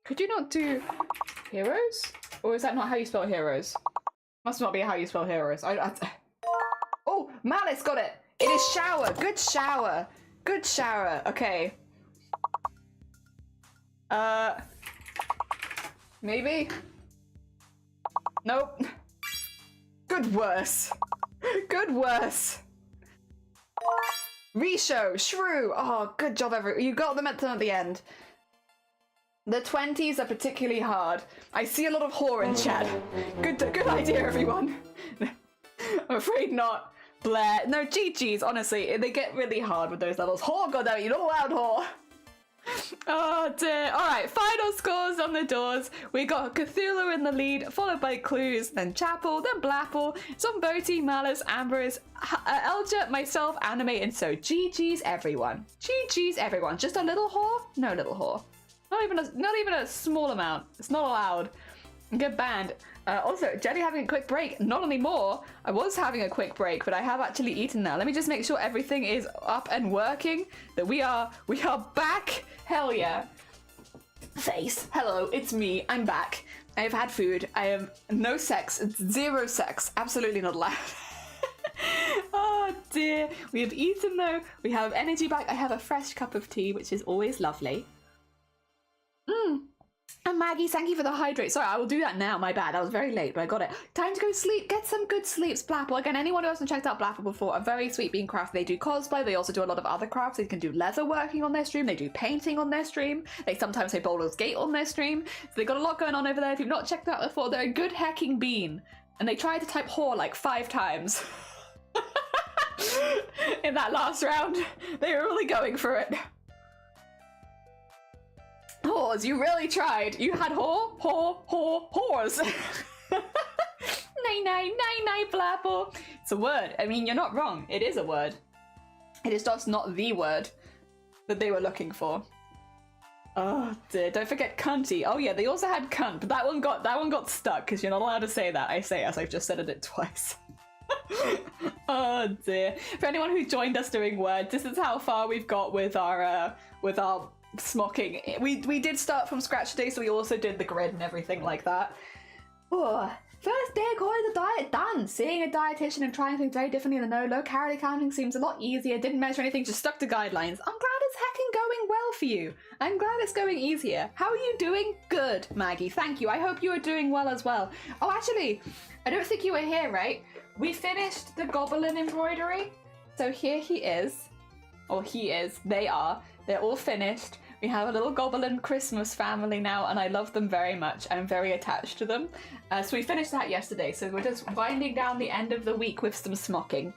Could you not do heroes? Or is that not how you spell heroes? Must not be how you spell heroes. Oh, Malice got it. It is shower. Good shower. Good shower. Okay. Maybe? Nope. Good worse. Good worse. Reshow. Shrew. Oh, good job, you got them at the end. The 20s are particularly hard. I see a lot of whore in chat. Good idea, everyone. I'm afraid not. Blair. No, GG's, honestly. They get really hard with those levels. Whore, goddammit, you're not allowed whore. Oh dear. Alright, final scores on the doors. We got Cthulhu in the lead, followed by Clues, then Chapel, then Blapple, Zomberty, Malice, Ambrose, Elja, myself, Anime, and so GG's everyone. GG's everyone. Just a little whore? No little whore. Not even a small amount. It's not allowed. Get banned. Also, Jenny having a quick break. Not anymore. I was having a quick break, but I have actually eaten now. Let me just make sure everything is up and working. That we are back. Hell yeah. Face. Hello, it's me. I'm back. I have had food. I have no sex. It's 0 sex. Absolutely not allowed. Oh dear. We have eaten though. We have energy back. I have a fresh cup of tea, which is always lovely. And Maggie, thank you for the hydrate. Sorry, I will do that now. My bad. I was very late, but I got it. Time to go sleep. Get some good sleeps, Blapple. Again, anyone who hasn't checked out Blapple before, a very sweet being craft. They do cosplay. They also do a lot of other crafts. They can do leather working on their stream. They do painting on their stream. They sometimes play Baldur's Gate on their stream. So they got a lot going on over there. If you've not checked them out before, they're a good hecking bean. And they tried to type whore like 5 times. In that last round. They were really going for it. Whores, you really tried. You had whores. Nay, Blapple. It's a word. I mean, you're not wrong. It is a word. It is just not the word that they were looking for. Oh dear, don't forget cunty. Oh yeah, they also had cunt, but that one got stuck because you're not allowed to say that. I say as I've just said it twice. Oh dear. For anyone who joined us doing words, this is how far we've got with our smocking. We did start from scratch today, so we also did the grid and everything like that. Oh, first day according to diet done. Seeing a dietitian and trying things very differently in the know. Low calorie counting seems a lot easier. Didn't measure anything, just stuck to guidelines. I'm glad it's hecking going well for you. I'm glad it's going easier. How are you doing? Good, Maggie. Thank you. I hope you are doing well as well. Oh, actually, I don't think you were here, right? We finished the goblin embroidery. So here he is. Or he is. They are. They're all finished. We have a little goblin Christmas family now, and I love them very much. I'm very attached to them. So we finished that yesterday, so we're just winding down the end of the week with some smocking.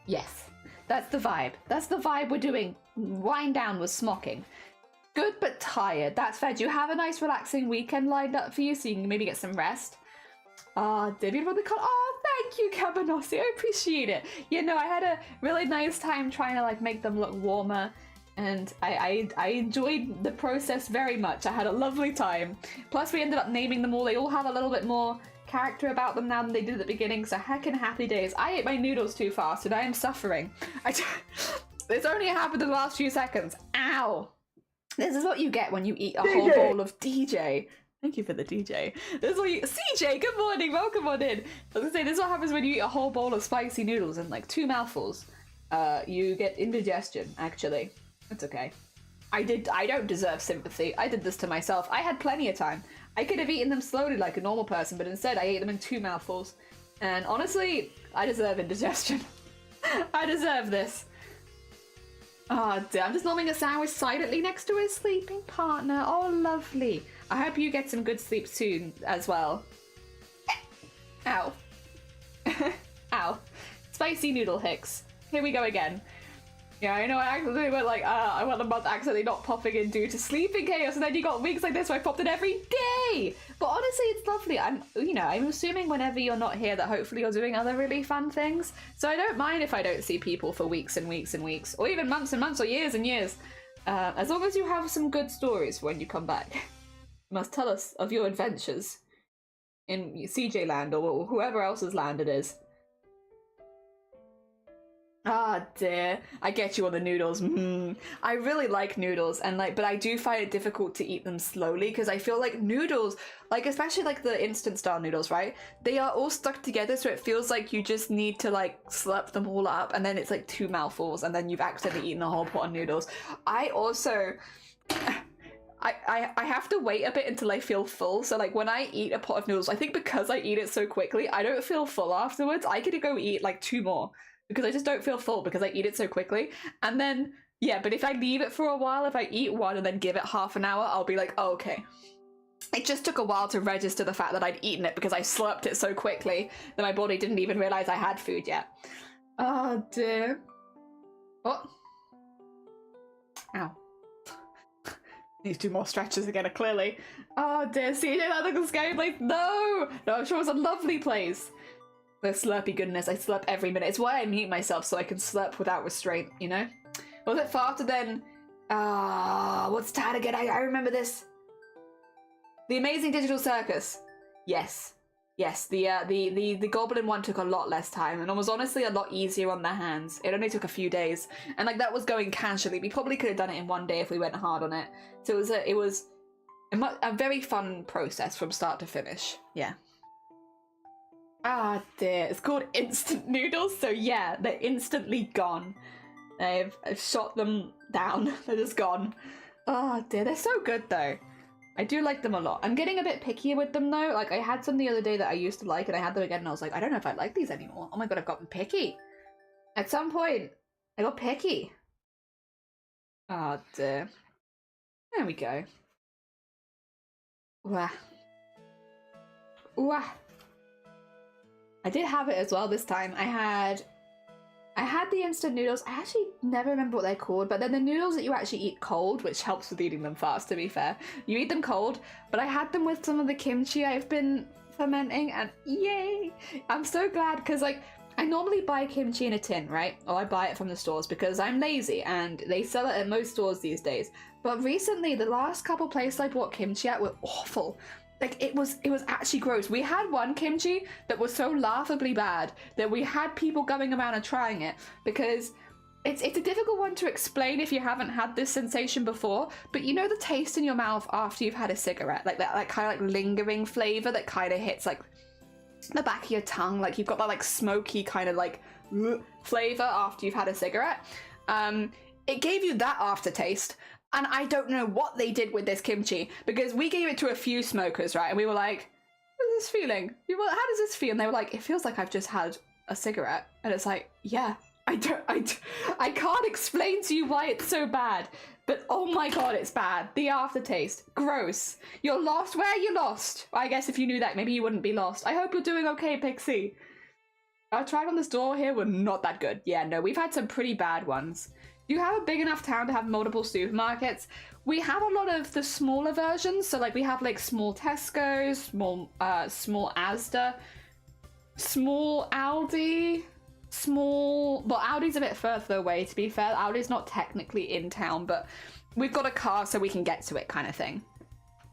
Yes, that's the vibe. That's the vibe we're doing. Wind down with smocking. Good but tired. That's fair. Do you have a nice relaxing weekend lined up for you so you can maybe get some rest? Did you really call? Oh, thank you, Cabanossi. I appreciate it. You know, I had a really nice time trying to like make them look warmer, and I enjoyed the process very much. I had a lovely time. Plus, we ended up naming them all. They all have a little bit more character about them now than they did at the beginning. So heckin' happy days. I ate my noodles too fast, and I am suffering. This only happened in the last few seconds. Ow! This is what you get when you eat a whole bowl of DJ. Thank you for the DJ. This is what you... CJ, good morning, welcome on in. I was gonna say, this is what happens when you eat a whole bowl of spicy noodles in like 2 mouthfuls. You get indigestion, actually. It's okay. I don't deserve sympathy. I did this to myself. I had plenty of time. I could have eaten them slowly like a normal person, but instead I ate them in 2 mouthfuls. And honestly, I deserve indigestion. I deserve this. Oh dear, I'm just nomming a sandwich silently next to his sleeping partner. Oh, lovely. I hope you get some good sleep soon as well. Ow. Ow. Spicy noodle hicks. Here we go again. Yeah, I know I accidentally went like, I went a month accidentally not popping in due to sleeping chaos, and then you got weeks like this where I popped in every day! But honestly, it's lovely. I'm assuming whenever you're not here that hopefully you're doing other really fun things. So I don't mind if I don't see people for weeks and weeks and weeks, or even months and months or years and years. As long as you have some good stories when you come back. You must tell us of your adventures in CJ land or whoever else's land it is. Ah dear, I get you on the noodles. I really like noodles, and but I do find it difficult to eat them slowly because I feel like noodles, especially like the instant style noodles, right? They are all stuck together, so it feels like you just need to slurp them all up, and then it's like 2 mouthfuls, and then you've accidentally eaten a whole pot of noodles. I also, I have to wait a bit until I feel full. So when I eat a pot of noodles, I think because I eat it so quickly, I don't feel full afterwards. I could go eat 2 more. Because I just don't feel full because I eat it so quickly. And then, yeah, but if I leave it for a while, if I eat one and then give it half an hour, I'll be like, oh, okay. It just took a while to register the fact that I'd eaten it because I slurped it so quickly that my body didn't even realize I had food yet. Oh, dear. What? Ow. These 2 more stretches again, clearly. Oh, dear. See, that looks scary place. No! No, I'm sure it's a lovely place. The slurpy goodness, I slurp every minute. It's why I mute myself, so I can slurp without restraint, you know? Was it faster than... what's that again? I remember this. The Amazing Digital Circus. Yes. Yes, the Goblin one took a lot less time, and it was honestly a lot easier on their hands. It only took a few days. And that was going casually. We probably could have done it in 1 day if we went hard on it. So it was a very fun process from start to finish. Yeah. Ah dear, it's called instant noodles, so yeah, they're instantly gone. I've shot them down, they're just gone. Oh dear, they're so good though. I do like them a lot. I'm getting a bit pickier with them though. I had some the other day that I used to like, and I had them again and I was like, I don't know if I like these anymore. Oh my god, I've gotten picky. At some point, I got picky. Oh dear. There we go. Wah. Wah. I did have it as well this time. I had the instant noodles. I actually never remember what they're called, but they're the noodles that you actually eat cold, which helps with eating them fast, to be fair. You eat them cold, but I had them with some of the kimchi I've been fermenting, and yay! I'm so glad, because I normally buy kimchi in a tin, right? Or I buy it from the stores because I'm lazy, and they sell it at most stores these days. But recently, the last couple places I bought kimchi at were awful. It was actually gross. We had one kimchi that was so laughably bad that we had people going around and trying it because it's a difficult one to explain if you haven't had this sensation before, but you know the taste in your mouth after you've had a cigarette, that kind of lingering flavor that kind of hits the back of your tongue, you've got that smoky kind of flavor after you've had a cigarette. It gave you that aftertaste. And I don't know what they did with this kimchi, because we gave it to a few smokers, right? And we were like, what's this feeling? We were, how does this feel? And they were like, it feels like I've just had a cigarette. And it's like, yeah, I can't explain to you why it's so bad. but oh my god, it's bad. The aftertaste. Gross. You're lost. Where are you lost? I guess if you knew that, maybe you wouldn't be lost. I hope you're doing okay, Pixie. I tried on the store here, were not that good. Yeah, no, we've had some pretty bad ones. Do you have a big enough town to have multiple supermarkets? We have a lot of the smaller versions, so like we have like small Tesco's, small Asda, small Aldi, well, Aldi's a bit further away, to be fair. Aldi's not technically in town, but we've got a car so we can get to it, kind of thing.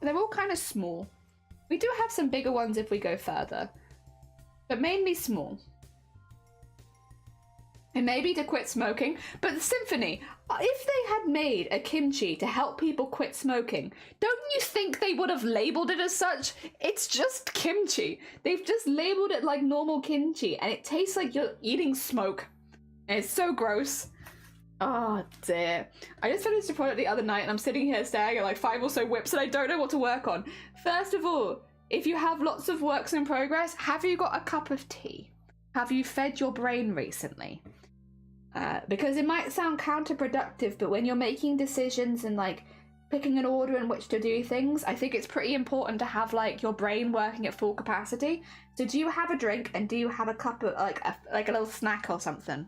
They're all kind of small. We do have some bigger ones if we go further, but mainly small. And maybe to quit smoking, but the Symphony, if they had made a kimchi to help people quit smoking, don't you think they would have labeled it as such? It's just kimchi. They've just labeled it like normal kimchi, and it tastes like you're eating smoke. And it's so gross. Oh dear. I just finished a product the other night and I'm sitting here staring at like 5 or so whips and I don't know what to work on. First of all, if you have lots of works in progress, have you got a cup of tea? Have you fed your brain recently? Because it might sound counterproductive, but when you're making decisions and like picking an order in which to do things, I think it's pretty important to have like your brain working at full capacity. So do you have a drink and do you have a cup of like a little snack or something?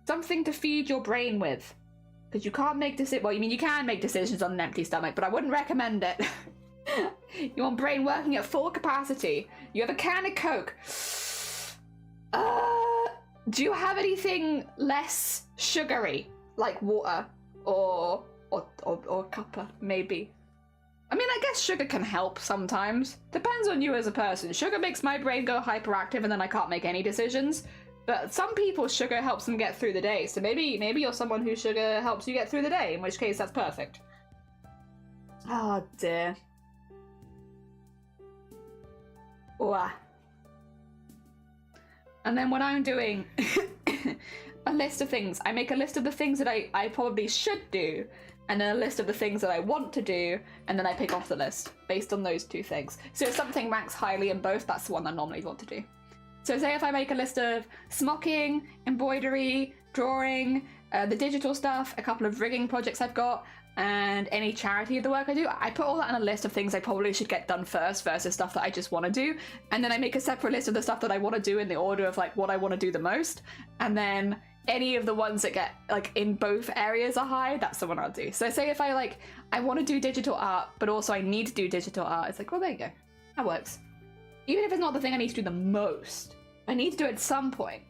Something to feed your brain with. Because you can't make decisions, well, I mean you can make decisions on an empty stomach, but I wouldn't recommend it. You want brain working at full capacity. You have a can of Coke. Do you have anything less sugary, like water or cuppa, maybe? I mean, I guess sugar can help sometimes. Depends on you as a person. Sugar makes my brain go hyperactive and then I can't make any decisions. But some people, sugar helps them get through the day. So maybe you're someone who sugar helps you get through the day, in which case that's perfect. Oh dear. Wow. And then when I'm doing a list of things, I make a list of the things that I probably should do, and then a list of the things that I want to do, and then I pick off the list based on those two things. So if something ranks highly in both, that's the one I normally want to do. So say if I make a list of smocking, embroidery, drawing, the digital stuff, a couple of rigging projects I've got, and any charity of the work I do, I put all that on a list of things I probably should get done first versus stuff that I just want to do. And then I make a separate list of the stuff that I want to do in the order of like what I want to do the most. And then any of the ones that get like in both areas are high, that's the one I'll do. So say if I want to do digital art, but also I need to do digital art, it's like, well, there you go. That works. Even if it's not the thing I need to do the most, I need to do it at some point.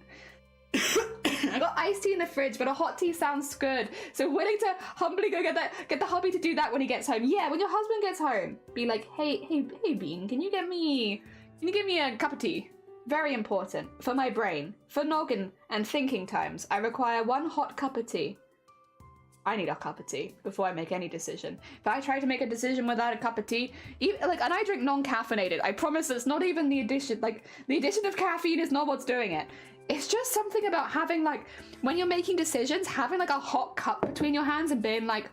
I got iced tea in the fridge, but a hot tea sounds good. So willing to humbly go get the hubby to do that when he gets home. Yeah, when your husband gets home, be like, hey, Bean, can you get me a cup of tea? Very important for my brain, for noggin and thinking times. I require 1 hot cup of tea. I need a cup of tea before I make any decision. If I try to make a decision without a cup of tea, and I drink non-caffeinated. I promise it's not even the addition. Like the addition of caffeine is not what's doing it. It's just something about having when you're making decisions, having a hot cup between your hands and being like,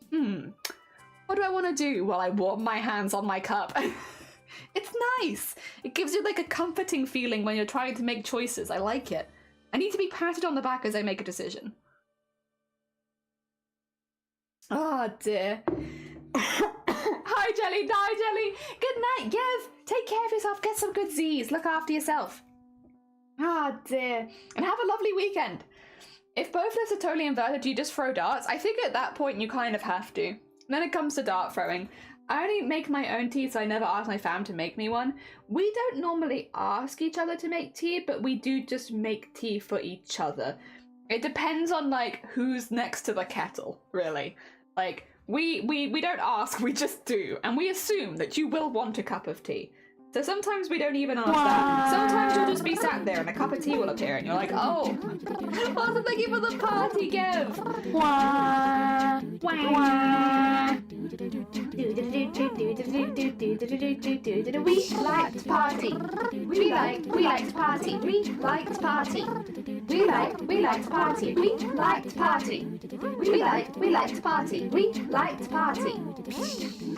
what do I want to do while I warm my hands on my cup? It's nice. It gives you a comforting feeling when you're trying to make choices. I like it. I need to be patted on the back as I make a decision. Oh dear. Hi Jelly, Good night, Yev. Take care of yourself, get some good Z's, look after yourself. Ah dear. And have a lovely weekend. If both lists are totally inverted, do you just throw darts? I think at that point you kind of have to. And then it comes to dart throwing. I only make my own tea, so I never ask my fam to make me one. We don't normally ask each other to make tea, but we do just make tea for each other. It depends on who's next to the kettle, really. We don't ask, we just do. And we assume that you will want a cup of tea. So sometimes we don't even ask that. Sometimes you'll just be sat there and a cup of tea will appear and you're like, oh, awesome, thank you for the party, Give. We like to party. We like to party. We like to party. We like to party. We like to party. We like to party. We like to party.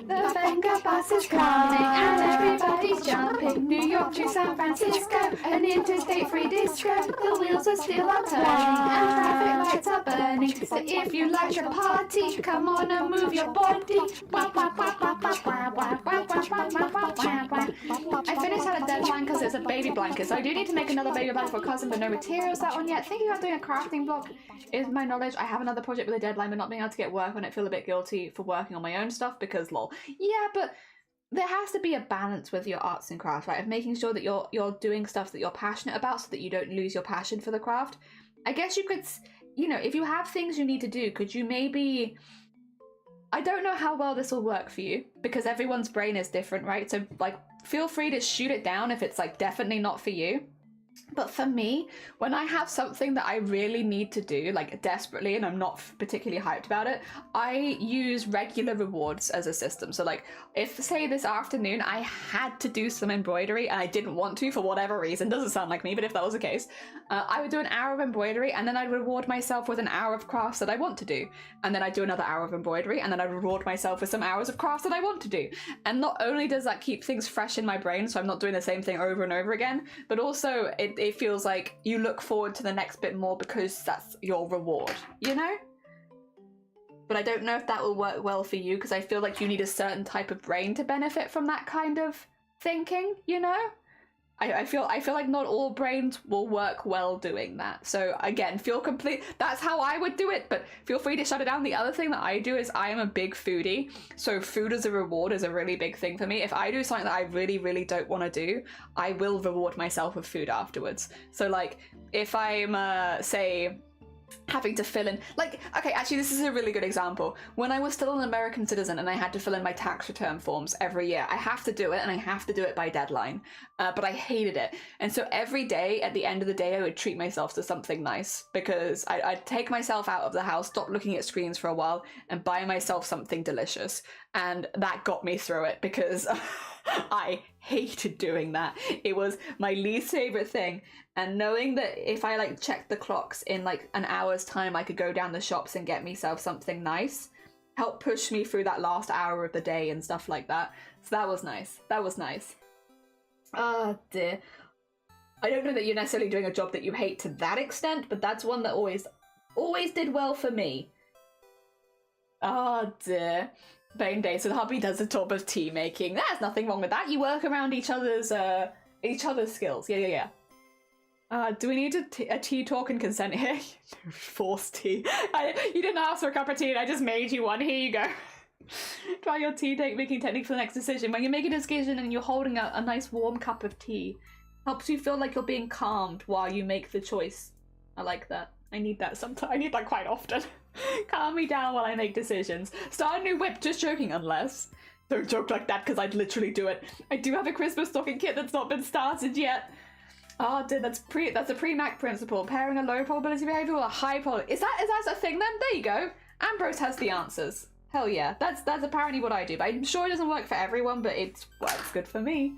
The finger bus is coming and everybody's jumping. New York to San Francisco, an interstate free disco. The wheels are still are turning and traffic lights are burning. So if you like to party, come on and move your body. I finished out a deadline because it's a baby blanket, so I do need to make another baby blanket for cousin, but no materials that one yet. Thinking about doing a crafting block is my knowledge. I have another project with a deadline, but not being able to get work on it, feel a bit guilty for working on my own stuff because lol. Yeah, but there has to be a balance with your arts and crafts, right? Of making sure that you're doing stuff that you're passionate about so that you don't lose your passion for the craft. I guess you could, you know, if you have things you need to do, could you maybe... I don't know how well this will work for you because everyone's brain is different, right? So like, feel free to shoot it down if it's like definitely not for you. But for me, when I have something that I really need to do, like desperately, and I'm not particularly hyped about it, I use regular rewards as a system. So like, if say this afternoon I had to do some embroidery and I didn't want to for whatever reason, doesn't sound like me, but if that was the case, I would do an hour of embroidery and then I'd reward myself with an hour of crafts that I want to do. And then I'd do another hour of embroidery and then I'd reward myself with some hours of crafts that I want to do. And not only does that keep things fresh in my brain, so I'm not doing the same thing over and over again, but also it feels like you look forward to the next bit more because that's your reward, you know? But I don't know if that will work well for you because I feel like you need a certain type of brain to benefit from that kind of thinking, you know? I feel like not all brains will work well doing that. So again, that's how I would do it, but feel free to shut it down. The other thing that I do is I am a big foodie. So food as a reward is a really big thing for me. If I do something that I really, really don't want to do, I will reward myself with food afterwards. So like if I'm, say, having to fill in, like, okay, actually this is a really good example. When I was still an American citizen and I had to fill in my tax return forms every year, I have to do it and I have to do it by deadline, but I hated it. And so every day at the end of the day I would treat myself to something nice because I'd take myself out of the house, stop looking at screens for a while and buy myself something delicious. And that got me through it because I hated doing that. It was my least favorite thing. And knowing that if I like checked the clocks in like an hour's time, I could go down the shops and get myself something nice, helped push me through that last hour of the day and stuff like that. So that was nice. That was nice. Oh dear. I don't know that you're necessarily doing a job that you hate to that extent, but that's one that always did well for me. Oh dear. Bane Day, so the hubby does a job of tea making. There's nothing wrong with that. You work around each other's skills. Yeah. Do we need a tea talk and consent here? Forced tea. You didn't ask for a cup of tea and I just made you one. Here you go. Try your tea making technique for the next decision. When you're making a decision and you're holding a nice warm cup of tea, helps you feel like you're being calmed while you make the choice. I like that. I need that sometimes. I need that quite often. Calm me down while I make decisions. Start a new whip, just joking, unless. Don't joke like that because I'd literally do it. I do have a Christmas stocking kit that's not been started yet. Oh, dude, that's a pre-Mac principle. Pairing a low probability behavior with a high probability. Is that a thing then? There you go. Ambrose has the answers. Hell yeah. That's apparently what I do. But I'm sure it doesn't work for everyone, but it works good for me.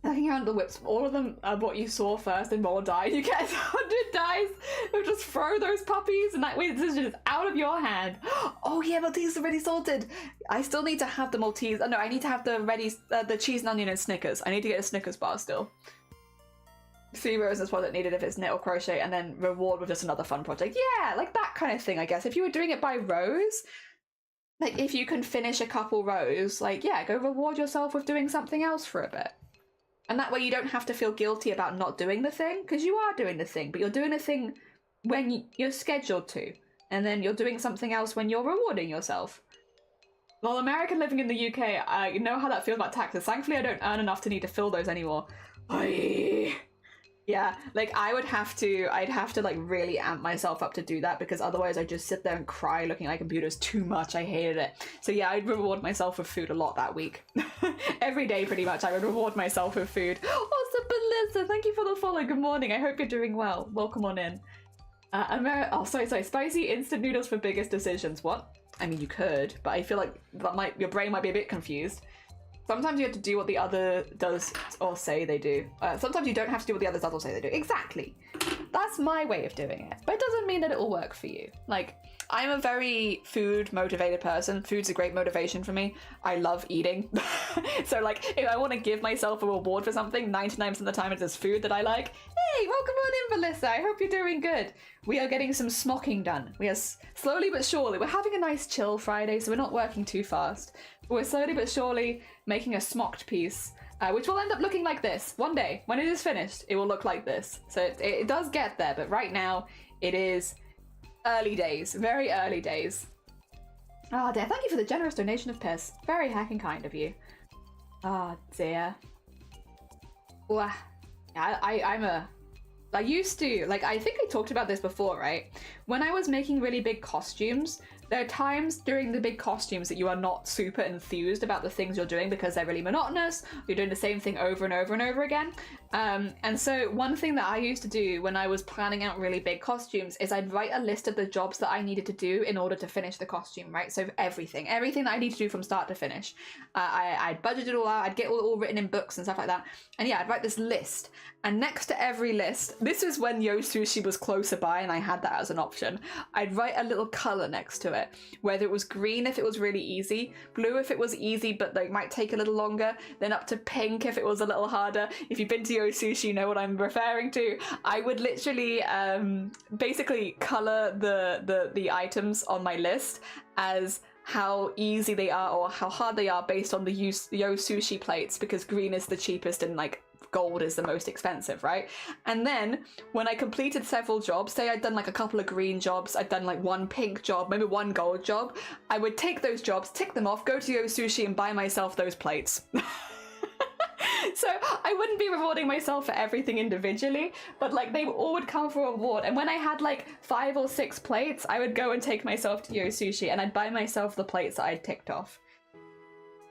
Looking around the whips, all of them are what you saw first and more die. You get 100 dice. You'll just throw those puppies and that way the decision is out of your hand. Oh yeah, Maltese are ready salted. I still need to have the Maltese. No, I need to have the cheese and onion and Snickers. I need to get a Snickers bar still. 3 rows is what needed if it's knit or crochet, and then reward with just another fun project. Yeah, like that kind of thing, I guess. If you were doing it by rows, like if you can finish a couple rows, like yeah, go reward yourself with doing something else for a bit. And that way you don't have to feel guilty about not doing the thing, because you are doing the thing, but you're doing the thing when you're scheduled to. And then you're doing something else when you're rewarding yourself. Well, American living in the UK, I know how that feels about taxes. Thankfully, I don't earn enough to need to fill those anymore. Yeah, like I'd have to like really amp myself up to do that because otherwise I'd just sit there and cry looking at my computers too much. I hated it. So yeah, I'd reward myself with food a lot that week. Every day pretty much I would reward myself with food. Awesome, Melissa, thank you for the follow. Good morning, I hope you're doing well. Welcome on in. Sorry, spicy instant noodles for biggest decisions. What? I mean, you could, but I feel like your brain might be a bit confused. Sometimes you have to do what the other does or say they do. Sometimes you don't have to do what the other does or say they do. Exactly. That's my way of doing it. But it doesn't mean that it will work for you. Like, I'm a very food motivated person. Food's a great motivation for me. I love eating. So like, if I want to give myself a reward for something, 99% of the time it is food that I like. Hey, welcome on in, Melissa. I hope you're doing good. We are getting some smocking done. We are slowly but surely, we're having a nice chill Friday, so we're not working too fast. We're slowly but surely making a smocked piece, which will end up looking like this. One day, when it is finished, it will look like this. So it does get there, but right now it is early days, very early days. Oh dear, thank you for the generous donation of piss. Very heckin' kind of you. Oh dear. Well, I used to, like, I think I talked about this before, right? When I was making really big costumes, there are times during the big costumes that you are not super enthused about the things you're doing because they're really monotonous. You're doing the same thing over and over and over again. And so one thing that I used to do when I was planning out really big costumes is I'd write a list of the jobs that I needed to do in order to finish the costume, right? So everything that I need to do from start to finish. I'd budget it all out, I'd get it all written in books and stuff like that. And yeah, I'd write this list. And next to every list, this is when Yo Sushi was closer by and I had that as an option, I'd write a little color next to it. Whether it was green if it was really easy, blue if it was easy but like might take a little longer, then up to pink if it was a little harder. If you've been to Yo Sushi, you know what I'm referring to. I would literally basically color the items on my list as how easy they are or how hard they are based on the Yo Sushi plates, because green is the cheapest and like gold is the most expensive, right? And then when I completed several jobs, say I'd done like a couple of green jobs, I'd done like one pink job, maybe one gold job, I would take those jobs, tick them off, go to Yo Sushi and buy myself those plates. So I wouldn't be rewarding myself for everything individually, but like they all would come for a reward. And when I had like 5 or 6 plates, I would go and take myself to Yo Sushi and I'd buy myself the plates that I'd ticked off.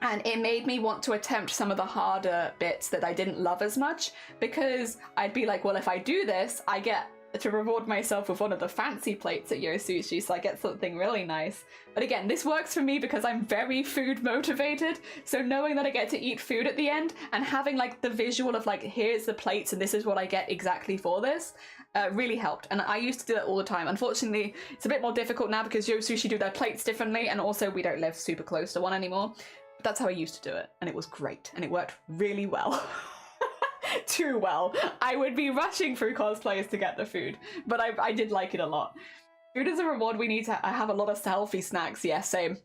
And it made me want to attempt some of the harder bits that I didn't love as much, because I'd be like, well, if I do this, I get to reward myself with one of the fancy plates at Yo Sushi, so I get something really nice. But again, this works for me because I'm very food motivated, so knowing that I get to eat food at the end and having like the visual of like, here's the plates and this is what I get exactly for this, really helped. And I used to do that all the time. Unfortunately, it's a bit more difficult now because Yo Sushi do their plates differently, and also we don't live super close to one anymore. But that's how I used to do it, and it was great, and it worked really well. Too well. I would be rushing through cosplayers to get the food, but I did like it a lot. Food is a reward. We need to. I have a lot of healthy snacks. Yeah, same.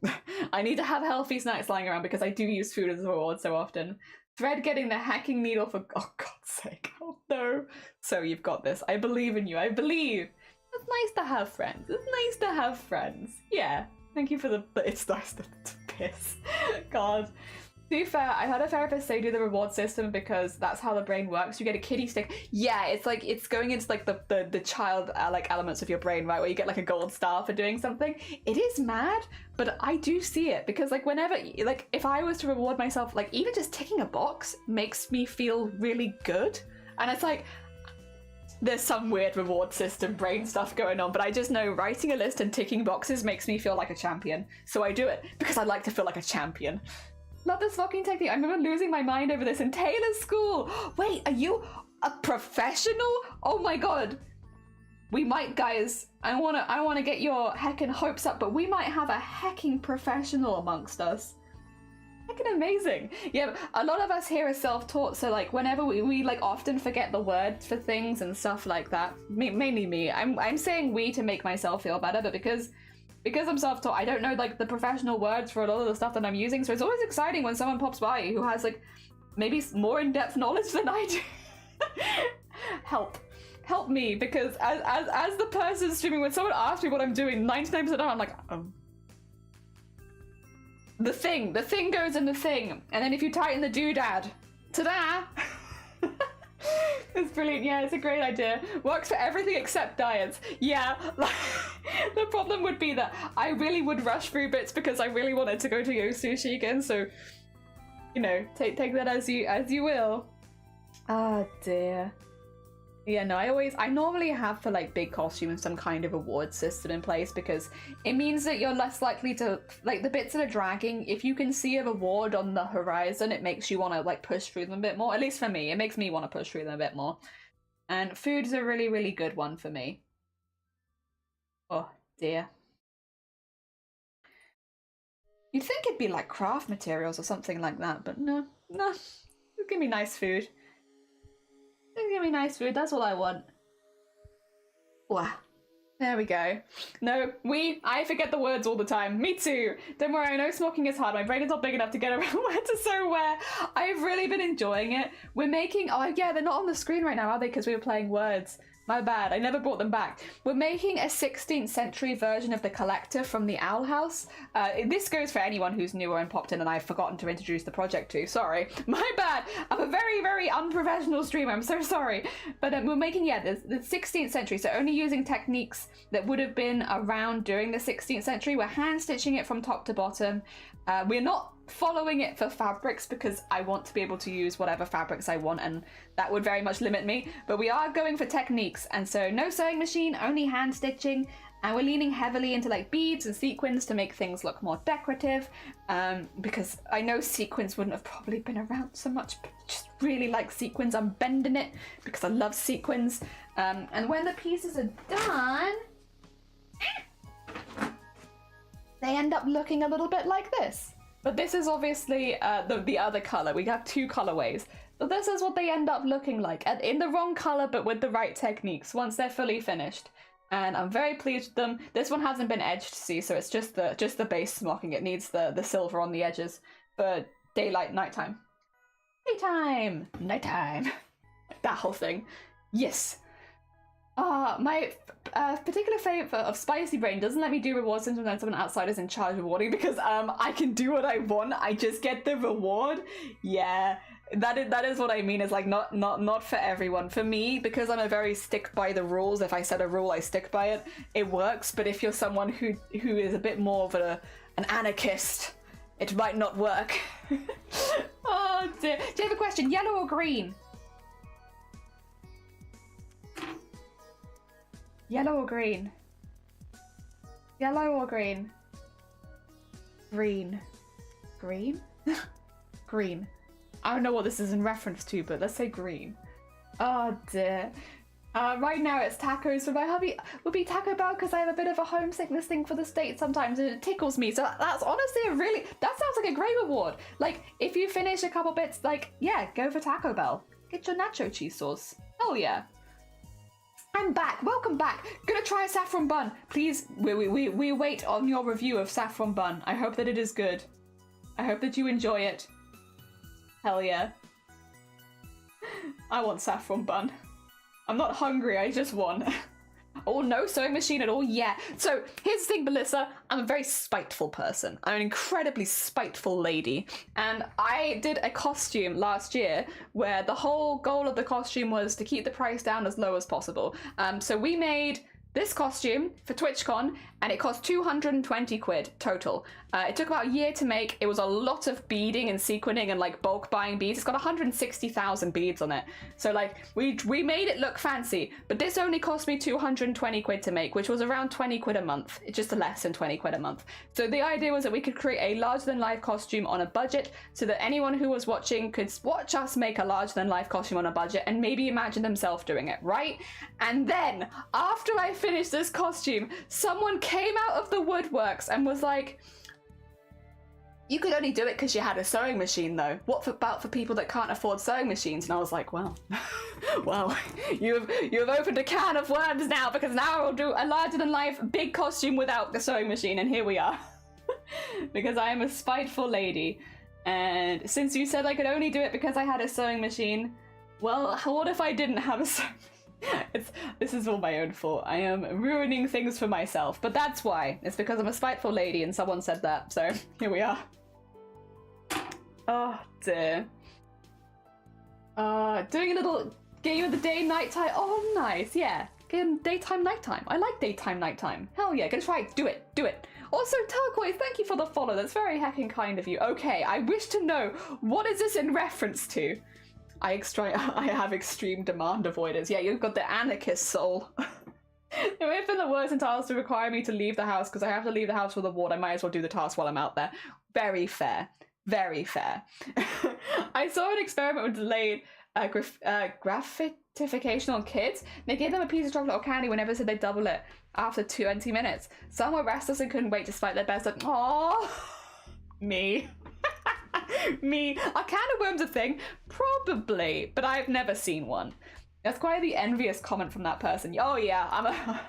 I need to have healthy snacks lying around because I do use food as a reward so often. Thread getting the hacking needle for, oh God's sake, oh no. So you've got this. I believe in you. I believe. It's nice to have friends. It's nice to have friends. Yeah. Thank you for the. It's nice to piss. God. To be fair, I had a therapist say do the reward system because that's how the brain works. You get a kiddie stick. Yeah, it's like it's going into like the child like elements of your brain, right? Where you get like a gold star for doing something. It is mad, but I do see it because like whenever, like if I was to reward myself, like even just ticking a box makes me feel really good. And it's like, there's some weird reward system brain stuff going on, but I just know writing a list and ticking boxes makes me feel like a champion. So I do it because I like to feel like a champion. Love this fucking technique. I remember losing my mind over this in Taylor's school. Wait, are you a professional? Oh my god. We might, guys, I wanna get your heckin' hopes up, but we might have a hecking professional amongst us. Heckin' amazing. Yeah, a lot of us here are self-taught, so like whenever we like often forget the words for things and stuff like that. Mainly me. I'm saying we to make myself feel better, but because I'm self-taught, I don't know like the professional words for a lot of the stuff that I'm using, so it's always exciting when someone pops by who has like maybe more in-depth knowledge than I do. Help me, because as the person streaming, when someone asks me what I'm doing, 99% of the time I'm like, the thing goes in the thing, and then if you tighten the doodad, ta-da! It's brilliant. Yeah, it's a great idea. Works for everything except diets. Yeah, the problem would be that I really would rush through bits because I really wanted to go to Yo Sushi again, so you know, take that as you will. Oh dear. Yeah, no, I normally have for like big costumes some kind of award system in place because it means that you're less likely to, like the bits that are dragging, if you can see a reward on the horizon, it makes you want to like push through them a bit more. At least for me, it makes me want to push through them a bit more. And food's a really, really good one for me. Oh, dear. You'd think it'd be like craft materials or something like that, but no. Just give me nice food. Just give me nice food, that's all I want. Wow. There we go. No, I forget the words all the time. Me too. Don't worry, I know smoking is hard. My brain is not big enough to get around where to sew where. I've really been enjoying it. We're making, oh yeah, they're not on the screen right now, are they? Because we were playing words. My bad, I never brought them back. We're making a 16th century version of the Collector from the Owl House. This goes for anyone who's newer and popped in and I've forgotten to introduce the project to. Sorry, my bad. I'm a very, very unprofessional streamer, I'm so sorry. But we're making, yeah, the 16th century, so only using techniques that would have been around during the 16th century. We're hand stitching it from top to bottom. We're not following it for fabrics because I want to be able to use whatever fabrics I want and that would very much limit me, but we are going for techniques, and so no sewing machine, only hand stitching, and we're leaning heavily into like beads and sequins to make things look more decorative, because I know sequins wouldn't have probably been around so much, but I just really like sequins. I'm bending it because I love sequins, and when the pieces are done they end up looking a little bit like this. But this is obviously the other color. We have two colorways. But this is what they end up looking like. In the wrong color, but with the right techniques once they're fully finished. And I'm very pleased with them. This one hasn't been edged, see, so it's just the base smocking. It needs the silver on the edges for daylight, nighttime. Daytime! Nighttime. That whole thing. Yes. My particular favourite of Spicy Brain doesn't let me do rewards since when someone outside is in charge of rewarding because I can do what I want, I just get the reward. Yeah, that is what I mean. Is like not for everyone. For me, because I'm a very stick by the rules. If I set a rule, I stick by it. It works. But if you're someone who is a bit more of an anarchist, it might not work. Oh dear. Do you have a question? Yellow or green? Yellow or green? Yellow or green? Green. Green? Green. I don't know what this is in reference to, but let's say green. Oh dear. Right now it's tacos for my hubby. Would be Taco Bell because I have a bit of a homesickness thing for the States sometimes and it tickles me. So that's honestly that sounds like a great reward. Like if you finish a couple bits, like yeah, go for Taco Bell. Get your nacho cheese sauce. Hell yeah. I'm back. Welcome back. Gonna try a saffron bun. Please, we wait on your review of saffron bun. I hope that it is good. I hope that you enjoy it. Hell yeah. I want saffron bun. I'm not hungry, I just want. Oh, no sewing machine at all? Yeah. So here's the thing, Melissa. I'm a very spiteful person. I'm an incredibly spiteful lady. And I did a costume last year where the whole goal of the costume was to keep the price down as low as possible. So we made this costume for TwitchCon and it cost 220 quid total. It took about a year to make. It was a lot of beading and sequining and like bulk buying beads. It's got 160,000 beads on it. So like we made it look fancy, but this only cost me 220 quid to make, which was around 20 quid a month. It's just less than 20 quid a month. So the idea was that we could create a larger than life costume on a budget so that anyone who was watching could watch us make a larger than life costume on a budget and maybe imagine themselves doing it, right? And then after I finished this costume, someone came out of the woodworks and was like, you could only do it because you had a sewing machine though. What about for people that can't afford sewing machines? And I was like, well, well, you have opened a can of worms now because now I'll do a larger than life big costume without the sewing machine and here we are. Because I am a spiteful lady. And since you said I could only do it because I had a sewing machine, well, what if I didn't have a sewing machine? This is all my own fault. I am ruining things for myself, but that's why. It's because I'm a spiteful lady and someone said that, so here we are. Oh dear. Doing a little game of the day, nighttime. Oh nice, yeah. Game daytime, nighttime. I like daytime, nighttime. Hell yeah, gonna try it. Do it, do it. Also, Turquoise, thank you for the follow. That's very heckin' kind of you. Okay, I wish to know, what is this in reference to? I have extreme demand avoidance. Yeah, you've got the anarchist soul. It may have been the worst in tasks to require me to leave the house because I have to leave the house for the ward. I might as well do the task while I'm out there. Very fair. Very fair. I saw an experiment with delayed graffitification on kids. They gave them a piece of chocolate or candy whenever they said they'd double it after 20 minutes. Some were restless and couldn't wait to spite their best. Like, aww. Me. Me. Are can of worms a thing? Probably, but I've never seen one. That's quite the envious comment from that person. Oh yeah, I'm a...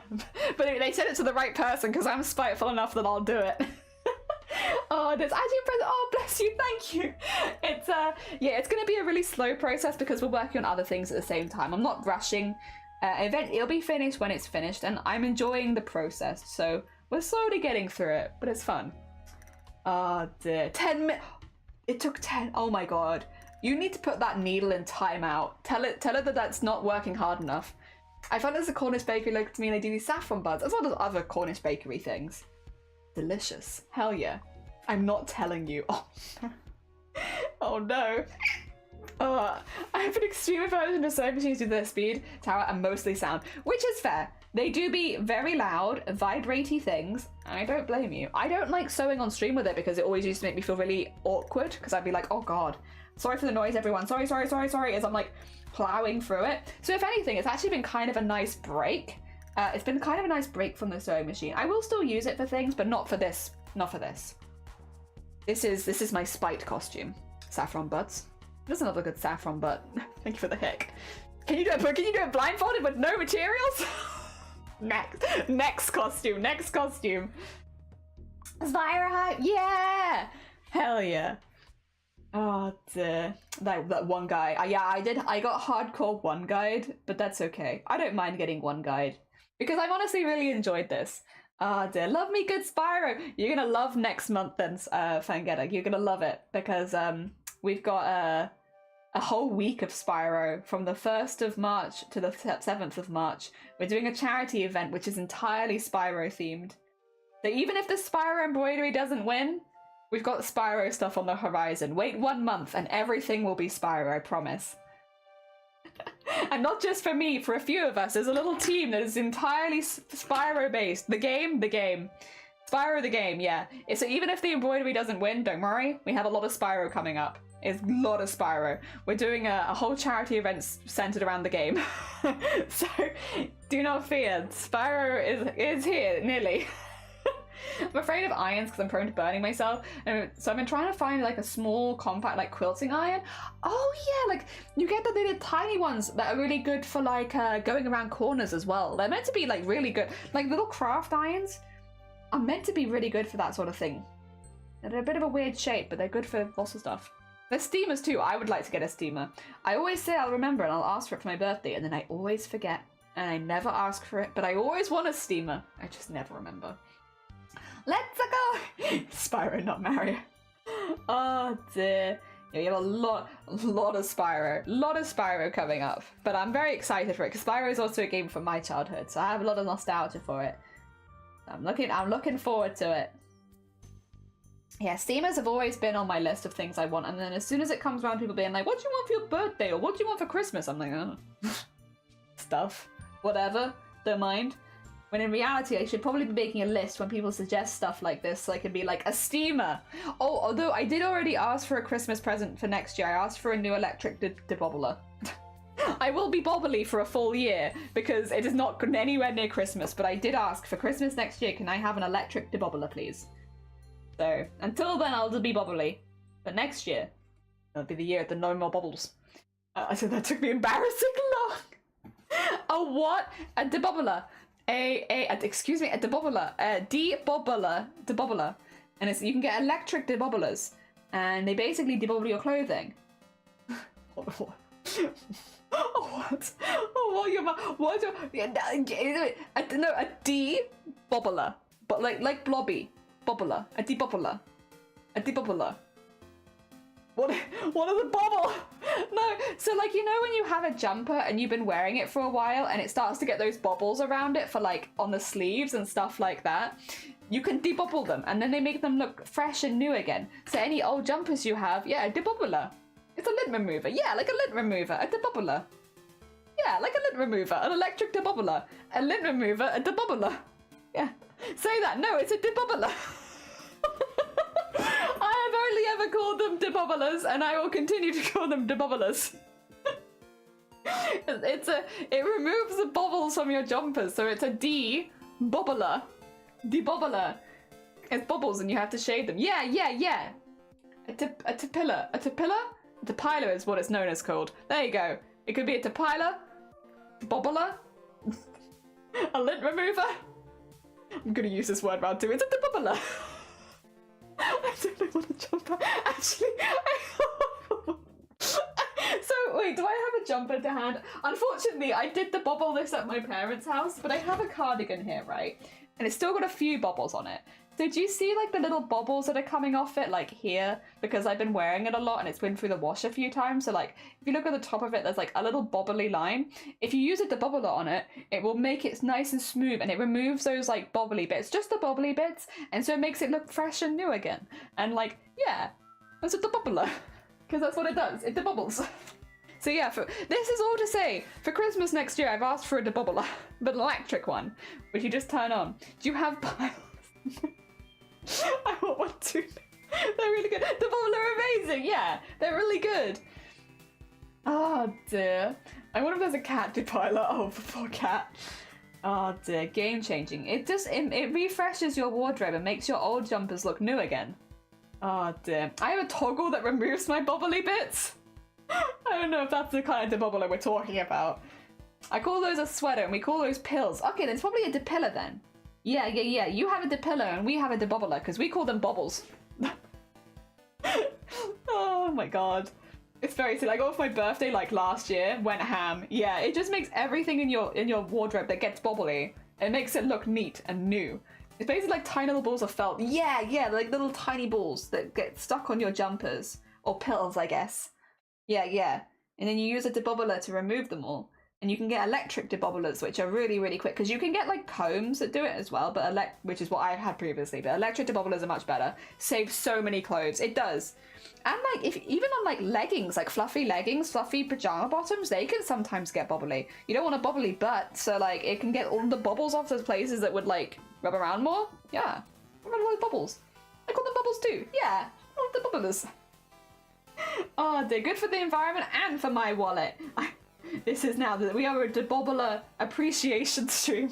But they said it to the right person because I'm spiteful enough that I'll do it. Oh, there's actually a present. Oh, bless you, thank you. It's yeah, it's gonna be a really slow process because we're working on other things at the same time. I'm not rushing. It'll be finished when it's finished, and I'm enjoying the process. So we're slowly getting through it, but it's fun. Oh dear, 10 minutes. It took 10. Oh my god, you need to put that needle in timeout. Tell it that that's not working hard enough. I found there's a Cornish bakery local to me, and they do these saffron buds as well as other Cornish bakery things. Delicious. Hell yeah. I'm not telling you. Oh, oh no. Oh, I have an extreme aversion to sewing machines due to their speed, tower, and mostly sound, which is fair. They do be very loud, vibrate-y things, and I don't blame you. I don't like sewing on stream with it because it always used to make me feel really awkward because I'd be like, oh god, sorry for the noise, everyone. Sorry, as I'm like plowing through it. So if anything, it's actually been kind of a nice break. It's been kind of a nice break from the sewing machine. I will still use it for things, but not for this. Not for this. This is my spite costume. Saffron buds. There's another good saffron bud. Thank you for the hick. Can you do it blindfolded with no materials? Next costume. Spyro hype. Yeah. Hell yeah. Oh dear. That one guy. Yeah, I got hardcore one guide, but that's okay. I don't mind getting one guide. Because I've honestly really enjoyed this. Ah, dear. Love me good Spyro. You're gonna love next month then, Fangetta. You're gonna love it. Because we've got a whole week of Spyro from the 1st of March to the 7th of March. We're doing a charity event which is entirely Spyro themed. So even if the Spyro embroidery doesn't win, we've got Spyro stuff on the horizon. Wait 1 month and everything will be Spyro, I promise. And not just for me, for a few of us. There's a little team that is entirely Spyro based. The game. Spyro the game, yeah. So even if the embroidery doesn't win, don't worry. We have a lot of Spyro coming up. It's a lot of Spyro. We're doing a whole charity event centered around the game. So do not fear. Spyro is here, nearly. I'm afraid of irons because I'm prone to burning myself, and so I've been trying to find like a small compact like quilting iron. Oh yeah, like you get the tiny ones that are really good for like going around corners as well. They're meant to be like really good, like little craft irons are meant to be really good for that sort of thing. They're a bit of a weird shape, but they're good for lots of stuff. There's steamers too. I would like to get a steamer. I always say I'll remember and I'll ask for it for my birthday, and then I always forget and I never ask for it, but I always want a steamer. I just never remember. Let's go! Spyro, not Mario. Oh dear. Yeah, we have a lot of Spyro. A lot of Spyro coming up. But I'm very excited for it, because Spyro is also a game from my childhood, so I have a lot of nostalgia for it. I'm looking forward to it. Yeah, steamers have always been on my list of things I want, and then as soon as it comes around, people being like, what do you want for your birthday, or what do you want for Christmas? I'm like, oh. Stuff. Whatever. Don't mind. When in reality, I should probably be making a list when people suggest stuff like this, so I can be like, a steamer! Oh, although I did already ask for a Christmas present for next year. I asked for a new electric debobbler. I will be bobbly for a full year, because it is not anywhere near Christmas, but I did ask for Christmas next year, can I have an electric debobbler, please? So, until then, I'll be bobbly. But next year, that'll be the year of the no more bobbles. So that took me embarrassing long. A what? A debobbler. Excuse me, a debobbler. A debobbler. And it's, you can get electric debobblers. And they basically debobble your clothing. What? Oh, what? Oh, what? No, a debobbler. But like blobby. Bobbler. A debobbler. A debobbler. What is a bobble? No, so like, you know when you have a jumper and you've been wearing it for a while and it starts to get those bobbles around it for like on the sleeves and stuff like that? You can debobble them and then they make them look fresh and new again. So any old jumpers you have, yeah, a debobbler. It's a lint remover. Yeah, like a lint remover. A debobbler. Yeah, like a lint remover. An electric debobbler. A lint remover. A debobbler. Yeah. Say that. No, it's a debobbler. I have only ever called them debobblers, and I will continue to call them debobblers. It removes the bubbles from your jumpers, so it's a de-bobbler. De-bobbler. It's bubbles and you have to shade them. Yeah. A tapilla. A tapilla is what it's known as called. There you go. It could be a tapilla, bobbler, a lint remover. I'm gonna use this word round too. It's a debubbler. I don't know what a jumper. Actually, so wait, do I have a jumper to hand? Unfortunately, I did the bobble this at my parents' house, but I have a cardigan here, right? And it's still got a few bobbles on it. So do you see like the little bobbles that are coming off it, like here? Because I've been wearing it a lot and it's been through the wash a few times. So like, if you look at the top of it, there's like a little bobbly line. If you use a debubbler on it, it will make it nice and smooth and it removes those like bobbly bits, just the bobbly bits. And so it makes it look fresh and new again. And like, yeah, that's a debubbler. Because that's what it does, it debubbles. So yeah, this is all to say, for Christmas next year, I've asked for a debubbler, but an electric one, which you just turn on. Do you have piles? I want one too. They're really good. The bubble are amazing. Yeah, they're really good. Oh dear. I wonder if there's a cat depiler. Oh, poor cat. Oh dear. Game changing. It refreshes your wardrobe and makes your old jumpers look new again. Oh dear. I have a toggle that removes my bubbly bits. I don't know if that's the kind of debubbler we're talking about. I call those a sweater and we call those pills. Okay, then it's probably a depiller then. Yeah. You have a depiller and we have a debubbler because we call them bubbles. Oh my god. It's very silly. I got it for my birthday like last year, went ham. Yeah, it just makes everything in your wardrobe that gets bobbly. It makes it look neat and new. It's basically like tiny little balls of felt. Yeah, like little tiny balls that get stuck on your jumpers. Or pills, I guess. Yeah. And then you use a debubbler to remove them all. And you can get electric debubblers, which are really, really quick. Because you can get like combs that do it as well, but which is what I had previously. But electric debubblers are much better. Saves so many clothes. It does. And like even on like leggings, like fluffy leggings, fluffy pajama bottoms, they can sometimes get bobbly. You don't want a bobbly butt, so like it can get all the bubbles off those places that would like rub around more. Yeah. I remember those bubbles. I call them bubbles too. Yeah. All the bubblers. Oh, they're good for the environment and for my wallet. This is now that we are a debobbler appreciation stream.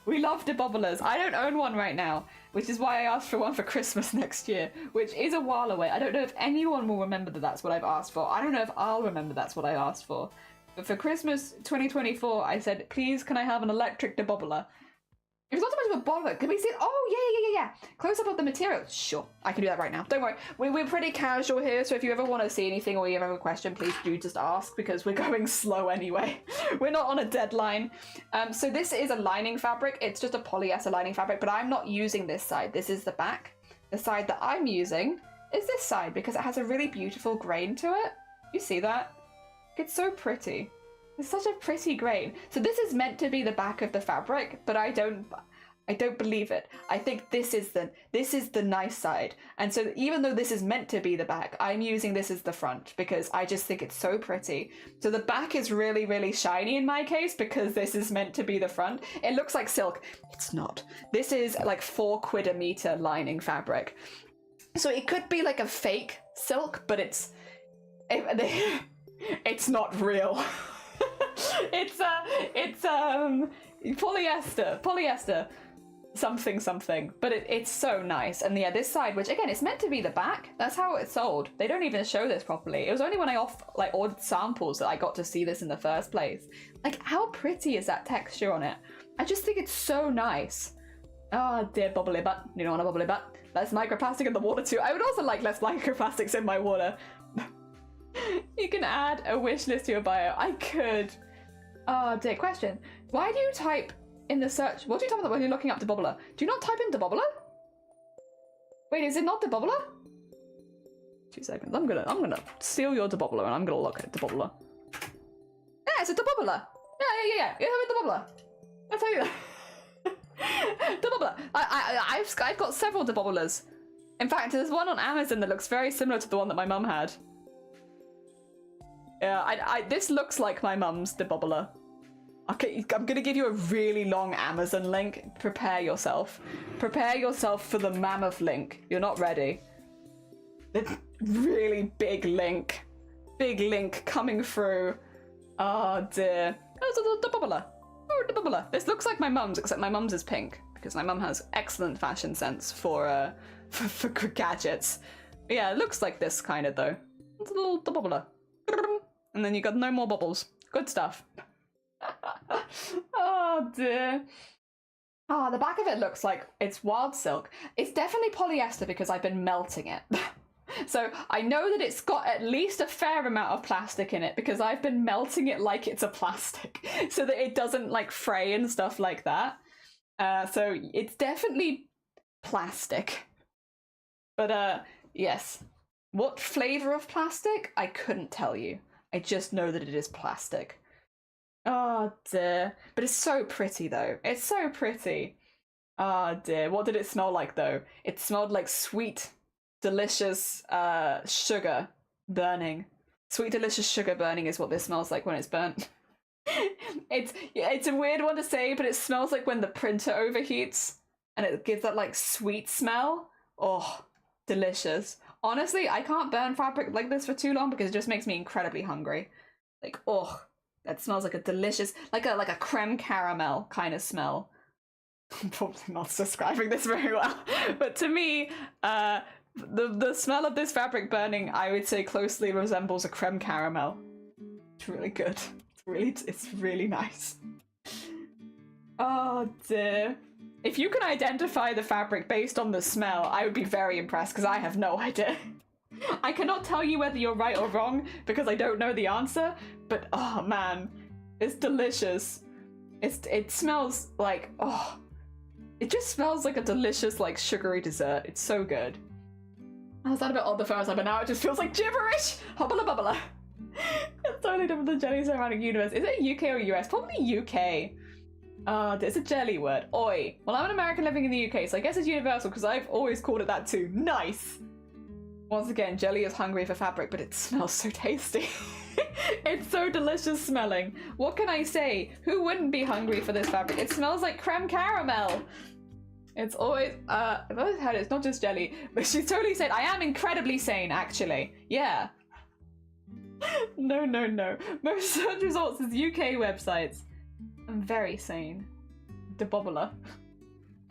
We love debobblers. I don't own one right now, which is why I asked for one for Christmas next year, which is a while away. I don't know if anyone will remember that that's what I've asked for. I don't know if I'll remember that's what I asked for. But for Christmas 2024, I said, please, can I have an electric debobbler? It's not so much of a bother. Can we see it? Oh, yeah. Close up of the material. Sure, I can do that right now. Don't worry. We're pretty casual here, so if you ever want to see anything or you ever have a question, please do just ask, because we're going slow anyway. We're not on a deadline. So this is a lining fabric. It's just a polyester lining fabric, but I'm not using this side. This is the back. The side that I'm using is this side, because it has a really beautiful grain to it. You see that? It's so pretty. It's such a pretty grain. So this is meant to be the back of the fabric, but I don't believe it. I think this is the nice side. And so even though this is meant to be the back, I'm using this as the front because I just think it's so pretty. So the back is really, really shiny in my case because this is meant to be the front. It looks like silk. It's not. This is like £4 a meter lining fabric. So it could be like a fake silk, but it's not real. It's polyester something, but it's so nice. And yeah, this side, which again, it's meant to be the back, that's how it's sold. They don't even show this properly. It was only when I ordered samples that I got to see this in the first place. Like, how pretty is that texture on it? I just think it's so nice. Oh dear, bubbly butt. You don't want a bubbly butt. Less microplastic in the water too. I would also like less microplastics in my water. You can add a wish list to your bio. I could. Oh dear, question. Why do you type in the search? What do you type when you're looking up debubbler? Do you not type in debubbler? Wait, is it not debubbler? 2 seconds. I'm gonna steal your debubbler and I'm gonna look at debubbler. Yeah, it's a debubbler. Yeah. You have a debubbler. I'll tell you that. Debubbler. I've got several debubblers. In fact, there's one on Amazon that looks very similar to the one that my mum had. Yeah, this looks like my mum's debubbler. Okay, I'm gonna give you a really long Amazon link. Prepare yourself. Prepare yourself for the mammoth link. You're not ready. The really big link. Big link coming through. Oh dear. Oh, the bubbler. Oh, the bubbler. This looks like my mum's, except my mum's is pink because my mum has excellent fashion sense for gadgets. But yeah, it looks like this kind of though. It's a little the bubbler. And then you got no more bubbles. Good stuff. Oh dear. Ah, the back of it looks like it's wild silk. It's definitely polyester because I've been melting it. So I know that it's got at least a fair amount of plastic in it because I've been melting it like it's a plastic so that it doesn't like fray and stuff like that. So it's definitely plastic. But yes. What flavor of plastic? I couldn't tell you. I just know that it is plastic. Oh dear. But it's so pretty though. It's so pretty. Oh dear. What did it smell like though? It smelled like sweet, delicious sugar burning. Sweet, delicious sugar burning is what this smells like when it's burnt. It's a weird one to say, but it smells like when the printer overheats and it gives that like sweet smell. Oh, delicious. Honestly, I can't burn fabric like this for too long because it just makes me incredibly hungry. Like, oh, that smells like a delicious, like a creme caramel kind of smell. I'm probably not describing this very well, but to me, the smell of this fabric burning, I would say, closely resembles a creme caramel. It's really good. It's really nice. Oh dear. If you can identify the fabric based on the smell, I would be very impressed because I have no idea. I cannot tell you whether you're right or wrong because I don't know the answer, but oh man, it's delicious. It smells like, oh, it just smells like a delicious like sugary dessert. It's so good. I was that a bit odd the first time, but now it just feels like gibberish. Hobbla bubbla. It's totally different than Jelly Ceramic Universe. Is it UK or US? Probably UK. There's a jelly word. Oi. Well, I'm an American living in the UK, so I guess it's universal because I've always called it that too. Nice. Once again, Jelly is hungry for fabric, but it smells so tasty. It's so delicious smelling. What can I say? Who wouldn't be hungry for this fabric? It smells like creme caramel. It's always, I've always had it. It's not just Jelly, but she's totally said, I am incredibly sane, actually. Yeah. No. Most search results is UK websites. I'm very sane. The bubbler.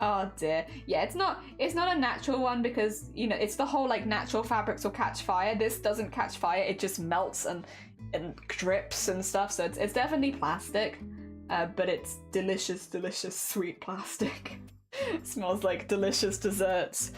Oh dear. Yeah, it's not a natural one because, you know, it's the whole like natural fabrics will catch fire. This doesn't catch fire, it just melts and drips and stuff. So it's definitely plastic, but it's delicious, sweet plastic. It smells like delicious desserts.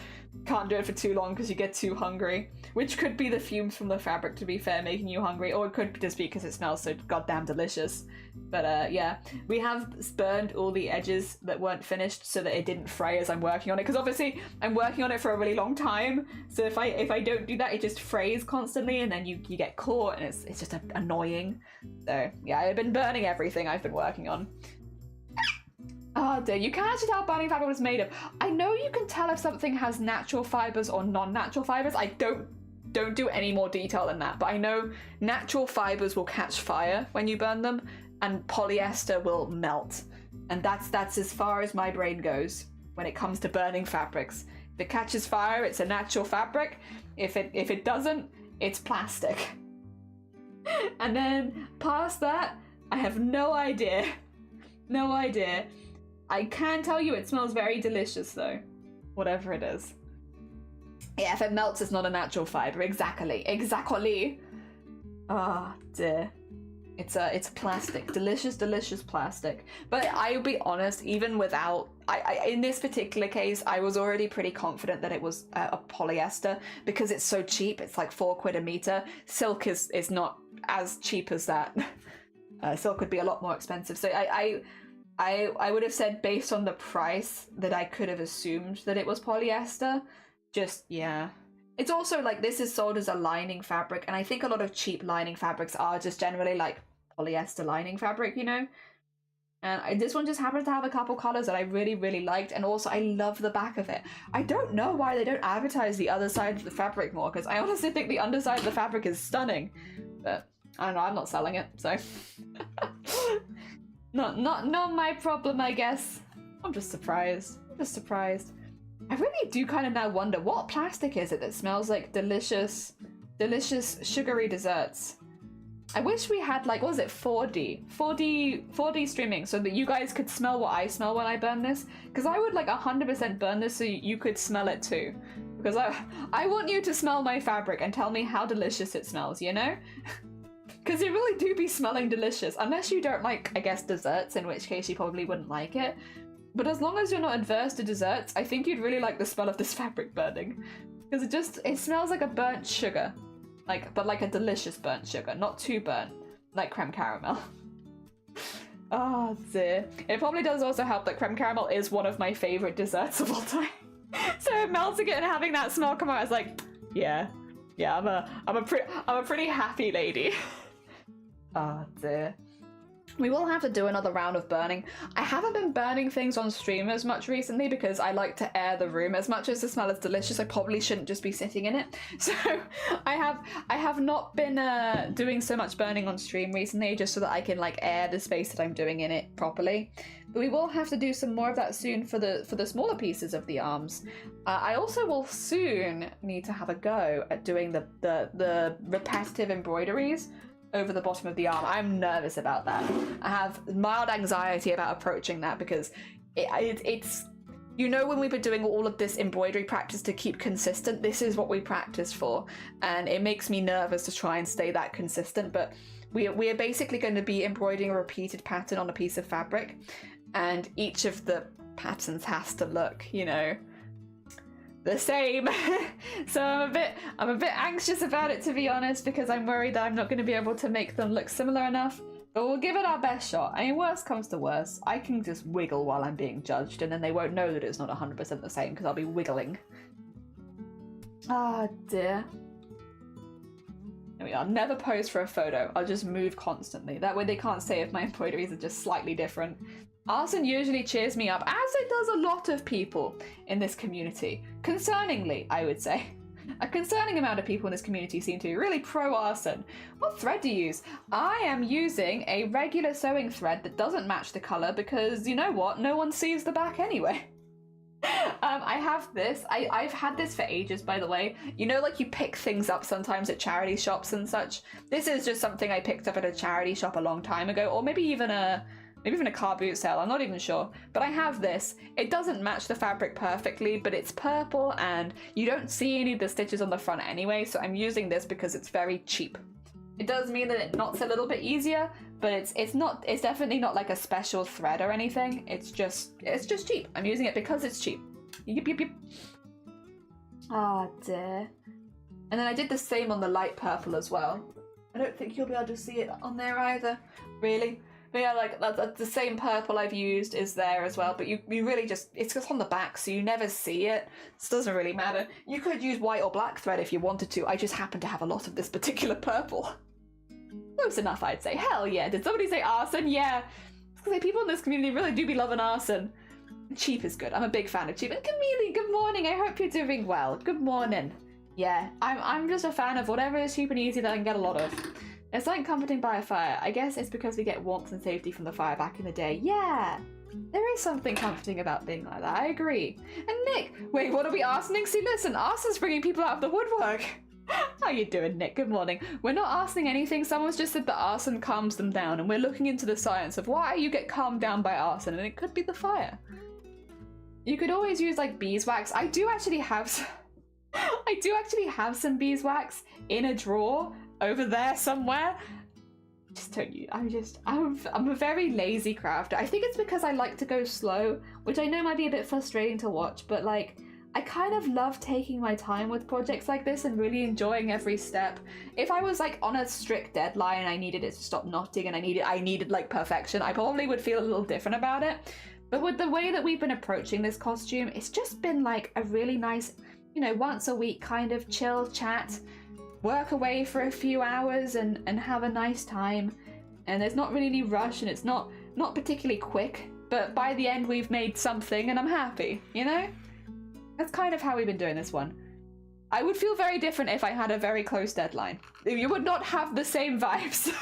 Can't do it for too long because you get too hungry, which could be the fumes from the fabric, to be fair, making you hungry, or it could just be because it smells so goddamn delicious. But yeah, we have burned all the edges that weren't finished so that it didn't fray as I'm working on it, because obviously I'm working on it for a really long time, so if I don't do that, it just frays constantly and then you get caught and it's just annoying. So yeah, I've been burning everything I've been working on. Oh dear, you can actually tell burning fabric what it's made of. I know you can tell if something has natural fibers or non-natural fibers. I don't do any more detail than that, but I know natural fibers will catch fire when you burn them and polyester will melt. And that's as far as my brain goes when it comes to burning fabrics. If it catches fire, it's a natural fabric. If it doesn't, it's plastic. And then past that, I have no idea. No idea. I can tell you it smells very delicious though, whatever it is. Yeah, if it melts, it's not a natural fiber. Exactly. Oh dear. It's plastic. Delicious plastic. But I'll be honest, even without, in this particular case, I was already pretty confident that it was a polyester because it's so cheap. It's like £4 a meter. Silk is not as cheap as that. Silk would be a lot more expensive. So I would have said based on the price that I could have assumed that it was polyester. Just, yeah. It's also like this is sold as a lining fabric, and I think a lot of cheap lining fabrics are just generally like polyester lining fabric, you know? And this one just happens to have a couple colors that I really liked, and also I love the back of it. I don't know why they don't advertise the other side of the fabric more, because I honestly think the underside of the fabric is stunning. But I don't know, I'm not selling it, so... Not my problem, I guess. I'm just surprised. I really do kind of now wonder what plastic is it that smells like delicious sugary desserts. I wish we had like, what was it, 4D streaming so that you guys could smell what I smell when I burn this. Because I would like 100% burn this so you could smell it too. Because I want you to smell my fabric and tell me how delicious it smells, you know? Because it really do be smelling delicious. Unless you don't like, I guess, desserts, in which case you probably wouldn't like it. But as long as you're not adverse to desserts, I think you'd really like the smell of this fabric burning. Because it smells like a burnt sugar. But like a delicious burnt sugar, not too burnt, like creme caramel. Oh dear. It probably does also help that creme caramel is one of my favorite desserts of all time. So melting it and having that smell come out, I was like, yeah, I'm a pretty happy lady. Oh dear. We will have to do another round of burning. I haven't been burning things on stream as much recently because I like to air the room. As much as the smell is delicious, I probably shouldn't just be sitting in it. So I have not been doing so much burning on stream recently, just so that I can like air the space that I'm doing in it properly. But we will have to do some more of that soon for the smaller pieces of the arms. I also will soon need to have a go at doing the repetitive embroideries over the bottom of the arm. I'm nervous about that. I have mild anxiety about approaching that because it's you know, when we've been doing all of this embroidery practice to keep consistent, this is what we practice for, and it makes me nervous to try and stay that consistent. But we are basically going to be embroidering a repeated pattern on a piece of fabric, and each of the patterns has to look, you know, the same. So I'm a bit anxious about it, to be honest, because I'm worried that I'm not going to be able to make them look similar enough. But we'll give it our best shot. I mean, worst comes to worst, I can just wiggle while I'm being judged, and then they won't know that it's not 100% the same because I'll be wiggling. Ah, dear. I'll never pose for a photo. I'll just move constantly. That way they can't say if my embroideries are just slightly different. Arson usually cheers me up, as it does a lot of people in this community. Concerningly, I would say. A concerning amount of people in this community seem to be really pro-arson. What thread do you use? I am using a regular sewing thread that doesn't match the colour because, you know what, no one sees the back anyway. I have this. I've had this for ages, by the way. You know, like you pick things up sometimes at charity shops and such. This is just something I picked up at a charity shop a long time ago, or maybe even a car boot sale, I'm not even sure. But I have this. It doesn't match the fabric perfectly, but it's purple and you don't see any of the stitches on the front anyway, so I'm using this because it's very cheap. It does mean that it knots a little bit easier, but it's definitely not like a special thread or anything. It's just cheap. I'm using it because it's cheap. Yip yip yip. Ah, dear. And then I did the same on the light purple as well. I don't think you'll be able to see it on there either, really. But yeah, like that's the same purple I've used is there as well, but you really it's just on the back, so you never see it. This doesn't really matter. You could use white or black thread if you wanted to. I just happen to have a lot of this particular purple. Close enough, I'd say. Hell yeah. Did somebody say arson? Yeah. Because people in this community really do be loving arson. Cheap is good. I'm a big fan of cheap. And Camille, good morning. I hope you're doing well. Good morning. Yeah, I'm just a fan of whatever is cheap and easy that I can get a lot of. It's like comforting by a fire. I guess it's because we get warmth and safety from the fire back in the day. Yeah, there is something comforting about being like that. I agree. And Nick, wait, what are we arsoning? See, listen, arson's bringing people out of the woodwork. How you doing, Nick? Good morning. We're not arsoning anything. Someone's just said that arson calms them down, and we're looking into the science of why you get calmed down by arson, and it could be the fire. You could always use like beeswax. I do actually have some beeswax in a drawer over there somewhere. Just don't use. I'm a very lazy crafter. I think it's because I like to go slow, which I know might be a bit frustrating to watch, but like I kind of love taking my time with projects like this and really enjoying every step. If I was like on a strict deadline and I needed it to stop knotting and I needed like perfection, I probably would feel a little different about it. But with the way that we've been approaching this costume, it's just been like a really nice, you know, once a week kind of chill chat, work away for a few hours and have a nice time. And there's not really any rush and it's not particularly quick, but by the end we've made something and I'm happy, you know? That's kind of how we've been doing this one. I would feel very different if I had a very close deadline. You would not have the same vibes.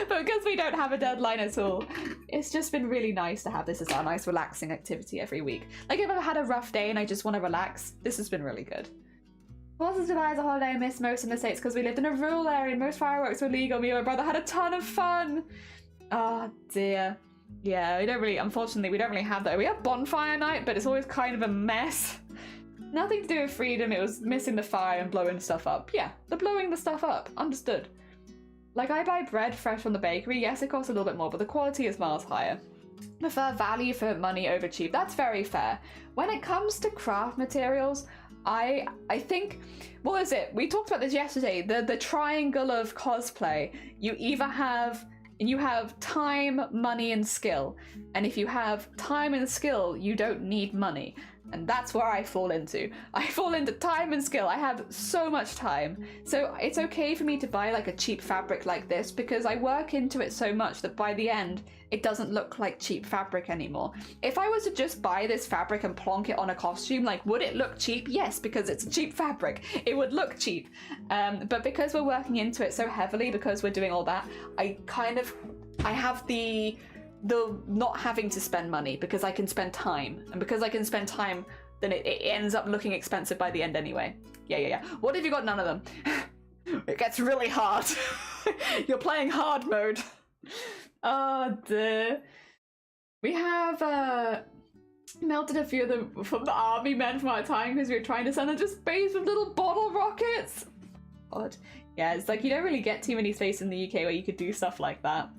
But because we don't have a deadline at all, it's just been really nice to have this as our nice relaxing activity every week. Like if I've had a rough day and I just want to relax, this has been really good. 4th of July is a holiday I miss most in the States because we lived in a rural area and most fireworks were legal. Me and my brother had a ton of fun. Oh dear. Yeah, unfortunately, we don't really have that. We have bonfire night, but it's always kind of a mess. Nothing to do with freedom, it was missing the fire and blowing stuff up. Yeah, the blowing the stuff up, understood. Like, I buy bread fresh from the bakery. Yes, it costs a little bit more, but the quality is miles higher. Prefer value for money over cheap. That's very fair. When it comes to craft materials, I think, what is it? We talked about this yesterday. The triangle of cosplay. You have time, money, and skill. And if you have time and skill, you don't need money. And that's where I fall into. I fall into time and skill. I have so much time. So it's okay for me to buy like a cheap fabric like this because I work into it so much that by the end, it doesn't look like cheap fabric anymore. If I was to just buy this fabric and plonk it on a costume, like, would it look cheap? Yes, because it's a cheap fabric. It would look cheap. But because we're working into it so heavily, because we're doing all that, I have the not having to spend money because I can spend time, and because I can spend time, then it ends up looking expensive by the end anyway. Yeah. What if you got none of them? It gets really hard. You're playing hard mode. Oh dear. We have melted a few of them from the army men from our time because we were trying to send them to space with little bottle rockets. God. Yeah, it's like you don't really get too many spaces in the UK where you could do stuff like that.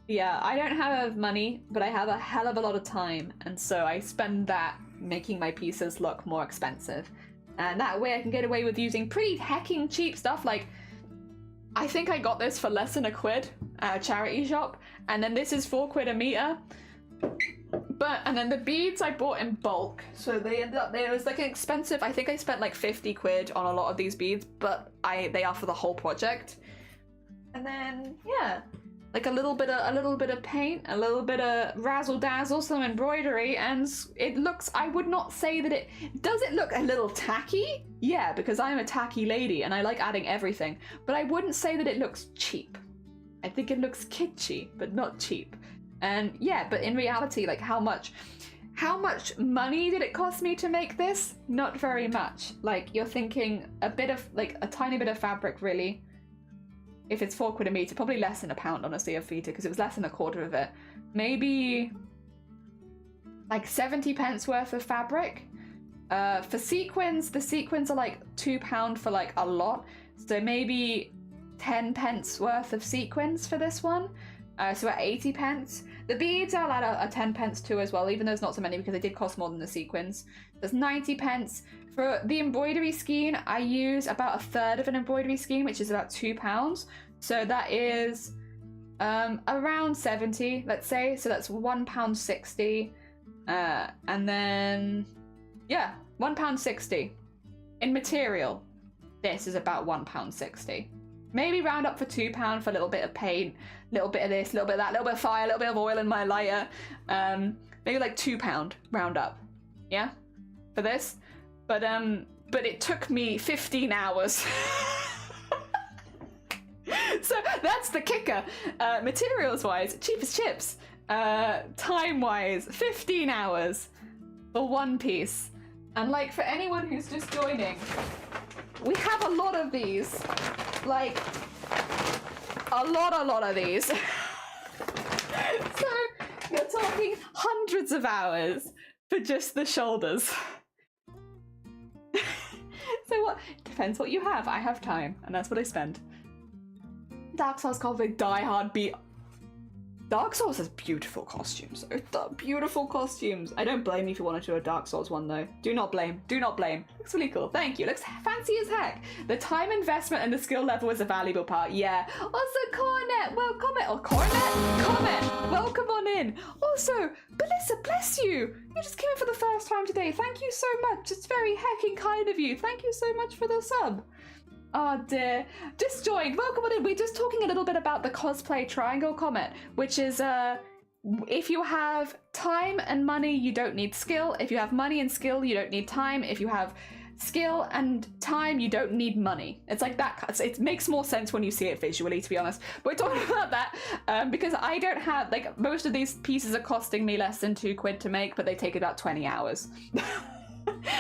Yeah, I don't have money, but I have a hell of a lot of time, and so I spend that making my pieces look more expensive. And that way I can get away with using pretty hecking cheap stuff, like, I think I got this for less than £1 at a charity shop, and then this is £4 a meter. And then the beads I bought in bulk, so they ended up, it was like an expensive, I think I spent like £50 on a lot of these beads, but they are for the whole project. And then, yeah. Like a little bit of paint, a little bit of razzle dazzle, some embroidery, and it looks, I would not say that does it look a little tacky? Yeah, because I'm a tacky lady and I like adding everything, but I wouldn't say that it looks cheap. I think it looks kitschy, but not cheap. And yeah, but in reality, like how much money did it cost me to make this? Not very much. Like, you're thinking a tiny bit of fabric, really. If it's £4 a meter, probably less than £1, honestly, of feta, because it was less than a quarter of it. Maybe like 70 pence worth of fabric. For sequins, the sequins are like £2 for like a lot. So maybe 10 pence worth of sequins for this one. So at 80 pence. The beads I'll add a 10 pence too as well, even though it's not so many because they did cost more than the sequins. There's 90 pence. For the embroidery skein, I use about 1/3 of an embroidery skein, which is about £2. So that is around 70, let's say. So that's £1.60. And then, yeah, £1.60. In material, this is about £1.60. Maybe round up for £2 for a little bit of paint, a little bit of this, a little bit of that, a little bit of fire, a little bit of oil in my lighter. Maybe like £2 round up, yeah, for this. But it took me 15 hours. So that's the kicker. Materials-wise, cheap as chips. Time-wise, 15 hours for one piece. And like for anyone who's just joining, we have a lot of these. Like, a lot of these. So you're talking hundreds of hours for just the shoulders. So what? Depends what you have. I have time, and that's what I spend. Dark Souls conflict, Die Hard, Dark Souls has beautiful costumes. Beautiful costumes. I don't blame you if you want to do a Dark Souls one though. Do not blame. Do not blame. Looks really cool. Thank you. Looks fancy as heck. The time investment and the skill level is a valuable part. Yeah. Also, Cornet, Comet, welcome on in. Also, Belissa, bless you. You just came in for the first time today. Thank you so much. It's very hecking kind of you. Thank you so much for the sub. Oh dear, just joined. Welcome on in. We're just talking a little bit about the cosplay triangle comment, which is if you have time and money, you don't need skill. If you have money and skill, you don't need time. If you have skill and time, you don't need money. It's like that. It makes more sense when you see it visually, to be honest. But we're talking about that because I don't have, like, most of these pieces are costing me less than £2 to make, but they take about 20 hours.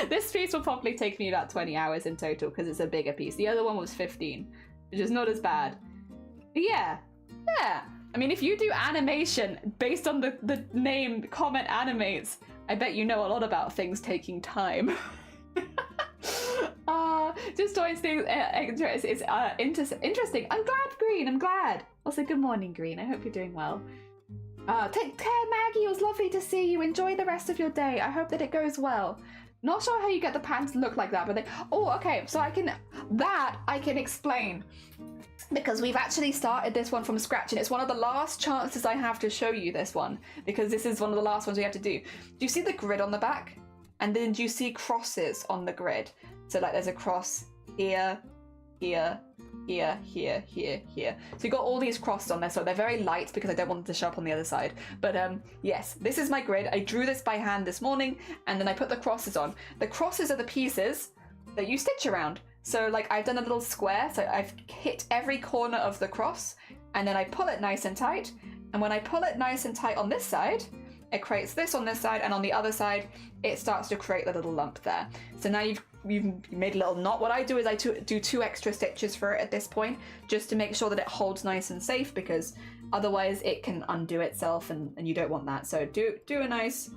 This piece will probably take me about 20 hours in total because it's a bigger piece. The other one was 15, which is not as bad. But yeah. I mean, if you do animation based on the name Comet Animates, I bet you know a lot about things taking time. Just toys things. It's interesting. I'm glad, Green. I'm glad. Also, good morning, Green. I hope you're doing well. Take care, Maggie. It was lovely to see you. Enjoy the rest of your day. I hope that it goes well. Not sure how you get the pants to look like that, but okay. So I can explain. Because we've actually started this one from scratch, and it's one of the last chances I have to show you this one, because this is one of the last ones we have to do. Do you see the grid on the back? And then do you see crosses on the grid? So like there's a cross here, here, here, here, here, here. So you've got all these crosses on there, so they're very light because I don't want them to show up on the other side. But yes, this is my grid. I drew this by hand this morning, and then I put the crosses on. The crosses are the pieces that you stitch around. So like I've done a little square, so I've hit every corner of the cross, and then I pull it nice and tight. And when I pull it nice and tight on this side, it creates this on this side, and on the other side, it starts to create the little lump there. So now you've made a little knot. What I do is I do 2 extra stitches for it at this point, just to make sure that it holds nice and safe, because otherwise it can undo itself, and you don't want that. So do a nice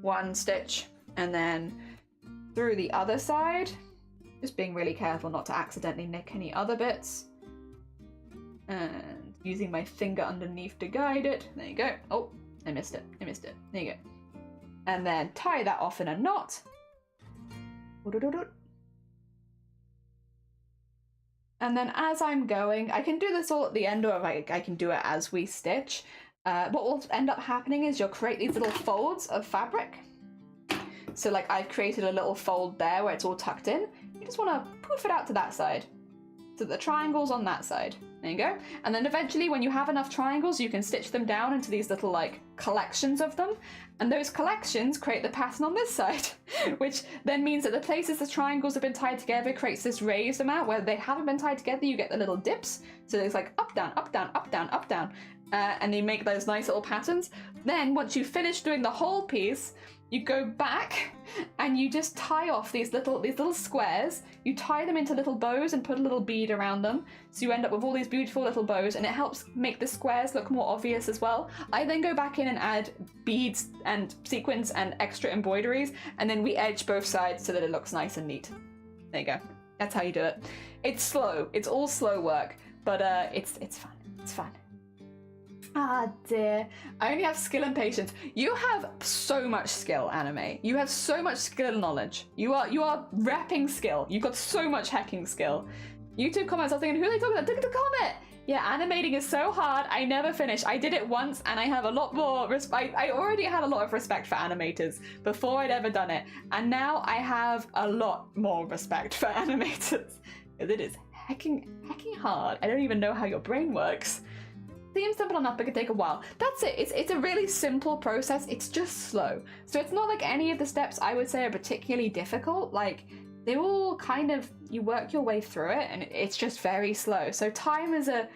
1 stitch, and then through the other side. Just being really careful not to accidentally nick any other bits. And using my finger underneath to guide it. There you go. Oh, I missed it. There you go. And then tie that off in a knot. And then as I'm going, I can do this all at the end, or I can do it as we stitch. What will end up happening is you'll create these little folds of fabric. So like I've created a little fold there where it's all tucked in. You just want to poof it out to that side. So the triangle's on that side. There you go. And then eventually when you have enough triangles, you can stitch them down into these little like collections of them. And those collections create the pattern on this side, which then means that the places the triangles have been tied together creates this raised amount. Where they haven't been tied together, you get the little dips. So it's like up, down, up, down, up, down, up, down. And you make those nice little patterns. Then once you finish doing the whole piece, you go back and you just tie off these little squares. You tie them into little bows and put a little bead around them. So you end up with all these beautiful little bows, and it helps make the squares look more obvious as well. I then go back in and add beads and sequins and extra embroideries, and then we edge both sides so that it looks nice and neat. There you go. That's how you do it. It's slow. It's all slow work, but it's fun. It's fun. Ah dear, I only have skill and patience. You have so much skill, Anime. You have so much skill and knowledge. You are repping skill. You've got so much hacking skill. YouTube comments, I was thinking, who are they talking about? Look at the comment! Yeah, animating is so hard, I never finish. I did it once and I have a lot more respect. I already had a lot of respect for animators before I'd ever done it. And now I have a lot more respect for animators. Because it is hacking hard. I don't even know how your brain works. Seems simple enough, but it can take a while. That's it. It's a really simple process. It's just slow. So it's not like any of the steps I would say are particularly difficult. Like they're all kind of, you work your way through it, and it's just very slow. So time is a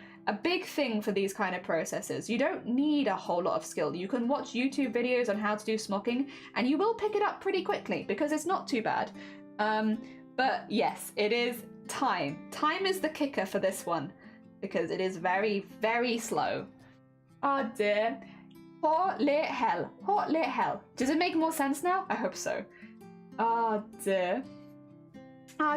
big thing for these kind of processes. You don't need a whole lot of skill. You can watch YouTube videos on how to do smocking, and you will pick it up pretty quickly because it's not too bad. But yes, it is time. Time is the kicker for this one, because it is very, very slow. Oh dear. Holy hell. Holy hell. Does it make more sense now? I hope so. Oh dear.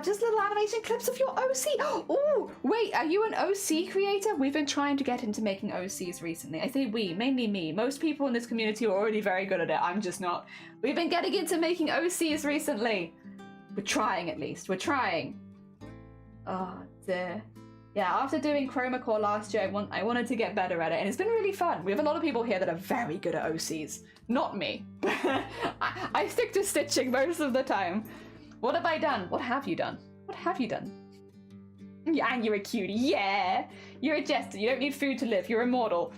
Just little animation clips of your OC. Oh, wait, are you an OC creator? We've been trying to get into making OCs recently. I say we, mainly me. Most people in this community are already very good at it. I'm just not. We've been getting into making OCs recently. We're trying, at least. We're trying. Oh dear. Yeah, after doing Chroma Core last year, I wanted to get better at it, and it's been really fun. We have a lot of people here that are very good at OCs. Not me. I stick to stitching most of the time. What have I done? What have you done? What have you done? Yeah, and you're a cutie. Yeah! You're a jester. You don't need food to live. You're immortal.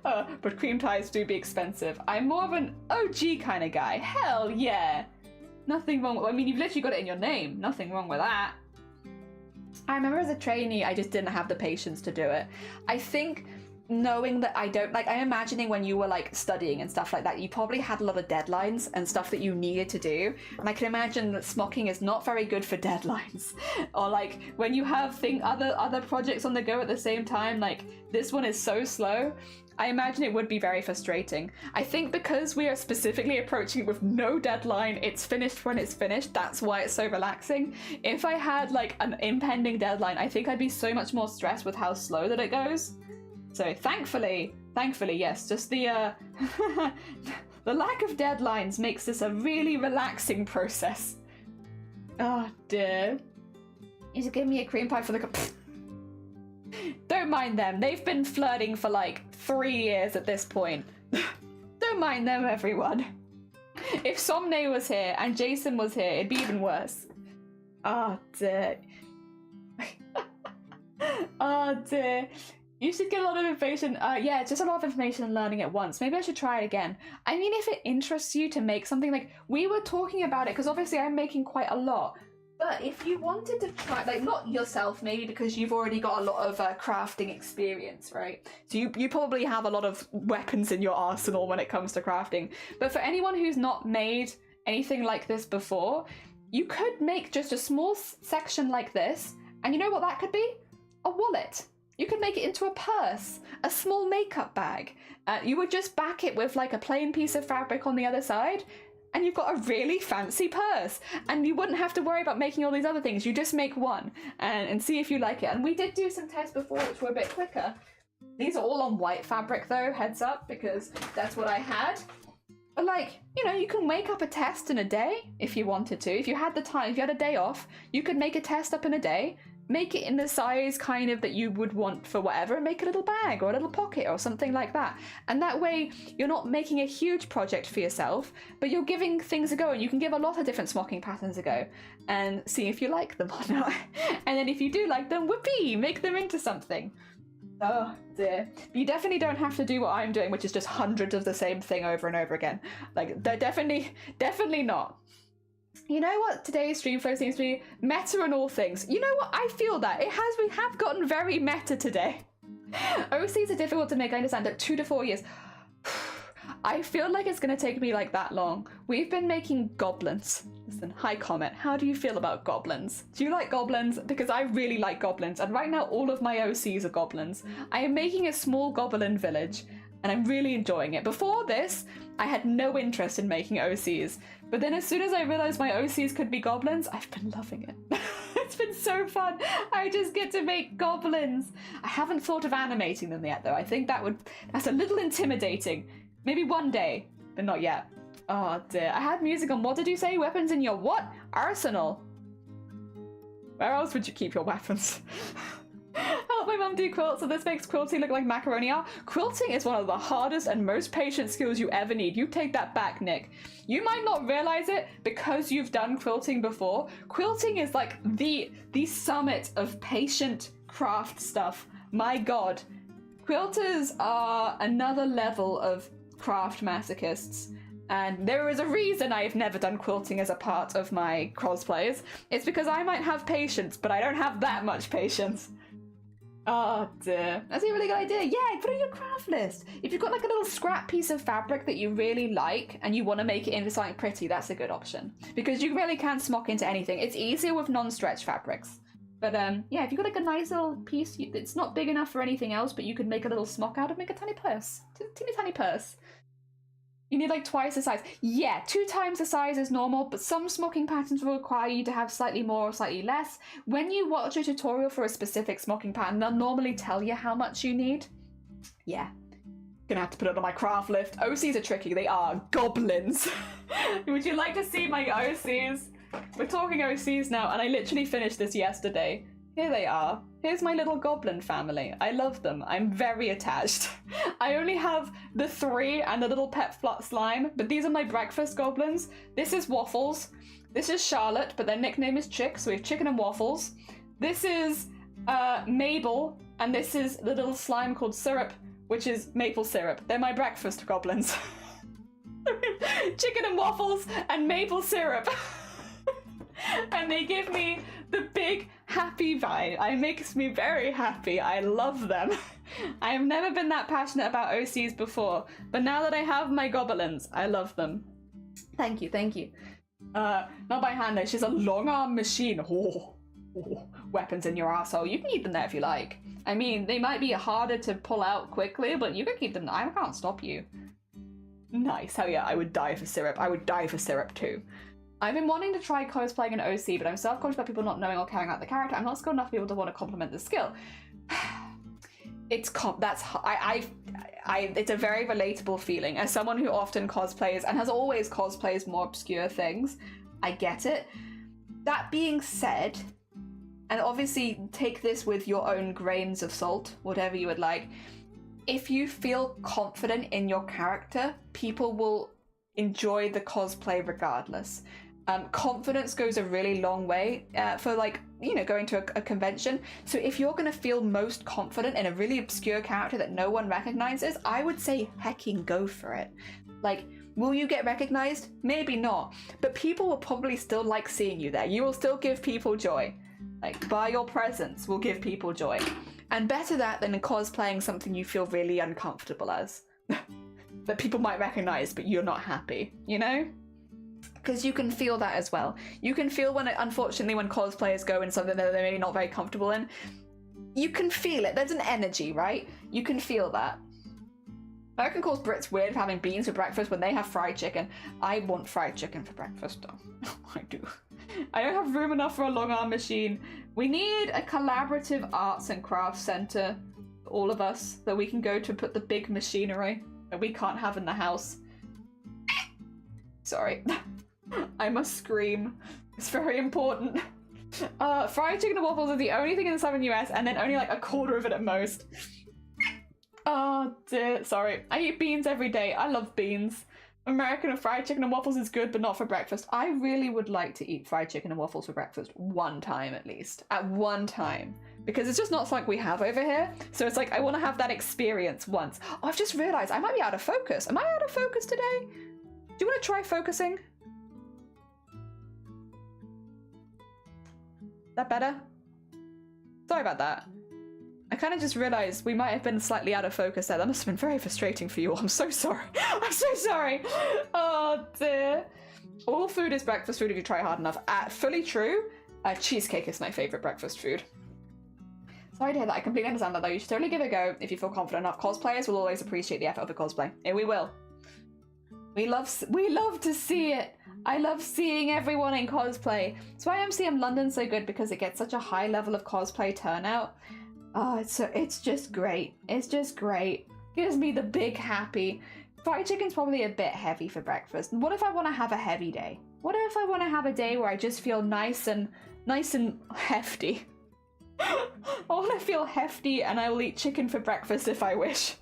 But cream ties do be expensive. I'm more of an OG kind of guy. Hell yeah! Nothing wrong with... I mean, you've literally got it in your name. Nothing wrong with that. I remember as a trainee, I just didn't have the patience to do it. I think knowing that I don't, like, I'm imagining when you were like studying and stuff like that, you probably had a lot of deadlines and stuff that you needed to do, and I can imagine that smocking is not very good for deadlines. Or like when you have other projects on the go at the same time, like this one is so slow, I imagine it would be very frustrating. I think because we are specifically approaching it with no deadline, it's finished when it's finished, that's why it's so relaxing. If I had like an impending deadline, I think I'd be so much more stressed with how slow that it goes. So thankfully, yes, just the the lack of deadlines makes this a really relaxing process. Oh dear. You should give me a cream pie for the Don't mind them. They've been flirting for like 3 years at this point. Don't mind them, everyone. If Somne was here and Jason was here, it'd be even worse. Oh dear. Oh dear. You should get a lot of information. Yeah, just a lot of information and learning at once. Maybe I should try it again. I mean, if it interests you to make something, like, we were talking about it, because obviously I'm making quite a lot. But if you wanted to try, like, not yourself maybe, because you've already got a lot of crafting experience, right? So you probably have a lot of weapons in your arsenal when it comes to crafting. But for anyone who's not made anything like this before, you could make just a small section like this. And you know what that could be? A wallet. You could make it into a purse, a small makeup bag. You would just back it with like a plain piece of fabric on the other side, and you've got a really fancy purse. And you wouldn't have to worry about making all these other things. You just make one and see if you like it. And we did do some tests before which were a bit quicker. These are all on white fabric though, heads up, because that's what I had. But like, you know, you can make up a test in a day if you wanted to. If you had the time, if you had a day off, you could make a test up in a day. Make it in the size kind of that you would want for whatever, and make a little bag or a little pocket or something like that. And that way you're not making a huge project for yourself, but you're giving things a go, and you can give a lot of different smocking patterns a go and see if you like them or not. And then if you do like them, whoopee, make them into something. Oh dear. But you definitely don't have to do what I'm doing, which is just hundreds of the same thing over and over again. Like, they're definitely not. You know what today's stream flow seems to be? Meta and all things. You know what? I feel that. We have gotten very meta today. OCs are difficult to make, I understand, at 2 to 4 years. I feel like it's going to take me like that long. We've been making goblins. Listen, hi Comet, how do you feel about goblins? Do you like goblins? Because I really like goblins, and right now all of my OCs are goblins. I am making a small goblin village, and I'm really enjoying it. Before this, I had no interest in making OCs, but then as soon as I realized my OCs could be goblins, I've been loving it. It's been so fun. I just get to make goblins. I haven't thought of animating them yet though. I think that's a little intimidating. Maybe one day, but not yet. Oh dear. I had music on, what did you say? Weapons in your what? Arsenal. Where else would you keep your weapons? Help my mum do quilts, so this makes quilting look like macaroni. Quilting is one of the hardest and most patient skills you ever need. You take that back, Nick. You might not realize it because you've done quilting before. Quilting is like the summit of patient craft stuff. My god. Quilters are another level of craft masochists. And there is a reason I've never done quilting as a part of my cosplays. It's because I might have patience, but I don't have that much patience. Oh dear. That's a really good idea. Yeah, put it in your craft list. If you've got like a little scrap piece of fabric that you really like and you want to make it into something pretty, that's a good option. Because you really can smock into anything. It's easier with non-stretch fabrics. But yeah, if you've got like a nice little piece, it's not big enough for anything else, but you could make a little smock out of, make a tiny purse. Teeny tiny purse. You need like twice the size. Yeah, 2 times the size is normal, but some smocking patterns will require you to have slightly more or slightly less. When you watch a tutorial for a specific smocking pattern, they'll normally tell you how much you need. Yeah. Gonna have to put it on my craft list. OCs are tricky, they are goblins. Would you like to see my OCs? We're talking OCs now, and I literally finished this yesterday. Here they are. Here's my little goblin family. I love them. I'm very attached. I only have the 3 and the little pet slime, but these are my breakfast goblins. This is Waffles. This is Charlotte, but their nickname is Chick, so we have Chicken and Waffles. This is Mabel, and this is the little slime called Syrup, which is maple syrup. They're my breakfast goblins. Chicken and Waffles and maple syrup. And they give me The big happy vine. It makes me very happy. I love them. I have never been that passionate about OCs before, but now that I have my goblins, I love them. Thank you, thank you. Not by hand though, she's a long arm machine. Weapons in your asshole. You can keep them there if you like. I mean, they might be harder to pull out quickly, but you can keep them. I can't stop you. Nice. Hell yeah, I would die for syrup. I would die for syrup too. I've been wanting to try cosplaying an OC, but I'm self-conscious about people not knowing or carrying out the character. I'm not skilled enough to be able to want to compliment the skill. It's a very relatable feeling. As someone who often cosplays and has always cosplayed more obscure things, I get it. That being said, and obviously take this with your own grains of salt, whatever you would like, if you feel confident in your character, people will enjoy the cosplay regardless. Confidence goes a really long way for, like, you know, going to a convention. So if you're going to feel most confident in a really obscure character that no one recognizes, I would say hecking go for it. Like, will you get recognized? Maybe not. But people will probably still like seeing you there. You will still give people joy. Like, by your presence will give people joy. And better that than cosplaying something you feel really uncomfortable as. That people might recognize, but you're not happy, you know? Because you can feel that as well. You can feel when, unfortunately, when cosplayers go in something that they're maybe not very comfortable in, you can feel it. There's an energy, right? You can feel that. American calls Brits weird for having beans for breakfast when they have fried chicken. I want fried chicken for breakfast, though. I do. I don't have room enough for a long arm machine. We need a collaborative arts and crafts center, all of us, that we can go to put the big machinery that we can't have in the house. Sorry. I must scream. It's very important. Fried chicken and waffles are the only thing in the Southern US, and then only like a quarter of it at most. Oh dear, sorry. I eat beans every day. I love beans. American fried chicken and waffles is good, but not for breakfast. I really would like to eat fried chicken and waffles for breakfast one time at least. At one time. Because it's just not something we have over here. So it's like, I want to have that experience once. Oh, I've just realized I might be out of focus. Am I out of focus today? Do you want to try focusing? Is that better? Sorry about that. I kind of just realized we might have been slightly out of focus there. That must have been very frustrating for you all. I'm so sorry. I'm so sorry. Oh dear. All food is breakfast food if you try hard enough. Fully true. Cheesecake is my favorite breakfast food. Sorry to hear that. I completely understand that though. You should totally give it a go if you feel confident enough. Cosplayers will always appreciate the effort of a cosplay. And we will. We love to see it. I love seeing everyone in cosplay. That's why MCM London's so good, because it gets such a high level of cosplay turnout. Oh, it's just great. It's just great. Gives me the big happy. Fried chicken's probably a bit heavy for breakfast. What if I want to have a heavy day? What if I want to have a day where I just feel nice and hefty? I want to feel hefty, and I will eat chicken for breakfast if I wish.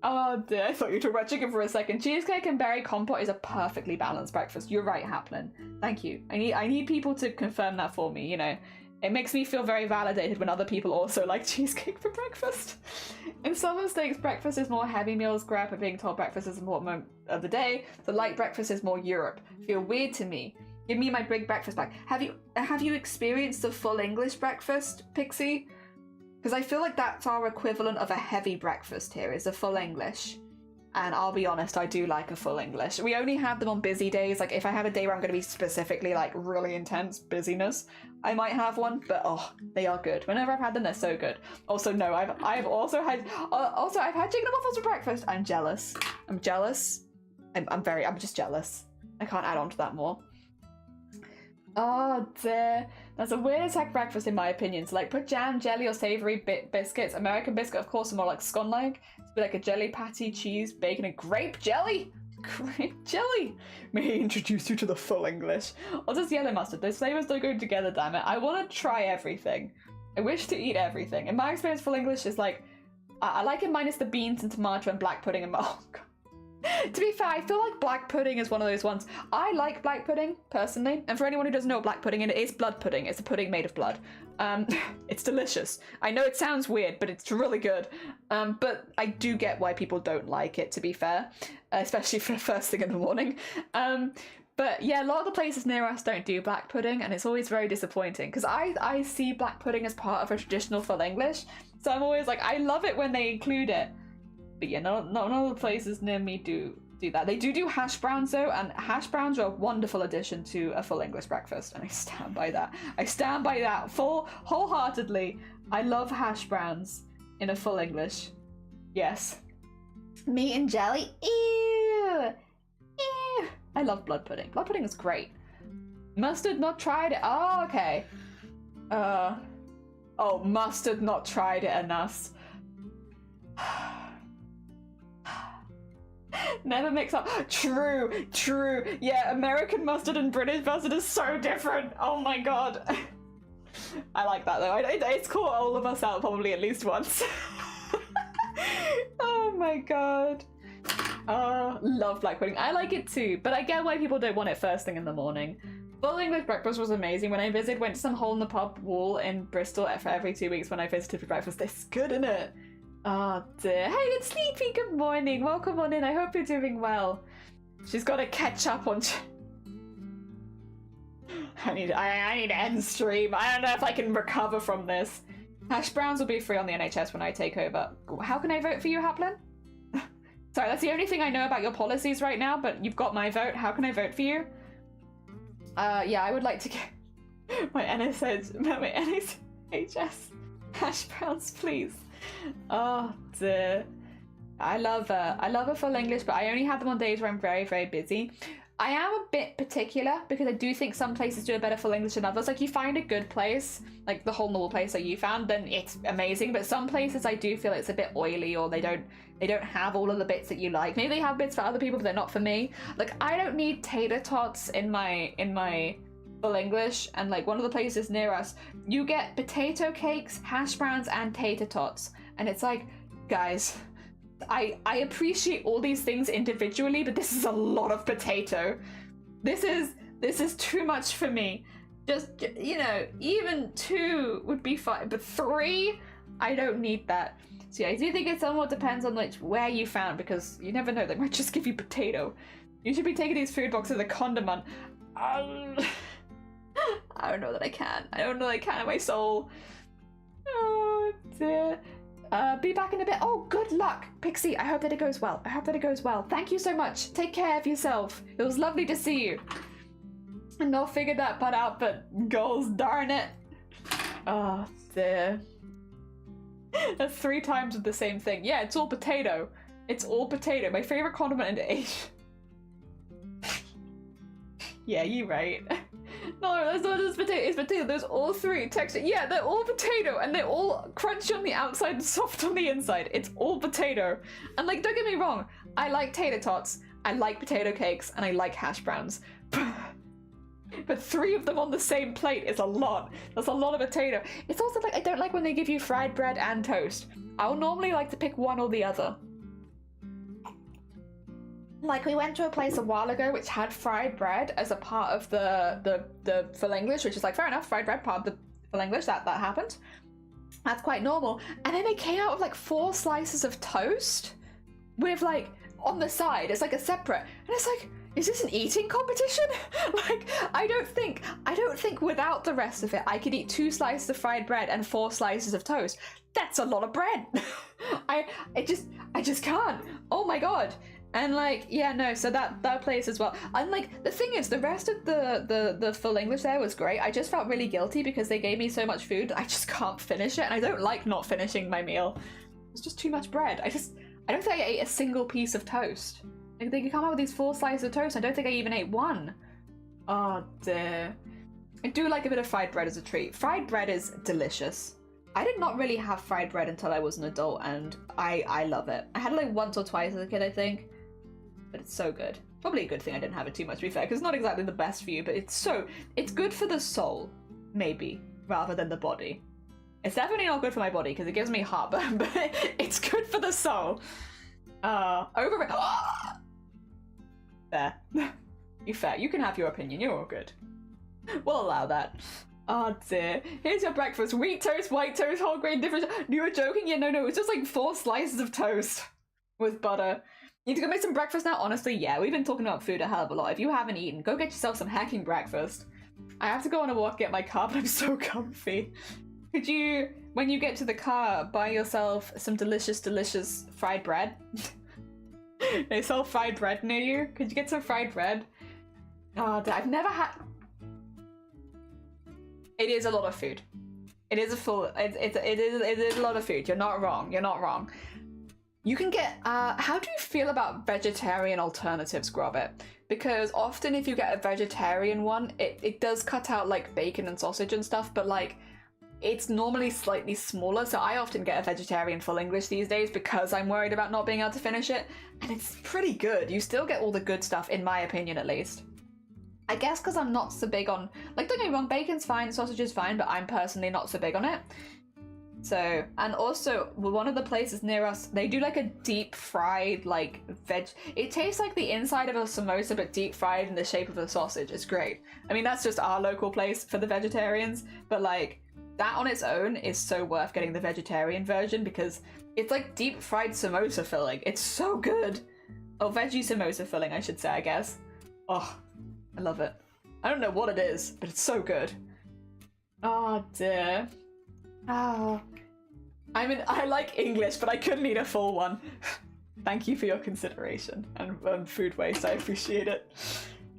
Oh dear, I thought you were talking about chicken for a second. Cheesecake and berry compote is a perfectly balanced breakfast. You're right, Haplin. Thank you. I need people to confirm that for me, you know. It makes me feel very validated when other people also like cheesecake for breakfast. In some states, breakfast is more heavy meals grab, but being told breakfast is the important moment of the day. The light breakfast is more Europe. Feel weird to me. Give me my big breakfast back. Have you experienced the full English breakfast, Pixie? Because I feel like that's our equivalent of a heavy breakfast here, is a full English. And I'll be honest, I do like a full English. We only have them on busy days. Like, if I have a day where I'm going to be specifically, like, really intense busyness, I might have one. But, oh, they are good. Whenever I've had them, they're so good. Also, no, I've also had... I've had chicken and waffles for breakfast. I'm jealous. I'm jealous. I'm just jealous. I can't add on to that more. Oh, dear. That's a weird as heck breakfast, in my opinion. So, like, put jam, jelly, or savoury biscuits. American biscuit, of course, are more like scone-like. It's like a jelly patty, cheese, bacon, and grape jelly. Grape jelly. May I introduce you to the full English? Or just yellow mustard. Those flavours don't go together, damn it. I want to try everything. I wish to eat everything. In my experience, full English is like... I like it minus the beans and tomato and black pudding and... Oh, God. To be fair, I feel like black pudding is one of those ones. I like black pudding, personally. And for anyone who doesn't know what black pudding is, it is blood pudding. It's a pudding made of blood. It's delicious. I know it sounds weird, but it's really good. But I do get why people don't like it, to be fair. Especially for the first thing in the morning. But yeah, a lot of the places near us don't do black pudding, and it's always very disappointing because I see black pudding as part of a traditional full English, so I'm always like, I love it when they include it. But yeah, none of the places near me do that. They do hash browns though, and hash browns are a wonderful addition to a full English breakfast, and I stand by that. I stand by that wholeheartedly. I love hash browns in a full English. Yes. Meat and jelly? Ew! Ew! I love blood pudding. Blood pudding is great. Mustard not tried it. Oh, okay. Oh, mustard not tried it enough. Never mix up. True. Yeah, American mustard and British mustard is so different. Oh my god. I like that though. It's caught all of us out probably at least once. Oh my god. Love black pudding. I like it too, but I get why people don't want it first thing in the morning. Full English breakfast was amazing. When I visited, went to some hole in the pub wall in Bristol for every 2 weeks when I visited for breakfast. It's good, isn't it? Oh dear. Hey, it's Sleepy. Good morning. Welcome on in. I hope you're doing well. She's got to catch up on. I need to end stream. I don't know if I can recover from this. Hash browns will be free on the NHS when I take over. How can I vote for you, Haplin? Sorry, that's the only thing I know about your policies right now, but you've got my vote. How can I vote for you? Yeah, I would like to get my NHS hash browns, please. Oh dear. I love a full English, but I only have them on days where I'm very, very busy. I am a bit particular because I do think some places do a better full English than others. Like, you find a good place, like the whole normal place that you found, then it's amazing. But some places I do feel it's a bit oily, or they don't have all of the bits that you like. Maybe they have bits for other people, but they're not for me. Like, I don't need tater tots in my full English. And like, one of the places near us, you get potato cakes, hash browns, and tater tots, and it's like, guys, I appreciate all these things individually, but this is a lot of potato. This is too much for me. Just, you know, even 2 would be fine, but 3, I don't need that. So yeah, I do think it somewhat depends on where you found, because you never know, they might just give you potato. You should be taking these food boxes as a condiment. I don't know that I can. I don't know that I can in my soul. Oh dear. Be back in a bit. Oh, good luck, Pixie. I hope that it goes well. Thank you so much. Take care of yourself. It was lovely to see you. And not figured that part out, but goals, darn it. Oh, dear. That's 3 times of the same thing. Yeah, it's all potato. It's all potato. My favorite condiment in age. Yeah, you're right. No, that's not just potato, it's potato. There's all 3 texture. Yeah, they're all potato, and they're all crunchy on the outside and soft on the inside. It's all potato. And like, don't get me wrong, I like tater tots, I like potato cakes, and I like hash browns. But 3 of them on the same plate is a lot. That's a lot of potato. It's also like, I don't like when they give you fried bread and toast. I'll normally like to pick one or the other. Like, we went to a place a while ago which had fried bread as a part of the full English, which is like, fair enough, fried bread part of the full English, that happened. That's quite normal. And then they came out with like 4 slices of toast with like, on the side, it's like a separate, and it's like, is this an eating competition? Like, I don't think without the rest of it, I could eat 2 slices of fried bread and 4 slices of toast. That's a lot of bread. I just can't. Oh my god. And like, yeah, no, so that place as well. And like, the thing is, the rest of the full English there was great. I just felt really guilty because they gave me so much food. I just can't finish it, and I don't like not finishing my meal. It's just too much bread. I don't think I ate a single piece of toast. Like, they come out with these 4 slices of toast. I don't think I even ate 1. Oh dear. I do like a bit of fried bread as a treat. Fried bread is delicious. I did not really have fried bread until I was an adult, and I love it. I had it like once or twice as a kid, I think. But it's so good. Probably a good thing I didn't have it too much, to be fair, because it's not exactly the best for you, but it's good for the soul, maybe, rather than the body. It's definitely not good for my body, because it gives me heartburn, but it's good for the soul. Over it. Fair. You're fair. You can have your opinion. You're all good. We'll allow that. Oh dear. Here's your breakfast. Wheat toast, white toast, whole grain, different. You were joking? Yeah, no. It's just like 4 slices of toast with butter. You need to go make some breakfast now? Honestly, yeah, we've been talking about food a hell of a lot. If you haven't eaten, go get yourself some hacking breakfast. I have to go on a walk, get my car, but I'm so comfy. Could you, when you get to the car, buy yourself some delicious, delicious fried bread? They sell fried bread near you. Could you get some fried bread? Oh, I've never had... It is a lot of food. It is a full... It is a lot of food. You're not wrong. You're not wrong. You can get... how do you feel about vegetarian alternatives, Grobbit? Because often if you get a vegetarian one, it does cut out, like, bacon and sausage and stuff, but, like, it's normally slightly smaller, so I often get a vegetarian full English these days because I'm worried about not being able to finish it, and it's pretty good. You still get all the good stuff, in my opinion, at least. I guess because I'm not so big on... Like, don't get me wrong, bacon's fine, sausage is fine, but I'm personally not so big on it. So, and also, one of the places near us, they do like a deep fried, like, veg... It tastes like the inside of a samosa, but deep fried in the shape of a sausage. It's great. I mean, that's just our local place for the vegetarians, but, like, that on its own is so worth getting the vegetarian version because it's like deep fried samosa filling. It's so good. Oh, veggie samosa filling, I should say, I guess. Oh, I love it. I don't know what it is, but it's so good. Oh, dear. Oh. I like English, but I couldn't eat a full one. Thank you for your consideration and food waste. I appreciate it.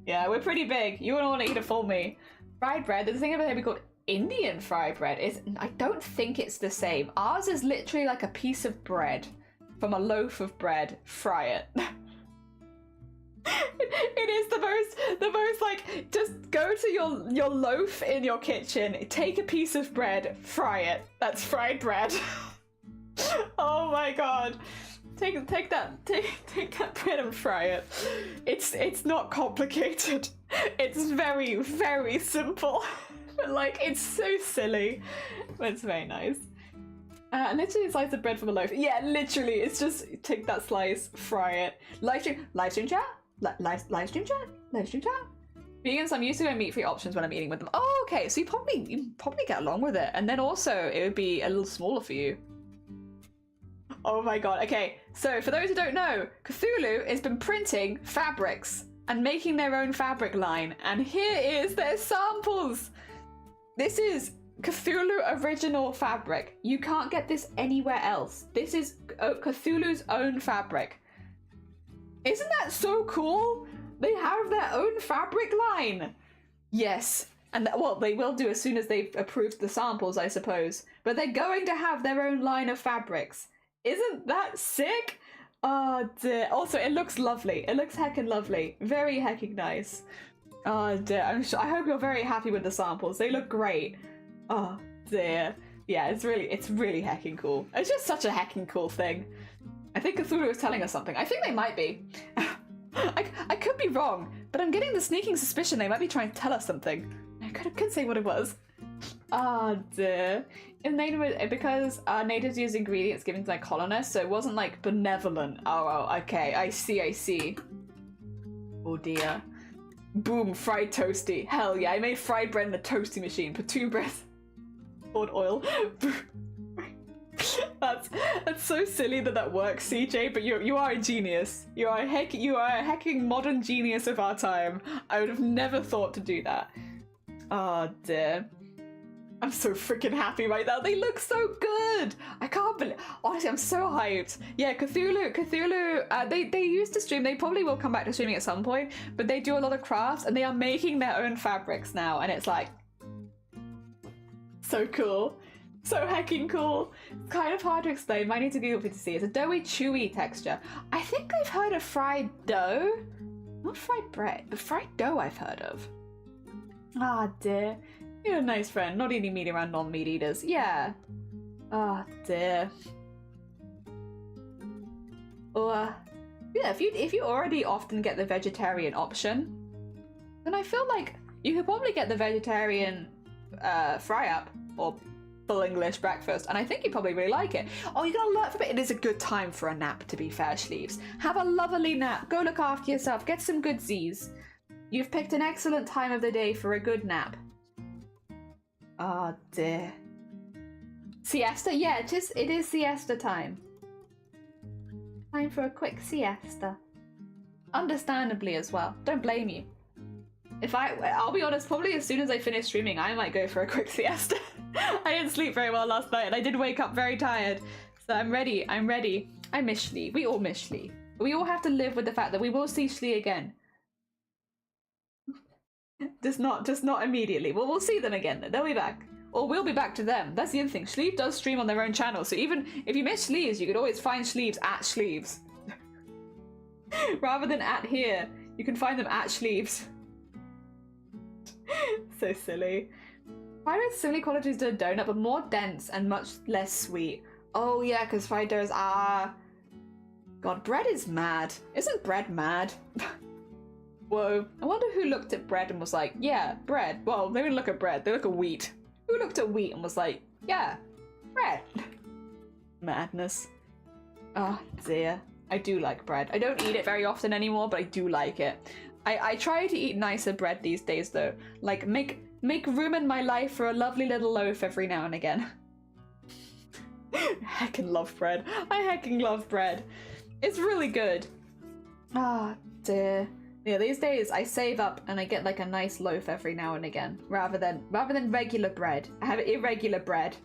Yeah, we're pretty big. You wouldn't want to eat a full me. Fried bread. There's a thing over here we called Indian fried bread. I don't think it's the same. Ours is literally like a piece of bread from a loaf of bread. Fry it. It is the most like, just go to your loaf in your kitchen, take a piece of bread, fry it. That's fried bread. Oh my god. Take that bread and fry it. It's not complicated. It's very, very simple. Like, it's so silly. But it's very nice. Literally a slice of bread from a loaf. Yeah, literally, it's just take that slice, fry it. Live stream chat? Live stream chat? Vegans, I'm used to going meat-free options when I'm eating with them. Oh, okay, so you probably get along with it. And then also, it would be a little smaller for you. Oh my god, okay. So, for those who don't know, Cthulhu has been printing fabrics and making their own fabric line. And here is their samples. This is Cthulhu original fabric. You can't get this anywhere else. This is Cthulhu's own fabric. Isn't that so cool? They have their own fabric line. Yes. And well, they will do as soon as they've approved the samples, I suppose. But they're going to have their own line of fabrics. Isn't that sick? Oh dear. Also, it looks lovely. It looks heckin' lovely. Very heckin' nice. Oh dear. I hope you're very happy with the samples. They look great. Oh dear. Yeah, it's really heckin' cool. It's just such a heckin' cool thing. I think Cthulhu is telling us something. I think they might be. I could be wrong, but I'm getting the sneaking suspicion they might be trying to tell us something. I couldn't say what it was. Ah, dear. Because natives use ingredients given to their colonists, so it wasn't like benevolent. Oh, okay. I see. Oh dear. Boom, fried toasty. Hell yeah, I made fried bread in a toasty machine. Put 2 breaths. Poured oil. That's so silly that works, CJ, but you are a genius. You are a hecking modern genius of our time. I would have never thought to do that. Oh dear. I'm so freaking happy right now. They look so good. I can't believe. Honestly, I'm so hyped. Yeah, Cthulhu. They used to stream. They probably will come back to streaming at some point. But they do a lot of crafts, and they are making their own fabrics now, and it's like so cool. So hecking cool. It's kind of hard to explain. Might need to Google it to see. It's a doughy, chewy texture. I think I've heard of fried dough. Not fried bread, but fried dough I've heard of. Ah, dear. You're a nice friend. Not eating meat around non-meat eaters. Yeah. Ah, dear. Or, yeah, if you already often get the vegetarian option, then I feel like you could probably get the vegetarian fry-up or full English breakfast, and I think you probably really like it. Oh, you're gonna learn from it. It is a good time for a nap, to be fair, Sleeves. Have a lovely nap. Go look after yourself. Get some good Z's. You've picked an excellent time of the day for a good nap. Oh dear. Siesta? Yeah, it is siesta time. Time for a quick siesta. Understandably as well. Don't blame you. I'll be honest, probably as soon as I finish streaming, I might go for a quick siesta. I didn't sleep very well last night, and I did wake up very tired. So I'm ready. I miss Shlee. We all miss Shlee. We all have to live with the fact that we will see Shlee again. just not immediately. Well, we'll see them again. They'll be back. Or we'll be back to them. That's the other thing. Shleeve does stream on their own channel, so even if you miss Shleeves, you could always find Shleeves at Shleeves. Rather than at here, you can find them at Shleeves. So silly. Why do similar qualities to a donut, but more dense and much less sweet? Oh yeah, because fried doughs are... God, bread is mad. Isn't bread mad? Whoa. I wonder who looked at bread and was like, yeah, bread. Well, they didn't look at bread, they look at wheat. Who looked at wheat and was like, yeah, bread. Madness. Oh dear. I do like bread. I don't eat it very often anymore, but I do like it. I try to eat nicer bread these days though. Like make room in my life for a lovely little loaf every now and again. Heckin' love bread. I heckin' love bread. It's really good. Ah, dear. Yeah, these days I save up and I get like a nice loaf every now and again, rather than regular bread. I have irregular bread.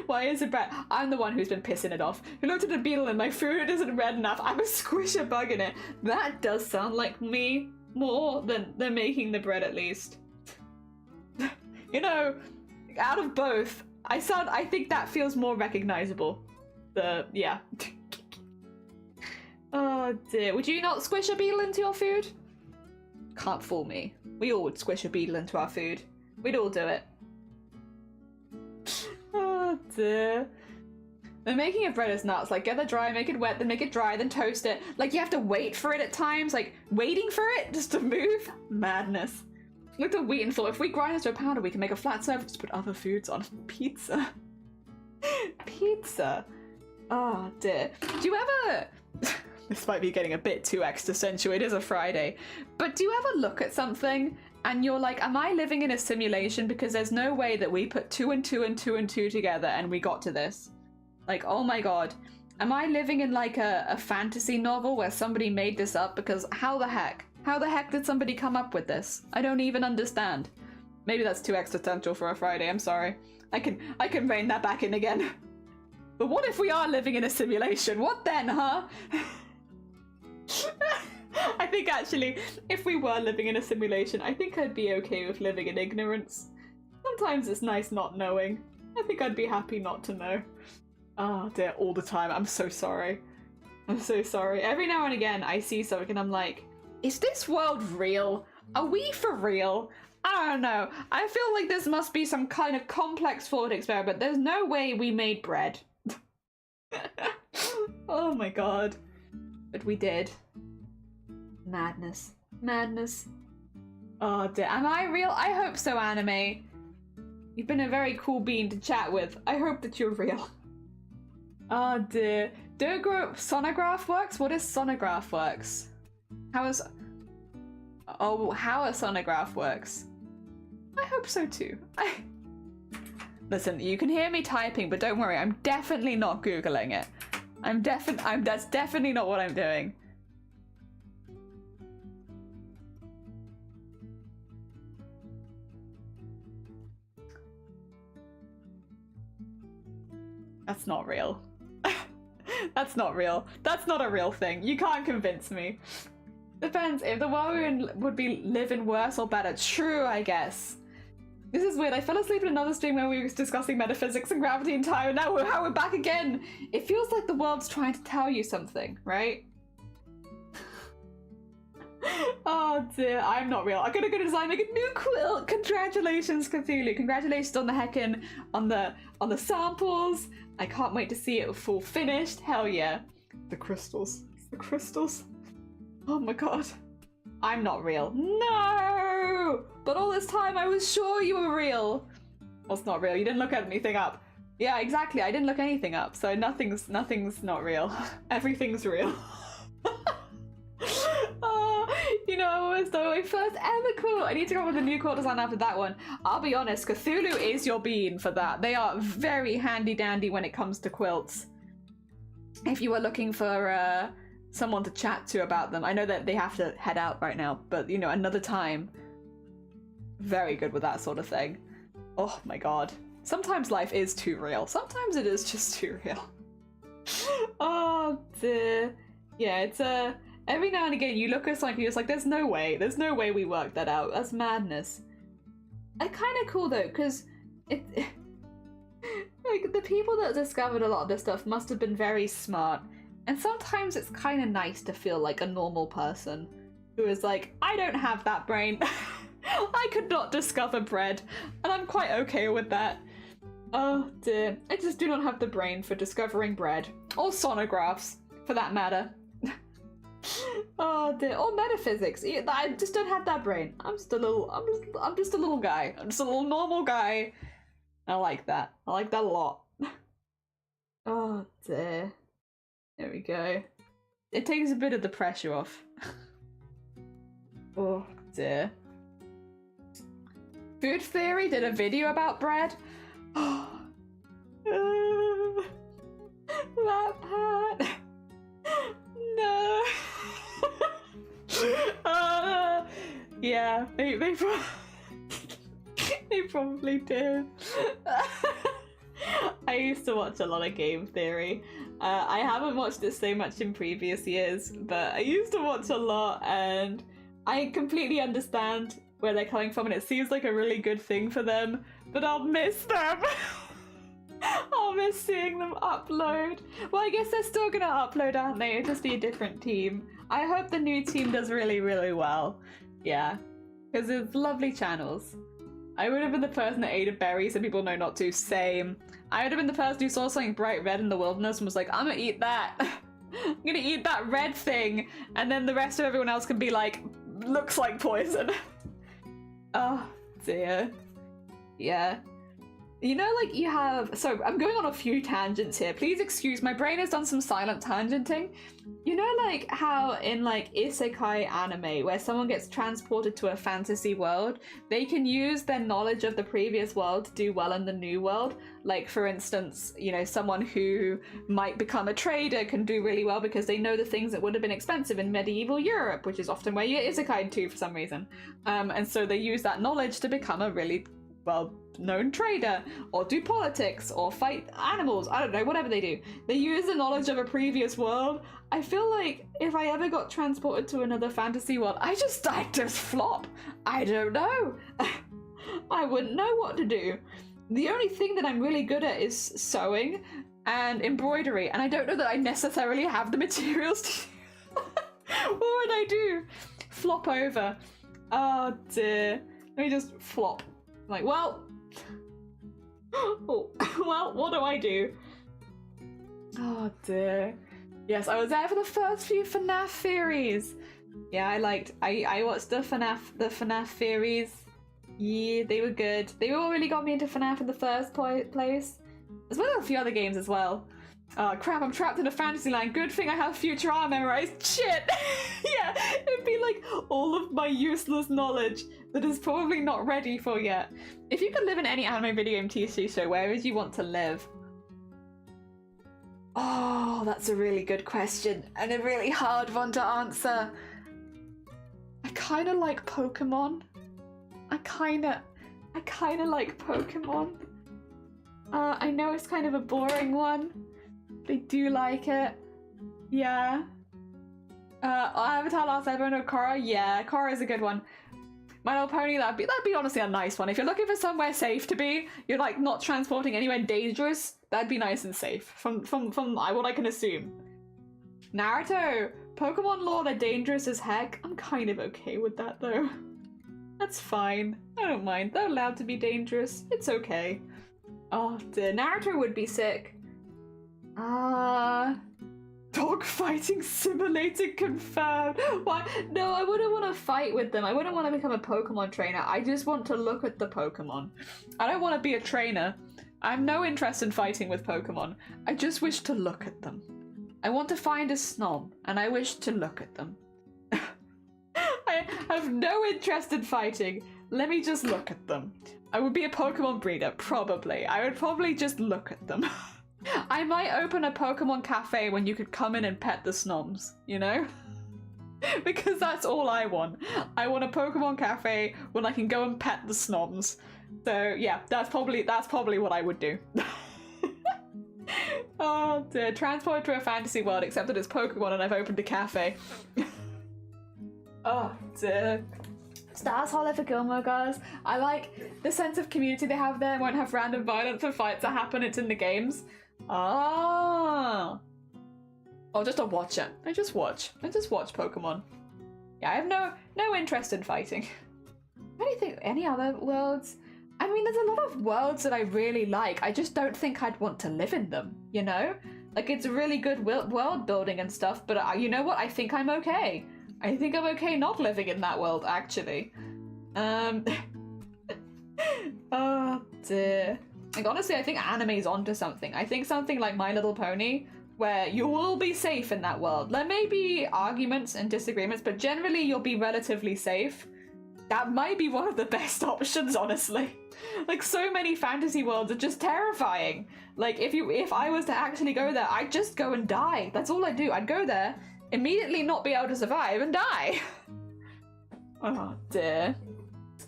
Why is it bread? I'm the one who's been pissing it off. Who looked at a beetle and my food isn't red enough. I'm a squish a bug in it. That does sound like me more than making the bread at least. You know, out of both, I think that feels more recognizable. Yeah. Oh dear. Would you not squish a beetle into your food? Can't fool me. We all would squish a beetle into our food. We'd all do it. Oh dear. The making of bread is nuts. Like, get it dry, make it wet, then make it dry, then toast it. Like, you have to wait for it at times. Like, waiting for it just to move? Madness. Looked at wheat and thought, if we grind this to a powder, we can make a flat surface to put other foods on. Pizza. Pizza. Oh dear. Do you ever... This might be getting a bit too existential. It is a Friday. But do you ever look at something and you're like, am I living in a simulation? Because there's no way that we put 2 and 2 and 2 and 2 together and we got to this. Like, oh my god. Am I living in like a fantasy novel where somebody made this up? Because how the heck? How the heck did somebody come up with this? I don't even understand. Maybe that's too existential for a Friday, I'm sorry. I can rein that back in again. But what if we are living in a simulation? What then, huh? I think actually, if we were living in a simulation, I think I'd be okay with living in ignorance. Sometimes it's nice not knowing. I think I'd be happy not to know. Oh dear, all the time. I'm so sorry. I'm so sorry. Every now and again, I see something and I'm like, is this world real? Are we for real? I don't know. I feel like this must be some kind of complex thought experiment. There's no way we made bread. Oh my god. But we did. Madness. Madness. Oh dear. Am I real? I hope so, Anime. You've been a very cool bean to chat with. I hope that you're real. Oh dear. Sonograph works? What is sonograph works? How a sonograph works? I hope so too. Listen, you can hear me typing, but don't worry, I'm definitely not Googling it. That's definitely not what I'm doing. That's not real. That's not real. That's not a real thing. You can't convince me. Depends. If the world we're in would be living worse or better. True, I guess. This is weird. I fell asleep in another stream where we were discussing metaphysics and gravity and time, and now we're back again. It feels like the world's trying to tell you something, right? Oh dear, I'm not real. I'm gonna go to design, make a new quilt. Congratulations, Cthulhu. Congratulations on the heckin' on the samples. I can't wait to see it full finished. Hell yeah. The crystals. The crystals. Oh my god. I'm not real. No! But all this time I was sure you were real. Well, it's not real. You didn't look anything up. Yeah, exactly. I didn't look anything up. So nothing's not real. Everything's real. You know, I always thought my first ever quote. I need to come up with a new quote design after that one. I'll be honest, Cthulhu is your bean for that. They are very handy dandy when it comes to quilts. if you were looking for someone to chat to about them. I know that they have to head out right now, but you know, another time. Very good with that sort of thing. Oh my god. Sometimes life is too real. Sometimes it is just too real. Oh dear. Yeah, it's every now and again you look at something and you're just like, there's no way we worked that out. That's madness. It's kind of cool though, because it like the people that discovered a lot of this stuff must have been very smart. And sometimes it's kind of nice to feel like a normal person who is like, I don't have that brain. I could not discover bread, and I'm quite okay with that. Oh dear, I just do not have the brain for discovering bread, or sonographs, for that matter. Oh dear, or metaphysics. I just don't have that brain. I'm just a little guy. I'm just a little normal guy. I like that. I like that a lot. Oh dear. There we go. It takes a bit of the pressure off. Oh dear. Food Theory did a video about bread. Oh, that hurt. No. Yeah, they probably did. I used to watch a lot of Game Theory. I haven't watched it so much in previous years, but I used to watch a lot, and I completely understand where they're coming from, and it seems like a really good thing for them, but I'll miss them. I'll miss seeing them upload. Well, I guess they're still gonna upload, aren't they? It'll just be a different team. I hope the new team does really, really well. Yeah, because it's lovely channels. I would have been the person that ate a berry so people know not to. Same. I would have been the person who saw something bright red in the wilderness and was like, I'm gonna eat that. I'm gonna eat that red thing. And then the rest of everyone else can be like, looks like poison. Oh dear. Yeah. You know, like you have, so I'm going on a few tangents here. Please excuse, my brain has done some silent tangenting. You know, like how in like isekai anime, where someone gets transported to a fantasy world, they can use their knowledge of the previous world to do well in the new world. Like for instance, you know, someone who might become a trader can do really well because they know the things that would have been expensive in medieval Europe, which is often where you get isekai to for some reason. And so they use that knowledge to become a really well-known trader, or do politics, or fight animals. I don't know, whatever they do. They use the knowledge of a previous world. I feel like if I ever got transported to another fantasy world, I'd just flop. I don't know. I wouldn't know what to do. The only thing that I'm really good at is sewing and embroidery, and I don't know that I necessarily have the materials to what would I do? Flop over. Oh dear. Let me just flop. Like, well, well, what do I do? Oh dear. Yes, I was there for the first few FNAF theories. Yeah, I watched the FNAF theories. Yeah, they were good. They all really got me into FNAF in the first place. As well as a few other games as well. Oh crap, I'm trapped in a fantasy land. Good thing I have Futurama memorized. Shit! Yeah, it'd be like all of my useless knowledge that is probably not ready for yet. If you could live in any anime, video game, TV show, where would you want to live? Oh, that's a really good question, and a really hard one to answer. I kind of like Pokemon. I kind of like Pokemon. I know it's kind of a boring one. They do like it. Yeah. Avatar Last Airbender, Korra. Yeah, Korra is a good one. My Little Pony, that'd be honestly a nice one. If you're looking for somewhere safe to be, you're like not transporting anywhere dangerous, that'd be nice and safe. From what I can assume. Naruto, Pokemon lore, they're dangerous as heck. I'm kind of okay with that though. That's fine. I don't mind. They're allowed to be dangerous. It's okay. Oh dear, Naruto would be sick. Dogfighting simulator confirmed. Why? No, I wouldn't want to fight with them. I wouldn't want to become a Pokemon trainer. I just want to look at the Pokemon. I don't want to be a trainer. I have no interest in fighting with Pokemon. I just wish to look at them. I want to find a snob, and I wish to look at them. I have no interest in fighting. Let me just look at them. I would be a Pokemon breeder, probably. I would probably just look at them. I might open a Pokemon cafe when you could come in and pet the snoms, you know? Because that's all I want. I want a Pokemon cafe when I can go and pet the snoms. So yeah, that's probably what I would do. Oh dear, transport to a fantasy world except that it's Pokemon and I've opened a cafe. Oh dear. Stars Hollow for Gilmore Girls. I like the sense of community they have there. Won't have random violence or fights that happen. It's in the games. Ah. Oh, just to watch it. I just watch Pokemon. Yeah, I have no interest in fighting. Any other worlds? I mean, there's a lot of worlds that I really like. I just don't think I'd want to live in them, you know? Like, it's a really good world building and stuff, but you know what? I think I'm okay. I think I'm okay not living in that world, actually. Oh, dear. Like, honestly, I think anime's onto something. I think something like My Little Pony, where you will be safe in that world. There may be arguments and disagreements, but generally you'll be relatively safe. That might be one of the best options, honestly. Like, so many fantasy worlds are just terrifying. Like, if I was to actually go there, I'd just go and die. That's all I'd do. I'd go there, immediately not be able to survive, and die. Oh, dear.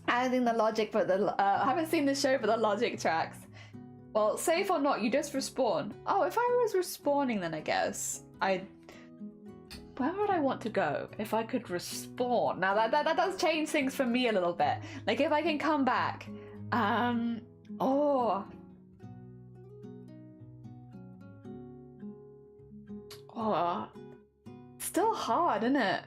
I think the logic for the... I haven't seen the show for the logic tracks. Well, safe or not, you just respawn. Oh, if I was respawning, then I guess where would I want to go if I could respawn? Now that does change things for me a little bit. Like if I can come back. Oh, still hard, isn't it?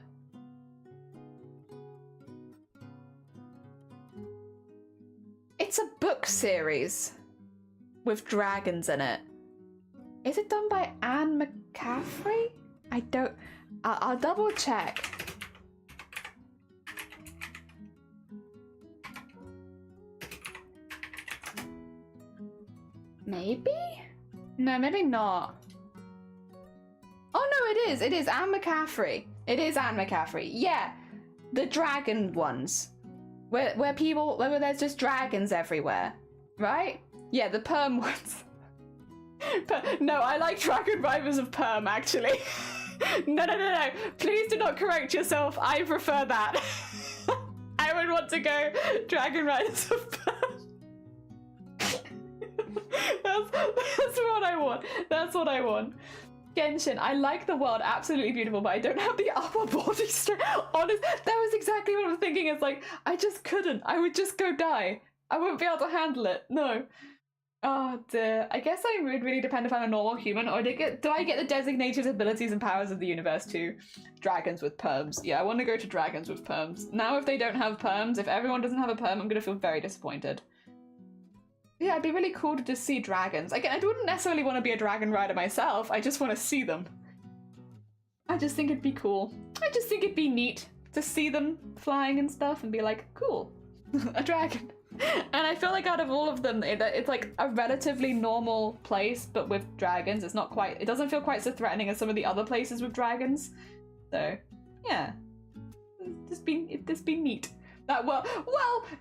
It's a book series with dragons in it. Is it done by Anne McCaffrey? I don't... I'll double check. Maybe? No, maybe not. Oh no, it is. It is Anne McCaffrey. It is Anne McCaffrey. Yeah, the dragon ones, where there's just dragons everywhere, right? Yeah, the perm ones. No, I like Dragon Riders of Perm, actually. No. Please do not correct yourself. I prefer that. I would want to go Dragon Riders of Perm. That's what I want. That's what I want. Genshin, I like the world, absolutely beautiful, but I don't have the upper body strength. Honest, that was exactly what I was thinking. It's like, I just couldn't. I would just go die. I wouldn't be able to handle it. No. Oh dear. I guess I would really depend if I'm a normal human, or do I get the designated abilities and powers of the universe too? Dragons with perms. Yeah, I want to go to dragons with perms. Now if they don't have perms, if everyone doesn't have a perm, I'm going to feel very disappointed. Yeah, it'd be really cool to just see dragons. Again, I wouldn't necessarily want to be a dragon rider myself, I just want to see them. I just think it'd be cool. I just think it'd be neat to see them flying and stuff and be like, cool, a dragon. And I feel like out of all of them, it's like a relatively normal place, but with dragons. It's not quite, it doesn't feel quite so threatening as some of the other places with dragons. So, yeah. It'd just be neat. Well,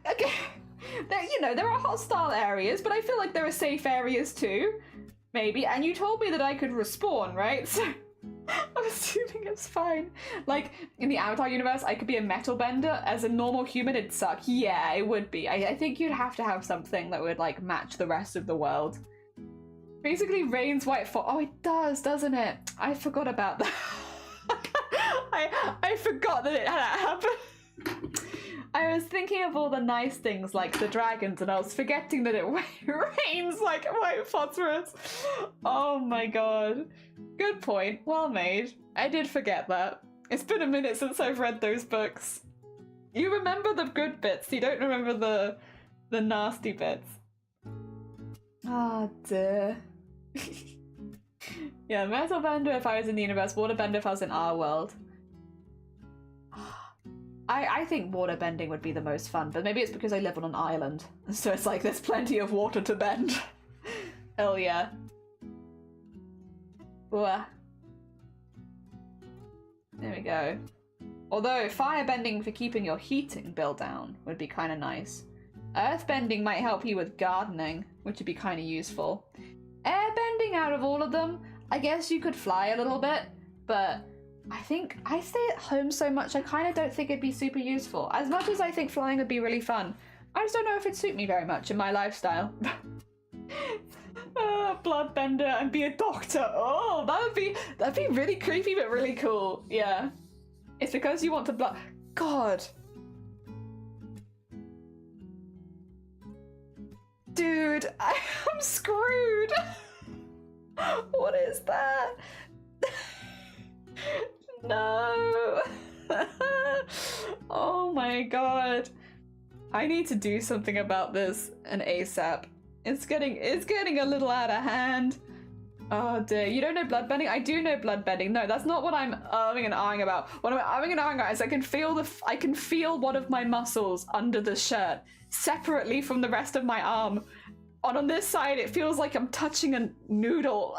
okay. There are hostile areas, but I feel like there are safe areas too. Maybe. And you told me that I could respawn, right? So I'm assuming it's fine. Like, in the Avatar universe, I could be a metal bender. As a normal human, it'd suck. Yeah, it would be. I think you'd have to have something that would, like, match the rest of the world. Basically, rains white fog. Oh, it does, doesn't it? I forgot about that. I forgot that it had happened. I was thinking of all the nice things, like the dragons, and I was forgetting that it rains like white phosphorus. Oh my god. Good point. Well made. I did forget that. It's been a minute since I've read those books. You remember the good bits, you don't remember the nasty bits. Oh dear. Yeah, metal bender if I was in the universe, water bender if I was in our world. I think water bending would be the most fun, but maybe it's because I live on an island, so it's like there's plenty of water to bend. Hell yeah. Ooh. There we go. Although fire bending for keeping your heating bill down would be kind of nice. Earth bending might help you with gardening, which would be kind of useful. Airbending out of all of them, I guess you could fly a little bit, but I think I stay at home so much I kind of don't think it'd be super useful. As much as I think flying would be really fun, I just don't know if it'd suit me very much in my lifestyle. Bloodbender and be a doctor. Oh, that'd be really creepy but really cool. Yeah. It's because you want to blood. God. Dude, I'm screwed. What is that? No. Oh my god. I need to do something about this and ASAP. It's getting a little out of hand. Oh dear, you don't know bloodbending? I do know bloodbending. No, that's not what I'm umming and ahhing about. What I'm umming and ahhing about is I can feel one of my muscles under the shirt separately from the rest of my arm. And on this side, it feels like I'm touching a noodle.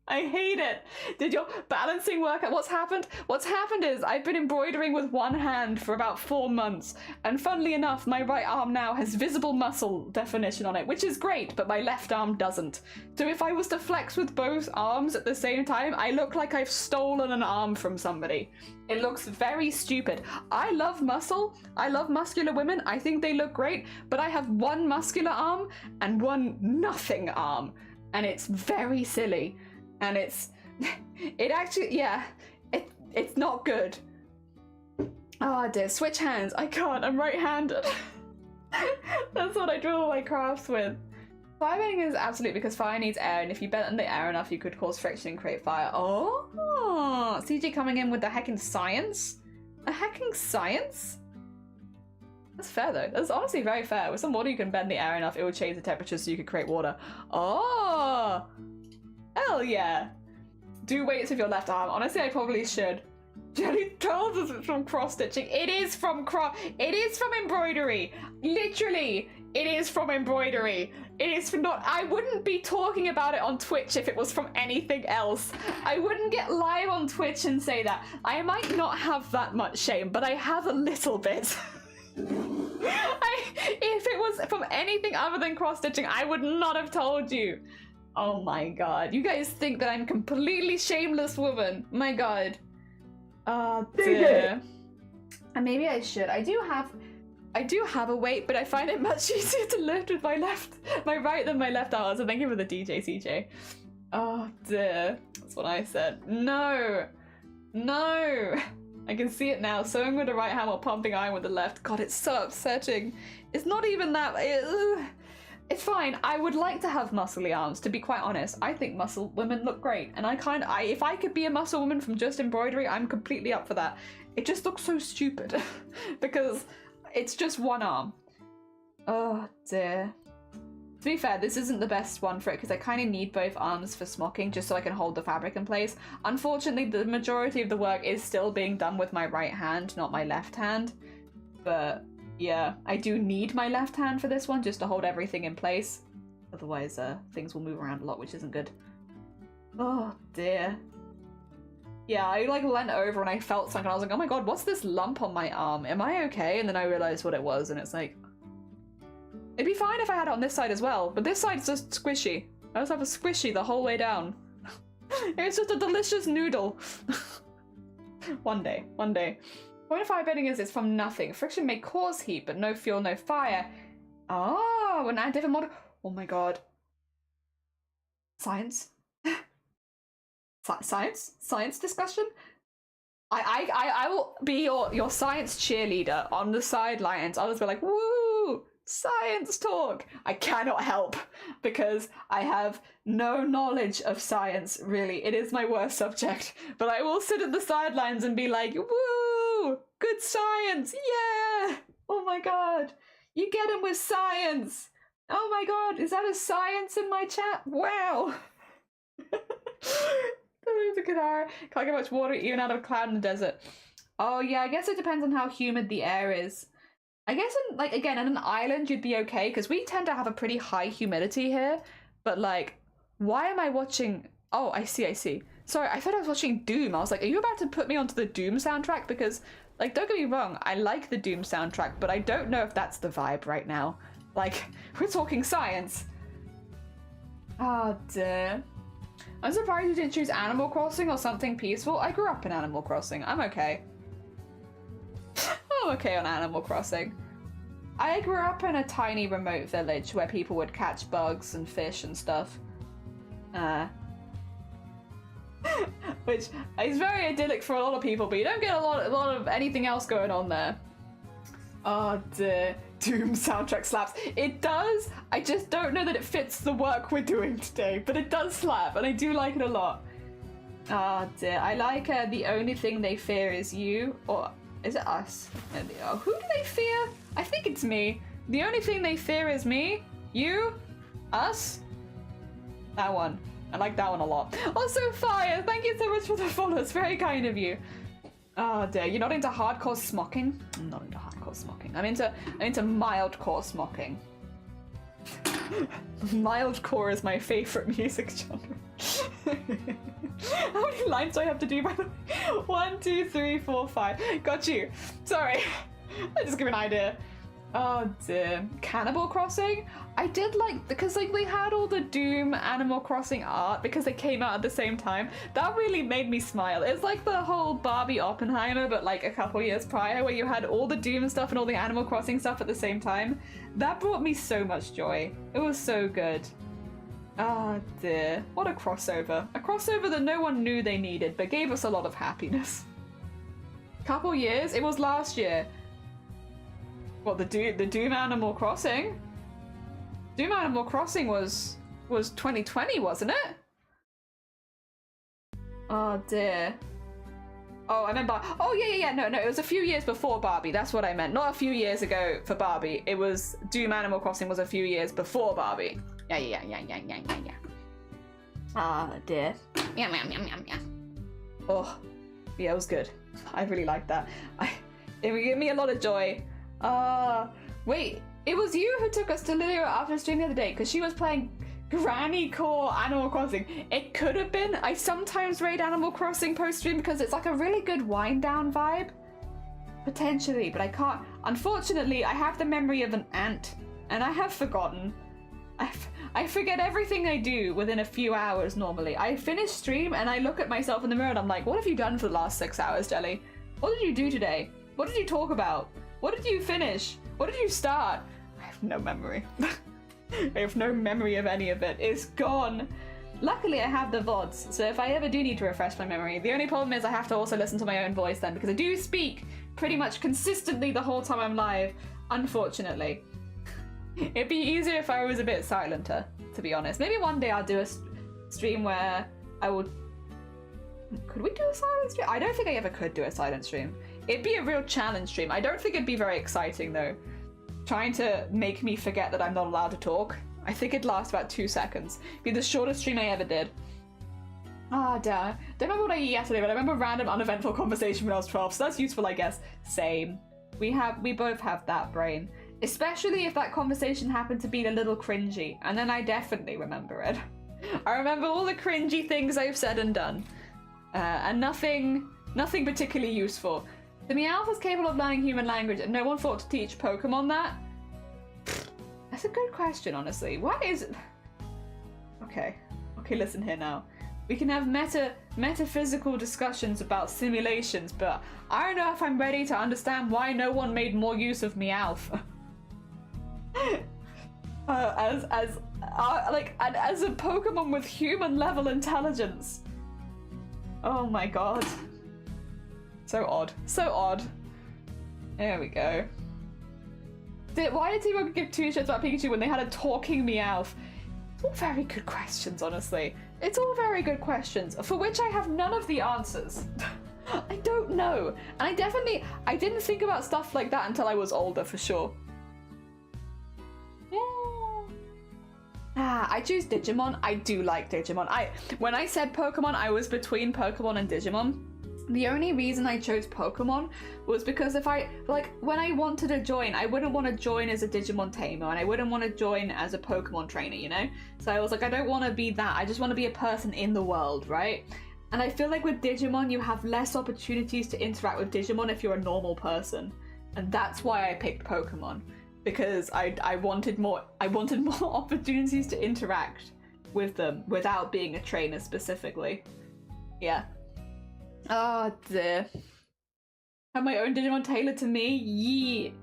I hate it. Did your balancing work out? What's happened? What's happened is I've been embroidering with one hand for about 4 months, and funnily enough, my right arm now has visible muscle definition on it, which is great, but my left arm doesn't. So if I was to flex with both arms at the same time, I look like I've stolen an arm from somebody. It looks very stupid. I love muscle. I love muscular women. I think they look great, but I have one muscular arm and one nothing arm, and it's very silly. And it actually, yeah, it's not good. Oh dear, switch hands. I can't, I'm right-handed. That's what I do all my crafts with. Fire bending is absolute because fire needs air, and if you bend the air enough, you could cause friction and create fire. Oh, CG coming in with the heckin' science. A heckin' science? That's fair though. That's honestly very fair. With some water, you can bend the air enough, it would change the temperature so you could create water. Oh! Hell yeah. Do weights with your left arm. Honestly, I probably should. Jelly tells us it's from cross-stitching. It is from embroidery. Literally, it is from embroidery. It is from not. I wouldn't be talking about it on Twitch if it was from anything else. I wouldn't get live on Twitch and say that. I might not have that much shame, but I have a little bit. If it was from anything other than cross-stitching, I would not have told you. Oh my god. You guys think that I'm a completely shameless woman. My god. Oh dear. And maybe I should. I do have a weight, but I find it much easier to lift with my right than my left arm. So thank you for the DJ, CJ. Oh dear. That's what I said. No. No. I can see it now. Sewing with the right hand while pumping iron with the left. God, it's so upsetting. It's not even that. It's fine. I would like to have muscly arms, to be quite honest. I think muscle women look great, and if I could be a muscle woman from just embroidery, I'm completely up for that. It just looks so stupid because it's just one arm. Oh dear. To be fair, this isn't the best one for it because I kind of need both arms for smocking just so I can hold the fabric in place. Unfortunately, the majority of the work is still being done with my right hand, not my left hand. But yeah, I do need my left hand for this one just to hold everything in place. Otherwise, things will move around a lot, which isn't good. Oh dear. Yeah, I like leant over and I felt something. I was like, oh my god, what's this lump on my arm? Am I okay? And then I realized what it was, and it's like, it'd be fine if I had it on this side as well, but this side's just squishy. I just have a squishy the whole way down. It's just a delicious noodle. One day. Point of fire bending is it's from nothing. Friction may cause heat, but no fuel, no fire. Oh, when I different model. Oh my god. Science? Science discussion? I will be your science cheerleader on the sidelines. I'll just be like, woo! Science talk! I cannot help because I have no knowledge of science, really. It is my worst subject. But I will sit at the sidelines and be like, woo! Good science! Yeah! Oh my god! You get him with science! Oh my god, is that a science in my chat? Wow! There's a guitar. Can't get much water even out of a cloud in the desert. Oh yeah, I guess it depends on how humid the air is. I guess in, like, again, on an island you'd be okay, because we tend to have a pretty high humidity here. But like, why am I watching... Oh, I see. Sorry, I thought I was watching Doom. I was like, are you about to put me onto the Doom soundtrack? Because, like, don't get me wrong, I like the Doom soundtrack, but I don't know if that's the vibe right now. Like, we're talking science. Oh dear. I'm surprised you didn't choose Animal Crossing or something peaceful. I grew up in Animal Crossing. I'm okay. I'm okay on Animal Crossing. I grew up in a tiny remote village where people would catch bugs and fish and stuff. Which is very idyllic for a lot of people, but you don't get a lot of anything else going on there. Oh dear. Doom soundtrack slaps. It does. I just don't know that it fits the work we're doing today, but it does slap, and I do like it a lot. Oh dear. I like The Only Thing They Fear Is You, or is it us? Who do they fear? I think it's me. The only thing they fear is me, you, us. That one. I like that one a lot. Also, Fire, thank you so much for the follow. It's very kind of you. Oh dear, you're not into hardcore smocking? I'm not into hardcore smocking. I'm into mildcore smocking. Mildcore is my favorite music genre. How many lines do I have to do, by the way? 1, 2, 3, 4, 5. Got you. Sorry. I just give you an idea. Oh dear. Cannibal Crossing? I did like, because like we had all the Doom Animal Crossing art because they came out at the same time. That really made me smile. It's like the whole Barbie Oppenheimer, but like a couple years prior, where you had all the Doom stuff and all the Animal Crossing stuff at the same time. That brought me so much joy. It was so good. Oh dear. What a crossover. A crossover that no one knew they needed, but gave us a lot of happiness. Couple years? It was last year. What, the Doom Animal Crossing? Doom Animal Crossing was 2020, wasn't it? Oh dear. Oh, I meant oh yeah, no, it was a few years before Barbie, that's what I meant. Not a few years ago for Barbie, it was Doom Animal Crossing was a few years before Barbie. Yeah. Ah, dear. Yeah. Oh, yeah, it was good. I really liked that. It would give me a lot of joy. Wait, it was you who took us to Lilia after stream the other day, because she was playing Granny Core Animal Crossing. It could have been. I sometimes raid Animal Crossing post-stream because it's like a really good wind-down vibe. Potentially, but I can't. Unfortunately, I have the memory of an ant, and I have forgotten. I forget everything I do within a few hours normally. I finish stream and I look at myself in the mirror and I'm like, what have you done for the last 6 hours, Jelly? What did you do today? What did you talk about? What did you finish? What did you start? I have no memory. I have no memory of any of it. It's gone. Luckily, I have the VODs, so if I ever do need to refresh my memory, the only problem is I have to also listen to my own voice then, because I do speak pretty much consistently the whole time I'm live, unfortunately. It'd be easier if I was a bit silenter, to be honest. Maybe one day I'll do a stream where I will... Could we do a silent stream? I don't think I ever could do a silent stream. It'd be a real challenge stream. I don't think it'd be very exciting, though. Trying to make me forget that I'm not allowed to talk. I think it'd last about 2 seconds. It'd be the shortest stream I ever did. Ah, damn. Don't remember what I ate yesterday, but I remember random uneventful conversation when I was 12, so that's useful, I guess. Same. We both have that brain. Especially if that conversation happened to be a little cringy, and then I definitely remember it. I remember all the cringy things I've said and done. And nothing particularly useful. The Meowth was capable of learning human language, and no one thought to teach Pokemon that? That's a good question, honestly. Why is it... Okay, listen here now. We can have metaphysical discussions about simulations, but I don't know if I'm ready to understand why no one made more use of Meowth. As a Pokemon with human level intelligence. Oh my god. So odd. So odd. There we go. Why did T-Rock give 2 shits about Pikachu when they had a talking Meowth? It's all very good questions, honestly. It's all very good questions, for which I have none of the answers. I don't know. And I didn't think about stuff like that until I was older, for sure. I choose Digimon. I do like Digimon. When I said Pokemon, I was between Pokemon and Digimon. The only reason I chose Pokemon was because when I wanted to join, I wouldn't want to join as a Digimon tamer, and I wouldn't want to join as a Pokemon trainer, you know? So I was like, I don't want to be that. I just want to be a person in the world, right? And I feel like with Digimon, you have less opportunities to interact with Digimon if you're a normal person. And that's why I picked Pokemon. Because I wanted more opportunities to interact with them without being a trainer specifically. Yeah. Oh dear. Have my own Digimon tailored to me? Yee.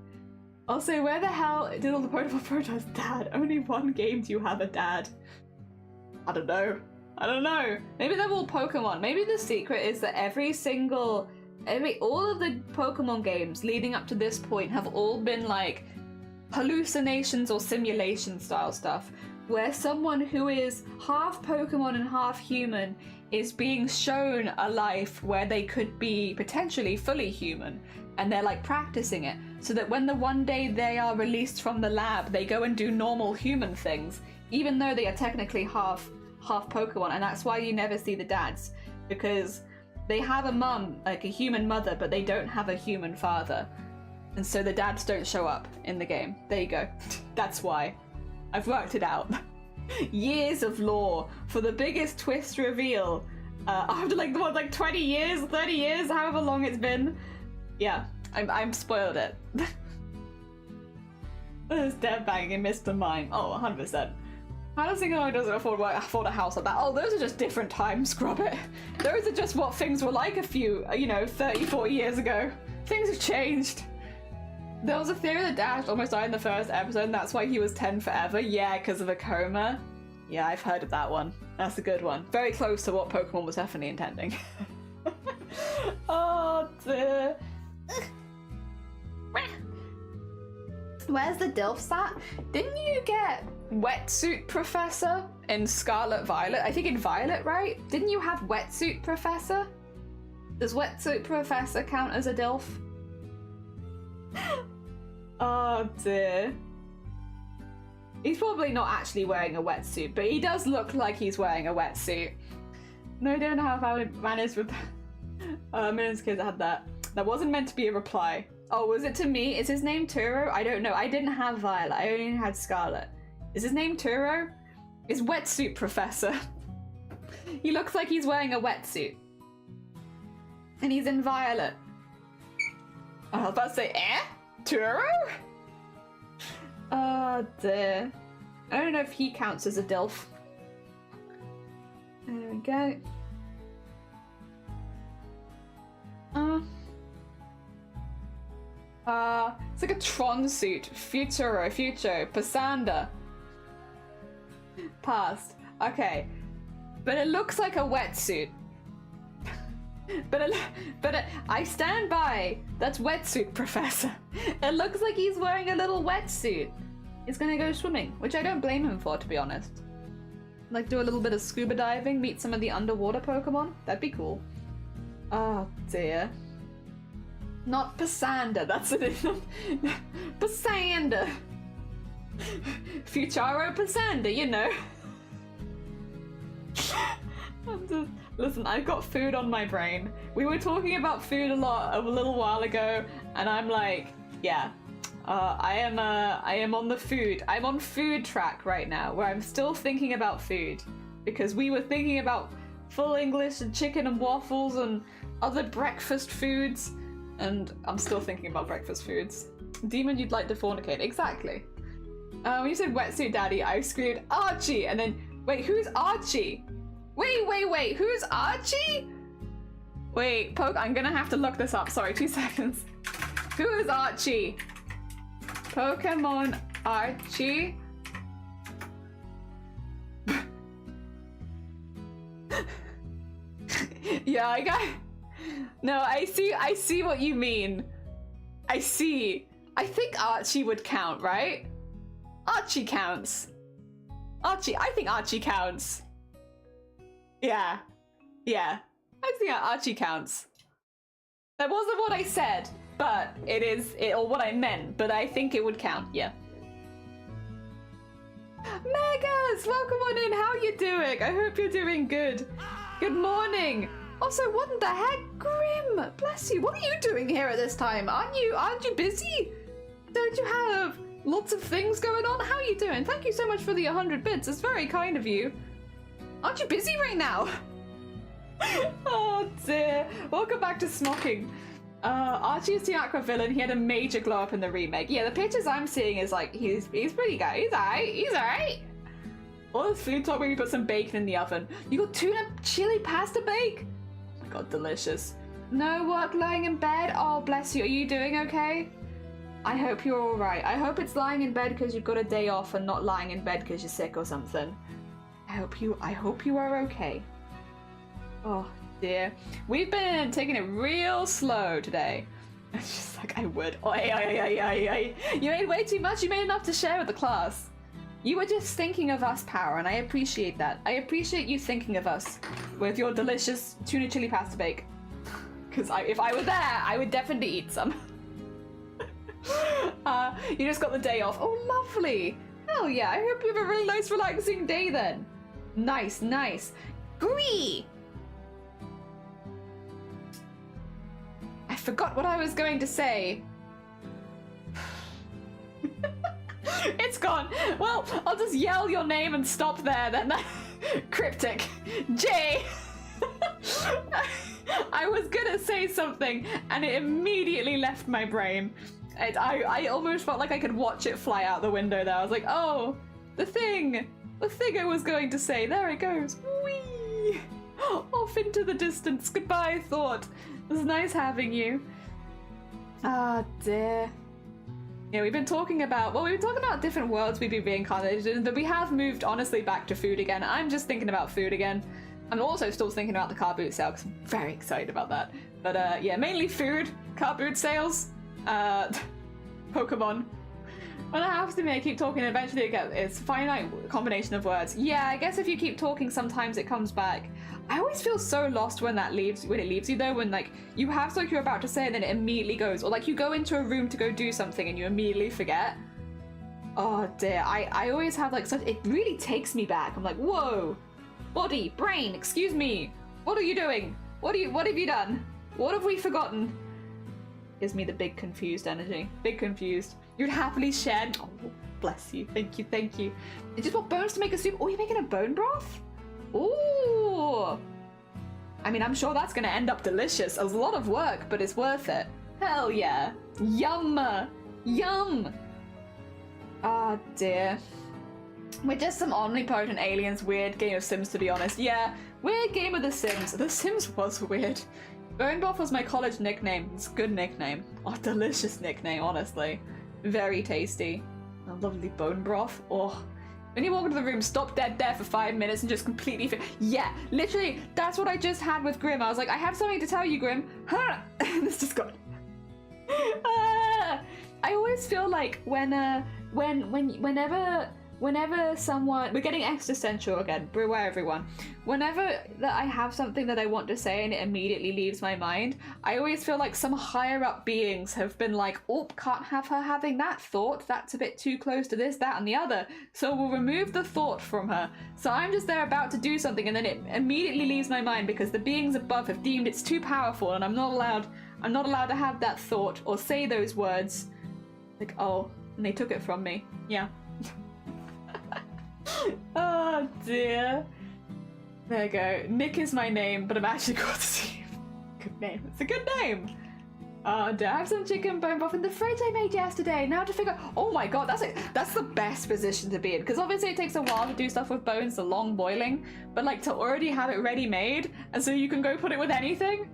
Also, where the hell did all the Pokemon protest? Dad, only one game do you have a dad? I don't know. Maybe they're all Pokemon. Maybe the secret is that all of the Pokemon games leading up to this point have all been like hallucinations or simulation style stuff, where someone who is half Pokemon and half human is being shown a life where they could be potentially fully human, and they're like practicing it, so that when the one day they are released from the lab, they go and do normal human things, even though they are technically half Pokemon. And that's why you never see the dads, because they have a mum, like a human mother, but they don't have a human father, and so the dads don't show up in the game. There you go. That's why. I've worked it out. Years of lore for the biggest twist reveal after like 20 years, 30 years, however long it's been. Yeah, I'm spoiled it. There's Dev banging Mr. Mime. Oh, 100%. How does Single doesn't afford a house like that? Oh, those are just different times, scrub it. Those are just what things were like a few, 30, 40 years ago. Things have changed. There was a theory that Dash almost died in the first episode, and that's why he was 10 forever. Yeah, because of a coma. Yeah, I've heard of that one. That's a good one. Very close to what Pokemon was definitely intending. Oh dear. Where's the Dilfs at? Didn't you get Wetsuit Professor in Scarlet Violet? I think in Violet, right? Didn't you have Wetsuit Professor? Does Wetsuit Professor count as a Dilf? Oh dear. He's probably not actually wearing a wetsuit, but he does look like he's wearing a wetsuit. No, I don't know how manners with Millions of kids had that. That wasn't meant to be a reply. Oh, was it to me? Is his name Turo? I don't know. I didn't have Violet. I only had Scarlet. Is his name Turo? Is Wetsuit Professor. He looks like he's wearing a wetsuit. And he's in Violet. I was about to say, Turo? Oh dear. I don't know if he counts as a Dilf. There we go. It's like a Tron suit. Future, Pasanda. Past. Okay. But it looks like a wetsuit. But I stand by. That's Wetsuit Professor. It looks like he's wearing a little wetsuit. He's gonna go swimming, which I don't blame him for, to be honest. Like do a little bit of scuba diving, meet some of the underwater Pokemon. That'd be cool. Oh dear. Not Pasanda, that's it. Pasanda. Futaro Pasanda, you know. Listen, I've got food on my brain. We were talking about food a little while ago, and I'm like, yeah, I am on the food. I'm on food track right now, where I'm still thinking about food, because we were thinking about full English and chicken and waffles and other breakfast foods, and I'm still thinking about breakfast foods. Demon, you'd like to fornicate. Exactly. When you said wetsuit daddy, I screamed Archie, and then wait, who's Archie? Wait, who's Archie? Wait, I'm gonna have to look this up. Sorry, 2 seconds. Who is Archie? Pokemon Archie? Yeah, I got... No, I see what you mean. I see. I think Archie would count, right? Archie counts. I think Archie counts. Yeah. I think Archie counts. That wasn't what I said, but or what I meant, but I think it would count, yeah. Megas, welcome on in, how you doing? I hope you're doing good. Good morning. Also, what the heck? Grim, bless you. What are you doing here at this time? Aren't you busy? Don't you have lots of things going on? How are you doing? Thank you so much for the 100 bits. It's very kind of you. Aren't you busy right now? Oh dear. Welcome back to Smocking. Archie is the Aqua villain. He had a major glow up in the remake. Yeah, the pictures I'm seeing is like he's pretty good. He's alright. All this food talk, maybe put some bacon in the oven. You got tuna chili pasta bake? Oh my god, delicious. No work lying in bed? Oh, bless you. Are you doing okay? I hope you're alright. I hope it's lying in bed because you've got a day off and not lying in bed because you're sick or something. I hope you are okay. Oh dear. We've been taking it real slow today. It's just like I would. You made way too much. You made enough to share with the class. You were just thinking of us, Power, and I appreciate that. I appreciate you thinking of us with your delicious tuna chili pasta bake. Because if I were there, I would definitely eat some. You just got the day off. Oh, lovely. Hell yeah. I hope you have a really nice, relaxing day then. Nice, nice. Gree! I forgot what I was going to say. It's gone. Well, I'll just yell your name and stop there then. Cryptic. J. I was gonna say something and it immediately left my brain. I almost felt like I could watch it fly out the window there. I was like, oh, the thing I was going to say. There it goes. Whee! Off into the distance. Goodbye, thought. It was nice having you. Ah, dear. Yeah, we've been talking about different worlds we'd be reincarnated in, but we have moved, honestly, back to food again. I'm just thinking about food again. I'm also still thinking about the car boot sale, because I'm very excited about that. But, yeah, mainly food, car boot sales, Pokemon. When I have to me, I keep talking, and eventually it's a finite combination of words. Yeah, I guess if you keep talking, sometimes it comes back. I always feel so lost when it leaves you though, when like you have something you're about to say and then it immediately goes, or like you go into a room to go do something and you immediately forget. Oh dear, I always have like it really takes me back. I'm like, whoa, body, brain, excuse me, what are you doing? What have you done? What have we forgotten? Gives me the big confused energy. Big confused. You'd happily share. Oh, bless you. Thank you, thank you. You just want bones to make a soup? Oh, you're making a bone broth? Ooh! I mean, I'm sure that's gonna end up delicious. It was a lot of work, but it's worth it. Hell yeah. Yum! Yum! Ah, dear. We're just some omnipotent aliens. Weird game of Sims, to be honest. Yeah, weird game of The Sims. The Sims was weird. Bone broth was my college nickname. It's a good nickname. Oh, delicious nickname, honestly. Very tasty. A lovely bone broth. Oh. When you walk into the room, stop dead there for 5 minutes and just completely yeah, literally, that's what I just had with Grim. I was like, I have something to tell you, Grim. Huh? And it's just gone. I always feel like whenever someone, we're getting existential again, beware everyone. Whenever that I have something that I want to say and it immediately leaves my mind, I always feel like some higher up beings have been like, oh, can't have her having that thought, that's a bit too close to this, that and the other, so we'll remove the thought from her. So I'm just there about to do something and then it immediately leaves my mind because the beings above have deemed it's too powerful and I'm not allowed to have that thought or say those words. Like, oh, and they took it from me. Yeah. Oh dear. There you go. Nick is my name, but I'm actually called Steve. Good name. It's a good name. Oh dear. I have some chicken bone broth in the fridge I made yesterday. Now to figure. Oh my god, that's the best position to be in, because obviously it takes a while to do stuff with bones, the long boiling, but like to already have it ready made, and so you can go put it with anything.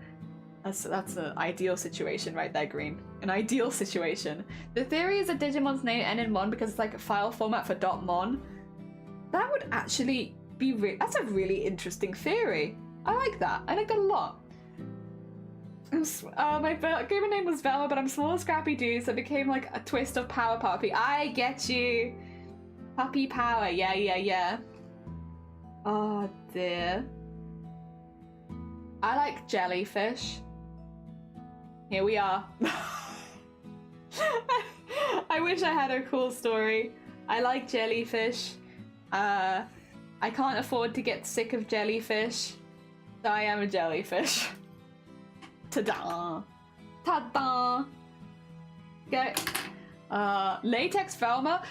That's an ideal situation right there, Green. An ideal situation. The theory is that Digimon's name end in mon because it's like a file format for .mon. That would actually be that's a really interesting theory. I like that. I like that a lot. My gamer name was Velma, but I'm small scrappy dude, so it became like a twist of Power Puppy. I get you. Puppy Power. Yeah. Oh dear. I like jellyfish. Here we are. I wish I had a cool story. I like jellyfish. I can't afford to get sick of jellyfish, so I am a jellyfish. Ta-da! Ta-da! Okay. Latex Velma.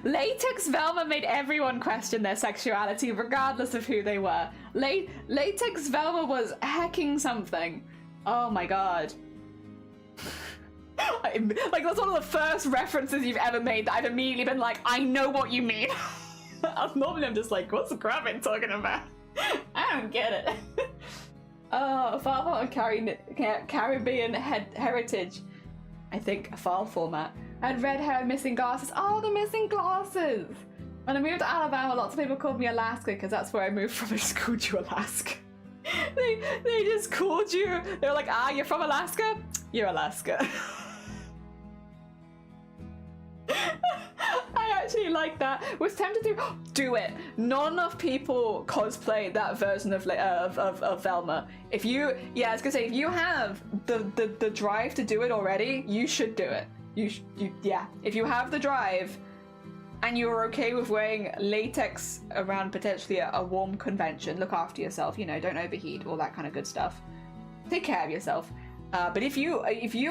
Latex Velma made everyone question their sexuality, regardless of who they were. Latex Velma was hacking something. Oh my god. Like, that's one of the first references you've ever made that I've immediately been like, I know what you mean. Normally I'm just like, what's the Grabbing talking about? I don't get it. File on Caribbean heritage. I think a file format. I had red hair and missing glasses. Oh, the missing glasses! When I moved to Alabama, lots of people called me Alaska because that's where I moved from. I just called you Alaska. They just called you. They were like, ah, you're from Alaska? You're Alaska. I actually like that. Was tempted to do it. Not enough people cosplay that version of Velma. If you, yeah, I was gonna say, if you have the drive to do it already, you should do it. Yeah. If you have the drive, and you're okay with wearing latex around potentially a warm convention, look after yourself. You know, don't overheat, all that kind of good stuff. Take care of yourself. But if you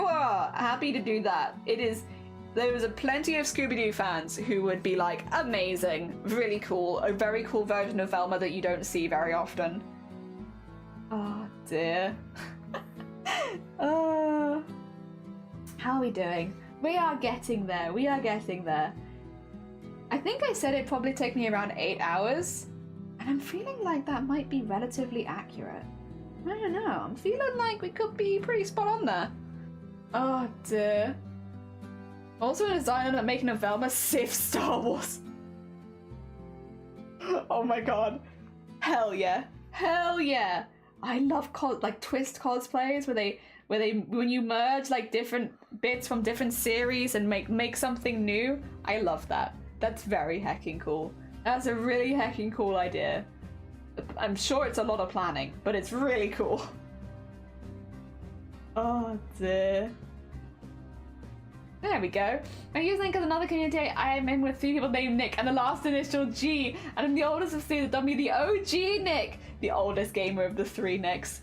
are happy to do that, there was plenty of Scooby-Doo fans who would be like, amazing, really cool, a very cool version of Velma that you don't see very often. Oh dear. How are we doing? We are getting there, we are getting there. I think I said it'd probably take me around 8 hours, and I'm feeling like that might be relatively accurate. I don't know, I'm feeling like we could be pretty spot on there. Oh dear. Also a designer that making a Velma Sith Star Wars. Oh my god. Hell yeah. Hell yeah. I love like twist cosplays where when you merge like different bits from different series and make something new. I love that. That's very hecking cool. That's a really hecking cool idea. I'm sure it's a lot of planning, but it's really cool. Oh dear. There we go. I'm using Nick as another community I am in with 3 people named Nick and the last initial G, and I'm the oldest of CW, the OG Nick, the oldest gamer of the 3 Nicks.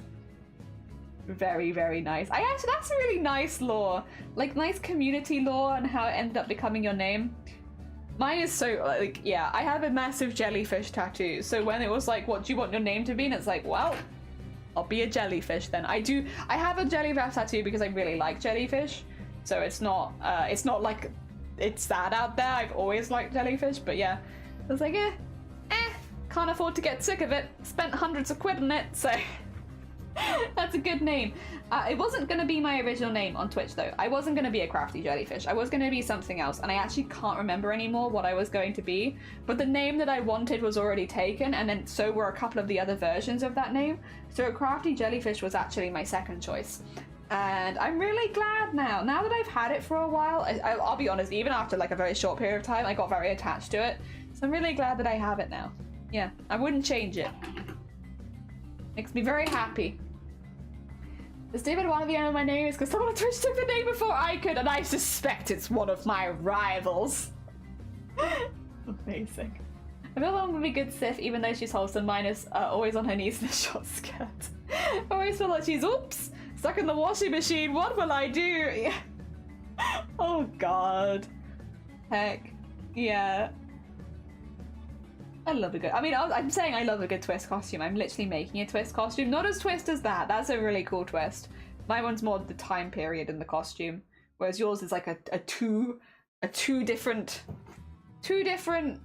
Very, very nice. That's a really nice lore, like nice community lore and how it ended up becoming your name. Mine is so, like, yeah, I have a massive jellyfish tattoo, so when it was like, what do you want your name to be? And it's like, well, I'll be a jellyfish then. I have a jellyfish tattoo because I really like jellyfish. So it's not like it's sad out there. I've always liked jellyfish, but yeah, I was like, can't afford to get sick of it. Spent hundreds of quid on it, so that's a good name. It wasn't going to be my original name on Twitch though. I wasn't going to be a crafty jellyfish. I was going to be something else, and I actually can't remember anymore what I was going to be. But the name that I wanted was already taken, and then so were a couple of the other versions of that name. So crafty jellyfish was actually my second choice. And I'm really glad now that I've had it for a while. I'll be honest, even after like a very short period of time, I got very attached to it. So I'm really glad that I have it now. Yeah, I wouldn't change it. Makes me very happy. The stupid one at the end of my name is because someone on Twitch took the name before I could, and I suspect it's one of my rivals. Amazing. I feel like would be good Sif, even though she's wholesome, minus always on her knees in a short skirt. I always feel like she's, oops, stuck in the washing machine. What will I do? Oh god. Heck. Yeah. I love a good, I mean, I'm saying I love a good twist costume. I'm literally making a twist costume. Not as twist as that. That's a really cool twist. My one's more the time period in the costume. Whereas yours is like a two different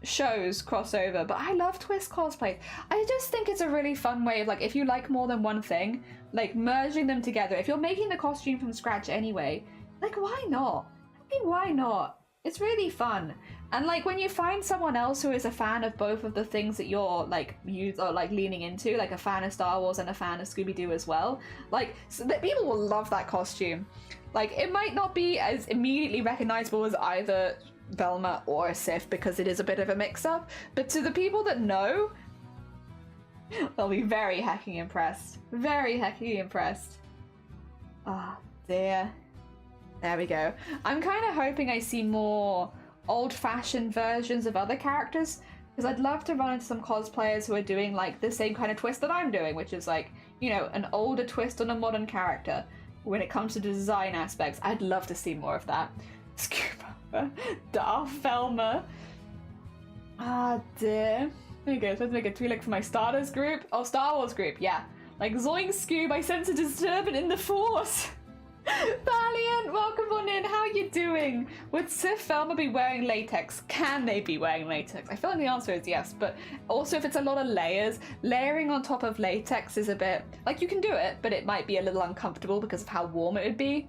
shows crossover. But I love twist cosplay. I just think it's a really fun way of, like, if you like more than one thing, like merging them together. If you're making the costume from scratch anyway, like, why not? I mean, why not? It's really fun. And like when you find someone else who is a fan of both of the things that you're like leaning into, like a fan of Star Wars and a fan of Scooby-Doo as well, like so that people will love that costume. Like it might not be as immediately recognizable as either Velma or Sif because it is a bit of a mix-up, but to the people that know, they'll be very hecking impressed. Very hecking impressed. Ah, dear. There we go. I'm kind of hoping I see more old-fashioned versions of other characters, because I'd love to run into some cosplayers who are doing like the same kind of twist that I'm doing, which is like, you know, an older twist on a modern character when it comes to the design aspects. I'd love to see more of that. Scuba. Darth Velma. Ah, dear. There you go. So let's make a Twi'lek for my starters group. Oh, Star Wars group, yeah. Like, zoink, Scoob, I sense a disturbance in the Force. Valiant, welcome on in. How are you doing? Would Sif Velma be wearing latex? Can they be wearing latex? I feel like the answer is yes, but also if it's a lot of layers, layering on top of latex is a bit... Like, you can do it, but it might be a little uncomfortable because of how warm it would be.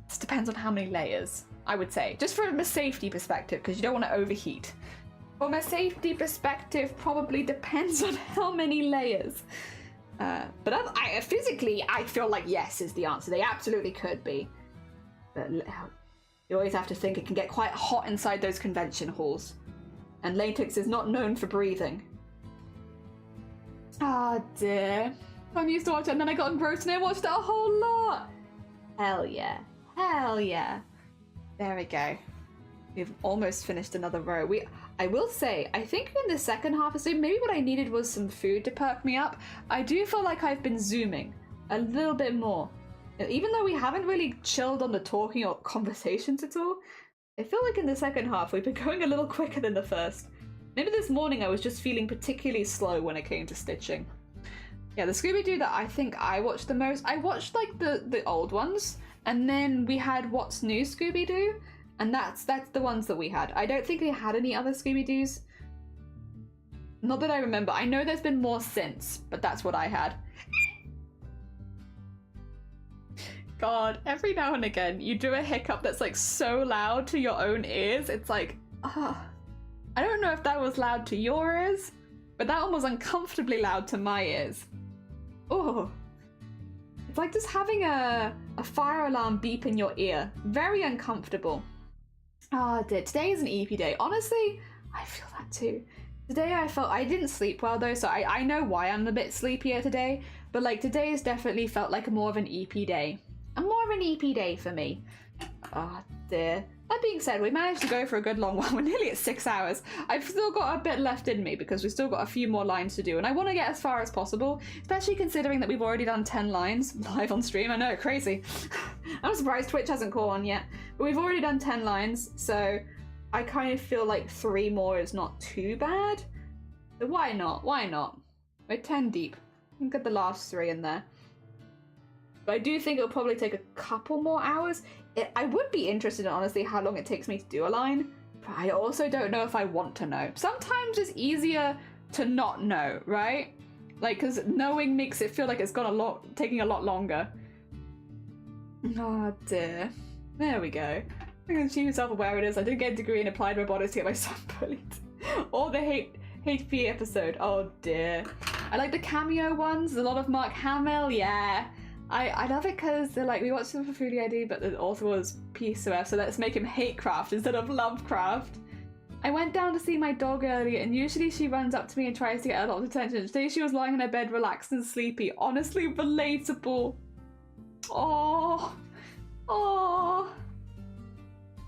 This depends on how many layers, I would say. Just from a safety perspective, because you don't want to overheat. From a safety perspective, probably depends on how many layers. But physically, I feel like yes is the answer. They absolutely could be. But you always have to think it can get quite hot inside those convention halls. And latex is not known for breathing. Ah, dear. I'm used to watch it, and then I got engrossed and I watched it a whole lot. Hell yeah. Hell yeah. There we go. We've almost finished another row. I will say, I think in the second half of Zoom, maybe what I needed was some food to perk me up. I do feel like I've been zooming a little bit more. Even though we haven't really chilled on the talking or conversations at all, I feel like in the second half we've been going a little quicker than the first. Maybe this morning I was just feeling particularly slow when it came to stitching. Yeah, the Scooby-Doo that I think I watched the most, I watched like the old ones, and then we had What's New Scooby-Doo. And that's the ones that we had. I don't think they had any other Scooby-Doos. Not that I remember. I know there's been more since, but that's what I had. God, every now and again, you do a hiccup that's like so loud to your own ears. It's like, I don't know if that was loud to your ears, but that one was uncomfortably loud to my ears. Oh, it's like just having a fire alarm beep in your ear. Very uncomfortable. Oh, today is an EP day. Honestly, I feel that too. Today I didn't sleep well though, so I know why I'm a bit sleepier today, but like today has definitely felt like more of an EP day. More of an EP day for me. Oh dear. That being said, we managed to go for a good long while. We're nearly at 6 hours. I've still got a bit left in me because we've still got a few more lines to do, and I want to get as far as possible, especially considering that we've already done 10 lines live on stream. I know, crazy. I'm surprised Twitch hasn't caught on yet, but we've already done 10 lines, so I kind of feel like 3 more is not too bad. So why not? Why not? We're 10 deep. We'll get the last 3 in there. But I do think it'll probably take a couple more hours. I would be interested in, honestly, how long it takes me to do a line, but I also don't know if I want to know. Sometimes it's easier to not know, right? Like, because knowing makes it feel like it's taking a lot longer. Oh dear. There we go. I'm going to achieve self-aware it is. I did get a degree in applied robotics to get my son bullied. Or the HP episode. Oh dear. I like the cameo ones. There's a lot of Mark Hamill, yeah. I love it because they're like, we watched it for Foodie ID, but the author was PSOF, so let's make him hate craft instead of love craft. I went down to see my dog earlier, and usually she runs up to me and tries to get a lot of attention. Today she was lying in her bed, relaxed and sleepy. Honestly, relatable. Oh, oh,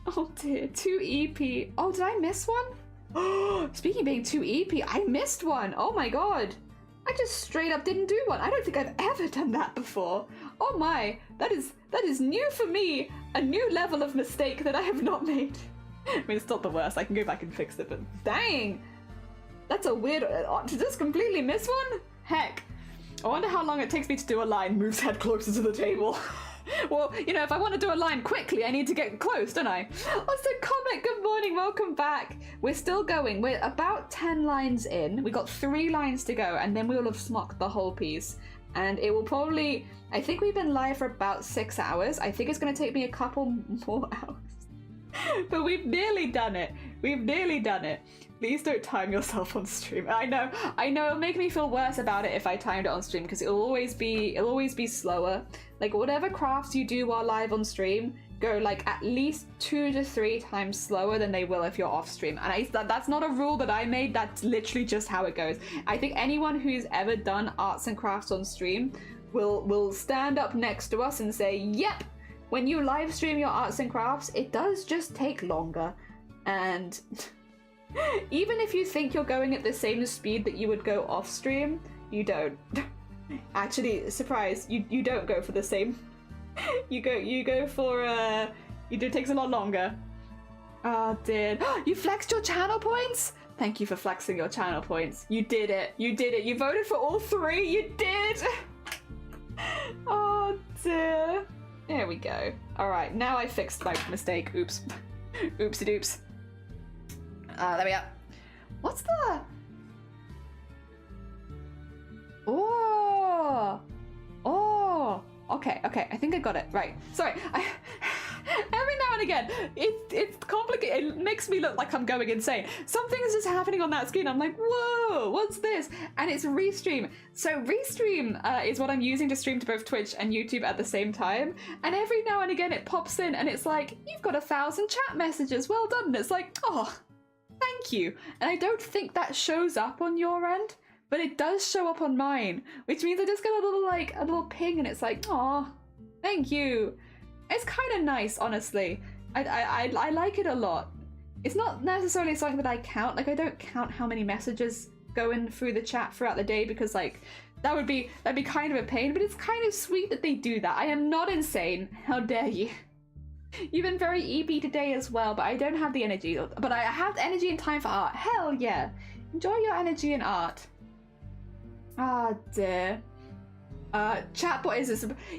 oh dear. 2 EP. Oh, did I miss one? Speaking of being 2 EP, I missed one. Oh my god. I just straight up didn't do one. I don't think I've ever done that before. Oh my, that is new for me. A new level of mistake that I have not made. I mean, it's not the worst. I can go back and fix it, but dang. That's a weird... to just completely miss one? Heck. I wonder how long it takes me to do a line. Moves head closer to the table. Well, you know, if I want to do a line quickly, I need to get close, don't I? Also, Comet, good morning, welcome back. We're still going. We're about 10 lines in. We got 3 lines to go, and then we will have smocked the whole piece. And it will probably... I think we've been live for about 6 hours. I think it's going to take me a couple more hours. But we've nearly done it. We've nearly done it. Please don't time yourself on stream. I know, it'll make me feel worse about it if I timed it on stream, because it'll always be slower. Like, whatever crafts you do while live on stream go like at least 2 to 3 times slower than they will if you're off stream. And that's not a rule that I made, that's literally just how it goes. I think anyone who's ever done arts and crafts on stream will stand up next to us and say, yep, when you live stream your arts and crafts, it does just take longer. And even if you think you're going at the same speed that you would go off stream, you don't. Actually, surprise, you don't go for the same. You go for it takes a lot longer. Oh dear. You flexed your channel points? Thank you for flexing your channel points. You did it. You did it. You voted for all 3. You did. Oh dear. There we go. All right, now I fixed my mistake. Oops. Oopsie doops. There we go. What's the... Oh! Oh! Okay, I think I got it. Right. Sorry. Every now and again, it's complicated. It makes me look like I'm going insane. Something is just happening on that screen. I'm like, whoa, what's this? And it's Restream. So Restream is what I'm using to stream to both Twitch and YouTube at the same time. And every now and again, it pops in and it's like, you've got 1,000 chat messages. Well done. And it's like, oh, thank you. And I don't think that shows up on your end, but it does show up on mine, which means I just get a little ping and it's like, oh, thank you. It's kind of nice, honestly. I like it a lot. It's not necessarily something that I count. Like, I don't count how many messages go in through the chat throughout the day because, like, that'd be kind of a pain, but it's kind of sweet that they do that. I am not insane. How dare you? You've been very EP today as well, but I don't have the energy. But I have energy and time for art. Hell yeah. Enjoy your energy and art. Ah, dear. Chatbot is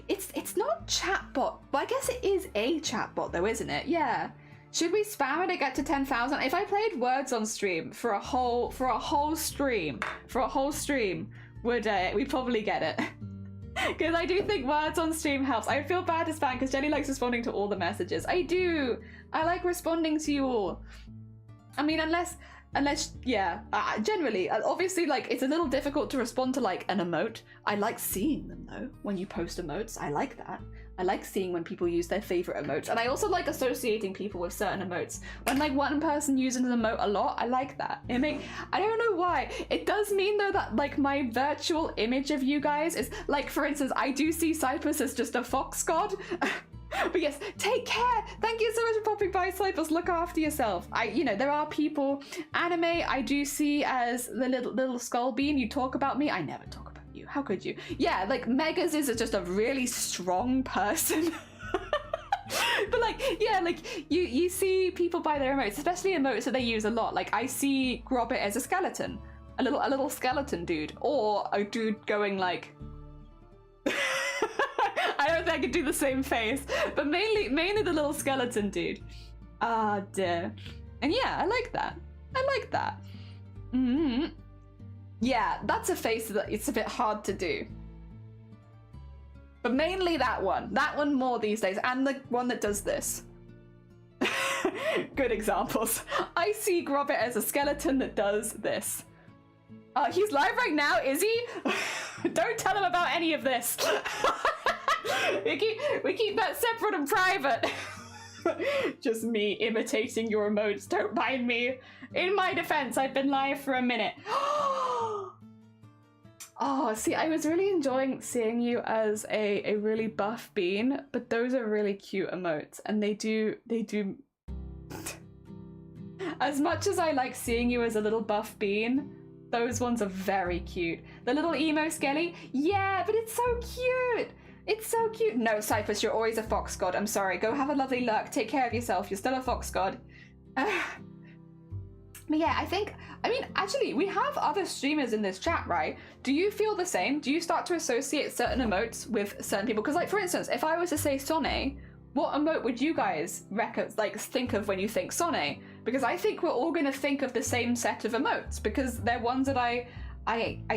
it's not chatbot, but I guess it is a chatbot though, isn't it? Yeah. Should we spam it to get to 10,000? If I played words on stream for a whole stream, would we probably get it? Because I do think words on stream helps. I feel bad to spam because Jenny likes responding to all the messages. I do. I like responding to you all. I mean, unless yeah, generally, obviously, like, it's a little difficult to respond to, like, an emote. I like seeing them, though, when you post emotes. I like that. I like seeing when people use their favorite emotes. And I also like associating people with certain emotes. When, like, one person uses an emote a lot, I like that. I don't know why. It does mean, though, that, like, my virtual image of you guys is, like, for instance, I do see Cyprus as just a fox god. But yes, take care. Thank you so much for popping by, Cyprus. Look after yourself. There are people. Anime, I do see as the little skull bean. You talk about me. I never talk about you. How could you? Yeah, like Megas is just a really strong person. But like, yeah, like you see people by their emotes, especially emotes that they use a lot. Like I see Grobbit as a skeleton, a little skeleton dude, or a dude going like. I don't think I could do the same face, but mainly the little skeleton dude. Ah, dear. And yeah, I like that. Mm-hmm. Yeah, that's a face that it's a bit hard to do. But mainly that one more these days, and the one that does this. Good examples. I see Grobbit as a skeleton that does this. He's live right now, is he? Don't tell him about any of this. We keep that separate and private. Just me imitating your emotes. Don't mind me. In my defense, I've been live for a minute. Oh, see, I was really enjoying seeing you as a really buff bean, but those are really cute emotes, and they do. As much as I like seeing you as a little buff bean, those ones are very cute. The little emo skelly, yeah, but it's so cute. It's so cute. No, Cyprus, you're always a fox god. I'm sorry. Go have a lovely lurk. Take care of yourself. You're still a fox god. But yeah, actually, we have other streamers in this chat, right? Do you feel the same? Do you start to associate certain emotes with certain people? Because, like, for instance, if I was to say Sonne, what emote would you guys think of when you think Sonne? Because I think we're all going to think of the same set of emotes, because they're ones that I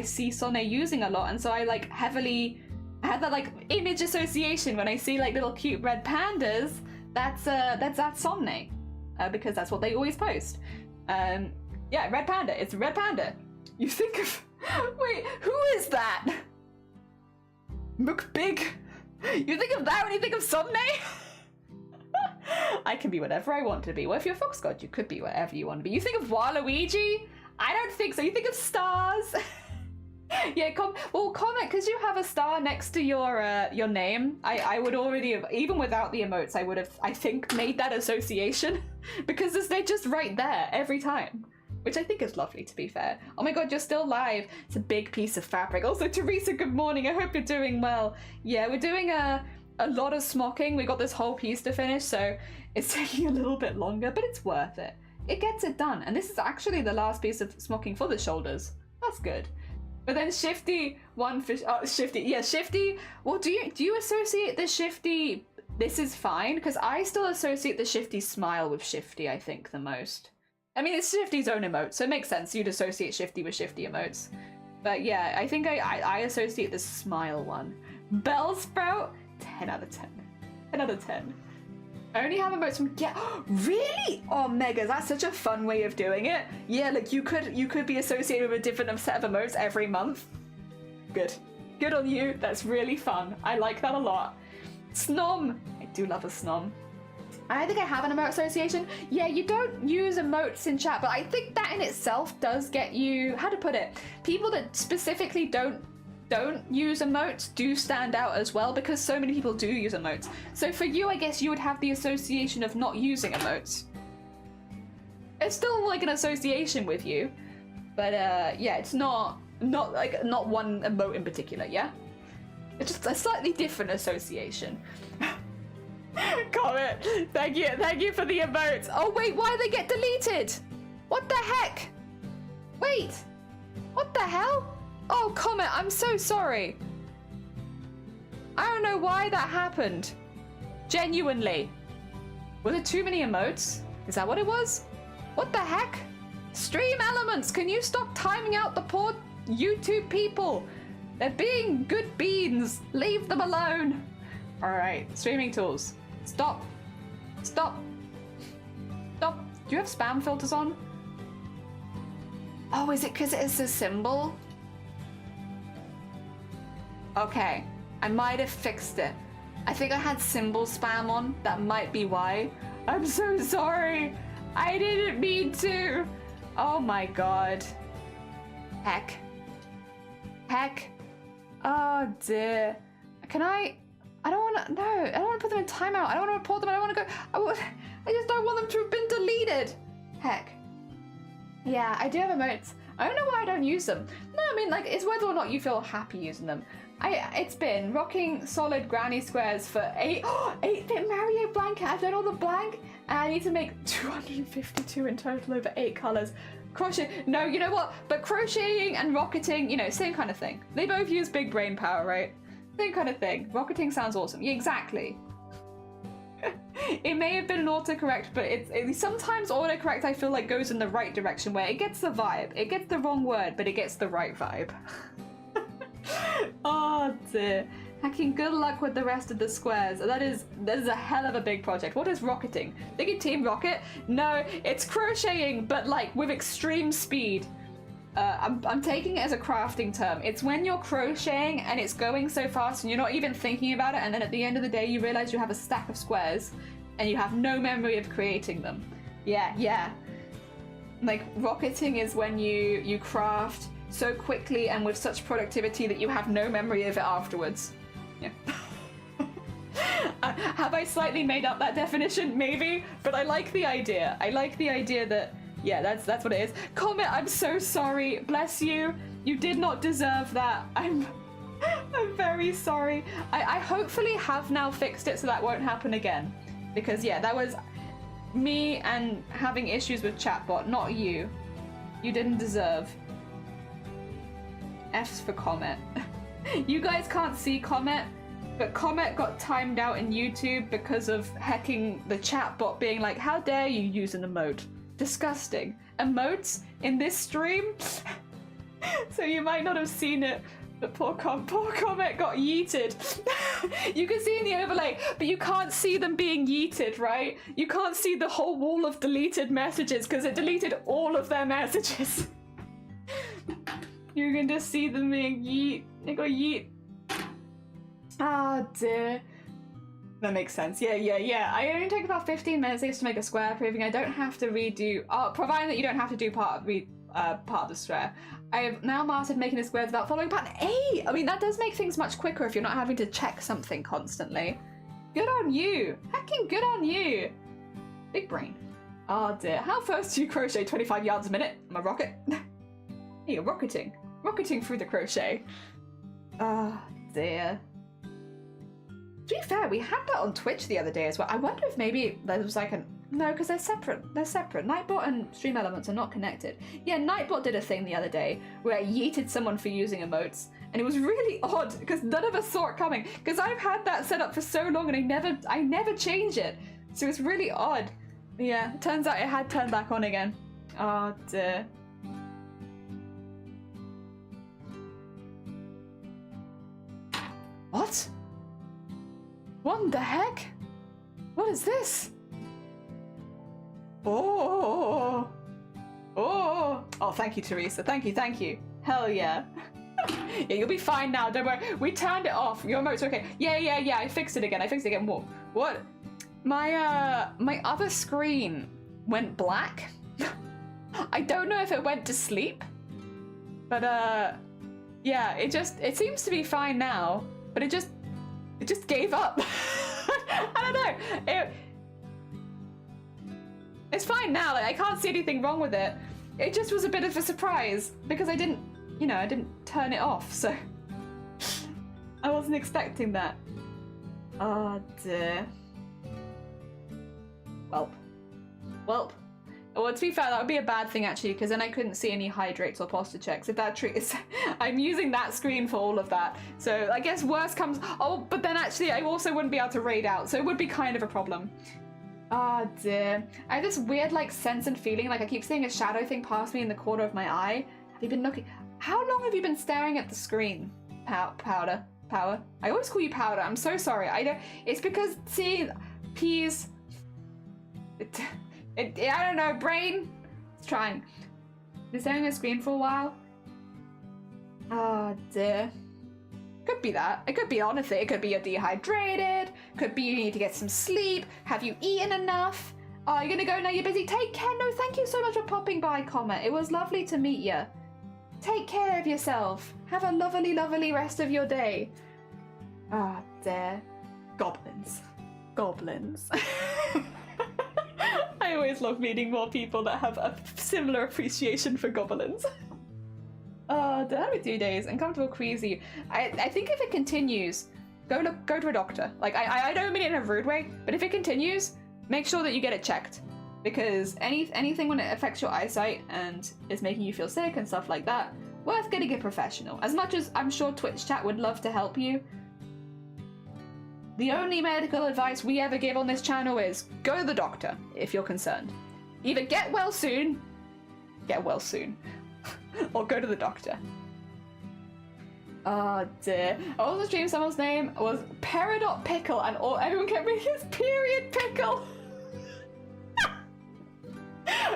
see Sonne using a lot, and so I, like, heavily... I had that, like, image association when I see, like, little cute red pandas. That's Sonne, because that's what they always post. Yeah, red panda. It's a red panda. You think of... Wait, who is that? Mukbig? You think of that when you think of Sonne? I can be whatever I want to be. Well, if you're a fox god, you could be whatever you want to be. You think of Waluigi? I don't think so. You think of stars? Yeah, comment, because you have a star next to your name. I would already have, even without the emotes, I would have, I think, made that association. Because they're just right there every time. Which I think is lovely, to be fair. Oh my god, you're still live. It's a big piece of fabric. Also, Teresa, good morning. I hope you're doing well. Yeah, we're doing a lot of smocking. We got this whole piece to finish, so it's taking a little bit longer, but it's worth it. It gets it done. And this is actually the last piece of smocking for the shoulders. That's good. But then Shifty, Shifty. Well, do you associate the Shifty this is fine, because I still associate the Shifty smile with Shifty, I think, the most. I mean, it's Shifty's own emote, so it makes sense you'd associate Shifty with Shifty emotes. But yeah, I think I associate the smile one. Bellsprout, 10 out of 10. 10 out of 10. I only have emotes from really? Oh, Megas, that's such a fun way of doing it. Yeah, like you could be associated with a different set of emotes every month. Good. Good on you. That's really fun. I like that a lot. Snom. I do love a snom. I think I have an emote association. Yeah, you don't use emotes in chat, but I think that in itself does get you, how to put it, people that specifically don't use emotes do stand out as well, because so many people do use emotes. So for you, I guess you would have the association of not using emotes. It's still like an association with you, but yeah, it's not one emote in particular, yeah? It's just a slightly different association. Comment. Thank you for the emotes. Oh wait, why did they get deleted? What the heck? Wait, what the hell? Oh, comment, I'm so sorry. I don't know why that happened. Genuinely. Was it too many emotes? Is that what it was? What the heck? Stream elements, can you stop timing out the poor YouTube people? They're being good beans. Leave them alone. All right, streaming tools. Stop. Stop. Stop. Do you have spam filters on? Oh, is it because it is a symbol? Okay, I might have fixed it. I think I had symbol spam on. That might be why. I'm so sorry. I didn't mean to. Oh my god. Heck. Heck. Oh dear. Can I don't want to, no, I don't want to put them in timeout. I don't want to report them. I don't want to go, I just don't want them to have been deleted. Heck. Yeah, I do have emotes. I don't know why I don't use them. No, I mean, like, it's whether or not you feel happy using them. It's been rocking solid granny squares for 8-bit Mario blanket. I've done all the blank, and I need to make 252 in total over 8 colors. Crochet, no, you know what? But crocheting and rocketing, you know, same kind of thing. They both use big brain power, right? Same kind of thing. Rocketing sounds awesome. Yeah, exactly. It may have been an autocorrect, but it's sometimes autocorrect I feel like goes in the right direction, where it gets the vibe. It gets the wrong word, but it gets the right vibe. Oh dear. Hacking, good luck with the rest of the squares. That is a hell of a big project. What is rocketing? Think it Team Rocket? No, it's crocheting, but like with extreme speed. I'm taking it as a crafting term. It's when you're crocheting and it's going so fast and you're not even thinking about it, and then at the end of the day you realize you have a stack of squares and you have no memory of creating them. Yeah. Like, rocketing is when you craft so quickly and with such productivity that you have no memory of it afterwards. Yeah. Have I slightly made up that definition? Maybe, but I like the idea. I like the idea that, yeah, that's what it is. Comet, I'm so sorry. Bless you. You did not deserve that. I'm very sorry. I hopefully have now fixed it so that won't happen again. Because, yeah, that was me and having issues with chatbot, not you. You didn't deserve. F's for Comet. You guys can't see Comet, but Comet got timed out in YouTube because of hacking the chatbot being like, how dare you use an emote? Disgusting. Emotes in this stream? So you might not have seen it, but poor Comet got yeeted. You can see in the overlay, but you can't see them being yeeted, right? You can't see the whole wall of deleted messages because it deleted all of their messages. You can just see them being yeet. They got yeet. Ah, dear. That makes sense. Yeah. I only take about 15 minutes just to make a square, proving I don't have to redo, providing that you don't have to do part of the square. I have now mastered making a square without following pattern. Hey! I mean, that does make things much quicker if you're not having to check something constantly. Good on you. Hecking good on you. Big brain. Oh dear. How fast do you crochet? 25 yards a minute? I'm a rocket. Hey, you're rocketing. Rocketing through the crochet. Oh dear. To be fair, we had that on Twitch the other day as well. I wonder if maybe there was like No, because they're separate. They're separate. Nightbot and Stream Elements are not connected. Yeah, Nightbot did a thing the other day where it yeeted someone for using emotes, and it was really odd because none of us saw it coming. Because I've had that set up for so long and I never change it, so it's really odd. Yeah, turns out it had turned back on again. Oh dear. What? What the heck? What is this? Oh. Oh. Oh, thank you, Teresa. Thank you, thank you. Hell yeah. Yeah, you'll be fine now, don't worry. We turned it off. Your emote's okay. Yeah, I fixed it again. What? My other screen went black. I don't know if it went to sleep, but yeah, it seems to be fine now, but it just gave up. I don't know. It's fine now. Like, I can't see anything wrong with it. It just was a bit of a surprise because I didn't turn it off, so I wasn't expecting that. Oh dear. Welp. Well, to be fair, that would be a bad thing actually, because then I couldn't see any hydrates or posture checks. If that is, I'm using that screen for all of that. So I guess worse comes. Oh, but then actually, I also wouldn't be able to raid out, so it would be kind of a problem. Oh dear. I have this weird like sense and feeling, like I keep seeing a shadow thing pass me in the corner of my eye. Have you been looking? How long have you been staring at the screen? Powder. I always call you Powder. I'm so sorry. I don't. It's because seeing peas. I don't know. Brain. It's trying. Been staring at the screen for a while. Oh dear. Could be that. It could be, honestly, it could be you're dehydrated. Could be you need to get some sleep. Have you eaten enough? Are you gonna go now? You're busy. Take care. No, thank you so much for popping by, Comet. It was lovely to meet you. Take care of yourself. Have a lovely, lovely rest of your day. Ah, dear. Goblins. I always love meeting more people that have a similar appreciation for goblins. Done with 2 days. Uncomfortable, queasy. I think if it continues, go to a doctor. Like, I don't mean it in a rude way, but if it continues, make sure that you get it checked. Because anything when it affects your eyesight and is making you feel sick and stuff like that, worth getting a professional. As much as I'm sure Twitch chat would love to help you, the only medical advice we ever give on this channel is go to the doctor if you're concerned. Either get well soon, or go to the doctor. Oh dear. I also streamed someone's name was Peridot Pickle and everyone kept reading his period pickle.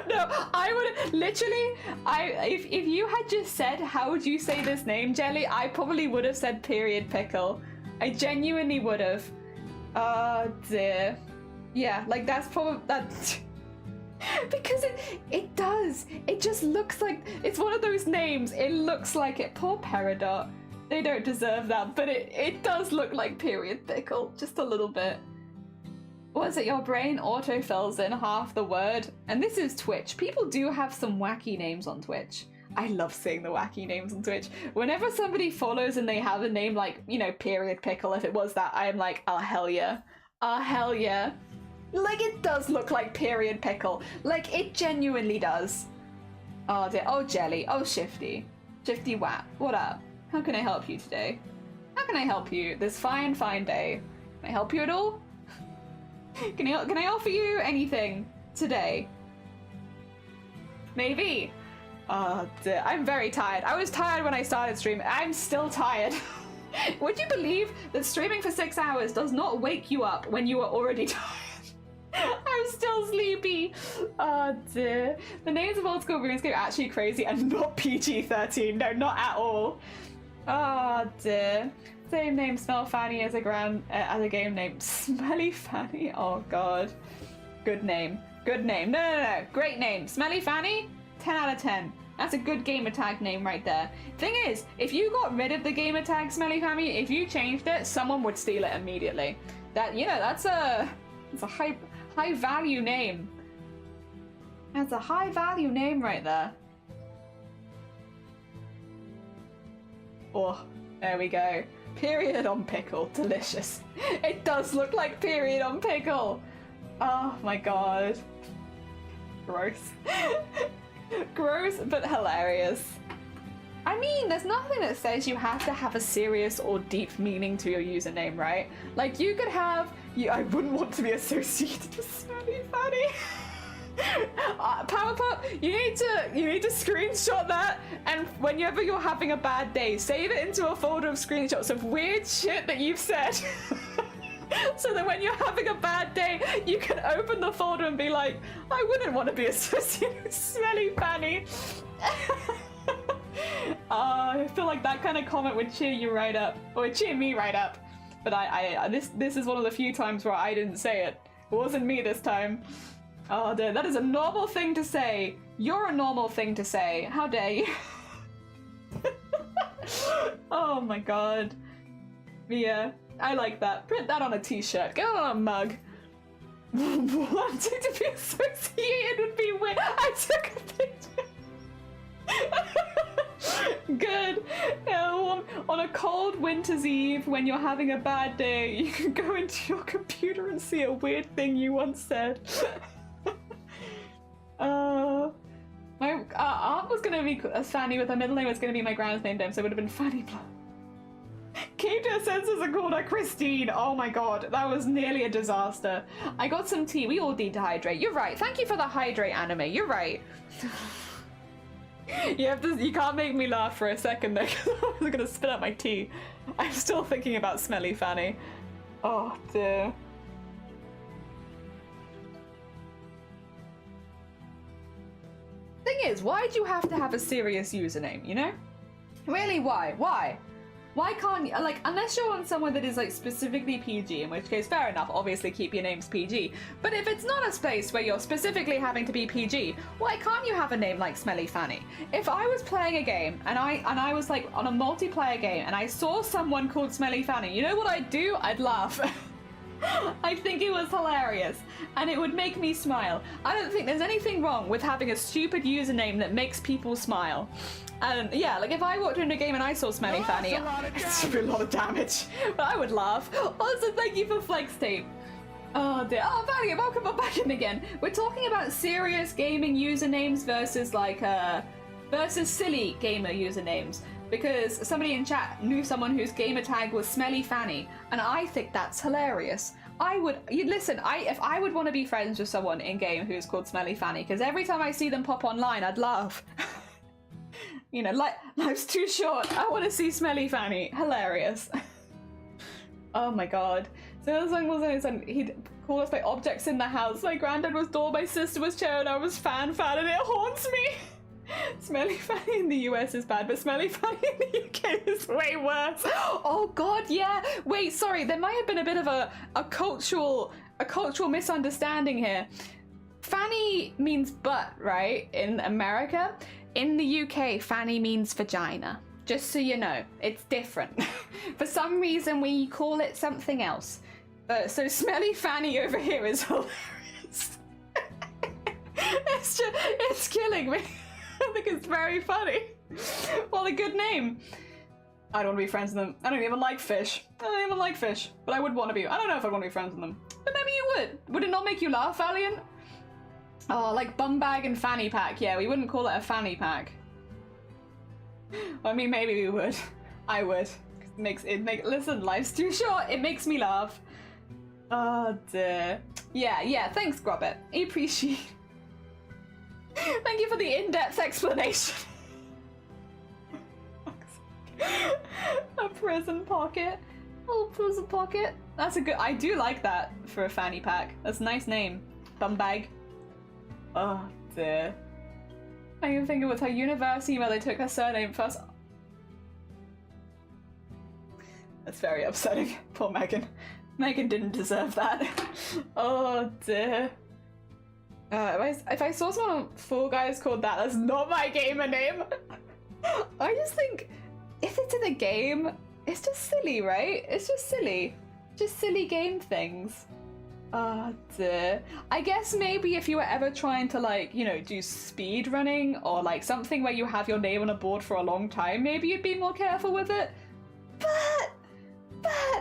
No, I would literally, if you had just said how would you say this name, Jelly, I probably would have said period pickle. I genuinely would have. Oh dear. Yeah, like that's probably that. Because it does. It just looks like it's one of those names. It looks like it. Poor Peridot. They don't deserve that, but it does look like period pickle, just a little bit. What is it? Your brain auto-fills in half the word. And this is Twitch. People do have some wacky names on Twitch. I love seeing the wacky names on Twitch. Whenever somebody follows and they have a name like, you know, period pickle, if it was that, I am like, oh hell yeah. Oh hell yeah. Like, it does look like period pickle. Like, it genuinely does. Oh dear. Oh Jelly. Oh Shifty. Shifty Wap. What up? How can I help you today? How can I help you this fine, fine day? Can I help you at all? Can I offer you anything today? Maybe. Oh dear. I'm very tired. I was tired when I started streaming. I'm still tired. Would you believe that streaming for 6 hours does not wake you up when you are already tired? I'm still sleepy. Oh dear. The names of old school RuneScape are actually crazy and not PG-13. No, not at all. Oh dear. Same name, Smell Fanny as a game name. Smelly Fanny? Oh god. Good name. Good name. No. Great name. Smelly Fanny? 10 out of 10. That's a good gamer tag name right there. Thing is, if you got rid of the gamer tag Smelly Fanny, if you changed it, someone would steal it immediately. That, you know, that's a high value name. That's a high value name right there. Oh, there we go. Period on pickle. Delicious. It does look like period on pickle. Oh my god. Gross. Gross, but hilarious. I mean, there's nothing that says you have to have a serious or deep meaning to your username, right? Like, you could have... I wouldn't want to be associated with Smelly Fanny. Powerpup, you need to screenshot that, and whenever you're having a bad day, save it into a folder of screenshots of weird shit that you've said. So that when you're having a bad day, you can open the folder and be like, I wouldn't want to be associated with Smelly Fanny. I feel like that kind of comment would cheer you right up, or cheer me right up. But this is one of the few times where I didn't say it. It wasn't me this time. Oh dear, that is a normal thing to say. You're a normal thing to say. How dare you? Oh my god. Yeah, I like that. Print that on a t-shirt. Get it on a mug. Wanting to be associated would be weird. I took a picture. Good. On a cold winter's eve, when you're having a bad day, you can go into your computer and see a weird thing you once said. My aunt was gonna be Fanny, but her middle name was gonna be my grand's name, so it would have been Fanny Blood. Keep your senses and called her Christine. Oh my god, that was nearly a disaster. I got some tea. We all need to hydrate. You're right. Thank you for the hydrate anime. You're right. You can't make me laugh for a second there, because I was gonna spit out my tea. I'm still thinking about Smelly Fanny. Oh dear. Thing is, why do you have to have a serious username, you know? Really, why? Why can't you, like, unless you're on someone that is, like, specifically PG, in which case, fair enough, obviously keep your names PG. But if it's not a space where you're specifically having to be PG, why can't you have a name like Smelly Fanny? If I was playing a game, and I was, like, on a multiplayer game, and I saw someone called Smelly Fanny, you know what I'd do? I'd laugh. I think it was hilarious, and it would make me smile. I don't think there's anything wrong with having a stupid username that makes people smile. And yeah, like if I walked into a game and I saw Smelly Fanny, it's a lot of damage, but I would laugh. Also, thank you for Flex Tape. Oh dear. Oh, Fanny, welcome back in again. We're talking about serious gaming usernames versus versus silly gamer usernames. Because somebody in chat knew someone whose gamer tag was Smelly Fanny, and I think that's hilarious. If I would want to be friends with someone in game who's called Smelly Fanny, because every time I see them pop online, I'd laugh. You know, life's too short. I want to see Smelly Fanny. Hilarious. Oh my god. So this one wasn't. He'd call us by objects in the house. My granddad was door, my sister was chair, and I was fan, and it haunts me. Smelly Fanny in the US is bad, but Smelly Fanny in the UK is way worse. Oh god, yeah. Wait, sorry, there might have been a bit of a cultural misunderstanding here. Fanny means butt, right? In America. In the UK, Fanny means vagina. Just so you know, it's different. For some reason, we call it something else. So Smelly Fanny over here is hilarious. It's killing me. I think it's very funny. Well, a good name. I don't want to be friends with them. I don't even like fish. But I would want to be. I don't know if I'd want to be friends with them. But maybe you would. Would it not make you laugh, Valiant? Oh, like bum bag and fanny pack. Yeah, we wouldn't call it a fanny pack. I mean, maybe we would. I would. Listen, life's too short. It makes me laugh. Oh dear. Yeah. Thanks, Grobbit. I appreciate. Thank you for the in-depth explanation. A prison pocket. Oh, prison pocket. That's a good. I do like that for a fanny pack. That's a nice name. Bum bag. Oh dear. I even think it was her university where they took her surname first. That's very upsetting. Poor Megan. Megan didn't deserve that. Oh dear. If I saw someone on Fall Guys called that, that's not my gamer name. I just think, if it's in a game, it's just silly, right? It's just silly. Just silly game things. Oh dear. I guess maybe if you were ever trying to, like, you know, do speed running or like something where you have your name on a board for a long time, maybe you'd be more careful with it. But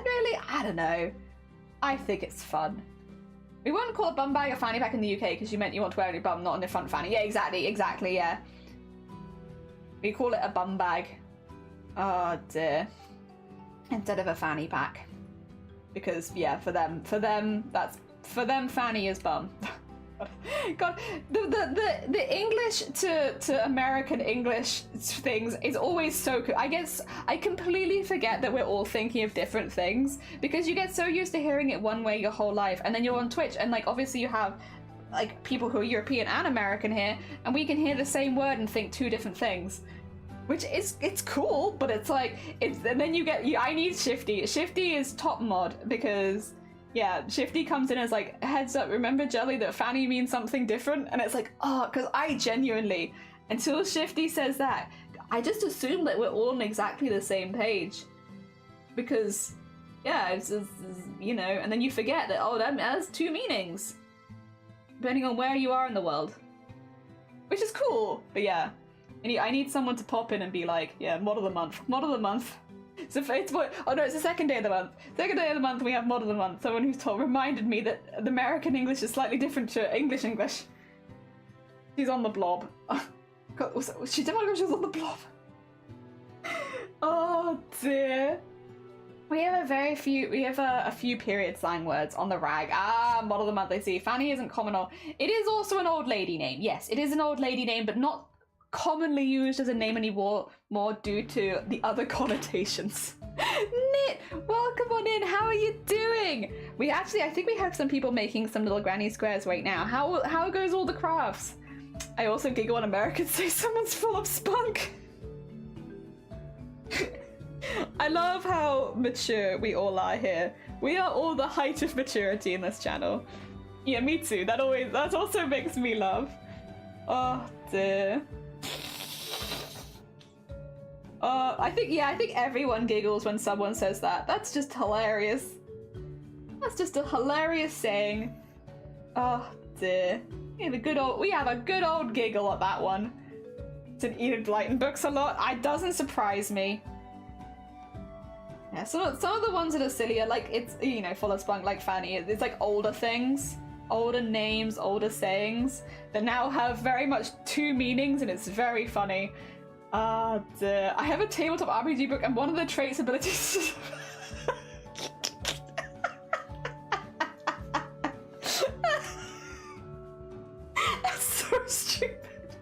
really, I don't know. I think it's fun. We wouldn't call a bum bag a fanny pack in the UK because you meant you want to wear it on your bum, not on your front fanny. Yeah, exactly, yeah. We call it a bum bag. Oh dear. Instead of a fanny pack. Because, yeah, for them, fanny is bum. God, the English to American English things is always so cool. I guess I completely forget that we're all thinking of different things because you get so used to hearing it one way your whole life, and then you're on Twitch and like obviously you have like people who are European and American here, and we can hear the same word and think two different things, which is it's cool, but it's like and then you get I need Shifty. Shifty is top mod because. Yeah, Shifty comes in as like, heads up, remember Jelly that fanny means something different? And it's like, oh, because I genuinely, until Shifty says that, I just assume that we're all on exactly the same page. Because, yeah, it's you know, and then you forget that, oh, that has two meanings. Depending on where you are in the world. Which is cool, but yeah. I need someone to pop in and be like, yeah, mod of the month. So it's what? Oh no, it's the second day of the month. Second day of the month, we have mod of the month. Someone who's reminded me that the American English is slightly different to English. She's on the blob. Oh, God, she did not. She was on the blob. Oh dear. We have a few period slang words on the rag. Mod of the month. I see. Fanny isn't common. It is also an old lady name. Yes, it is an old lady name, but not commonly used as a name anymore due to the other connotations. Knit, welcome on in. How are you doing? I think we have some people making some little granny squares right now. How goes all the crafts? I also giggle when Americans say someone's full of spunk. I love how mature we all are here. We are all the height of maturity in this channel. Yeah, me too. That also makes me laugh. Oh dear. I think everyone giggles when someone says that. That's just hilarious. That's just a hilarious saying. Oh dear. We have a good old giggle at that one. It's in Enid Blyton books a lot. It doesn't surprise me. Yeah, some of the ones that are sillier, like it's, you know, full of spunk like Fanny. It's like older things, older names, older sayings that now have very much two meanings, and it's very funny. I have a tabletop RPG book, and one of the traits abilities. That's so stupid.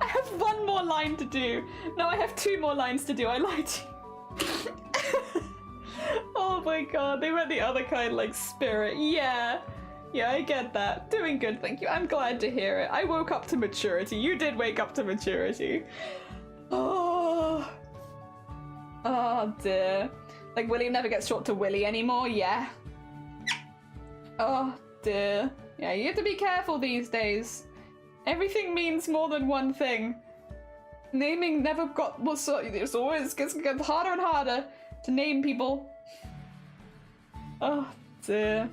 I have one more line to do. No, I have two more lines to do. I lied to you. Oh my god, they went the other kind, like spirit. Yeah, I get that. Doing good, thank you. I'm glad to hear it. I woke up to maturity. You did wake up to maturity. Oh dear. Like William never gets short to Willy anymore, yeah. Oh dear. Yeah, you have to be careful these days. Everything means more than one thing. Naming never got it's always gets harder and harder to name people. Oh dear.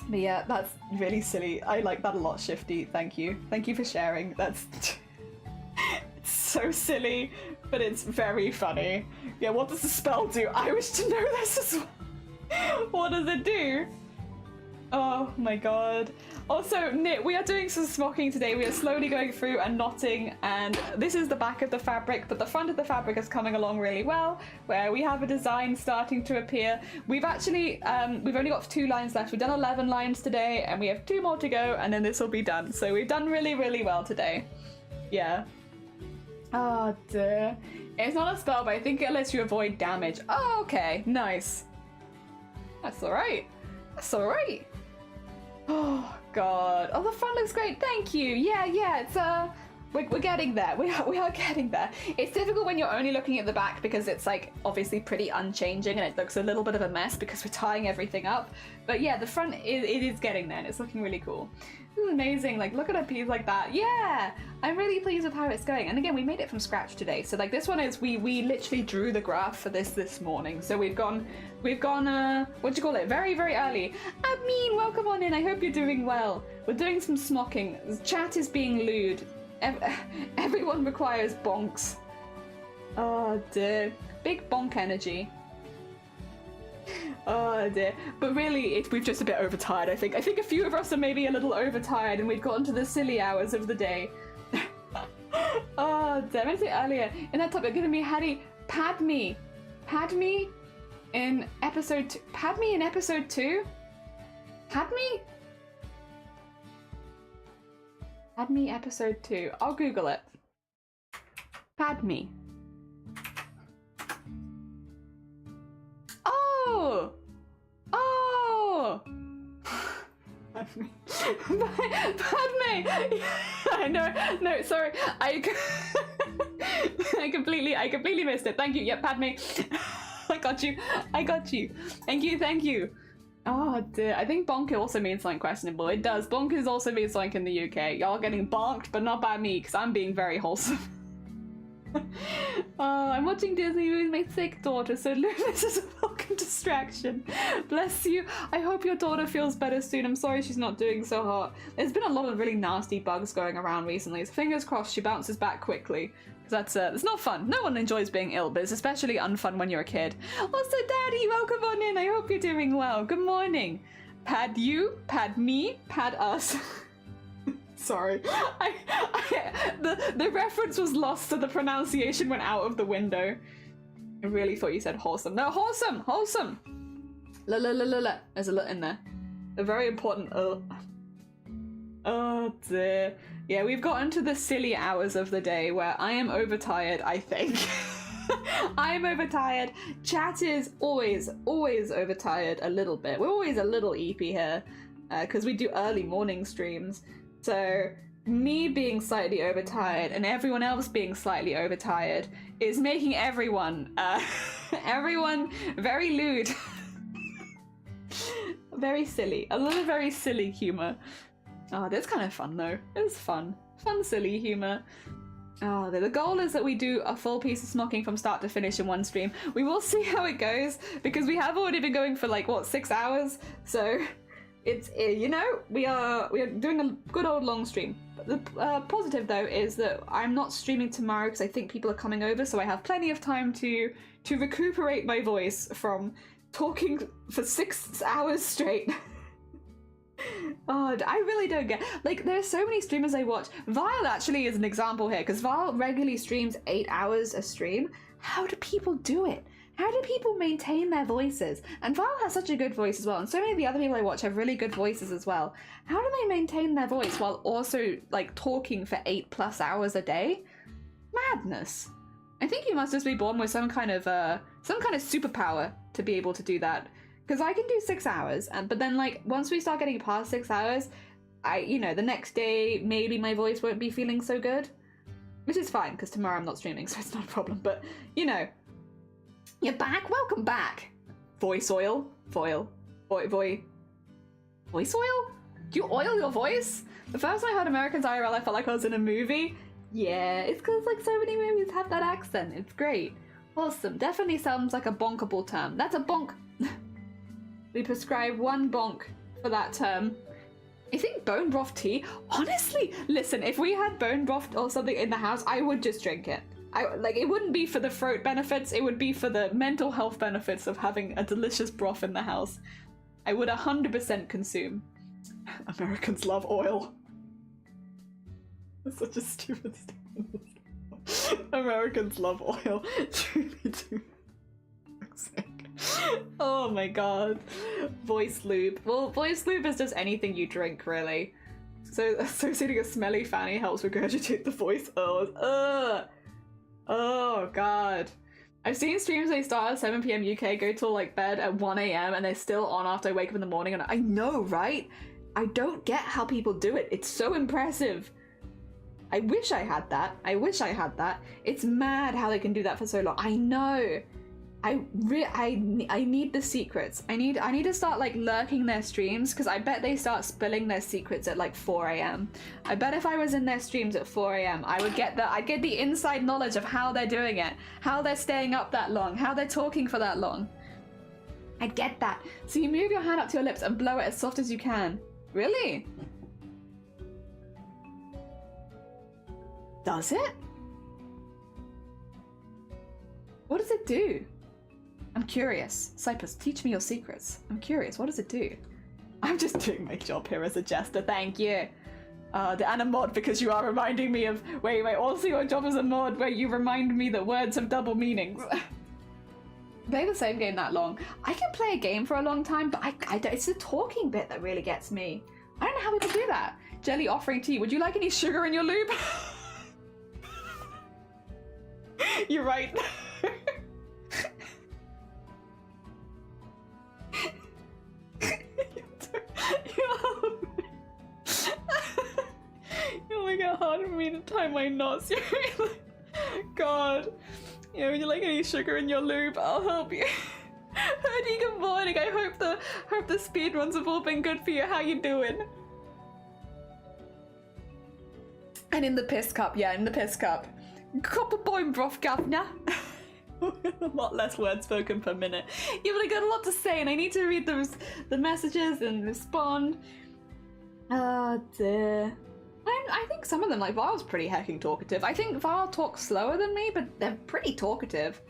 But yeah, that's really silly. I like that a lot, Shifty. Thank you. Thank you for sharing. That's it's so silly, but it's very funny. Yeah, what does the spell do? I wish to know this as well. What does it do? Oh my god. Also, knit, we are doing some smocking today. We are slowly going through and knotting, and this is the back of the fabric, but the front of the fabric is coming along really well, where we have a design starting to appear. We've actually, we've only got 2 lines left. We've done 11 lines today, and we have 2 more to go, and then this will be done. So we've done really, really well today. Yeah. Oh dear. It's not a spell, but I think it lets you avoid damage. Oh, okay. Nice. That's alright. That's alright. Oh god. Oh, the front looks great. Thank you. Yeah. It's we're getting there. We are getting there. It's difficult when you're only looking at the back because it's like obviously pretty unchanging and it looks a little bit of a mess because we're tying everything up. But yeah, the front it is getting there and it's looking really cool. This is amazing. Like look at a piece like that. Yeah, I'm really pleased with how it's going. And again, we made it from scratch today. So like this one is we literally drew the graph for this morning. So we've gone what do you call it? Very, very early. Amin, welcome on in. I hope you're doing well. We're doing some smocking. The chat is being lewd. Everyone requires bonks. Oh dear. Big bonk energy. Oh dear. But really, we've just a bit overtired, I think. I think a few of us are maybe a little overtired and we've gotten to the silly hours of the day. Oh, damn it, earlier. In that topic, gonna be Hattie, Padme in episode 2. Padme in episode 2? Padme? Padme episode 2. I'll Google it. Padme. Oh! Oh! Padme. Padme! I know. No, sorry. I completely missed it. Thank you. Yep, Padme. I got you. Thank you. Oh dear. I think bonk also means something questionable. It does. Bonkers also means something in the UK. Y'all getting bonked, but not by me, because I'm being very wholesome. Oh, I'm watching Disney with my sick daughter, so this is a welcome distraction. Bless you. I hope your daughter feels better soon. I'm sorry she's not doing so hot. There's been a lot of really nasty bugs going around recently, so fingers crossed she bounces back quickly. Because that's, it's not fun. No one enjoys being ill, but it's especially unfun when you're a kid. Also, Daddy, welcome on in. I hope you're doing well. Good morning. Pad you, pad me, pad us. Sorry. The reference was lost, so the pronunciation went out of the window. I really thought you said wholesome. No, wholesome! Wholesome! La la la la la. There's a lot in there. A very important Oh dear. Yeah, we've gotten to the silly hours of the day where I am overtired, I think. I'm overtired. Chat is always overtired a little bit. We're always a little eepy here because we do early morning streams. So me being slightly overtired and everyone else being slightly overtired is making everyone very lewd. Very silly. A lot of very silly humor. Oh, that's kind of fun though. It's fun. Fun, silly humor. Oh, the goal is that we do a full piece of smocking from start to finish in one stream. We will see how it goes because we have already been going for like, what, 6 hours? So it's, you know, we are doing a good old long stream. But the positive though is that I'm not streaming tomorrow because I think people are coming over, so I have plenty of time to recuperate my voice from talking for 6 hours straight. Oh, I really don't get, like, there's so many streamers I watch. Vile actually is an example here because Vile regularly streams 8 hours a stream. How do people do it? How do people maintain their voices? And Vile has such a good voice as well, and so many of the other people I watch have really good voices as well. How do they maintain their voice while also like talking for 8+ hours a day? Madness. I think you must just be born with some kind of superpower to be able to do that. Because I can do 6 hours, but then like once we start getting past 6 hours, the next day maybe my voice won't be feeling so good, which is fine because tomorrow I'm not streaming, so it's not a problem. But you know, you're back. Welcome back. Voice oil, voice oil. Do you oil your voice? The first time I heard Americans IRL, I felt like I was in a movie. Yeah, it's because like so many movies have that accent. It's great. Awesome. Definitely sounds like a bonkable term. That's a bonk. We prescribe 1 bonk for that term. I think bone broth tea. Honestly, listen, if we had bone broth or something in the house, I would just drink it. It wouldn't be for the throat benefits, it would be for the mental health benefits of having a delicious broth in the house. I would 100% consume. Americans love oil. That's such a stupid statement. Americans love oil. Truly do. Oh my god. Voice lube. Well, voice lube is just anything you drink, really. So associating a smelly fanny helps regurgitate the voice. Oh god. I've seen streams they start at 7 PM UK, go till like bed at 1 AM and they're still on after I wake up in the morning, and I know, right? I don't get how people do it. It's so impressive. I wish I had that. It's mad how they can do that for so long. I know. I need the secrets. I need to start like lurking their streams because I bet they start spilling their secrets at like 4 AM. I bet if I was in their streams at 4 AM, I'd get the inside knowledge of how they're doing it, how they're staying up that long, how they're talking for that long. I'd get that. So you move your hand up to your lips and blow it as soft as you can. Really? Does it? What does it do? I'm curious. Cypress, teach me your secrets. I'm curious, what does it do? I'm just doing my job here as a jester, thank you. And a mod, because you are reminding me of... Wait, also your job as a mod where you remind me that words have double meanings. Play the same game that long. I can play a game for a long time, but I don't, it's the talking bit that really gets me. I don't know how people do that. Jelly offering tea. Would you like any sugar in your lube? You're right. You'll make it hard for me to tie my knots. God. Yeah, would you like any sugar in your lube? I'll help you. Hoodie, good morning. I hope the speed runs have all been good for you. How you doing? And in the piss cup, yeah, in the piss cup. Copper boy broth, governor. A lot less words spoken per minute. Yeah, but I got a lot to say, and I need to read the messages and respond. Oh dear. I think some of them, like Val's pretty hecking talkative. I think Val talks slower than me, but they're pretty talkative.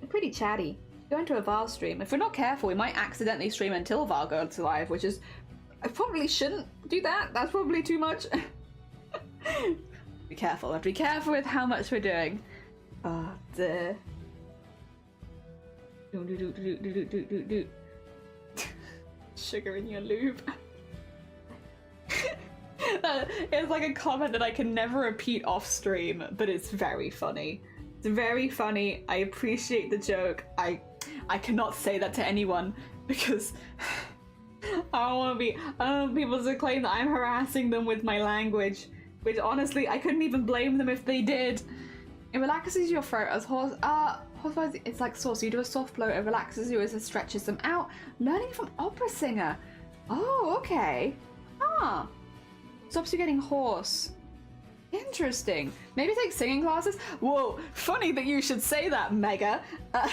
They're pretty chatty. Go into a Val stream. If we're not careful, we might accidentally stream until Val goes live, which is... I probably shouldn't do that. That's probably too much. Be careful. We have to be careful with how much we're doing. Oh, dear. Sugar in your lube. It's like a comment that I can never repeat off stream, but it's very funny. It's very funny. I appreciate the joke. I cannot say that to anyone because I don't want people to claim that I'm harassing them with my language, which honestly I couldn't even blame them if they did. It relaxes your throat as horse. It's like sauce. You do a soft blow. It relaxes you as it stretches them out. Learning from opera singer. Oh, okay. Ah. Stops you getting hoarse. Interesting. Maybe take singing classes? Whoa, funny that you should say that, Mega. I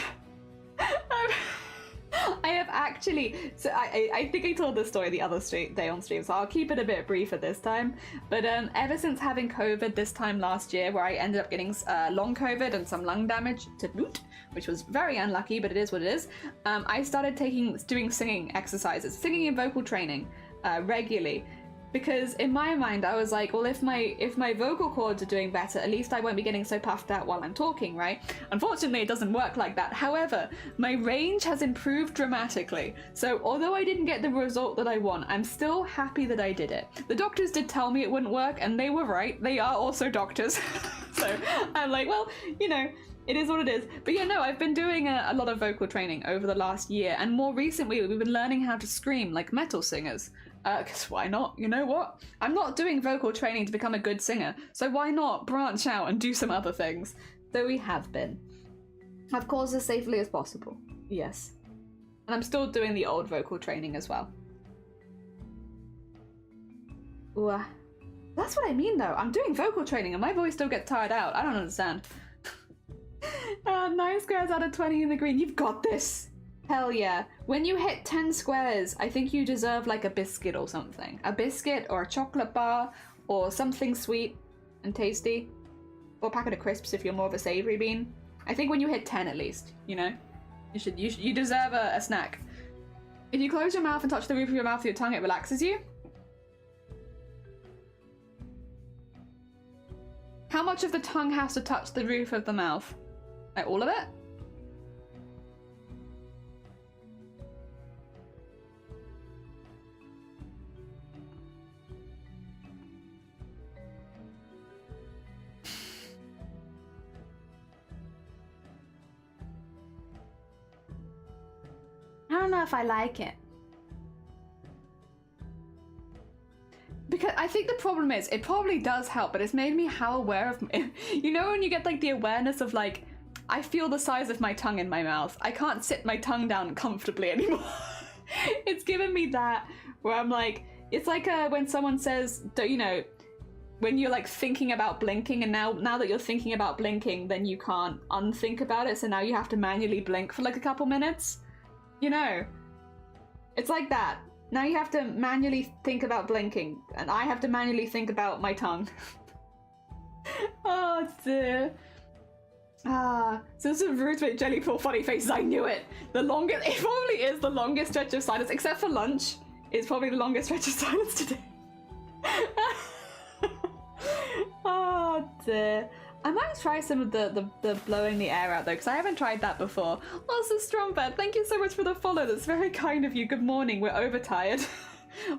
have actually... So I think I told this story the other day on stream, so I'll keep it a bit briefer this time. But ever since having COVID this time last year, where I ended up getting long COVID and some lung damage to boot, which was very unlucky, but it is what it is, I started doing singing exercises, singing and vocal training regularly. Because in my mind, I was like, well, if my vocal cords are doing better, at least I won't be getting so puffed out while I'm talking, right? Unfortunately, it doesn't work like that. However, my range has improved dramatically. So although I didn't get the result that I want, I'm still happy that I did it. The doctors did tell me it wouldn't work, and they were right. They are also doctors. So I'm like, well, you know, it is what it is. But yeah, no, I've been doing a lot of vocal training over the last year, and more recently, we've been learning how to scream like metal singers. Because why not? You know what? I'm not doing vocal training to become a good singer, so why not branch out and do some other things? So we have been. Of course, as safely as possible. Yes. And I'm still doing the old vocal training as well. Ooh, that's what I mean though. I'm doing vocal training and my voice still gets tired out. I don't understand. 9 squares out of 20 in the green. You've got this. Hell yeah. When you hit 10 squares, I think you deserve like a biscuit or something. A biscuit or a chocolate bar or something sweet and tasty. Or a packet of crisps if you're more of a savory bean. I think when you hit 10 at least, you know? You deserve a snack. If you close your mouth and touch the roof of your mouth with your tongue, it relaxes you. How much of the tongue has to touch the roof of the mouth? Like all of it? I don't know if I like it. Because I think the problem is, it probably does help, but it's made me how aware of... You know when you get like the awareness of like, I feel the size of my tongue in my mouth. I can't sit my tongue down comfortably anymore. It's given me that, where I'm like, it's like when someone says, you know, when you're like thinking about blinking, and now that you're thinking about blinking, then you can't unthink about it, so now you have to manually blink for like a couple minutes. You know, it's like that. Now you have to manually think about blinking, and I have to manually think about my tongue. Oh dear. So some rude with jelly pull funny faces. I knew it. The longest, it probably is the longest stretch of silence, except for lunch. It's probably the longest stretch of silence today. Oh dear. I might try some of the blowing the air out though, because I haven't tried that before. Also, Stromberg, thank you so much for the follow. That's very kind of you. Good morning. We're overtired.